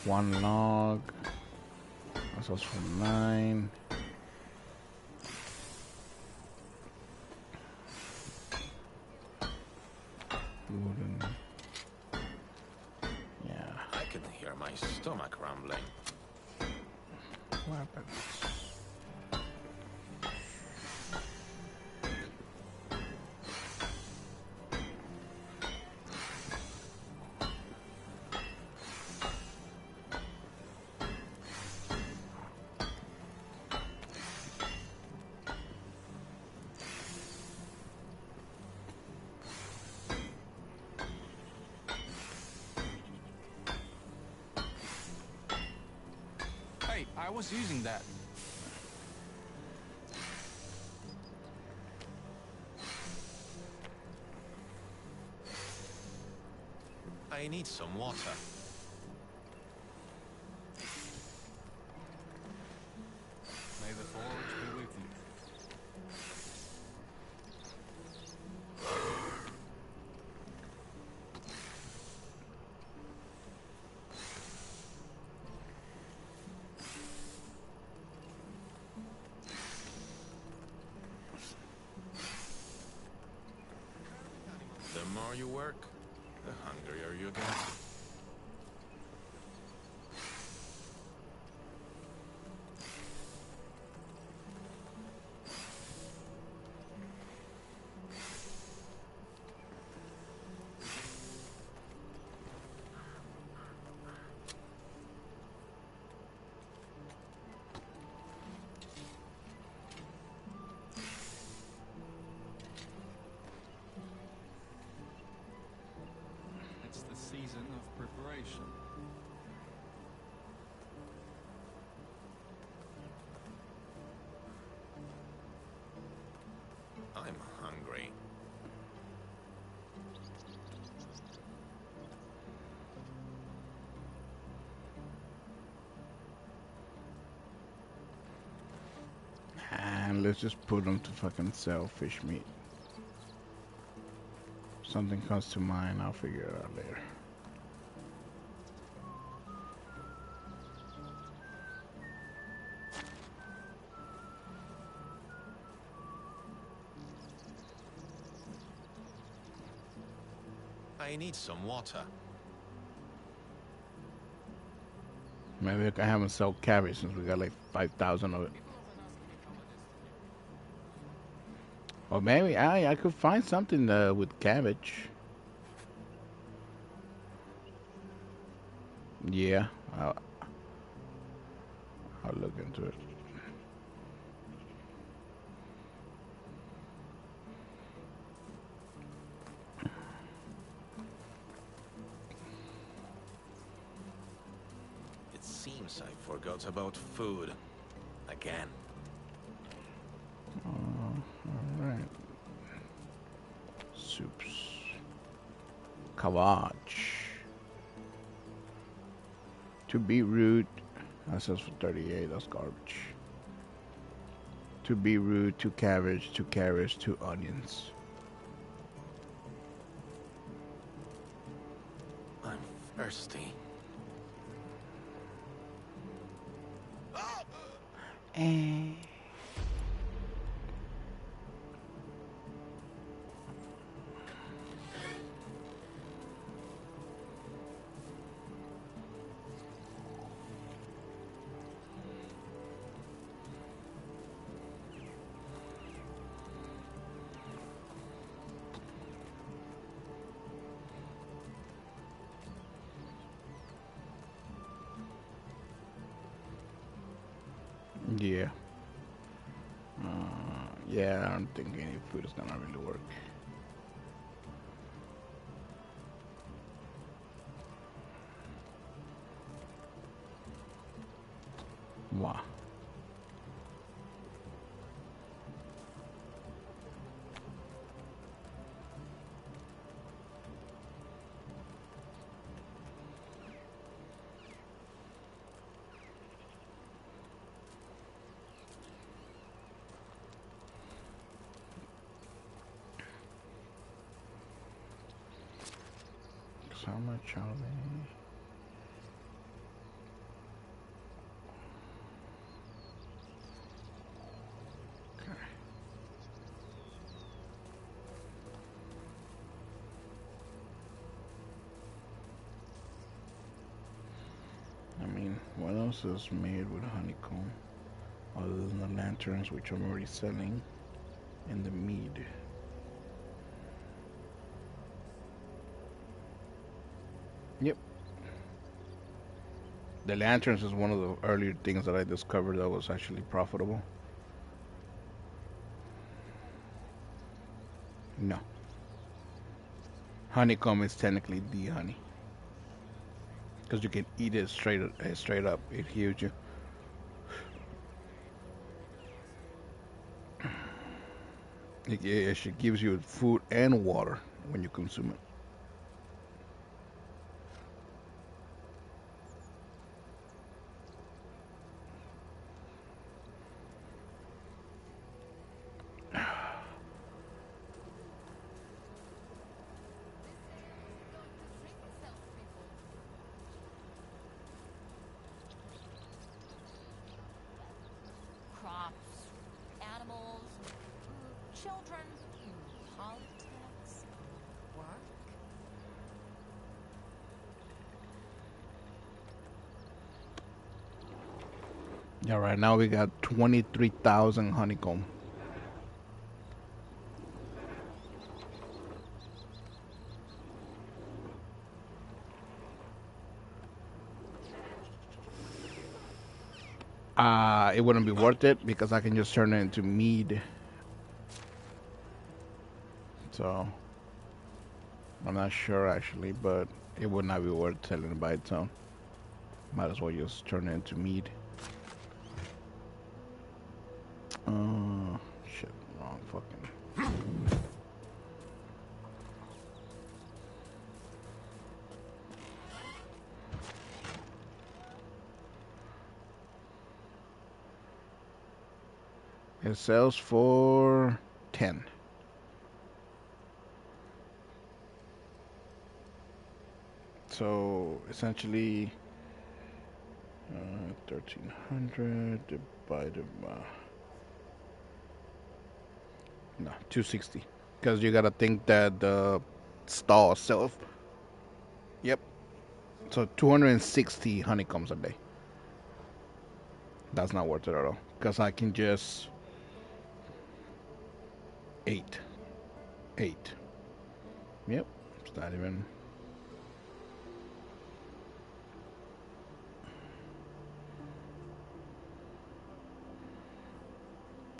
One log. That's also from 9. Wooden. Yeah. I can hear my stomach rumbling. Weapons. Hey, I was using that. I need some water. May the forge be with you. The more you work, the hungrier you get. It's the season of preparation. I'm hungry. And let's just put them to fucking sell fish meat. Something comes to mind, I'll figure it out later. I need some water. Maybe I can have them sell cabbage since we got like 5,000 of it. Or maybe I could find something with cabbage. Yeah, I'll look into it. I forgot about food. Again. Alright. Soups. Kavach. 2 beetroot. That says for 38. That's garbage. 2 beetroot, 2 cabbage, 2 carrots, 2 onions. I'm thirsty. Eh. Yeah. Yeah, I don't think any food is gonna really work. Wow. How much are they? Okay. I mean, what else is made with honeycomb other than the lanterns, which I'm already selling, and the mead? Yep. The lanterns is one of the earlier things that I discovered that was actually profitable. No. Honeycomb is technically the honey. Because you can eat it straight up. It heals you. It actually gives you food and water when you consume it. Crops, animals, children, politics, work. Yeah, right now we got 23,000 honeycomb. It wouldn't be worth it because I can just turn it into mead. So I'm not sure actually, but it would not be worth selling it by its own. Might as well just turn it into mead. Shit, wrong fucking. It sells for 10. So essentially, 1,300 divided by no 260. Because you gotta think that the stall itself. Yep. So 260 honeycombs a day. That's not worth it at all. Because I can just 8. 8. Yep. It's not even.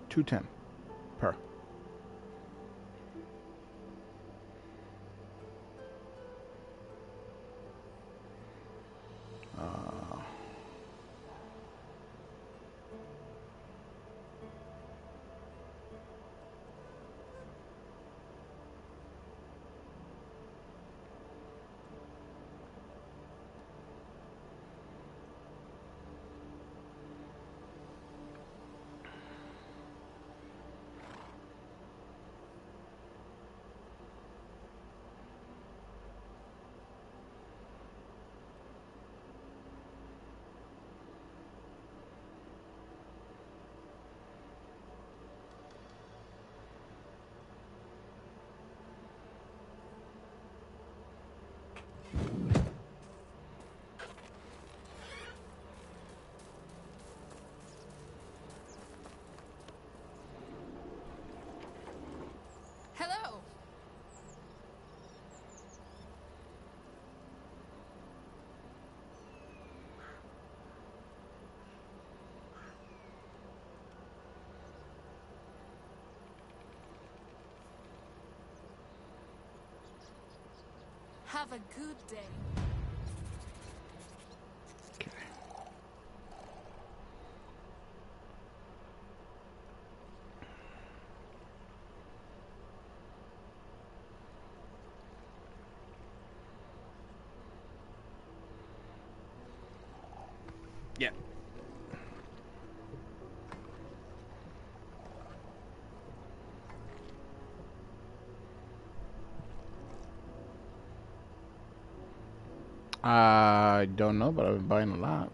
210 per. Have a good day. Okay. Yeah. I don't know, but I've been buying a lot.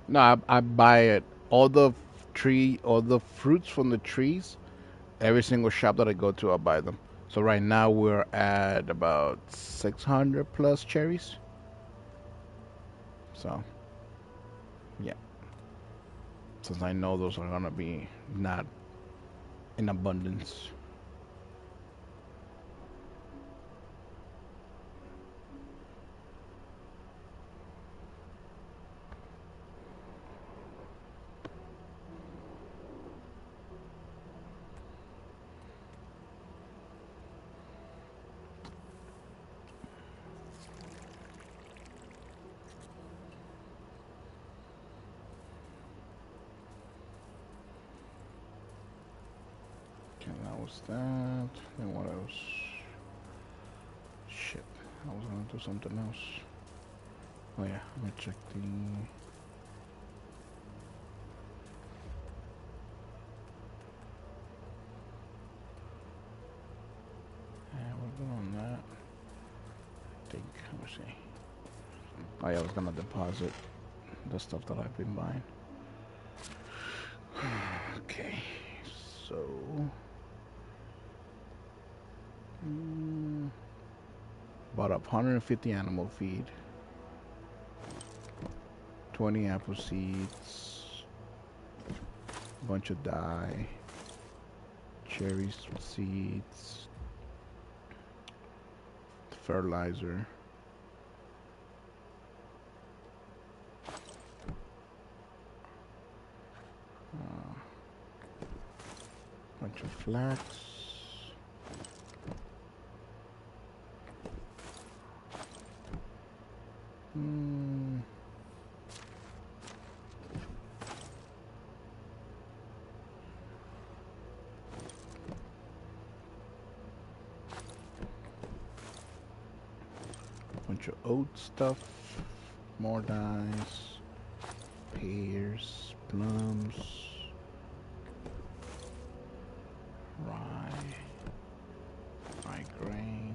No, I buy it. All the fruits from the trees, every single shop that I go to, I buy them. So right now we're at about 600 plus cherries. So, yeah. Since I know those are gonna be not in abundance. Okay, that was that. And what else? Shit. I was gonna do something else. Oh yeah, let me check the. Yeah, we're good on that. I think. Let me see. Oh yeah, I was gonna deposit the stuff that I've been buying. Okay, so. Mm, bought up 150 animal feed, 20 apple seeds, a bunch of dye, cherry seeds, fertilizer, bunch of flax, mm, bunch of oat stuff, more dyes, pears, plums, rye grain.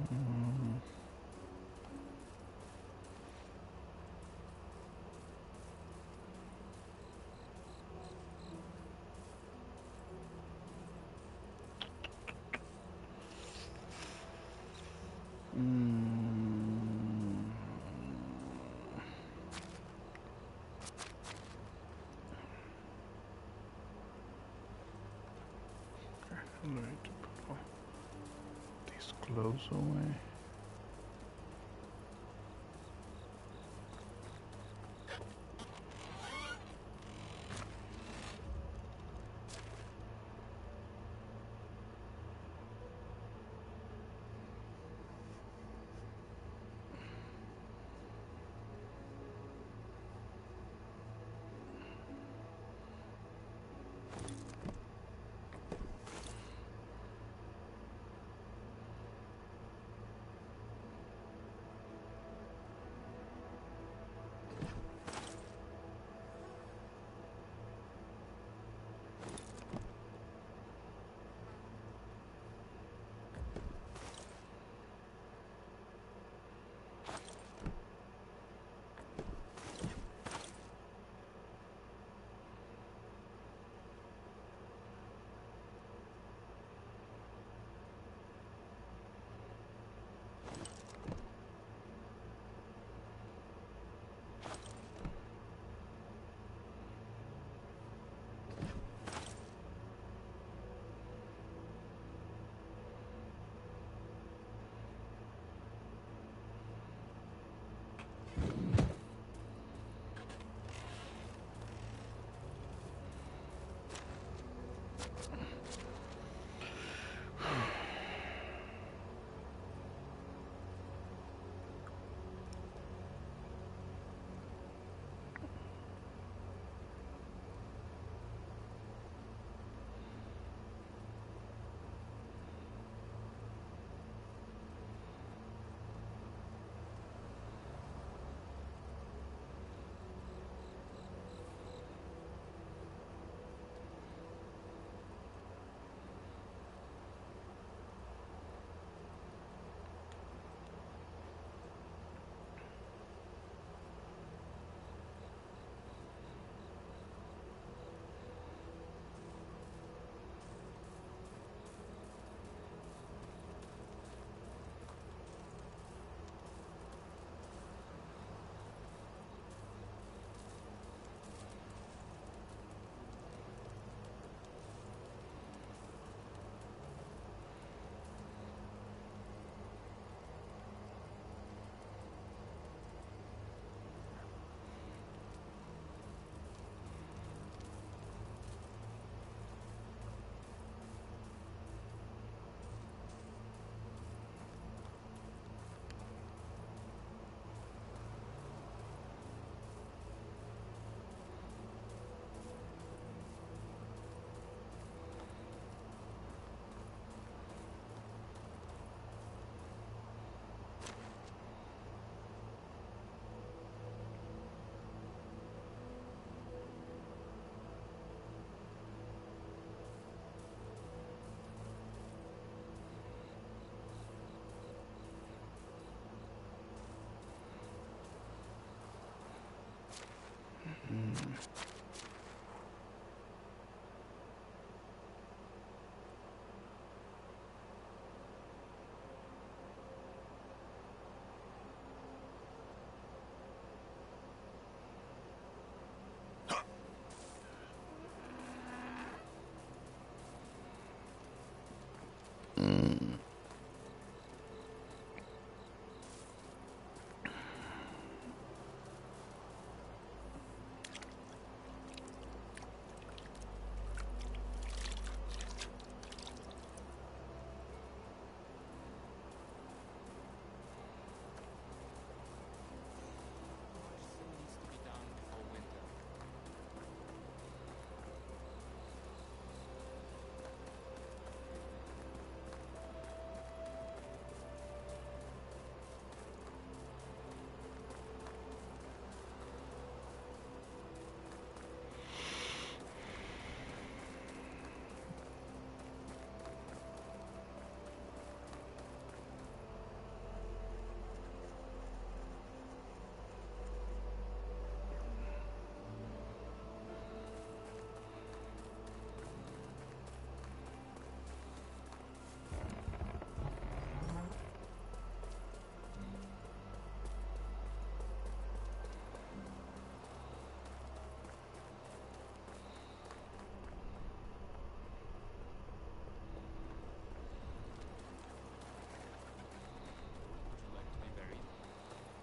Mm. Mm. Okay, I'm going to put all these clothes away.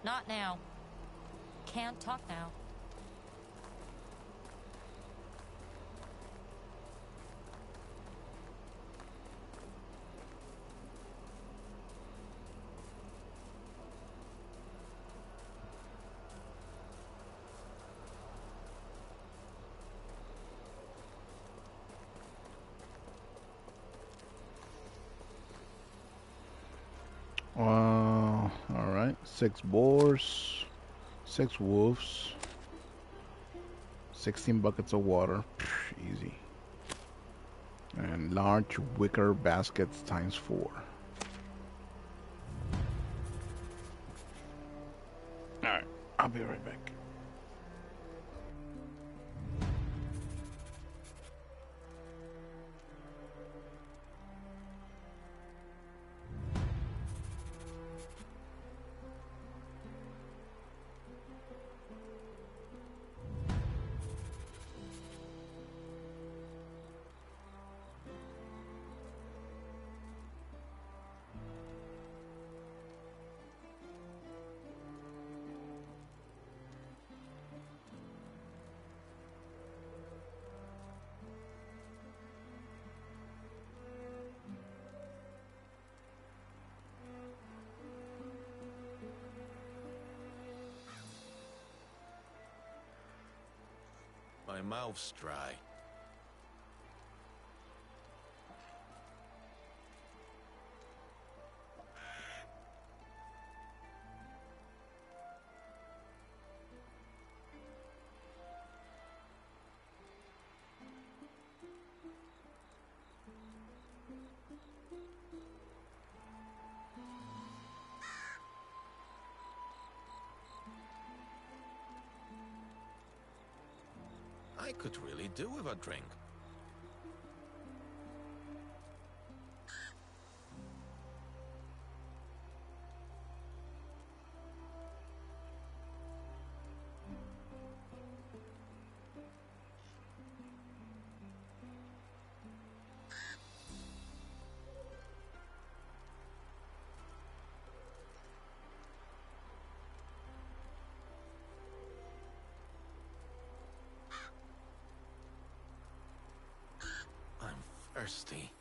Not now. Can't talk now. All right. 6 boars, 6 wolves, 16 buckets of water. Pff, easy. And large wicker baskets times 4. All right. I'll be right back. My mouth's dry. I could really do with a drink. I'm thirsty.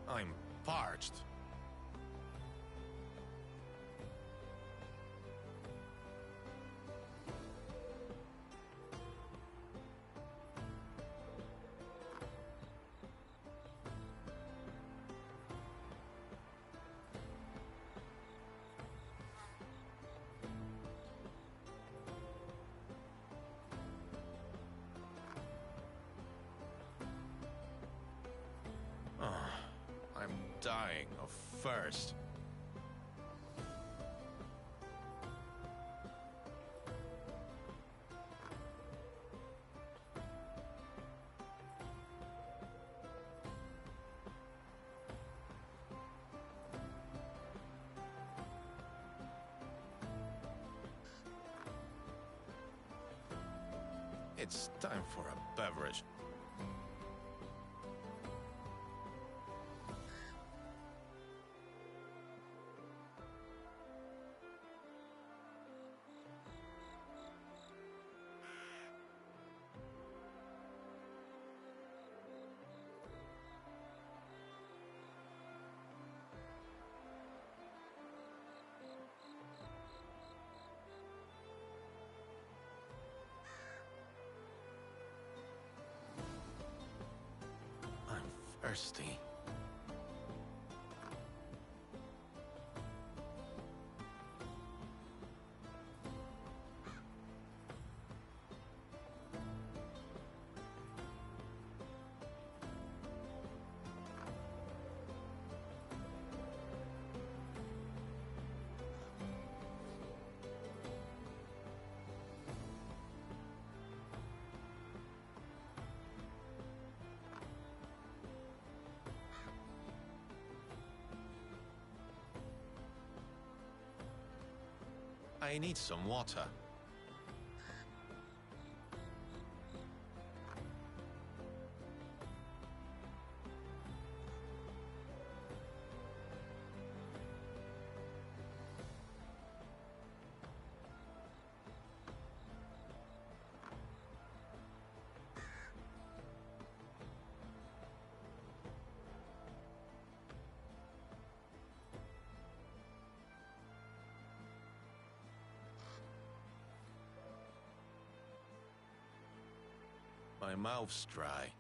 I'm parched. I'm dying of thirst. It's time for a beverage. I'm thirsty. I need some water. My mouth's dry.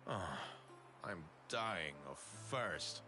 Oh, I'm dying of thirst.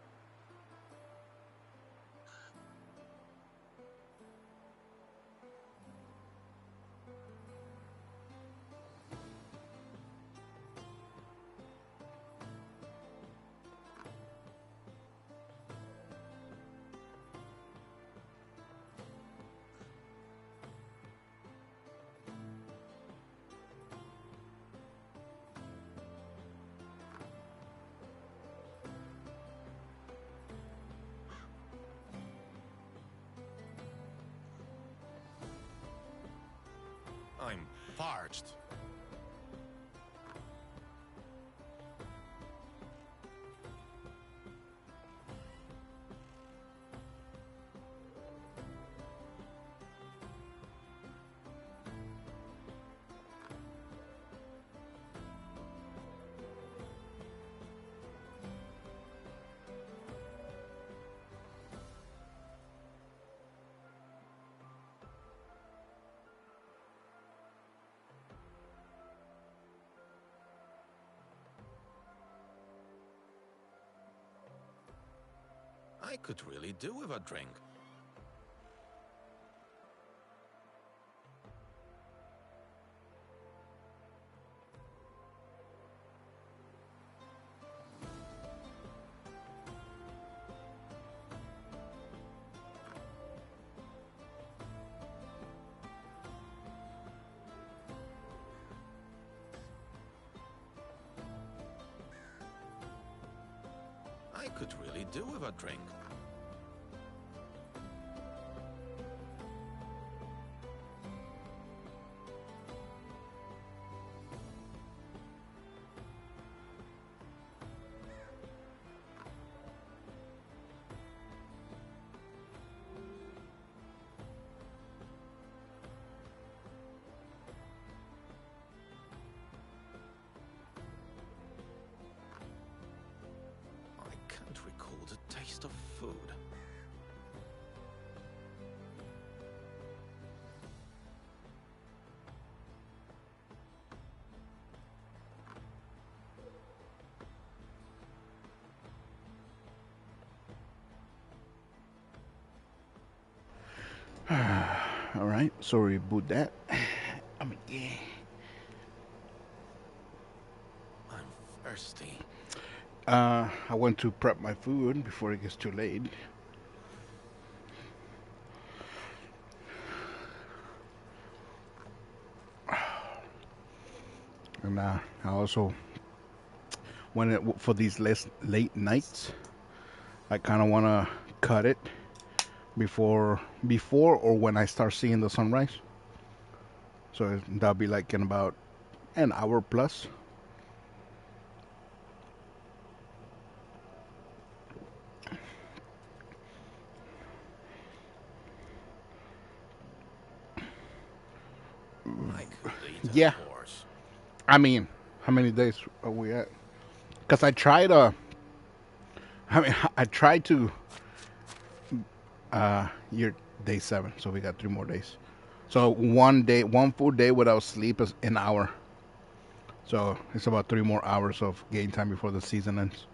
I'm parched. I could really do with a drink. I could really do with a drink. I can't recall the taste of food. All right, sorry about that. I mean, yeah. I'm thirsty. I went to prep my food before it gets too late. And I also, for these late nights, I kind of want to cut it before or when I start seeing the sunrise. So that'll be like in about an hour plus. I could eat Yeah. a horse. I mean, how many days are we at? Because I tried to, you're day 7, so we got 3 more days. So one full day without sleep is an hour. So it's about 3 more hours of game time before the season ends.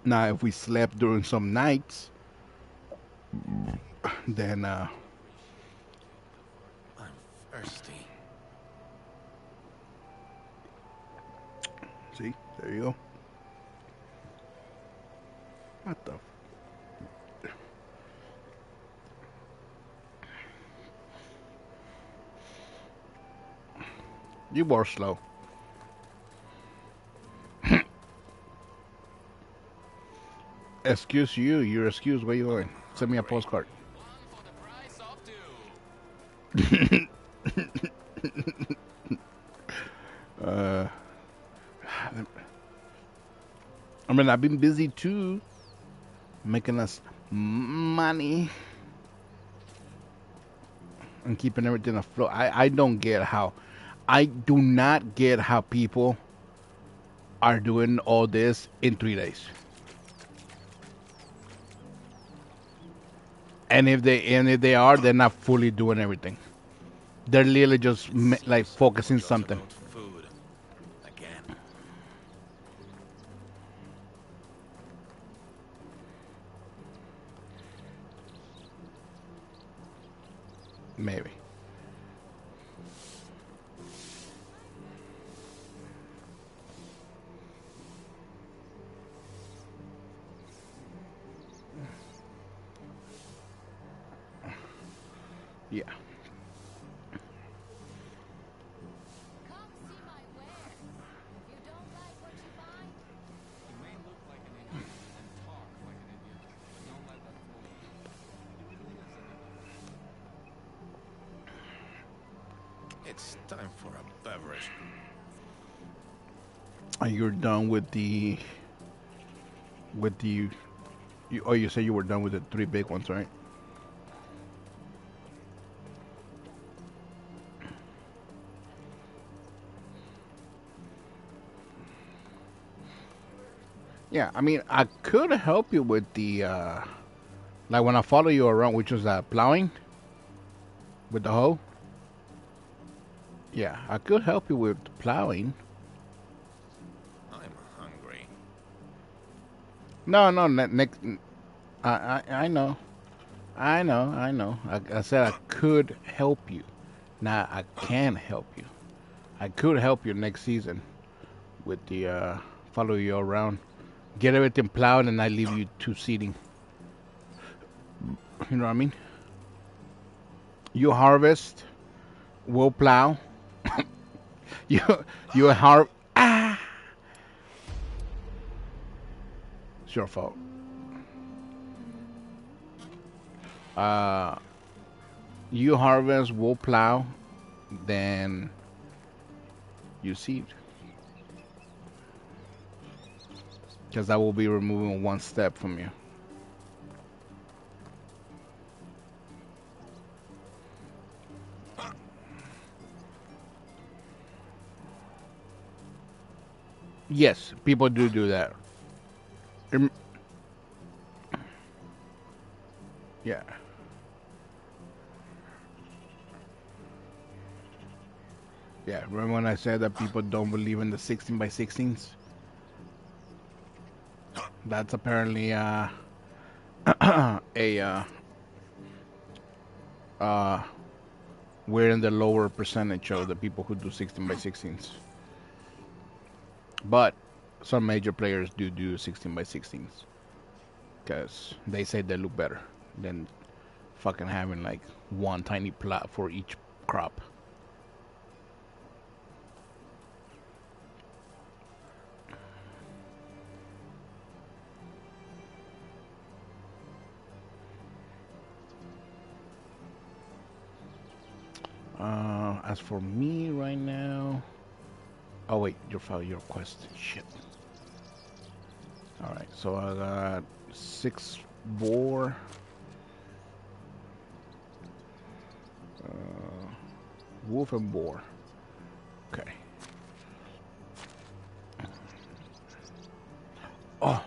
Now, if we slept during some nights, then I'm thirsty. see, there you go. What the? You were slow. Excuse you. You're excused. Where you going? Send me a postcard. One for the price of two. uh, I mean, I've been busy too, making us money and keeping everything afloat. I don't get how. I do not get how people are doing all this in 3 days. And if they are, they're not fully doing everything. They're literally just like focusing Just something. about food. Again. Maybe. Yeah. Come see my wares. If you don't like what you find, You may look like an idiot and talk like an idiot, but don't let that fool you. Clean as anything. It's time for a beverage. You're done with the oh, you said you were done with the three big ones, right? Yeah, I mean, I could help you with the like when I follow you around, which was plowing with the hoe. Yeah, I could help you with plowing. I'm hungry. No, no, next. I know, I know. I said I could help you. Now I can help you. I could help you next season with the follow you around, get everything plowed, and I leave you to seeding. You know what I mean? You harvest, we'll plow. you you har. Ah, it's your fault. Uh, you harvest, we'll plow, then you seed. Because I will be removing one step from you. Yes, people do that. Rem- Yeah. Yeah, remember when I said that people don't believe in the 16 by 16s? That's apparently a uh, we're in the lower percentage of the people who do 16 by 16s. But some major players do 16 by 16s because they say they look better than fucking having like one tiny plot for each crop. As for me right now, oh wait, your file, your quest, shit. All right, so I got 6 boar, wolf and boar. Okay. Oh.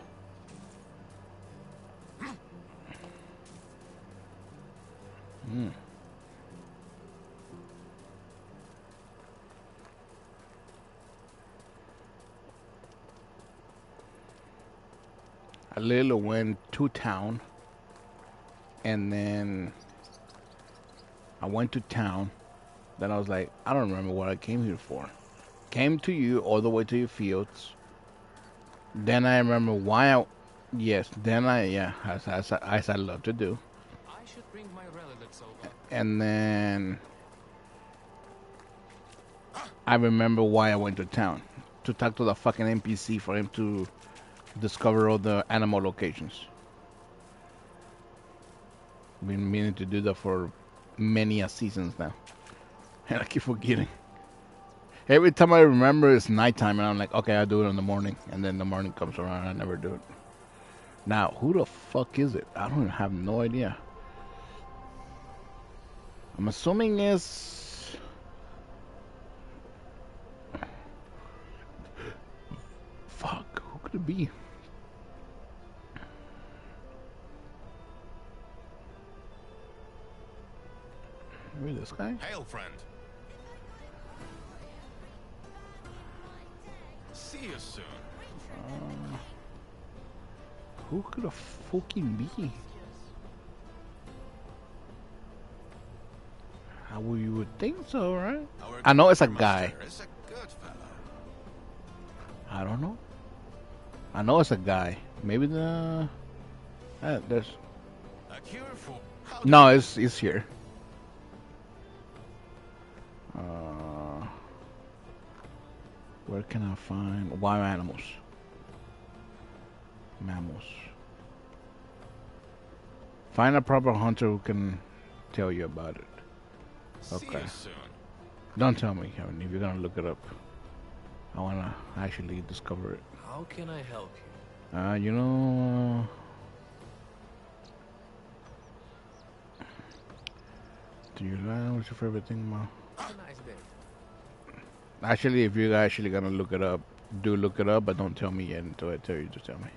Hmm. I literally went to town and then I went to town. Then I was like, I don't remember what I came here for. Came to you all the way to your fields. Then I remember why I. Yes, then yeah, as I love to do. I should bring my relatives over. And then I remember why I went to town. To talk to the fucking NPC for him to discover all the animal locations. Been meaning to do that for many a seasons now. And I keep forgetting. Every time I remember it's nighttime and I'm like, okay, I'll do it in the morning. And then the morning comes around and I never do it. Now, who the fuck is it? I don't have no idea. I'm assuming it's... Fuck, who could it be? Maybe this guy? Hail, friend. See you soon. Who could it fucking be? How you would think so, right? I know it's a guy. Is a good fellow. I don't know. I know it's a guy. Maybe there's... A cure for... No, it's here. Where can I find wild animals? Mammals. Find a proper hunter who can tell you about it. Okay. See you soon. Don't tell me, Kevin, if you're gonna look it up. I wanna actually discover it. How can I help you? You know... Do you like... What's your favorite thing, Ma? Have a nice day. Actually, if you're actually gonna look it up, do look it up, but don't tell me yet until I tell you to tell me.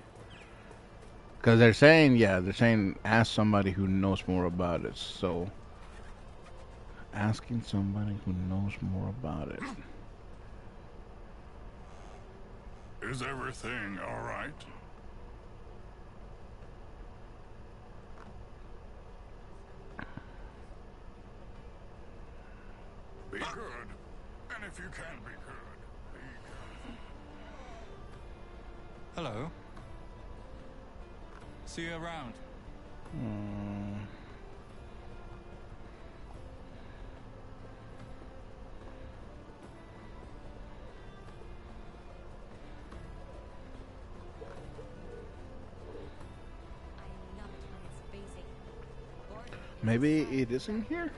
Because they're saying, yeah, they're saying ask somebody who knows more about it. So, asking somebody who knows more about it. Is everything all right? Be good. And if you can be good, be good. Hello. See you around. Maybe it isn't here?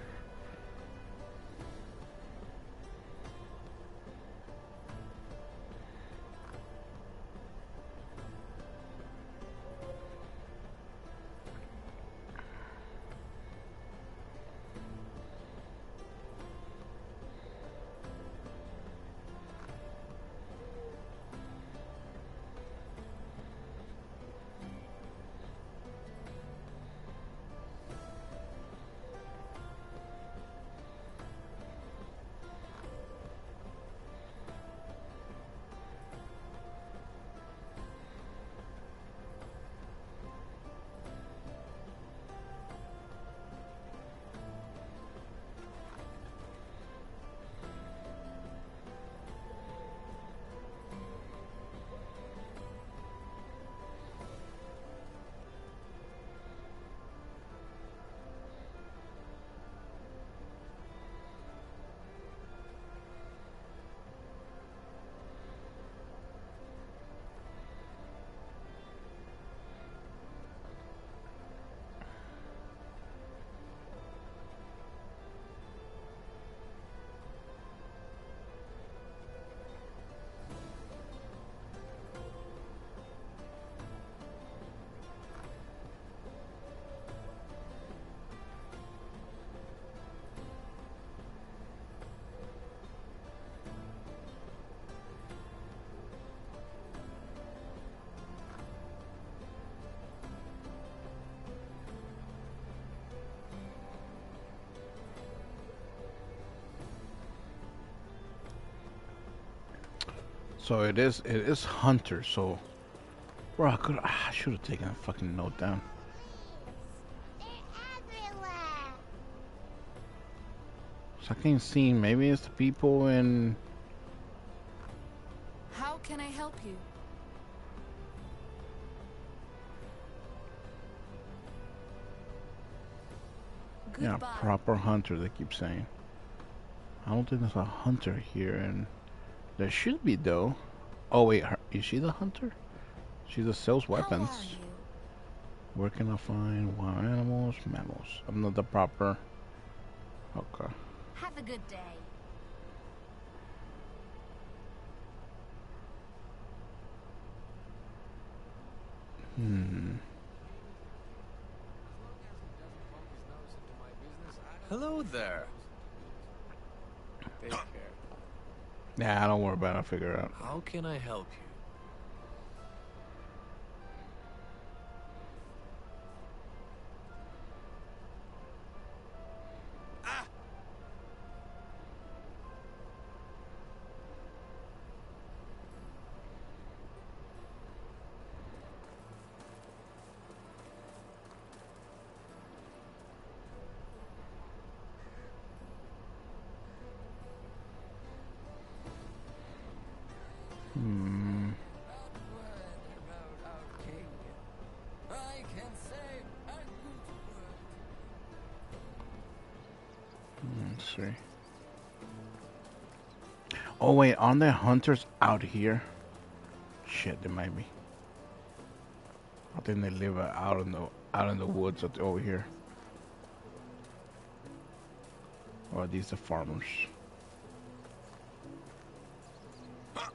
So it is Hunter, so bro, I should have taken a fucking note down. I can't see. Maybe it's the people in. How can I help you? Yeah, Goodbye. proper hunter. They keep saying. I don't think there's a hunter here, and there should be though. Oh wait, is she the hunter? She just sells weapons. How are you? Where can I find wild animals, mammals? I'm not the proper. Okay. Have a good day. Hmm. Hello there. Take care. Nah, don't worry about it. I'll figure it out. How can I help you? Hmm. Let's see. Oh wait, aren't there hunters out here? Shit, there might be. I think they live out in the woods over here. Or are these the farmers?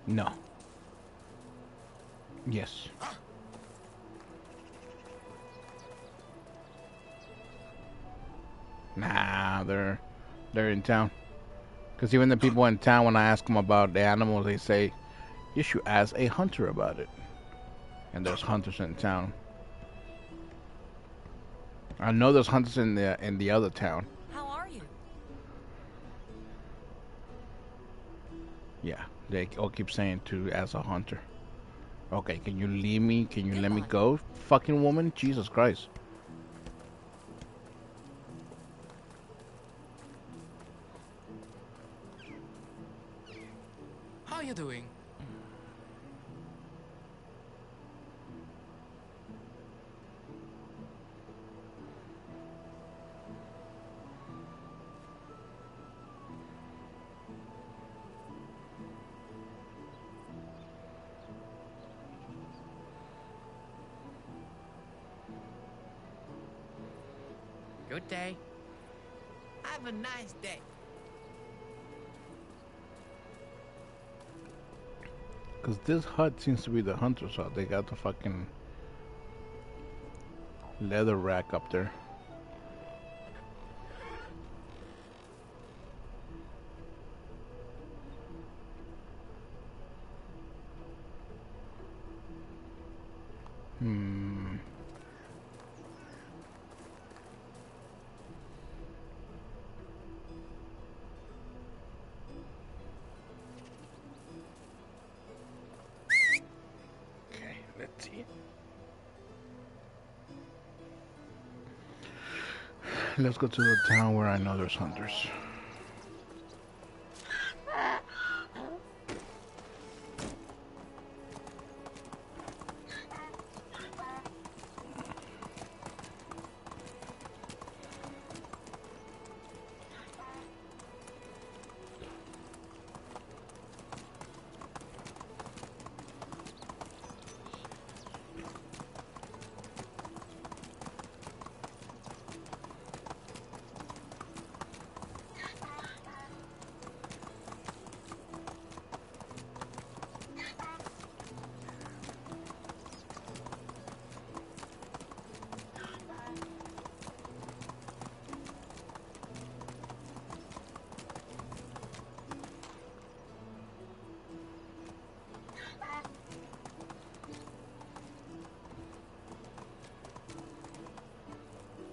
No. Yes. Nah, they're in town. Because even the people in town, when I ask them about the animals, they say, you should ask a hunter about it. And there's hunters in town. I know there's hunters in the other town. How are you? Yeah, they all keep saying to ask a hunter. Okay, can you leave me? Can you let me go, fucking woman? Jesus Christ. How you doing? Good day. Have a nice day. Because this hut seems to be the hunter's hut. They got the fucking leather rack up there. Hmm. Okay, let's see. Let's go to the town where I know there's hunters.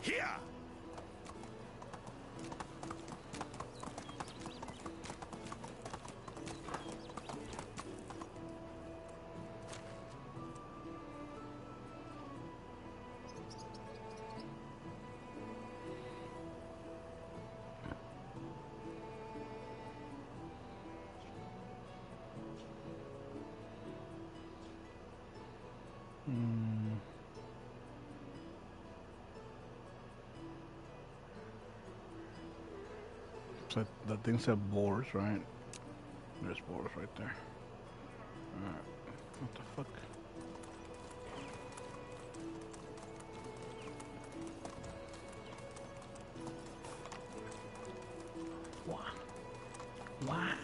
Here! So the thing said boars, right? There's boars right there. Alright. What the fuck? What? What?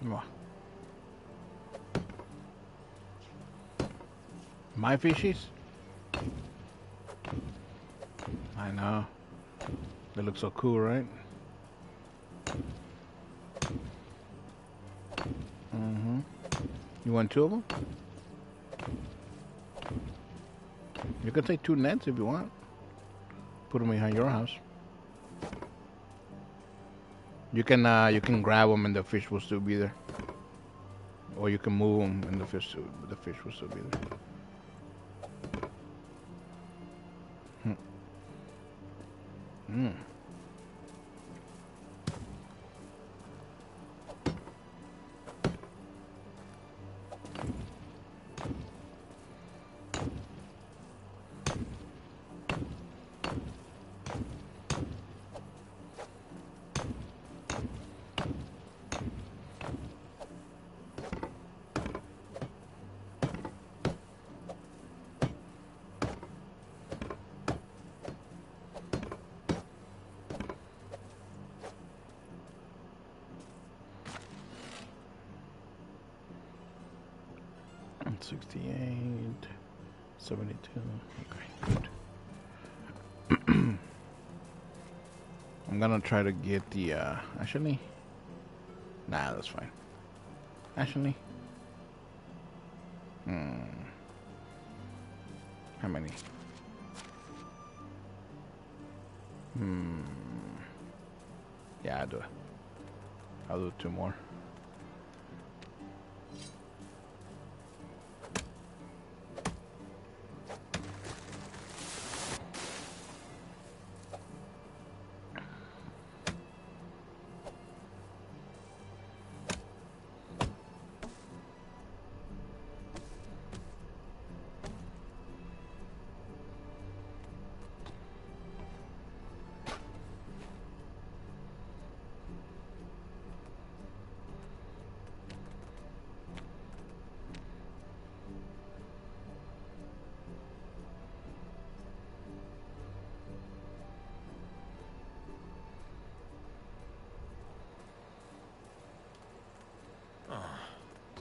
What? My fishies? I know. They look so cool, right? Mm-hmm. You want two of them? You can take two nets if you want. Put them behind your house. You can grab them and the fish will still be there. Or you can move them and the fish will still be there. Hmm. 68, 72. Okay, good. I'm gonna try to get the actually, nah, that's fine. Actually, how many? Yeah, I'll do it. I'll do two more.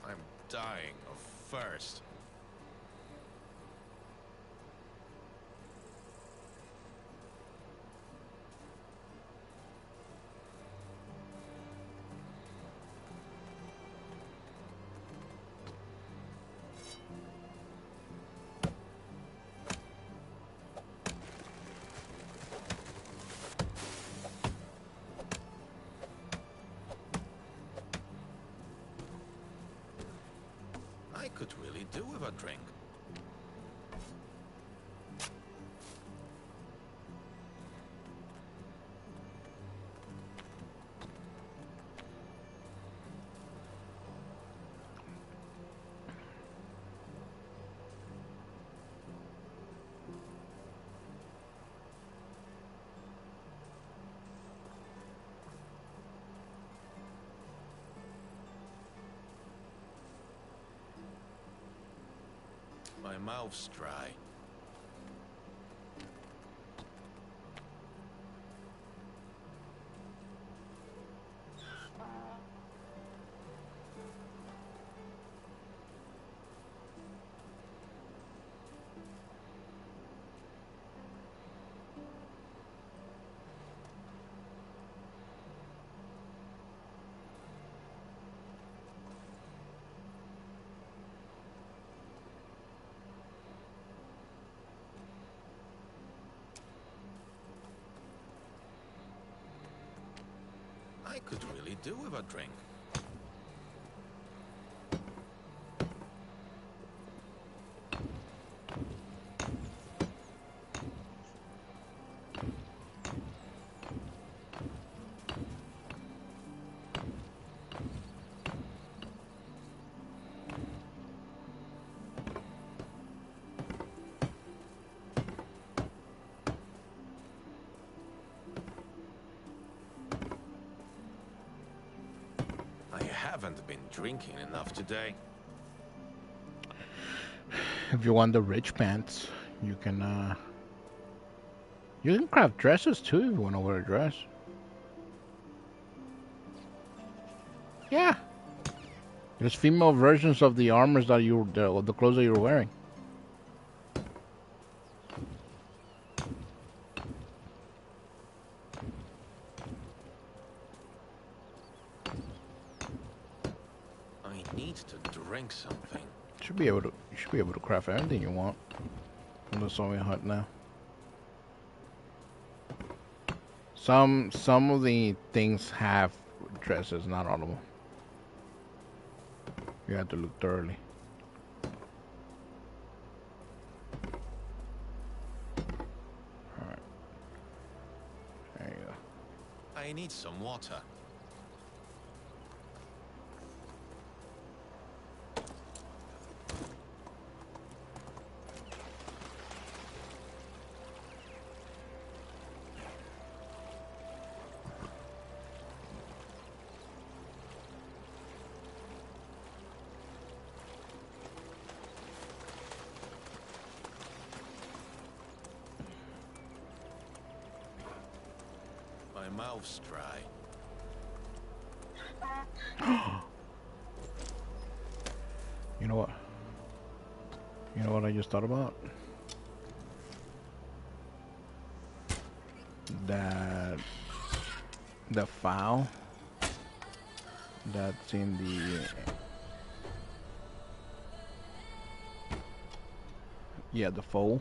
I'm dying of thirst. I could really do with a drink. My mouth's dry. I could really do with a drink. I haven't been drinking enough today. If you want the rich pants, you can craft dresses too if you want to wear a dress. Yeah. There's female versions of the armors that the clothes that you're wearing. I need to drink something. You should be able to craft anything you want. On the sewing hut now. Some of the things have dresses, not all of them. You have to look thoroughly. Alright. There you go. I need some water. My mouth's dry. You know what? You know what I just thought about? That the foul that's in the the foal.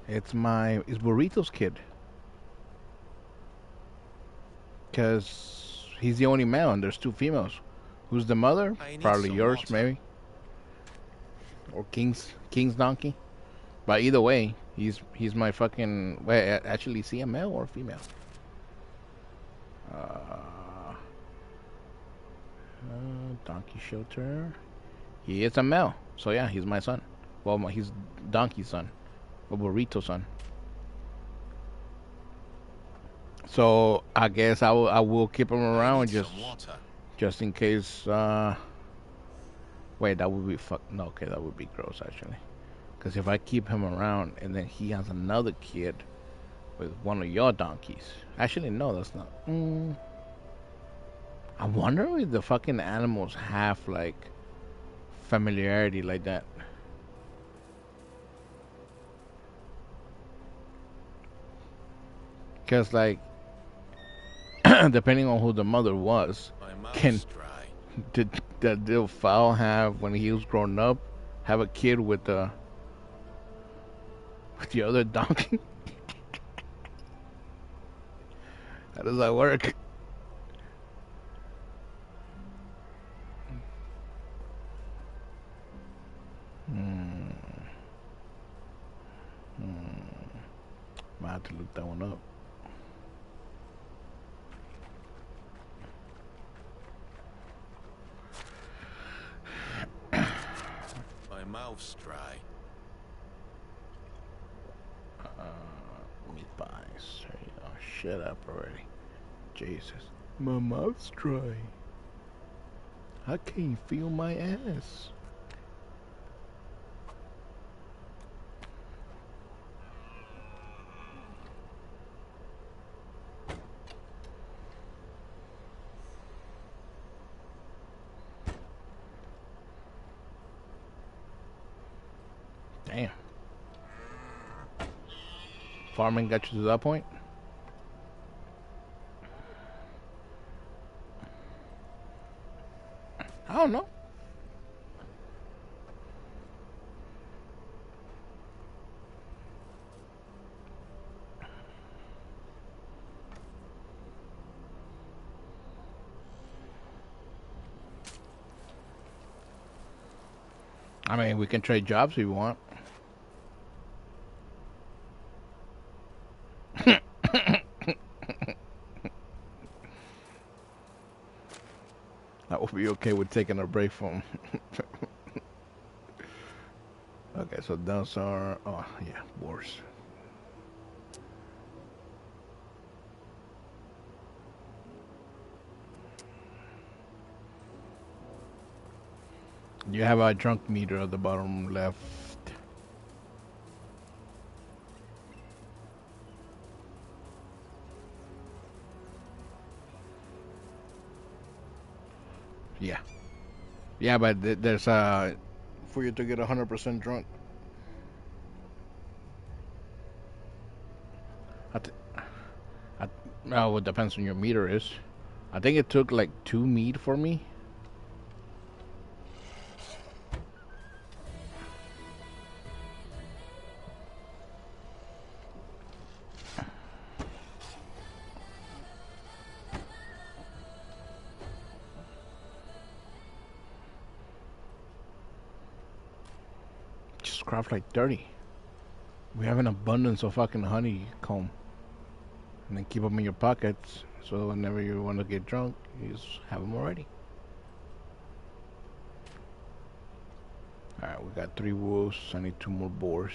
It's Burrito's kid. Because he's the only male and there's two females. Who's the mother? Probably yours, water. Maybe. Or King's donkey. But either way, he's my fucking... Wait, actually, is he a male or a female? Donkey shelter. He is a male. So yeah, he's my son. Well, he's Donkey's son. Or Burrito's son. So I guess I will keep him around just in case. Wait, that would be no, okay, that would be gross actually. Because if I keep him around and then he has another kid with one of your donkeys, actually no, that's not. I wonder if the fucking animals have like familiarity like that. Because like. Depending on who the mother was, did the fowl have when he was growing up have a kid with the other donkey? How does that work? Might have to look that one up. My mouth's dry. Meat pies. Oh, shut up already. Jesus. My mouth's dry. I can't feel my ass. Damn. Farming got you to that point? I don't know. I mean, we can trade jobs if you want. I will be okay with taking a break from. Okay, so those are. Oh, yeah, wars. You have a drunk meter at the bottom left. Yeah. Yeah, but there's for you to get 100% drunk. I th- I, well, it depends on your meter is. I think it took like 2 mead for me. Just craft like 30. We have an abundance of fucking honeycomb. And then keep them in your pockets. So whenever you want to get drunk, you just have them already. Alright, we got 3 wolves. I need 2 more boars.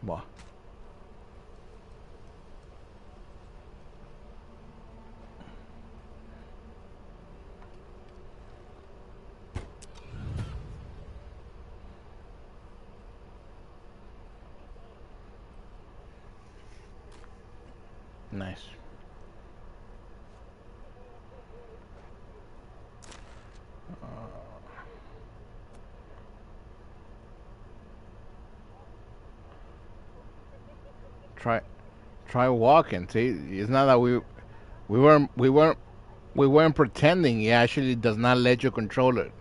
What? Nice. Try try walking. See, it's not that we weren't pretending. He actually does not let you control it.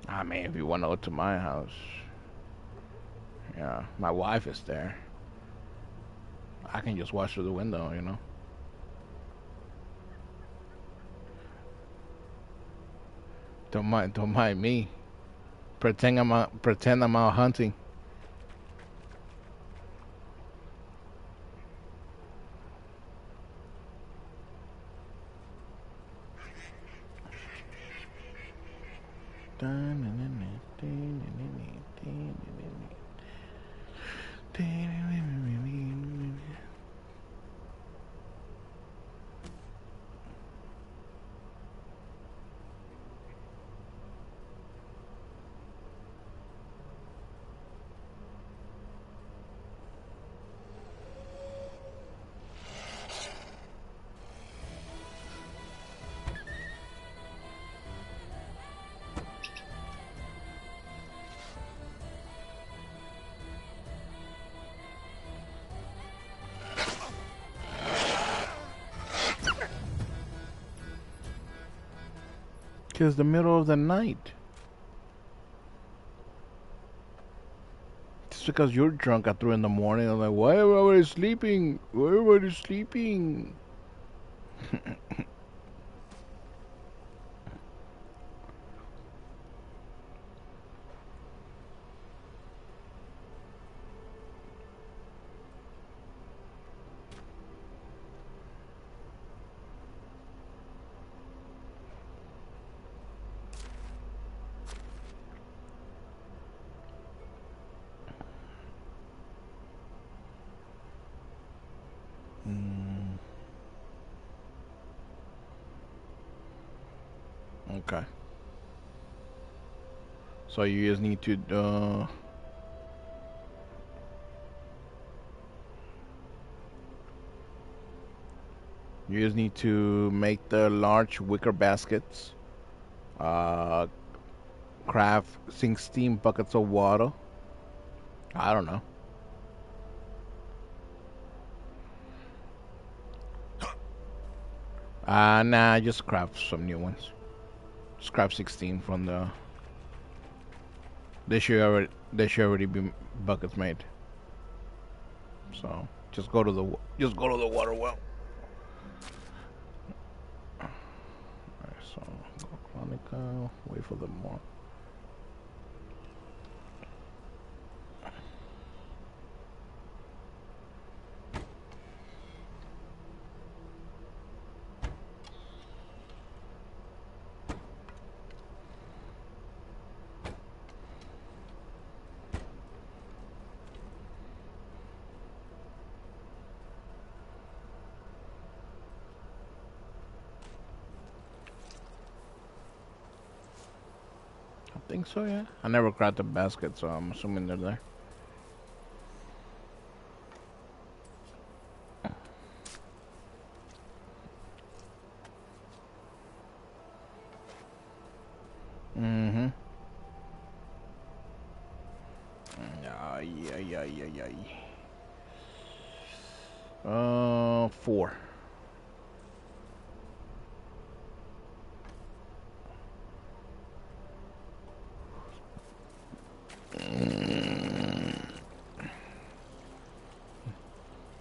I mean, if you want to go to my house, yeah, my wife is there. I can just watch through the window, you know. Don't mind me. Pretend I'm out hunting. It's the middle of the night. Just because you're drunk at 3 in the morning, I'm like, why everybody sleeping? Why everybody sleeping? Okay. So you just need to make the large wicker baskets. Uh, craft 16 buckets of water. I don't know. Nah, just craft some new ones. Just craft 16 from the. There should already be buckets made. So just go to the water well. Alright, so go Chronicle. Wait for the more. I think so, yeah. I never cracked the basket, so I'm assuming they're there. Mm-hmm. Ay. 4.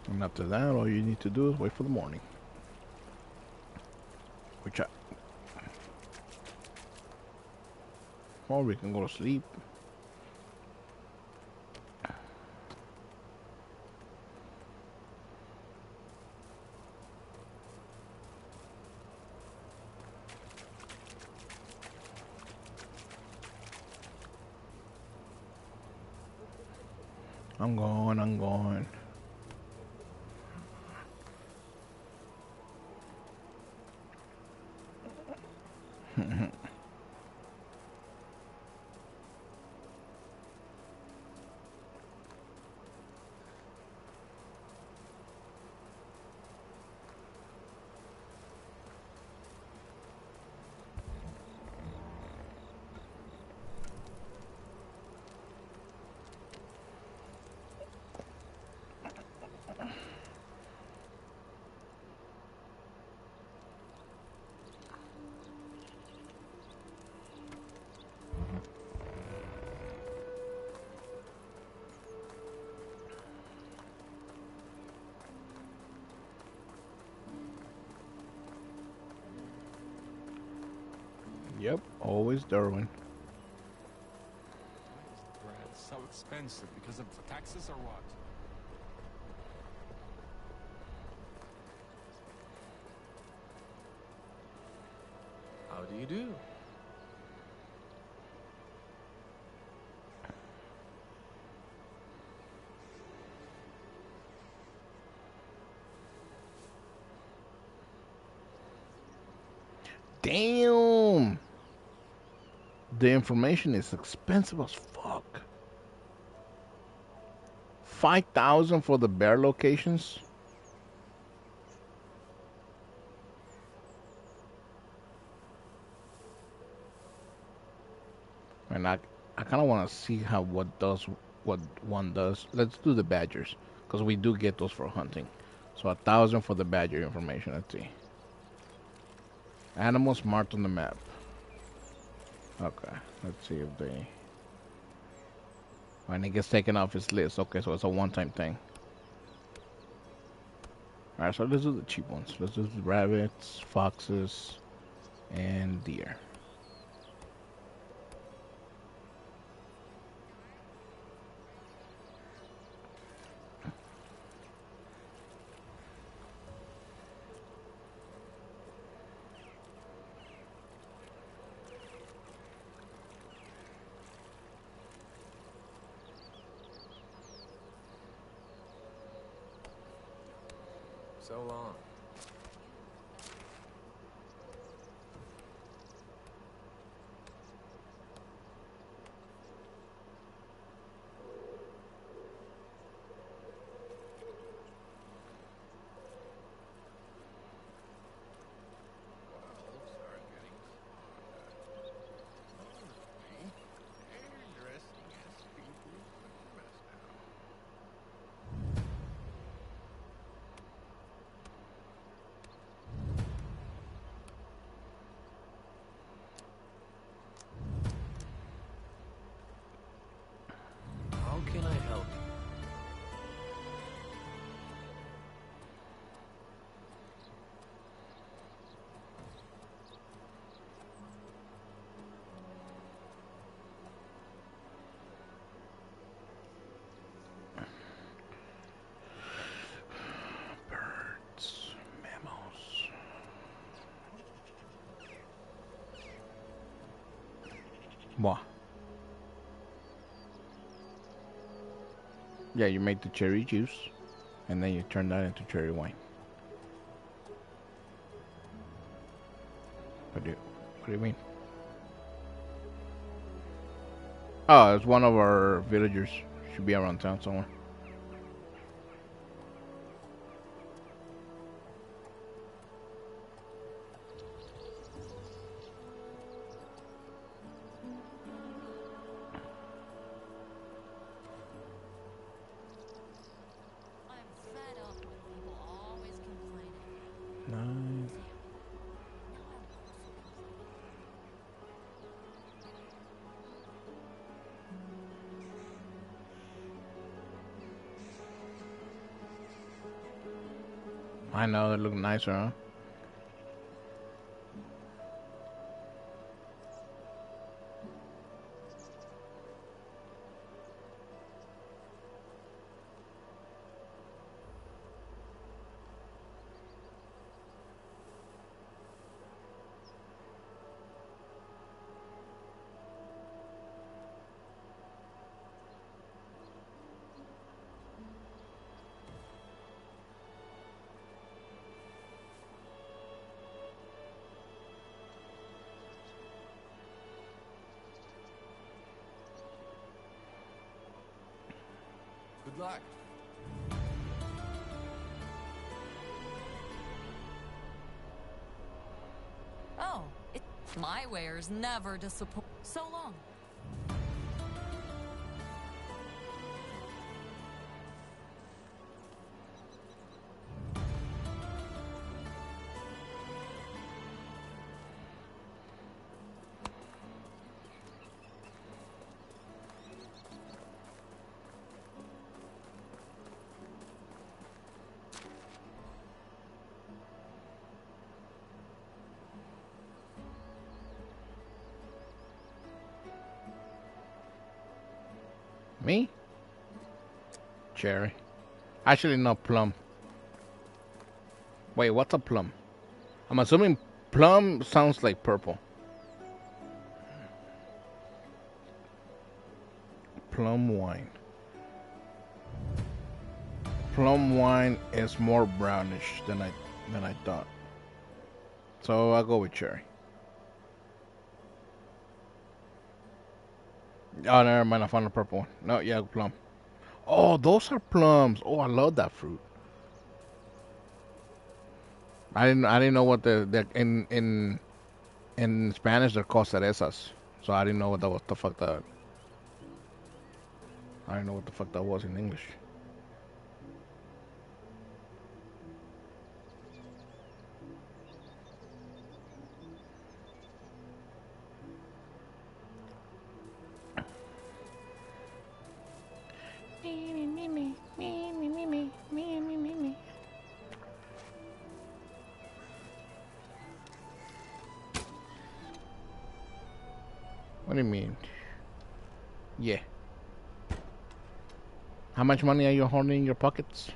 And after that, all you need to do is wait for the morning. Which or we can go to sleep. I'm going. Yep, always Darwin. Why is bread so expensive? Because of the taxes or what? How do you do? Damn! The information is expensive as fuck. 5,000 for the bear locations. And I kind of want to see what one does. Let's do the badgers because we do get those for hunting. So 1,000 for the badger information. Let's see. Animals marked on the map. Okay, let's see if they. And it gets taken off his list. Okay, so it's a one-time thing. Alright, so let's do the cheap ones. Let's do the rabbits, foxes, and deer. So long. What? Yeah, you make the cherry juice, and then you turn that into cherry wine. What do you mean? Oh, it's one of our villagers. Should be around town somewhere. I'm fed up with people always complaining. Nine. Now I'm also complaining. I know they look nicer, huh? Good luck. Oh, my wares never disappoint. So long. Me? Cherry. Actually, no, plum. Wait, what's a plum? I'm assuming plum sounds like purple. Plum wine. Plum wine is more brownish than I thought. So I'll go with cherry. Oh, never mind. I found a purple one. No, yeah, plum. Oh, those are plums. Oh, I love that fruit. I didn't know what the in Spanish they're called cerezas. So I didn't know what the fuck that. I didn't know what the fuck that was in English. What do you mean? Yeah. How much money are you holding in your pockets?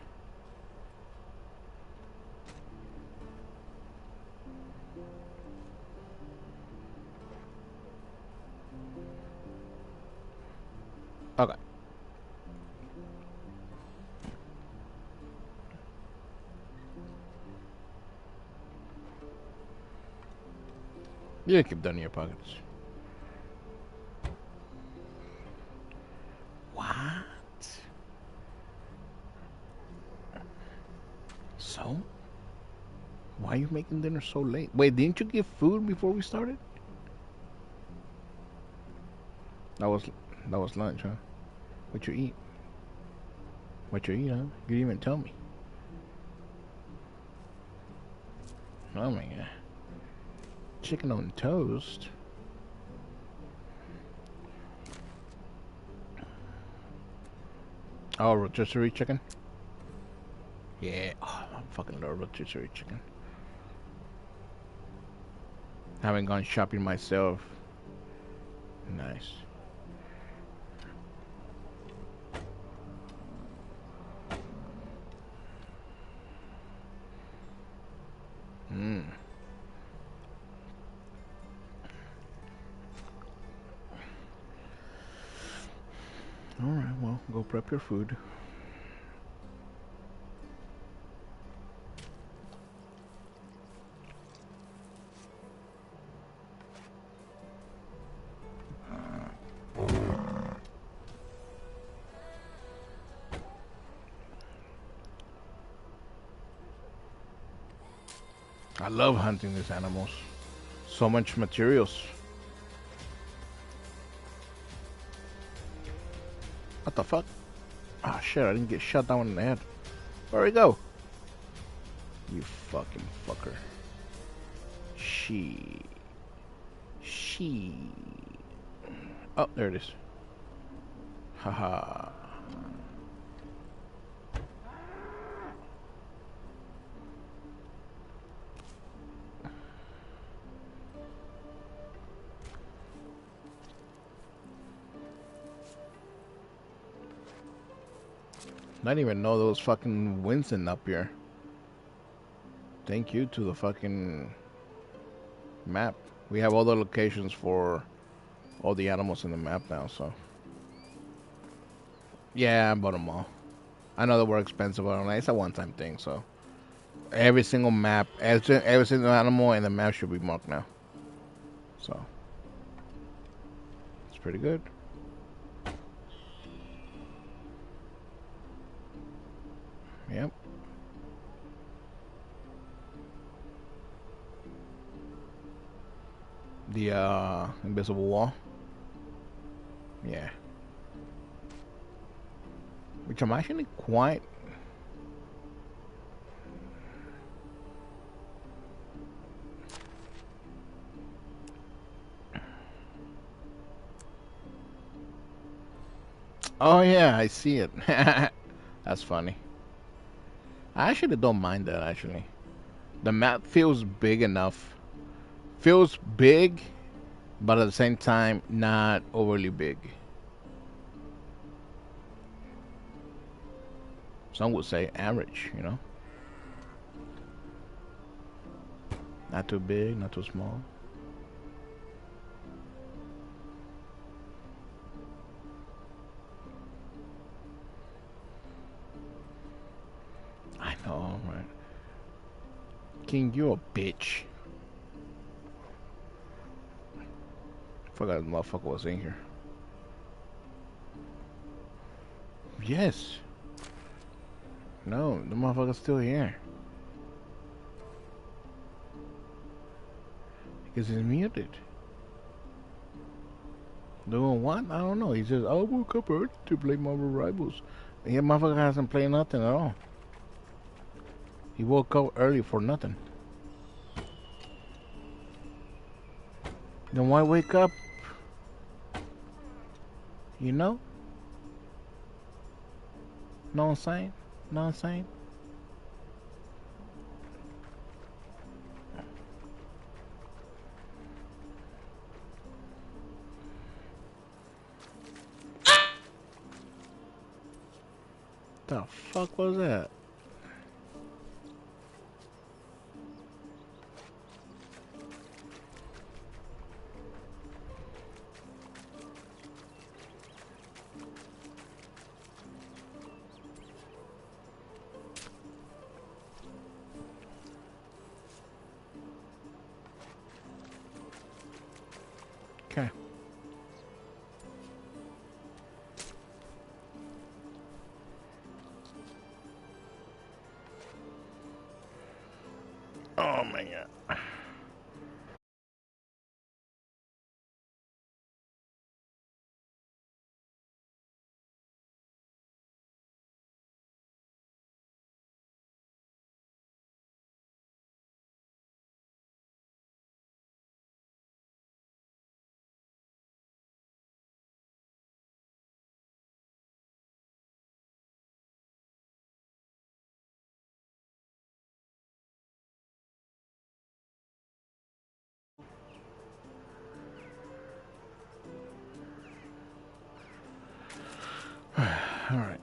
Okay. You keep that in your pockets. What? So? Why are you making dinner so late? Wait, didn't you get food before we started? That was that was lunch, huh? What you eat? What you eat, huh? You didn't even tell me. Oh my god. Chicken on toast. Oh, rotisserie chicken? Yeah. Oh, I fucking love rotisserie chicken. Haven't gone shopping myself. Nice. Alright, well, go prep your food. I love hunting these animals. So much materials. What the fuck? Ah, shit, I didn't get shot down in the head. Where'd he go? You fucking fucker. She. Oh, there it is. Haha. I didn't even know there was fucking Winston up here. Thank you to the fucking map. We have all the locations for all the animals in the map now, so. Yeah, I bought them all. I know they were expensive, but it's a one-time thing, so. Every single map, every single animal in the map should be marked now. So. It's pretty good. Yep. The invisible wall. Yeah. Which I'm actually quite. Oh yeah, I see it. That's funny. I actually don't mind that actually. The map feels big enough. Feels big, but at the same time not overly big. Some would say average, you know. Not too big, not too small. I know, right? King, you a bitch. Forgot the motherfucker was in here. Yes. No, the motherfucker's still here. Because he's muted. Doing what? I don't know. He says, I woke up early to play Marvel Rivals. And yeah, motherfucker hasn't played nothing at all. He woke up early for nothing. Then why wake up? You know? Know what I'm saying? Know what I'm saying? The fuck was that? Okay. Oh my god. All right.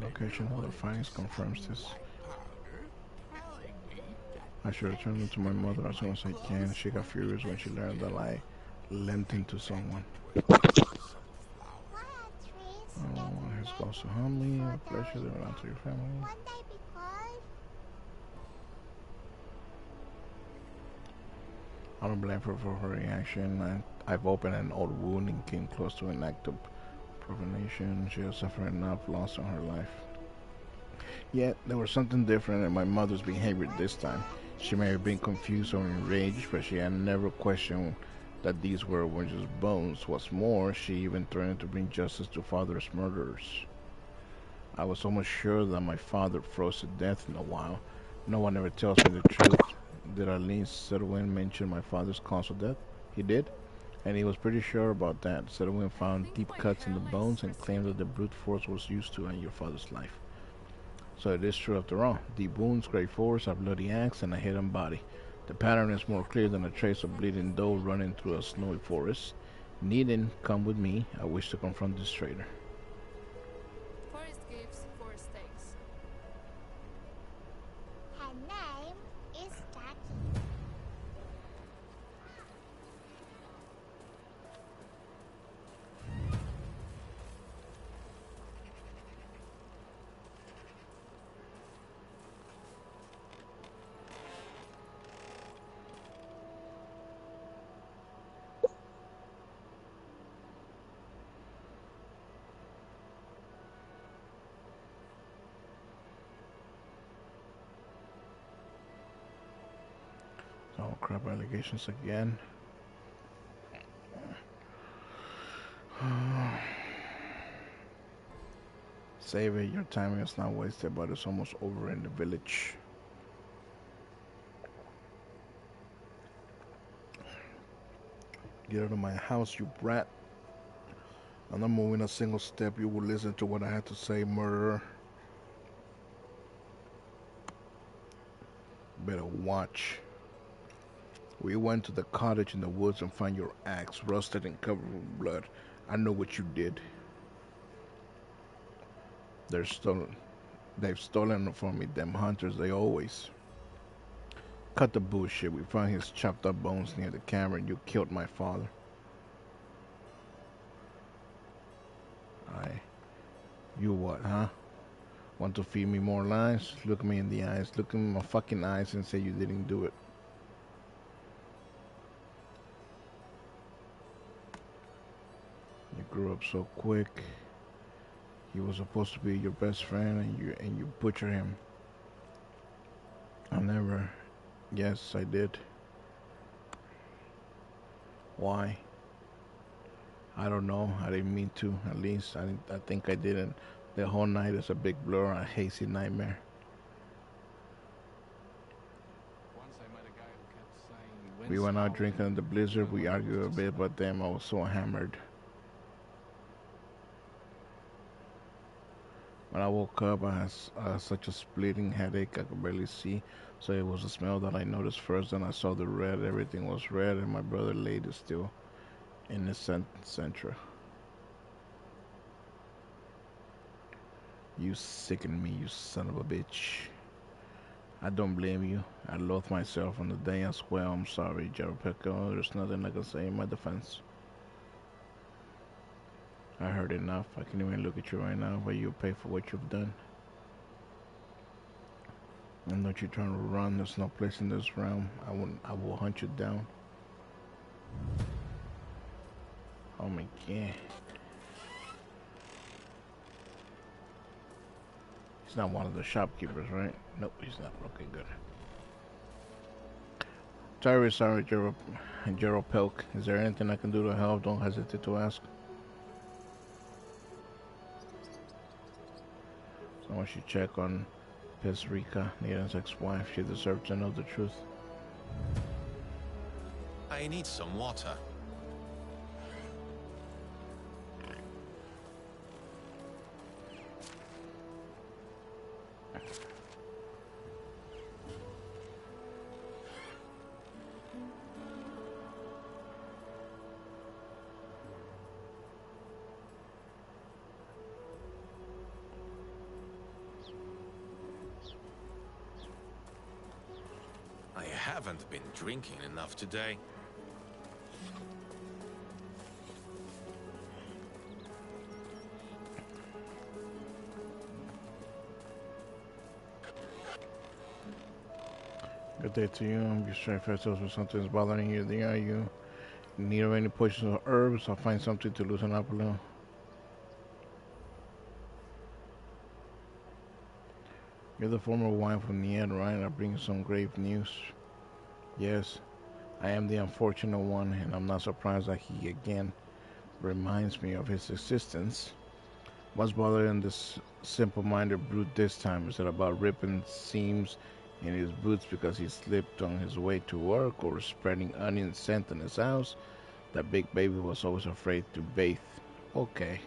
Location of the findings confirms this. I should return them to my mother as soon as I can. She got furious when she learned that I lent him to someone. Oh, his goes to humbly. A pleasure to belong to your family. I don't blame her for her reaction. I've opened an old wound and came close to an act of profanation. She has suffered enough loss in her life. Yet, there was something different in my mother's behavior this time. She may have been confused or enraged, but she had never questioned that these were Winter's bones. What's more, she even threatened to bring justice to father's murderers. I was almost sure that my father froze to death in a while. No one ever tells me the truth. Did Arlene Sedwin mention my father's cause of death? He did, and he was pretty sure about that. Sedwin found deep cuts in the bones and claimed that the brute force was used to end your father's life. So it is true after all. Deep wounds, great force, a bloody axe, and a hidden body. The pattern is more clear than a trace of bleeding doe running through a snowy forest. Needn't come with me. I wish to confront this traitor. Forest gives, forest takes. Her name is Jackie. Oh crap, allegations again. Save it, your timing is not wasted, but it's almost over in the village. Get out of my house, you brat. I'm not moving a single step. You will listen to what I have to say, murderer. Better watch. We went to the cottage in the woods and found your axe, rusted and covered with blood. I know what you did. They're stolen. They've stolen it from me, them hunters, they always. Cut the bullshit. We found his chopped up bones near the camera and you killed my father. You what, huh? Want to feed me more lies? Look me in the eyes. Look in my fucking eyes and say you didn't do it. You grew up so quick. He was supposed to be your best friend and you butchered him. I never. Yes, I did. Why? I don't know. I didn't mean to. At least I think I didn't. The whole night is a big blur, a hazy nightmare. Once I met a guy who kept saying, We went out drinking in the blizzard. We argued a bit, but then I was so hammered. When I woke up, I had such a splitting headache I could barely see. So it was the smell that I noticed first. Then I saw the red. Everything was red, and my brother laid still in the center. You sickened me, you son of a bitch. I don't blame you. I loathe myself on the day as well. I'm sorry, Jericho. There's nothing I can say in my defense. I heard enough. I can't even look at you right now, but you'll pay for what you've done. And don't you trying to run. There's no place in this realm. I will hunt you down. Oh my god. He's not one of the shopkeepers, right? Nope, he's not. Okay, good. Sorry, Gerald Pelk. Is there anything I can do to help? Don't hesitate to ask. Someone should check on Pesrica, Nathan's ex-wife. She deserves to know the truth. I need some water. haven't been drinking enough today. Good day to you. I'm just trying to fast with something's bothering you. There, you need any potions or herbs? I'll find something to loosen up a little. You're the former wife of Niet, right? I bring you some grave news. Yes, I am the unfortunate one, and I'm not surprised that he again reminds me of his existence. What's bothering this simple-minded brute this time? Is it about ripping seams in his boots because he slipped on his way to work, or spreading onion scent in his house? That big baby was always afraid to bathe. Okay.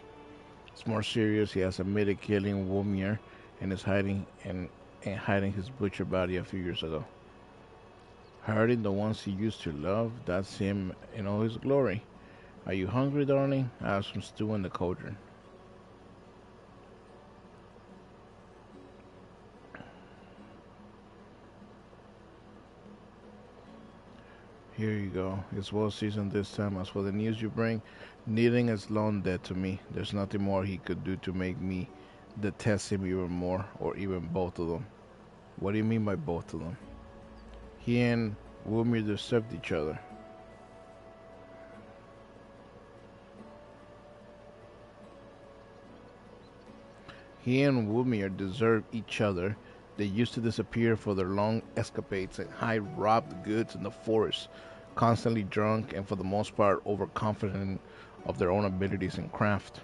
It's more serious. He has admitted killing Womir and is hiding his butcher body a few years ago. Hurting the ones he used to love, that's him in all his glory. Are you hungry, darling? I have some stew in the cauldron. Here you go. It's well seasoned this time. As for the news you bring, Kneeling is long dead to me. There's nothing more he could do to make me detest him even more, or even both of them. What do you mean by both of them? He and Wilmir deserved each other. He and Wilmir deserved each other. They used to disappear for their long escapades and hide robbed goods in the forest, constantly drunk and for the most part overconfident of their own abilities in craft.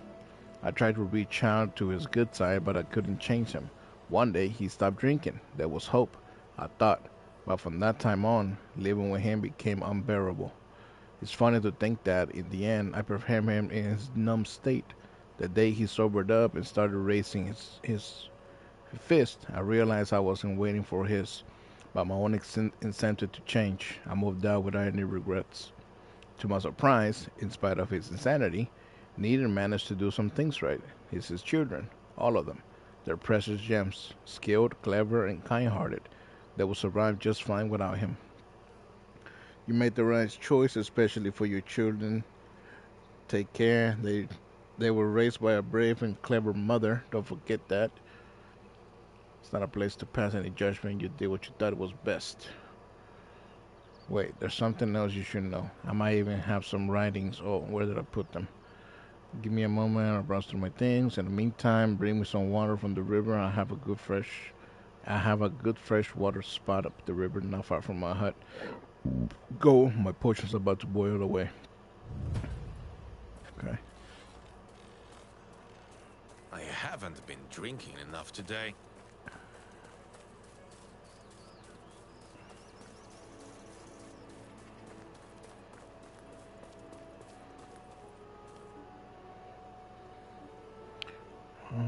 I tried to reach out to his good side, but I couldn't change him. One day he stopped drinking. There was hope, I thought. But from that time on, living with him became unbearable. It's funny to think that, in the end, I preferred him in his numb state. The day he sobered up and started raising his fist, I realized I wasn't waiting for his, but my own incentive to change. I moved out without any regrets. To my surprise, in spite of his insanity, Needham managed to do some things right. He's his children, all of them. They're precious gems, skilled, clever, and kind-hearted. They will survive just fine without him. You made the right choice, especially for your children. Take care. They were raised by a brave and clever mother. Don't forget that. It's not a place to pass any judgment. You did what you thought was best. Wait, there's something else you should know. I might even have some writings. Oh, where did I put them? Give me a moment. I'll browse through my things. In the meantime, bring me some water from the river. I have a good fresh water spot up the river, not far from my hut. Go. My potion's about to boil away. Okay. I haven't been drinking enough today. All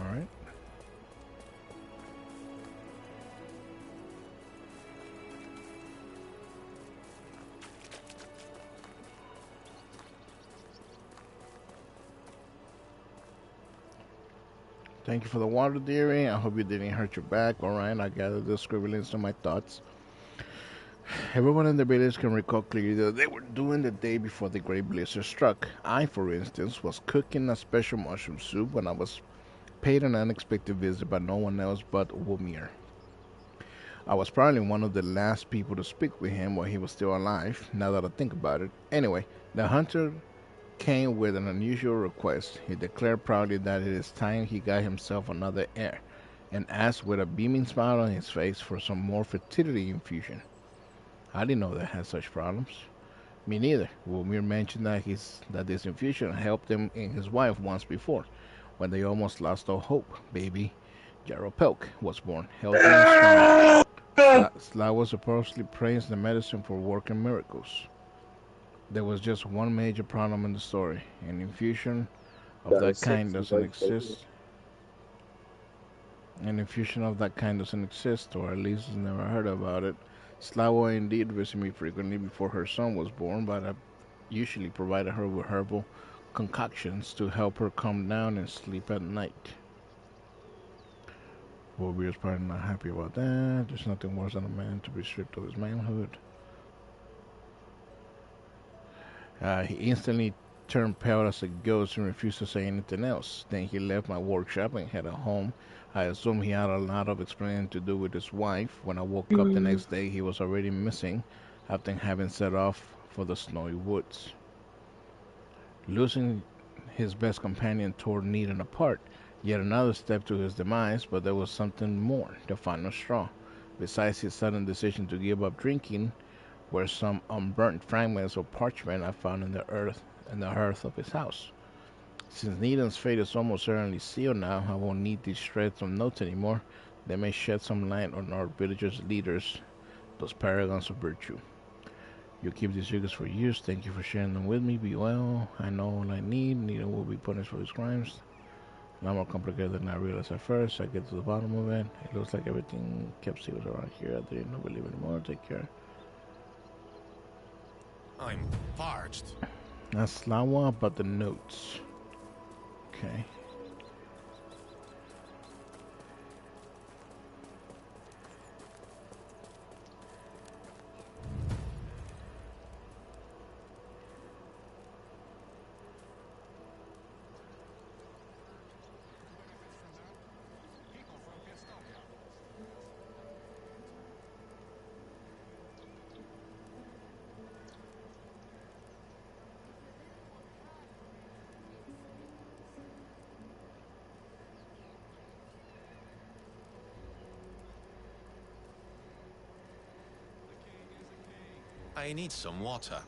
right. Thank you for the water, dearie. I hope you didn't hurt your back. All right, I gathered the scribblings of my thoughts. Everyone in the village can recall clearly that they were doing the day before the great blizzard struck. I, for instance, was cooking a special mushroom soup when I was paid an unexpected visit by no one else but Womir. I was probably one of the last people to speak with him while he was still alive, now that I think about it. Anyway, the hunter came with an unusual request. He declared proudly that it is time he got himself another heir, and asked with a beaming smile on his face for some more fertility infusion. I didn't know they had such problems. Me neither. Womir mentioned that this infusion helped him and his wife once before, when they almost lost all hope. Baby Jaropelk was born, healthy and strong. Slavo supposedly praised the medicine for working miracles. There was just one major problem in the story. An infusion of that kind doesn't exist. An infusion of that kind doesn't exist, or at least has never heard about it. Slavo indeed visited me frequently before her son was born, but I usually provided her with herbal concoctions to help her calm down and sleep at night. Bobby is probably not happy about that. There's nothing worse than a man to be stripped of his manhood. He instantly turned pale as a ghost and refused to say anything else. Then he left my workshop and headed home. I assumed he had a lot of explaining to do with his wife. When I woke up the next day, he was already missing after having set off for the snowy woods. Losing his best companion tore Needham apart. Yet another step to his demise, but there was something more, the final straw. Besides his sudden decision to give up drinking, were some unburnt fragments of parchment I found in the hearth of his house. Since Needham's fate is almost certainly sealed now, I won't need these shreds of notes anymore. They may shed some light on our villagers' leaders, those paragons of virtue. You keep these secrets for years. Thank you for sharing them with me. Be well. I know all I need. Needham will be punished for his crimes. A lot more complicated than I realized at first. I get to the bottom of it. It looks like everything kept secrets around here. I didn't know believe anymore. Take care. I'm parched. That's Slawa about the notes. Okay. I need some water.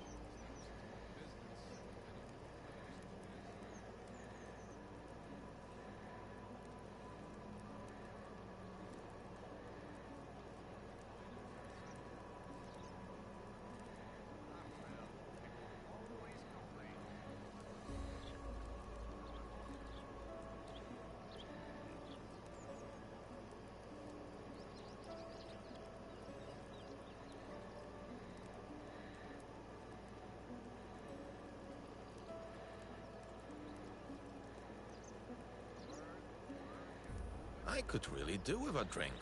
I could really do with a drink.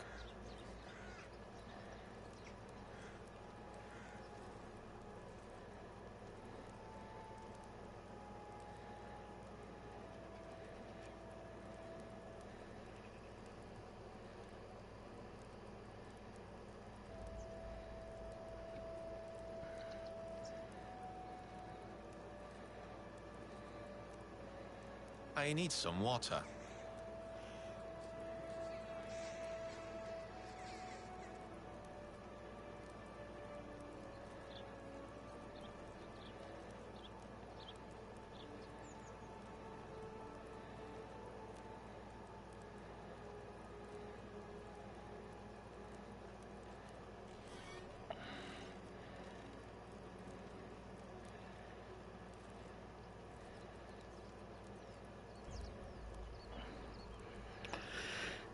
I need some water.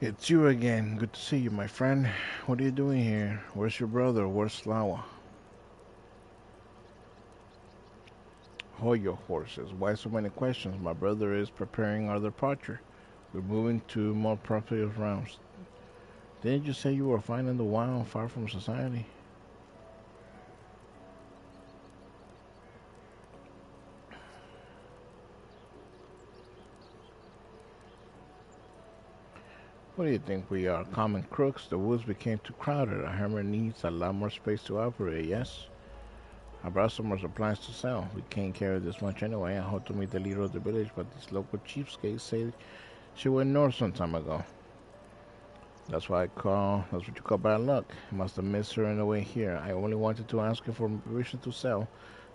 It's you again. Good to see you, my friend. What are you doing here? Where's your brother? Where's Slawa? Hold your horses. Why so many questions? My brother is preparing our departure. We're moving to more prosperous realms. Didn't you say you were finding the wild far from society? What do you think we are? Common crooks? The woods became too crowded. A hermit needs a lot more space to operate, yes? I brought some more supplies to sell. We can't carry this much anyway. I hope to meet the leader of the village, but these local cheapskates say she went north some time ago. That's what you call bad luck. Must have missed her on the way here. I only wanted to ask her for permission to sell.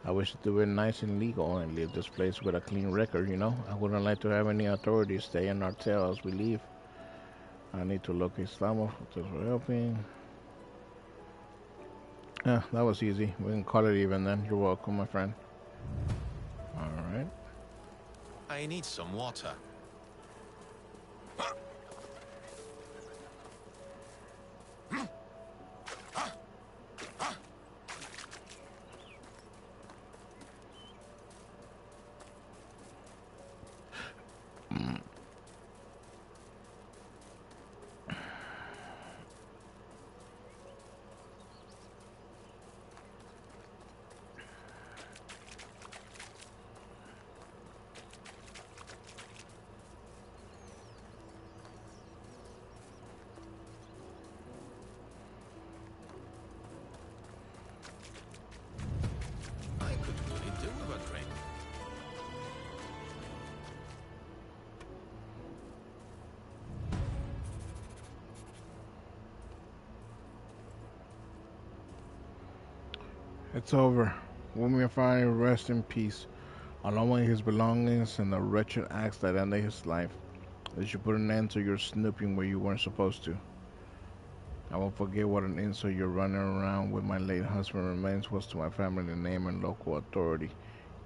I wish to do it nice and legal and leave this place with a clean record, you know? I wouldn't like to have any authorities stay on our tail as we leave. I need to locate Slamo for helping. Yeah, that was easy. We can call it even then. You're welcome, my friend. Alright. I need some water. It's over. Womir finally rest in peace, along with his belongings and the wretched acts that ended his life. They should put an end to your snooping where you weren't supposed to. I won't forget what an insult your running around with my late husband's remains was to my family name and local authority,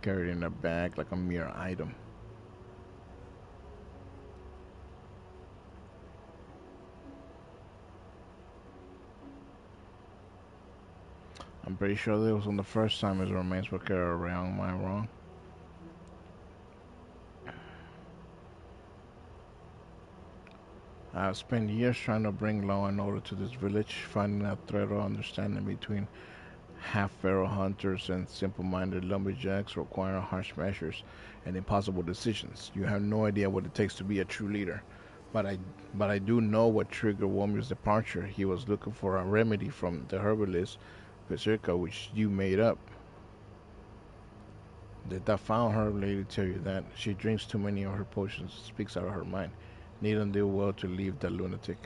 carried in a bag like a mere item. I'm pretty sure this wasn't the first time his remains were carried around. Am I wrong? I have spent years trying to bring law and order to this village, finding a thread of understanding between half-feral hunters and simple-minded lumberjacks requiring harsh measures and impossible decisions. You have no idea what it takes to be a true leader. But I, but I do know what triggered Womir's departure. He was looking for a remedy from the herbalist Berserker, which you made up. Did that found herb lady tell you that? She drinks too many of her potions, speaks out of her mind. Needn't do well to leave the lunatic.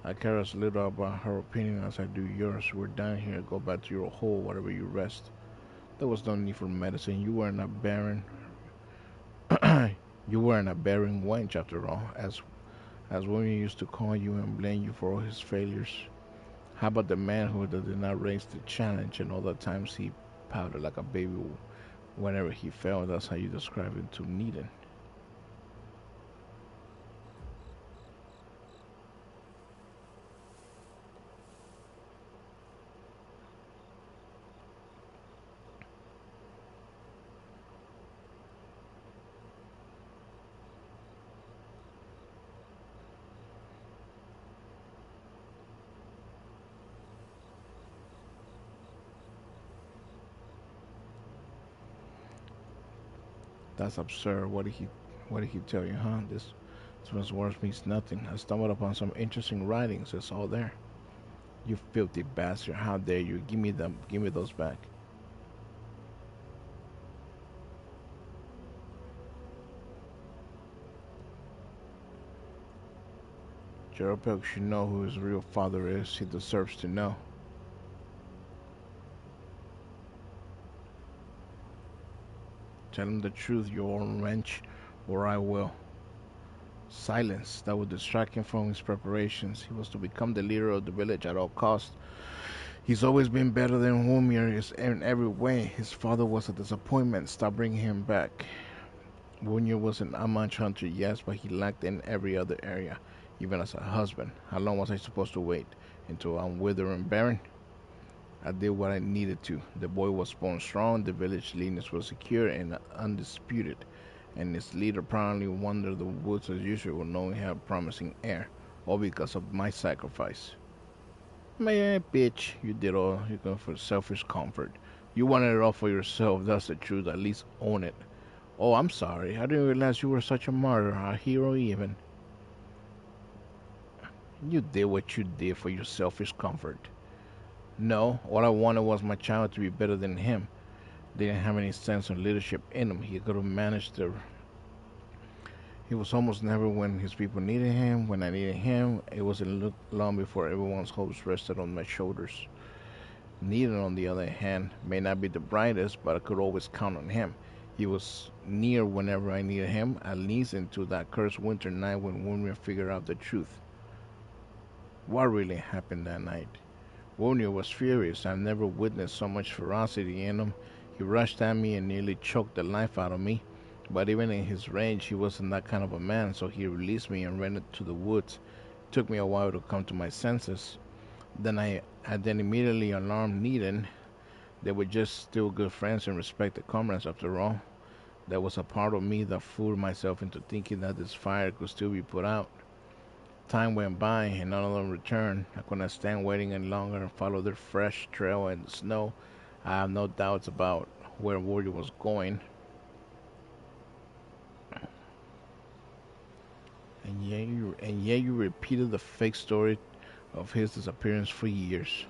I care as little about her opinion as I do yours. We're down here. Go back to your hole, wherever you rest. There was no need for medicine. You weren't a barren. You weren't a barren wench after all, as women used to call you and blame you for all his failures. How about the manhood that did not raise the challenge and all the times he pouted like a baby whenever he fell? That's how you describe it to Needham. That's absurd. What did he tell you, huh? This one's words means nothing. I stumbled upon some interesting writings. It's all there. You filthy bastard. How dare you? Give me them. Give me those back. Jeropel should know who his real father is. He deserves to know. Tell him the truth, you old wretch, or I will. Silence. That would distract him from his preparations. He was to become the leader of the village at all costs. He's always been better than Womir in every way. His father was a disappointment. Stop bringing him back. Womir was an Amanch hunter, yes, but he lacked in every other area, even as a husband. How long was I supposed to wait? Until I'm withering barren? I did what I needed to. The boy was born strong, the village leaders were secure and undisputed, and its leader proudly wandered the woods as usual, knowing he had a promising heir, all because of my sacrifice. Man, bitch, you did all you could for selfish comfort. You wanted it all for yourself, that's the truth, at least own it. Oh, I'm sorry, I didn't realize you were such a martyr, a hero even. You did what you did for your selfish comfort. No, all I wanted was my child to be better than him. Didn't have any sense of leadership in him. He could have managed to. He was almost never when his people needed him. When I needed him, it wasn't long before everyone's hopes rested on my shoulders. Needed, on the other hand, may not be the brightest, but I could always count on him. He was near whenever I needed him, at least until that cursed winter night when Wunmir figured out the truth. What really happened that night? Wonir was furious. I've never witnessed so much ferocity in him. He rushed at me and nearly choked the life out of me. But even in his rage, he wasn't that kind of a man, so he released me and ran to the woods. It took me a while to come to my senses. Then immediately alarmed Needham. They were just still good friends and respected comrades after all. There was a part of me that fooled myself into thinking that this fire could still be put out. Time went by and none of them returned. I could not stand waiting any longer and follow their fresh trail in the snow. I have no doubts about where Warrior was going. And yet you repeated the fake story of his disappearance for years.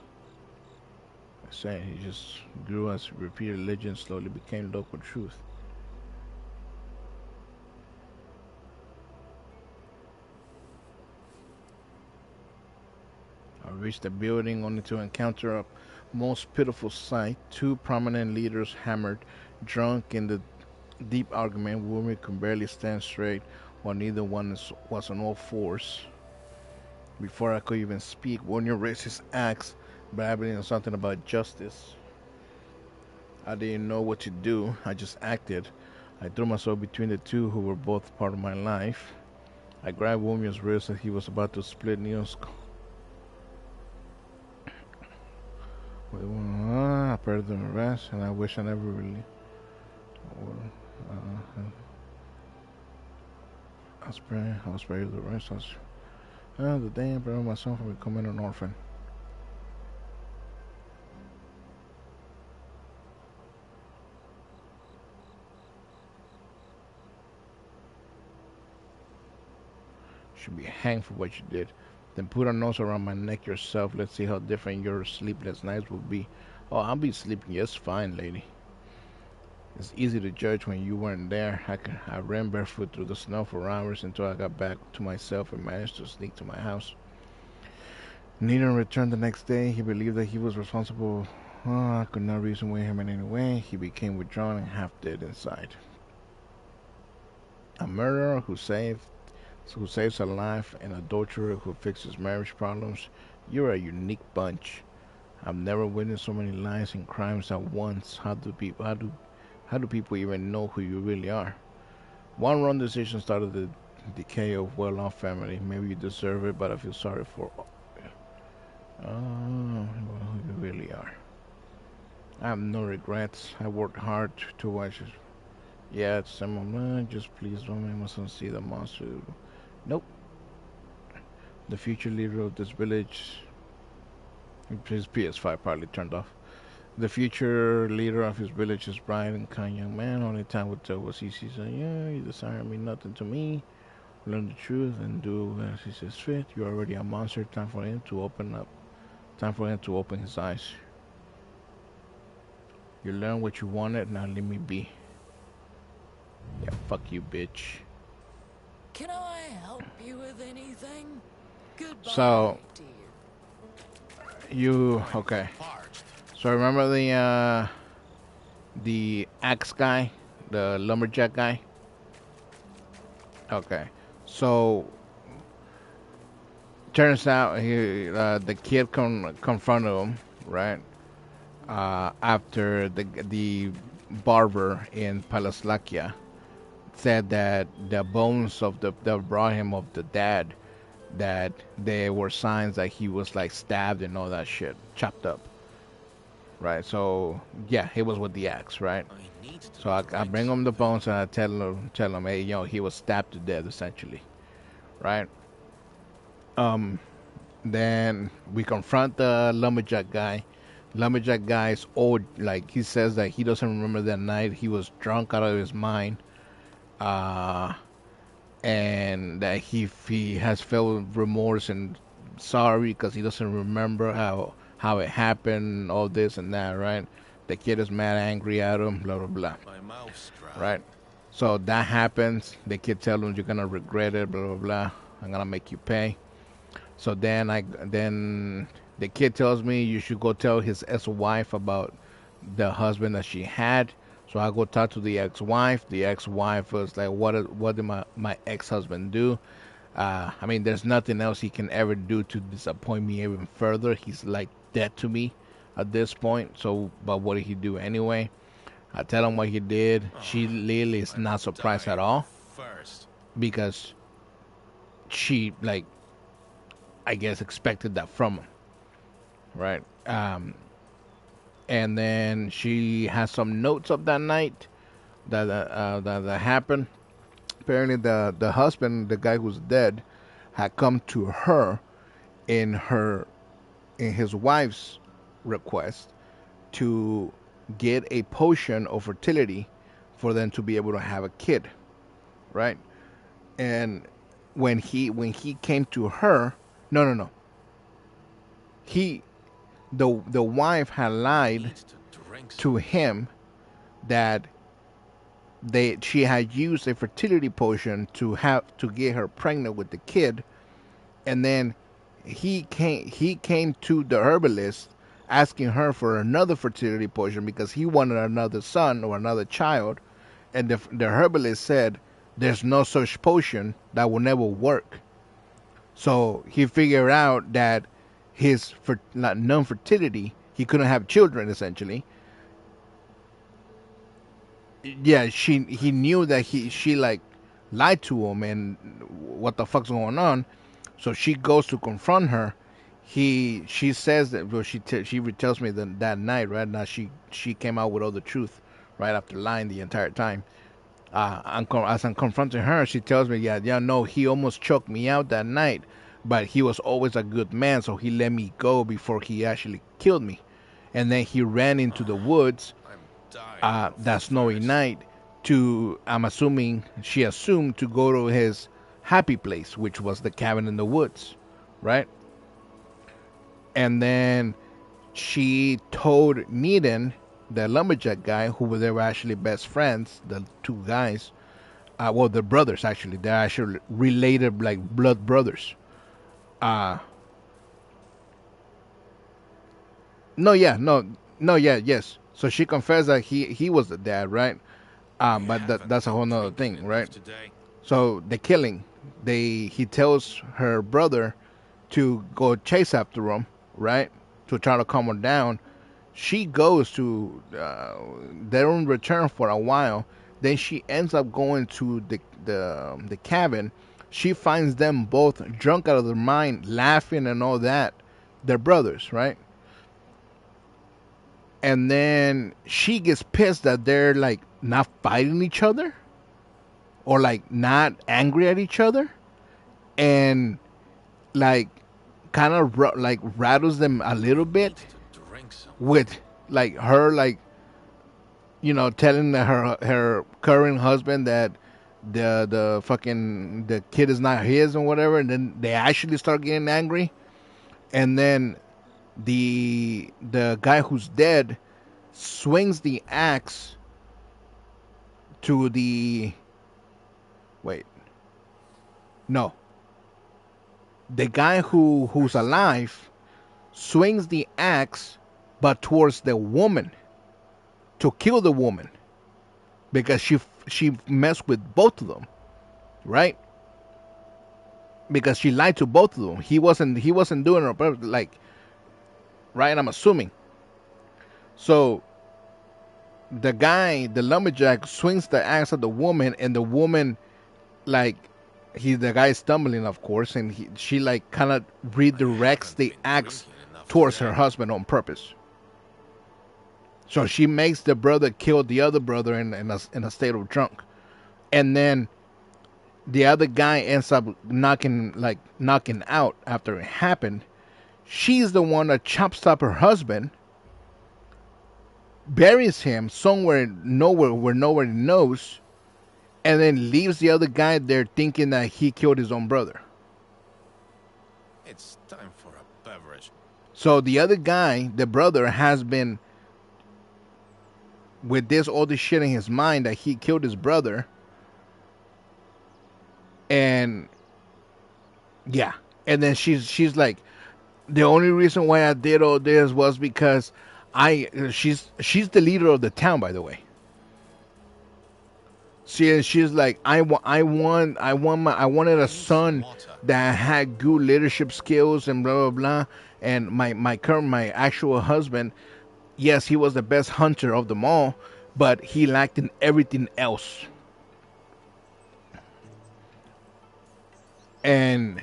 I said he just grew as repeated legend slowly became local truth. I reached the building only to encounter most pitiful sight. Two prominent leaders hammered, drunk in the deep argument. Women could barely stand straight, while neither one was on all fours. Before I could even speak, Warner raised his axe, babbling something about justice. I didn't know what to do. I just acted. I threw myself between the two who were both part of my life. I grabbed William's wrist as he was about to split Neil's. I pardoned the rest, and I wish I never really. I was spared the rest. The day I prepared myself for becoming an orphan. Should be hanged for what you did. Then put a noose around my neck yourself. Let's see how different your sleepless nights will be. Oh, I'll be sleeping just fine, lady. It's easy to judge when you weren't there. I ran barefoot through the snow for hours until I got back to myself and managed to sneak to my house. Needham returned the next day. He believed that he was responsible. Oh, I could not reason with him in any way. He became withdrawn and half dead inside. A murderer who saves a life, and an adulterer who fixes marriage problems. You're a unique bunch. I've never witnessed so many lies and crimes at once. How do people even know who you really are? One wrong decision started the decay of well-off family. Maybe you deserve it, but I feel sorry for who you really are. I have no regrets. I worked hard to watch it. Yeah, it's some of mine. Just please don't make my son see the monster. Nope. The future leader of this village. His PS5 probably turned off. The future leader of his village is bright and kind young man. Only time will tell what he sees. Yeah, you desire me nothing to me. Learn the truth and do as he says fit. You're already a monster. Time for him to open up. Time for him to open his eyes. You learned what you wanted. Now leave me be. Yeah, fuck you, bitch. Can I help you with anything? Goodbye, So, dear. okay. So remember the axe guy, the lumberjack guy? Okay. So turns out the kid confronted him, right? After the barber in Palaslakia said that the bones that brought him of the dad, that there were signs that he was like stabbed and all that shit, chopped up, right? So yeah, he was with the axe, right? So I bring him the bones and I tell him, hey, he was stabbed to death essentially, right? Then we confront the lumberjack guy. Lumberjack guy is old, like he says that he doesn't remember that night. He was drunk out of his mind. And that he has felt remorse and sorry because he doesn't remember how it happened, all this and that, right? The kid is mad, angry at him, blah blah blah. My mouth's dry. Right? So that happens. The kid tells him, "You're gonna regret it, blah blah blah. I'm gonna make you pay." So then the kid tells me you should go tell his ex-wife about the husband that she had. So I go talk to the ex-wife. The ex-wife was like, "What did my ex-husband do?" I mean, there's nothing else he can ever do to disappoint me even further. He's like dead to me at this point. So, but what did he do anyway? I tell him what he did. She Lily is not surprised at all because she, like, I guess, expected that from him, right? And then she has some notes of that night that happened. Apparently, the husband, the guy who's dead, had come to her in his wife's request to get a potion of fertility for them to be able to have a kid, right? And when he came to her, no, the wife had lied to him that she had used a fertility potion to get her pregnant with the kid, and then he came to the herbalist asking her for another fertility potion because he wanted another son or another child, and the herbalist said there's no such potion that will never work. So he figured out that his non-fertility, he couldn't have children essentially. Yeah, he knew that she like lied to him and what the fuck's going on. So she goes to confront her. She says that, well, she tells me that night, right now she came out with all the truth right after lying the entire time. As I'm confronting her, she tells me, yeah, no, he almost choked me out that night, but he was always a good man, so he let me go before he actually killed me. And then he ran into the woods that snowy night she assumed to go to his happy place, which was the cabin in the woods, right? And then she told Needham, the lumberjack guy, who they were actually best friends, the two guys, well, they're brothers actually. They're actually related, like blood brothers. No, yeah, no, yeah, yes. So she confessed that he was the dad, right? But that's a whole nother thing, right? So the killing, he tells her brother to go chase after him, right? To try to calm her down. She goes to, they don't return for a while. Then she ends up going to the cabin. She finds them both drunk out of their mind, laughing and all that. They're brothers, right? And then she gets pissed that they're like not fighting each other or like not angry at each other, and like kind of like rattles them a little bit with like her, like, you know, telling her current husband that the kid is not his and whatever, and then they actually start getting angry. And then the guy who's dead swings the axe to the the guy who's alive swings the axe but towards the woman to kill the woman because she messed with both of them, right? Because she lied to both of them. He wasn't doing it on purpose, like, right? I'm assuming. So the guy, the lumberjack, swings the axe at the woman, and the woman, like, the guy's stumbling, of course, and she like kind of redirects the axe towards her husband on purpose. So she makes the brother kill the other brother in a state of drunk, and then the other guy ends up knocking out after it happened. She's the one that chops up her husband, buries him somewhere where nobody knows, and then leaves the other guy there thinking that he killed his own brother. It's time for a beverage. So the other guy, the brother, has been with all this shit in his mind that he killed his brother. And yeah, and then she's like, the only reason why I did all this was because she's the leader of the town, by the way. She's like, I wanted a son that had good leadership skills and blah blah blah. And my actual husband, yes, he was the best hunter of them all, but he lacked in everything else. And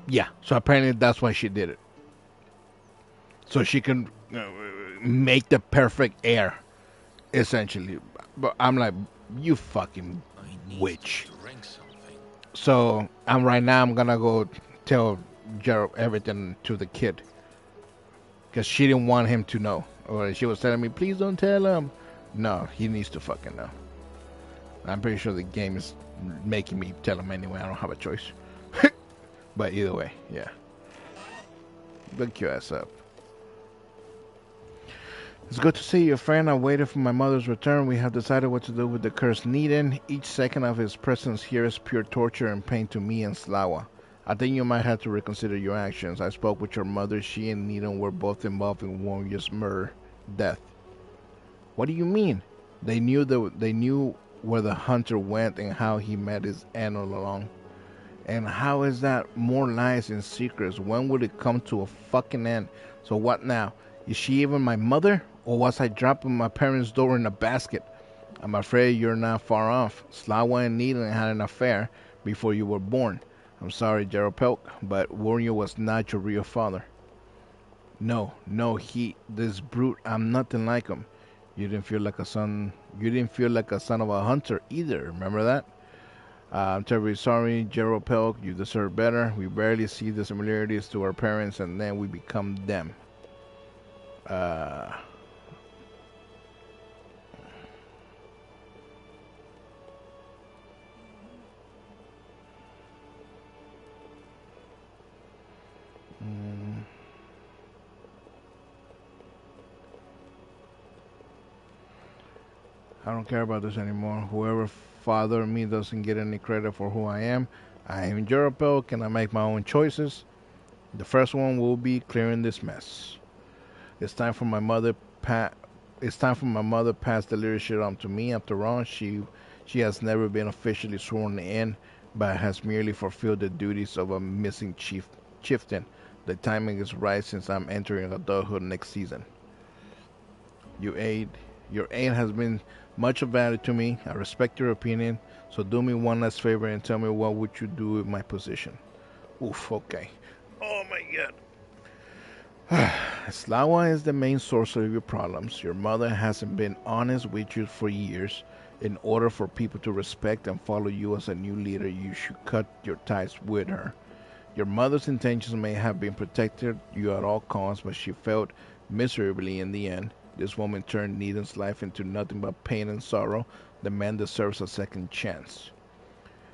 yeah, so apparently that's why she did it, so she can make the perfect heir, essentially. But I'm like, you fucking witch. So I'm gonna go tell Gerald everything to the kid, because she didn't want him to know, or she was telling me, please don't tell him. No, he needs to fucking know. I'm pretty sure the game is making me tell him anyway. I don't have a choice. But either way, yeah. Look your ass up. It's good to see you, friend. I waited for my mother's return. We have decided what to do with the cursed Needham. Each second of his presence here is pure torture and pain to me and Slawa. I think you might have to reconsider your actions. I spoke with your mother. She and Needham were both involved in Warrior's murder, death. What do you mean? They knew where the hunter went and how he met his end all along. And how is that more lies and secrets? When would it come to a fucking end? So what now? Is she even my mother? Or was I dropping my parents' door in a basket? I'm afraid you're not far off. Slawa and Needham had an affair before you were born. I'm sorry, Gerald Pelk, but Warrior was not your real father. No, no, this brute, I'm nothing like him. You didn't feel like a son. You didn't feel like a son of a hunter either. Remember that? I'm terribly sorry, Gerald Pelk. You deserve better. We barely see the similarities to our parents, and then we become them. Uh, mm, I don't care about this anymore. Whoever fathered me doesn't get any credit for who I am. I am Gerald Pelk, and I make my own choices. The first one will be clearing this mess. It's time for my mother. It's time for my mother pass the leadership on to me. After all, she has never been officially sworn in, but has merely fulfilled the duties of a missing chieftain. The timing is right since I'm entering adulthood next season. Your aid, your aid has been much of value to me. I respect your opinion, so do me one last favor and tell me what would you do in my position. Oof. Okay. Oh my God. Slawa is the main source of your problems. Your mother hasn't been honest with you for years. In order for people to respect and follow you as a new leader, you should cut your ties with her. Your mother's intentions may have been protected you at all costs, but she failed miserably in the end. This woman turned Needham's life into nothing but pain and sorrow. The man deserves a second chance.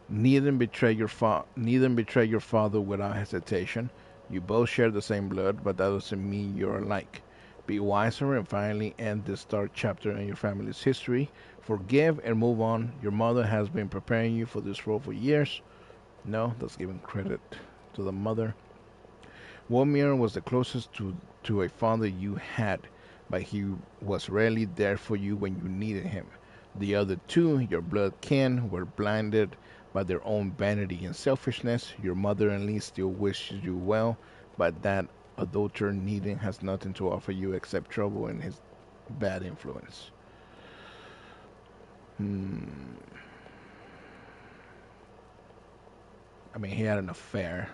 Neither betrayed your father without hesitation. You both share the same blood, but that doesn't mean you're alike. Be wiser and finally end this dark chapter in your family's history. Forgive and move on. Your mother has been preparing you for this role for years. No, that's giving credit to the mother. Womir was the closest to a father you had, but he was rarely there for you when you needed him. The other two, your blood kin, were blinded by their own vanity and selfishness. Your mother and Lee still wishes you well, but that adulterer Needham has nothing to offer you except trouble and his bad influence. I mean, he had an affair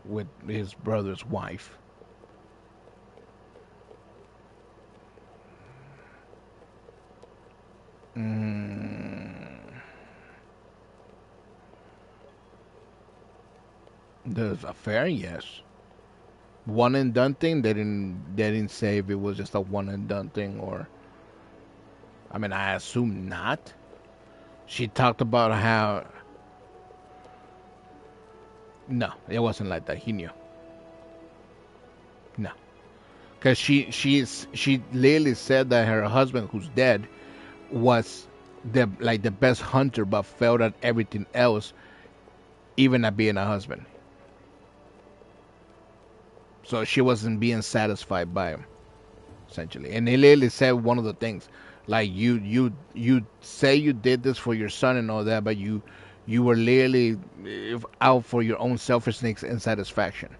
with his brother's wife. There's affair, yes. One and done thing. They didn't say if it was just a one and done thing or. I mean, I assume not. She talked about how. No, it wasn't like that. He knew. No, because she literally said that her husband, who's dead, was the best hunter, but failed at everything else, even at being a husband. So she wasn't being satisfied by him, essentially. And he literally said one of the things, like you say you did this for your son and all that, but you were literally out for your own selfishness and satisfaction.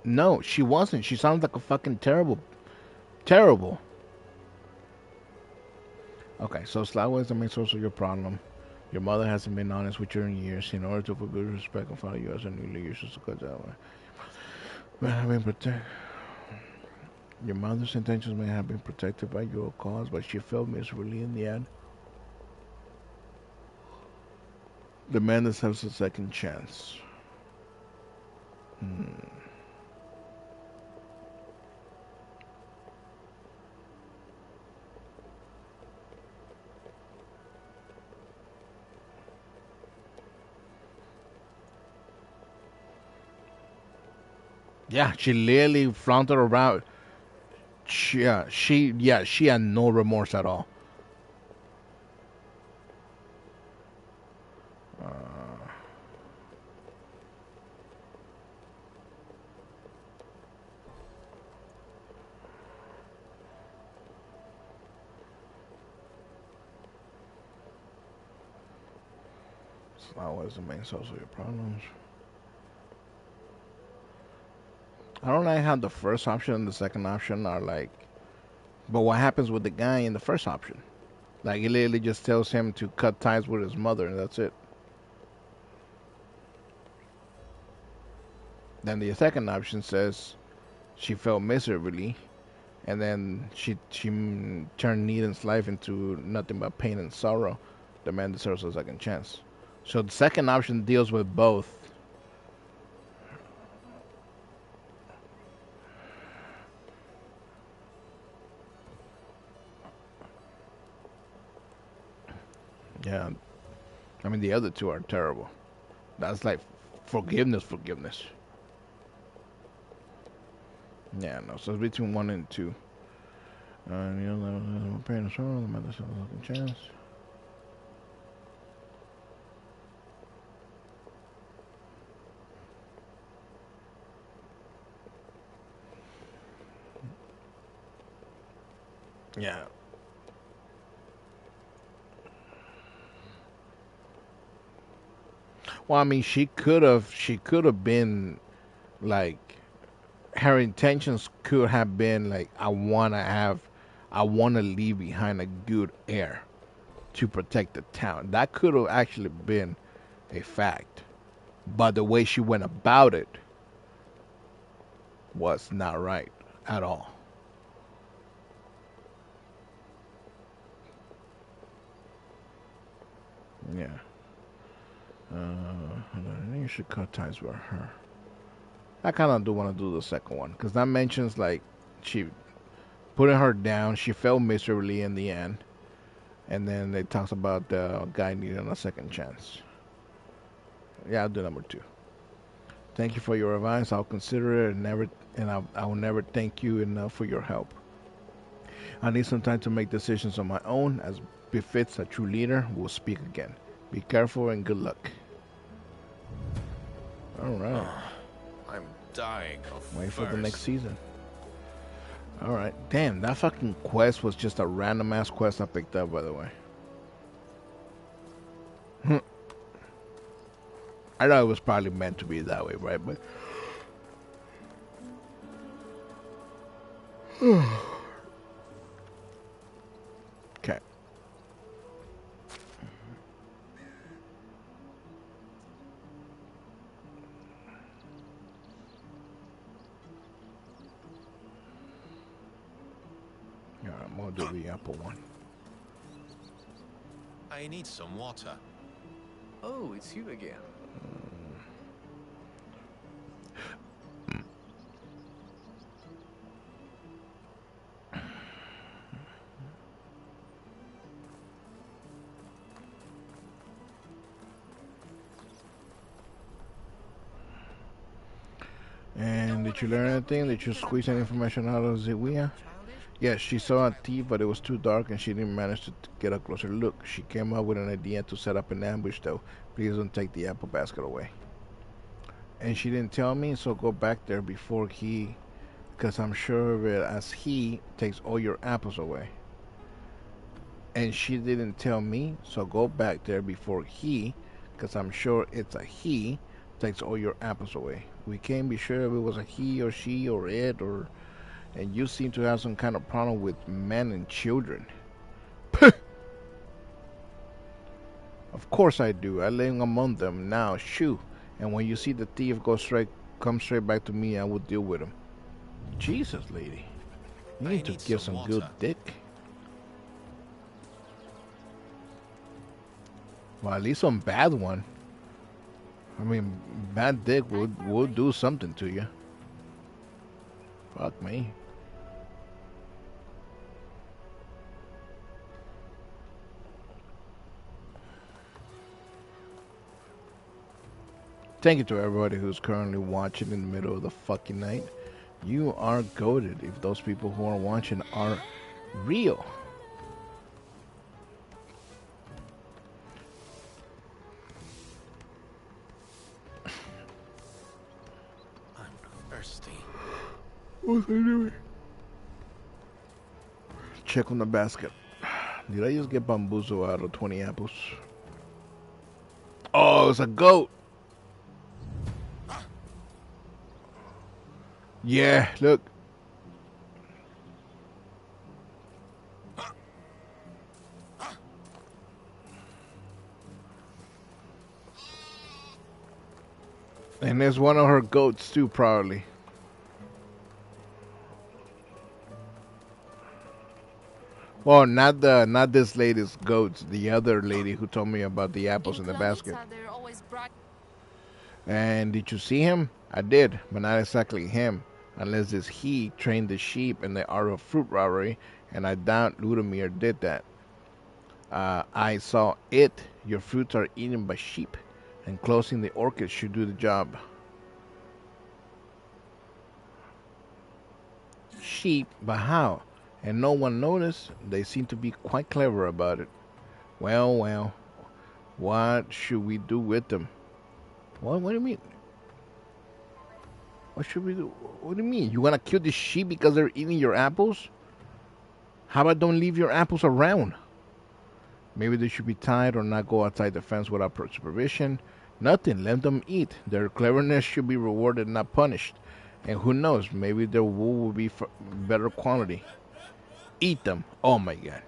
No, she wasn't. She sounds like a fucking terrible. Okay, so Slawa is the main source of your problem. Your mother hasn't been honest with you in years. In order to put good respect and follow you as a new leader, you should cut that way. Your mother's intentions may have been protected by your cause, but she failed miserably in the end. The man deserves a second chance. Yeah, she literally flaunted around. She had no remorse at all. always the main source of your problems. I don't like how the first option and the second option are like. But what happens with the guy in the first option? Like, it literally just tells him to cut ties with his mother, and that's it. Then the second option says she fell miserably, and then she turned Needham's life into nothing but pain and sorrow. The man deserves a second chance. So the second option deals with both. Yeah, I mean the other two are terrible. That's like forgiveness. Yeah, no. So it's between one and two. You know, pain and sorrow. The man deserves a second chance. Yeah. Well, I mean, she could have been like, her intentions could have been like, I wanna leave behind a good heir to protect the town. That could have actually been a fact, but the way she went about it was not right at all. Yeah. I think you should cut ties with her. I kind of do want to do the second one because that mentions like she putting her down. She fell miserably in the end, and then it talks about the guy needing a second chance. Yeah, I'll do number two. Thank you for your advice. I'll consider it, and I will never thank you enough for your help. I need some time to make decisions on my own, as befits a true leader. We'll speak again. Be careful and good luck. All right. I'm dying of Wait for the thirst. next season. All right. Damn, that fucking quest was just a random ass quest I picked up, by the way. I know it was probably meant to be that way, right? But okay. Yeah, I'm gonna do the apple one. I need some water. Oh, it's you again. And did you learn anything? Did you squeeze any information out of Ziwia? Yes, she saw a thief, but it was too dark and she didn't manage to get a closer look. She came up with an idea to set up an ambush, though. Please don't take the apple basket away. And she didn't tell me, so go back there before he, because I'm sure of it, as he takes all your apples away. And she didn't tell me, so go back there before he, because I'm sure it's a he, takes all your apples away. We can't be sure if it was a he or she or it or... And you seem to have some kind of problem with men and children. Of course I do. I live among them now. Shoo. And when you see the thief come straight back to me, I will deal with him. Jesus, lady. You need to give some good dick. Well, at least some bad one. I mean, bad dick would do something to you. Fuck me. Thank you to everybody who's currently watching in the middle of the fucking night. You are goated if those people who are watching are real. I'm thirsty. What's I doing? Check on the basket. Did I just get bamboozled out of 20 apples? Oh, Oh, it's a goat. Yeah, look. And there's one of her goats too, probably. Well, not this lady's goats. The other lady who told me about the apples in the basket. They're always bright. And did you see him? I did, but not exactly him. Unless it's he trained the sheep in the art of fruit robbery, and I doubt Ludimir did that. I saw it. Your fruits are eaten by sheep, and closing the orchid should do the job. Sheep, but how? And no one noticed. They seem to be quite clever about it. Well, well, what should we do with them? What do you mean? What should we do? What do you mean? You want to kill the sheep because they're eating your apples? How about don't leave your apples around? Maybe they should be tied or not go outside the fence without supervision. Nothing, let them eat. Their cleverness should be rewarded, not punished. And who knows, maybe their wool will be better quality. Eat them. Oh my god.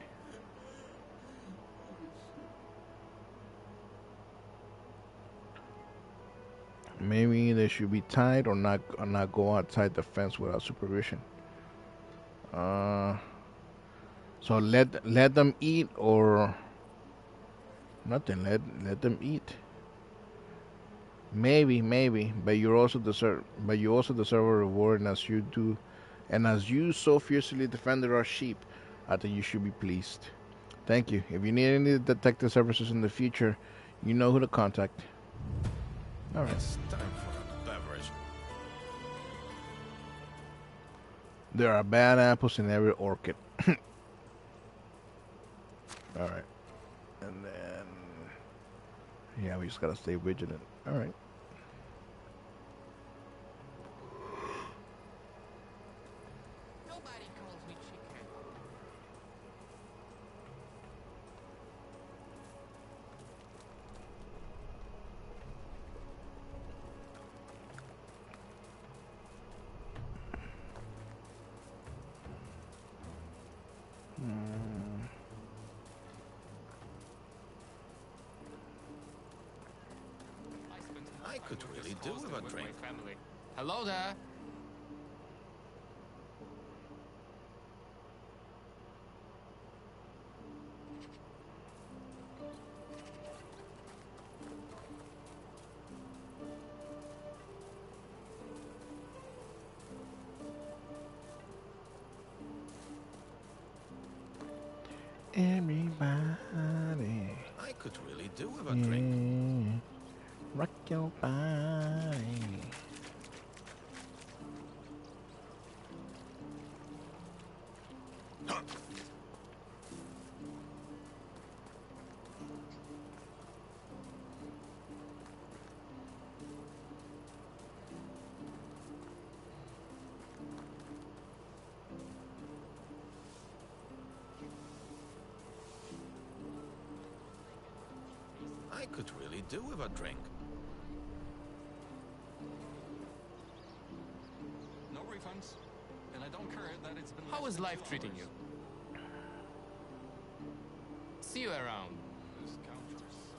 Maybe they should be tied or not go outside the fence without supervision. So let them eat or nothing. Let them eat. Maybe, but you also deserve a reward, and as you do, and as you so fiercely defended our sheep, I think you should be pleased. Thank you. If you need any detective services in the future, you know who to contact. All right. It's time for a beverage. There are bad apples in every orchid. All right. And then, yeah, we just gotta stay vigilant. All right. Nobody calls me chicken. I could really do with a drink. Hello there. Everybody. I could really do with a drink. Rock your body. I could really do with a drink. No refunds. And I don't care that it's been. How is life treating you? See you around. This counter is so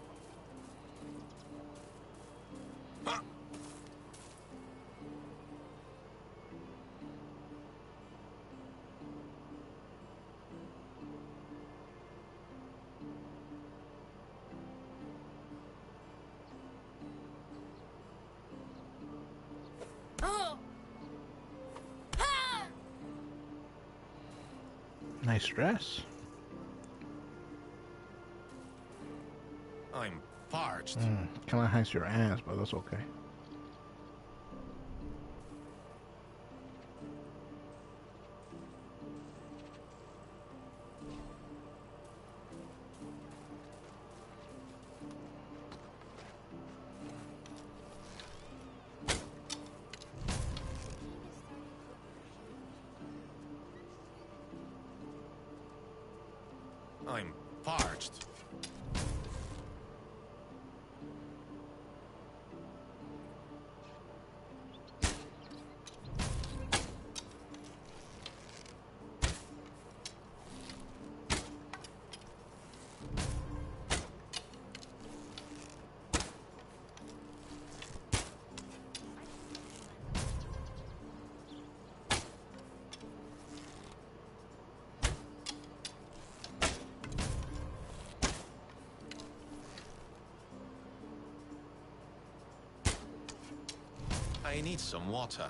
Nice dress. I'm parched. Kind of hides your ass, but that's okay. I'm parched. I need some water.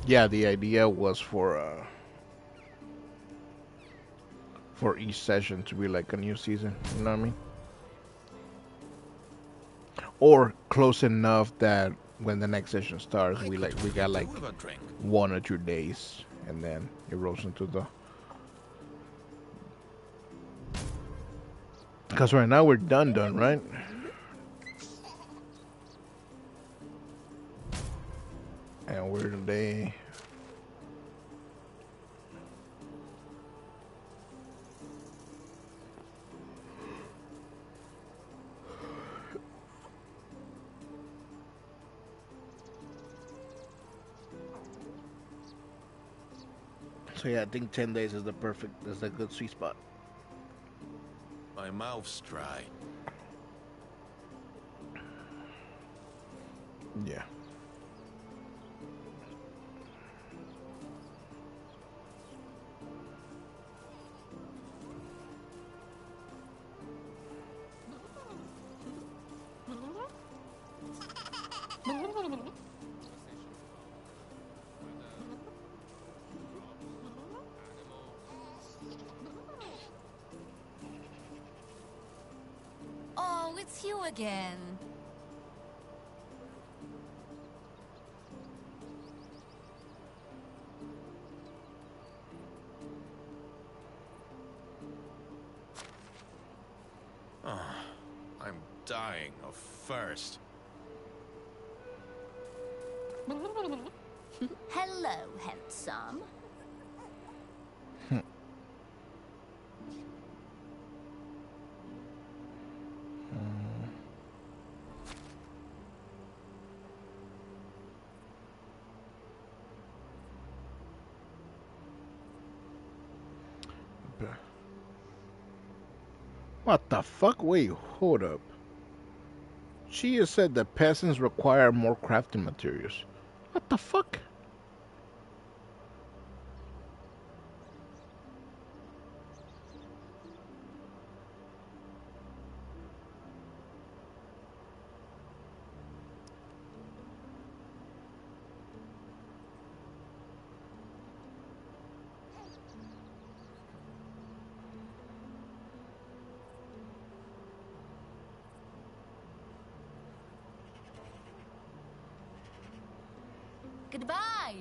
Yeah, the idea was for each session to be like a new season. You know what I mean? Or close enough that when the next session starts, we got like With a drink. 1 or 2 days, and then it rolls into the. Because right now we're done, right? And we're today. So yeah, I think 10 days is the good sweet spot. My mouth's dry. Yeah. Oh, it's you again. Oh, I'm dying of thirst. Hello, handsome. What the fuck? Wait, hold up. She has said that peasants require more crafting materials. What the fuck? Goodbye.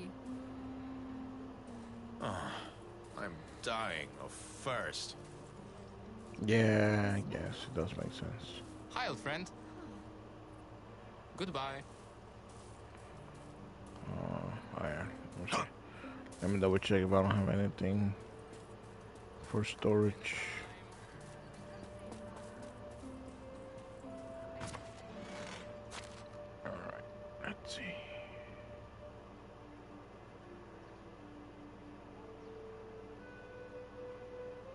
Oh, I'm dying of thirst. Yeah, I guess it does make sense. Hi, old friend. Goodbye. Oh yeah. Let me double check if I don't have anything for storage. Alright, let's see.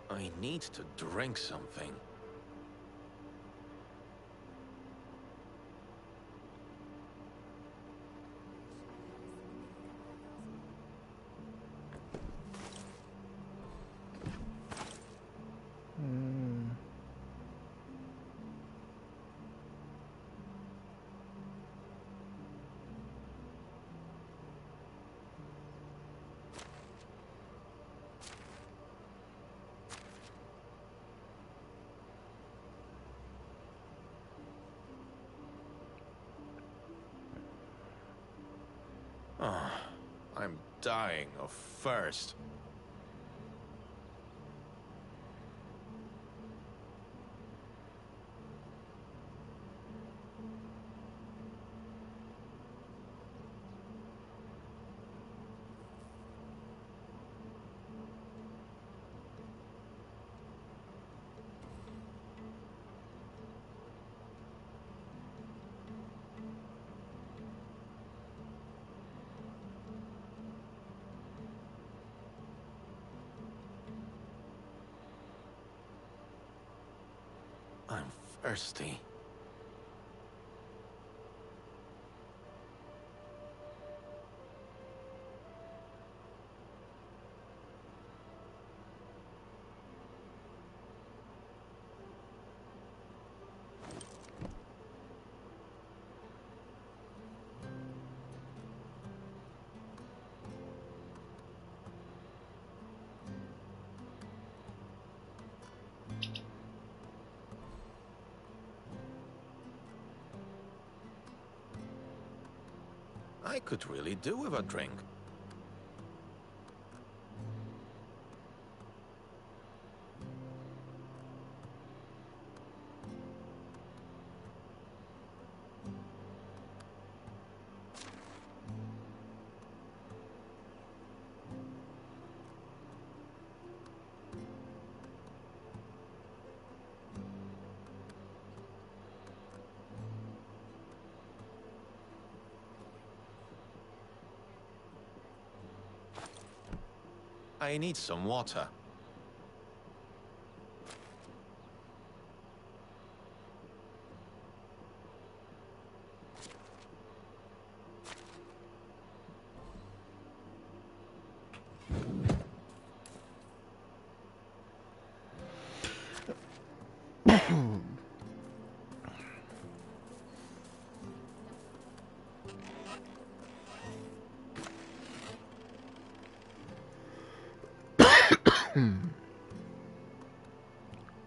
I need to drink something. Oh, I'm dying of thirst. thirsty. I could really do with a drink. I need some water.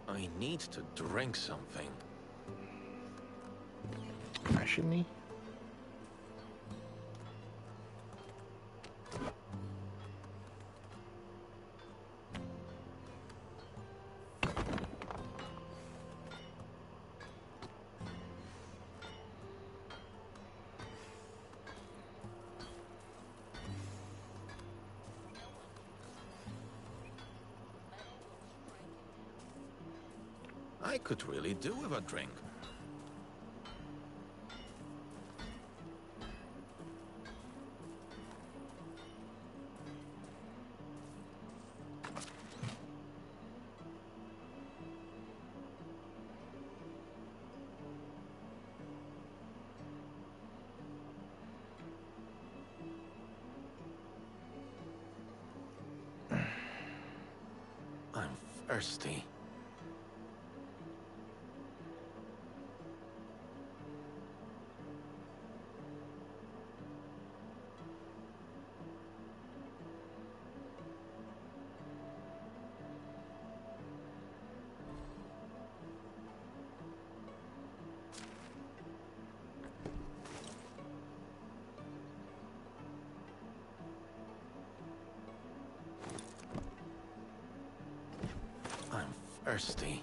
I need to drink something. Actually, I could really do with a drink. I'm thirsty. I'm thirsty.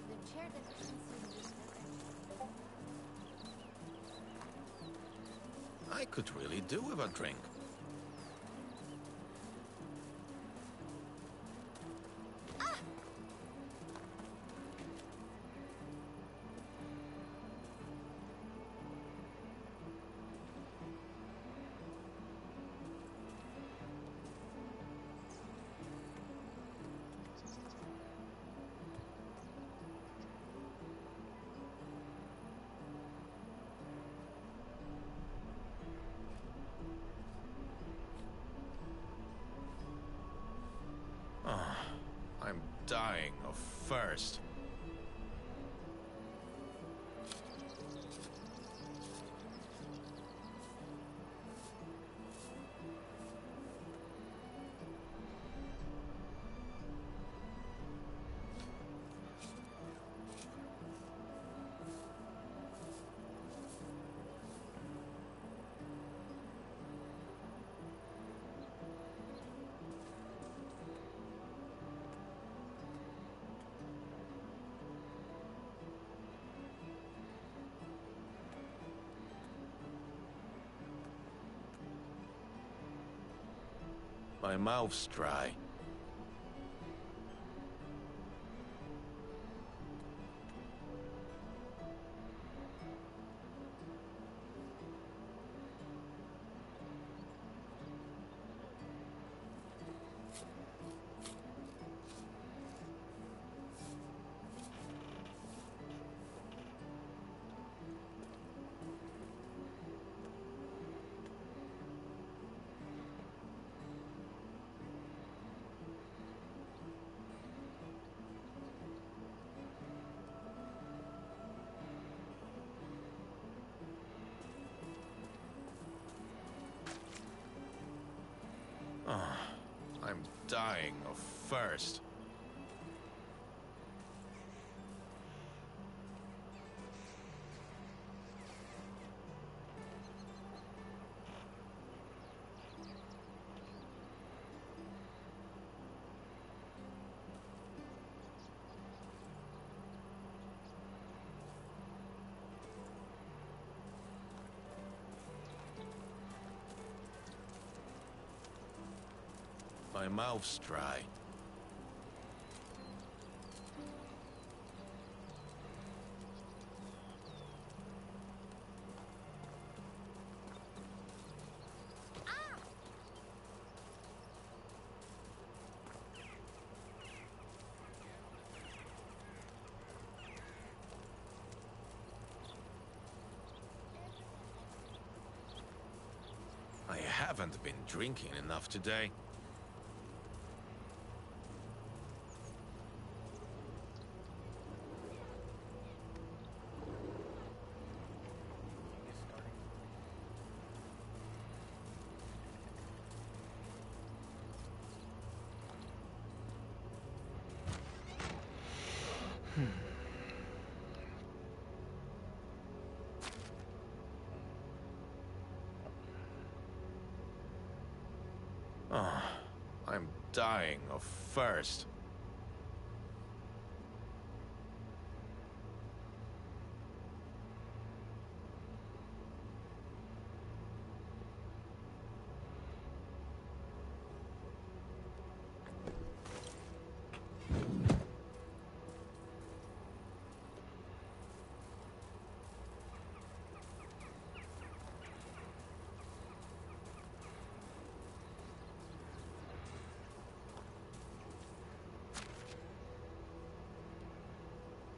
The chair that doesn't seem used I could really do with a drink. Oh, I'm dying of thirst. My mouth's dry. Oh, I'm dying of thirst. My mouth's dry. I haven't been drinking enough today. Oh, I'm dying of thirst.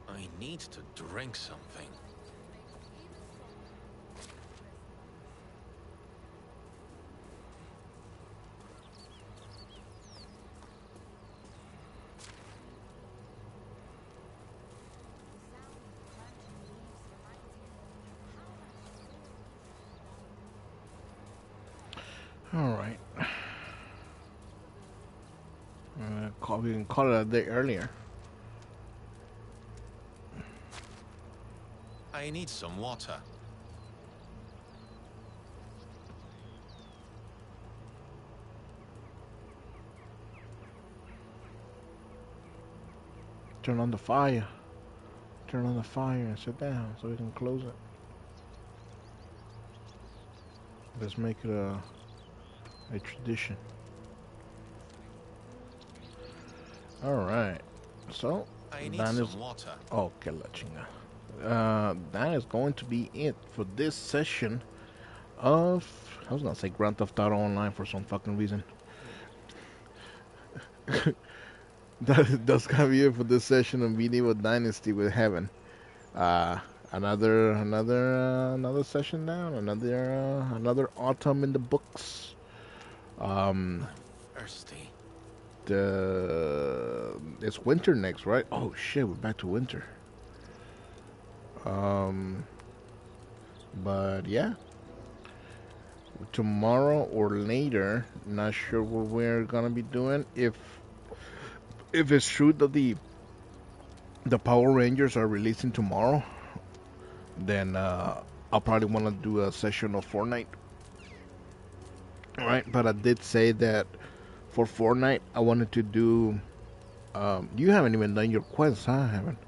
I need to drink something. All right. We can call it a day earlier. I need some water. Turn on the fire. Turn on the fire and sit down so we can close it. Let's make it a tradition. All right. So I need that some is water. okay. La chinga. That is going to be it for this session of, I was gonna say Grand Theft Auto Online for some fucking reason. That's gonna be it for this session of Medieval Dynasty with Heaven. Another session down. Another autumn in the books. I'm thirsty. It's winter next, right? Oh shit, we're back to winter. But yeah, tomorrow or later, not sure what we're gonna be doing. If it's true that the Power Rangers are releasing tomorrow, then I'll probably want to do a session of Fortnite. Right, but I did say that for Fortnite I wanted to do. You haven't even done your quests, huh? I haven't.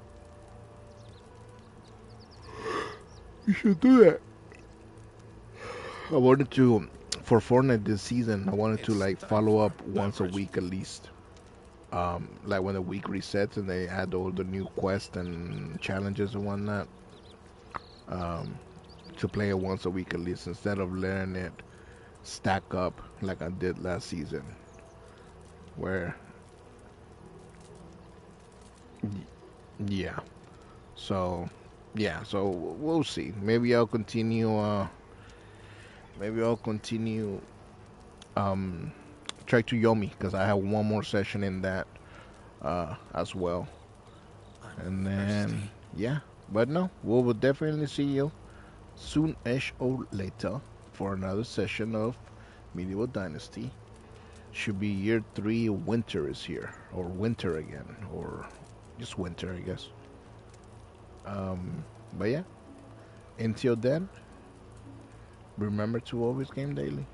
You should do that. I wanted to, for Fortnite this season, I wanted to It's like time follow for up once a beverage. week at least. Like when the week resets and they add all the new quests and challenges and whatnot. Um, to play it once a week at least instead of letting it stack up like I did last season. Where, yeah. So, yeah. So we'll see. Maybe I'll continue. Maybe I'll continue. Um, try to Yomi because I have one more session in that as well. And then, yeah. But no, we will definitely see you soon-ish or later for another session of Medieval Dynasty. Should be year 3, winter is here. Or winter again. Or just winter, I guess. But yeah, until then, remember to always game daily.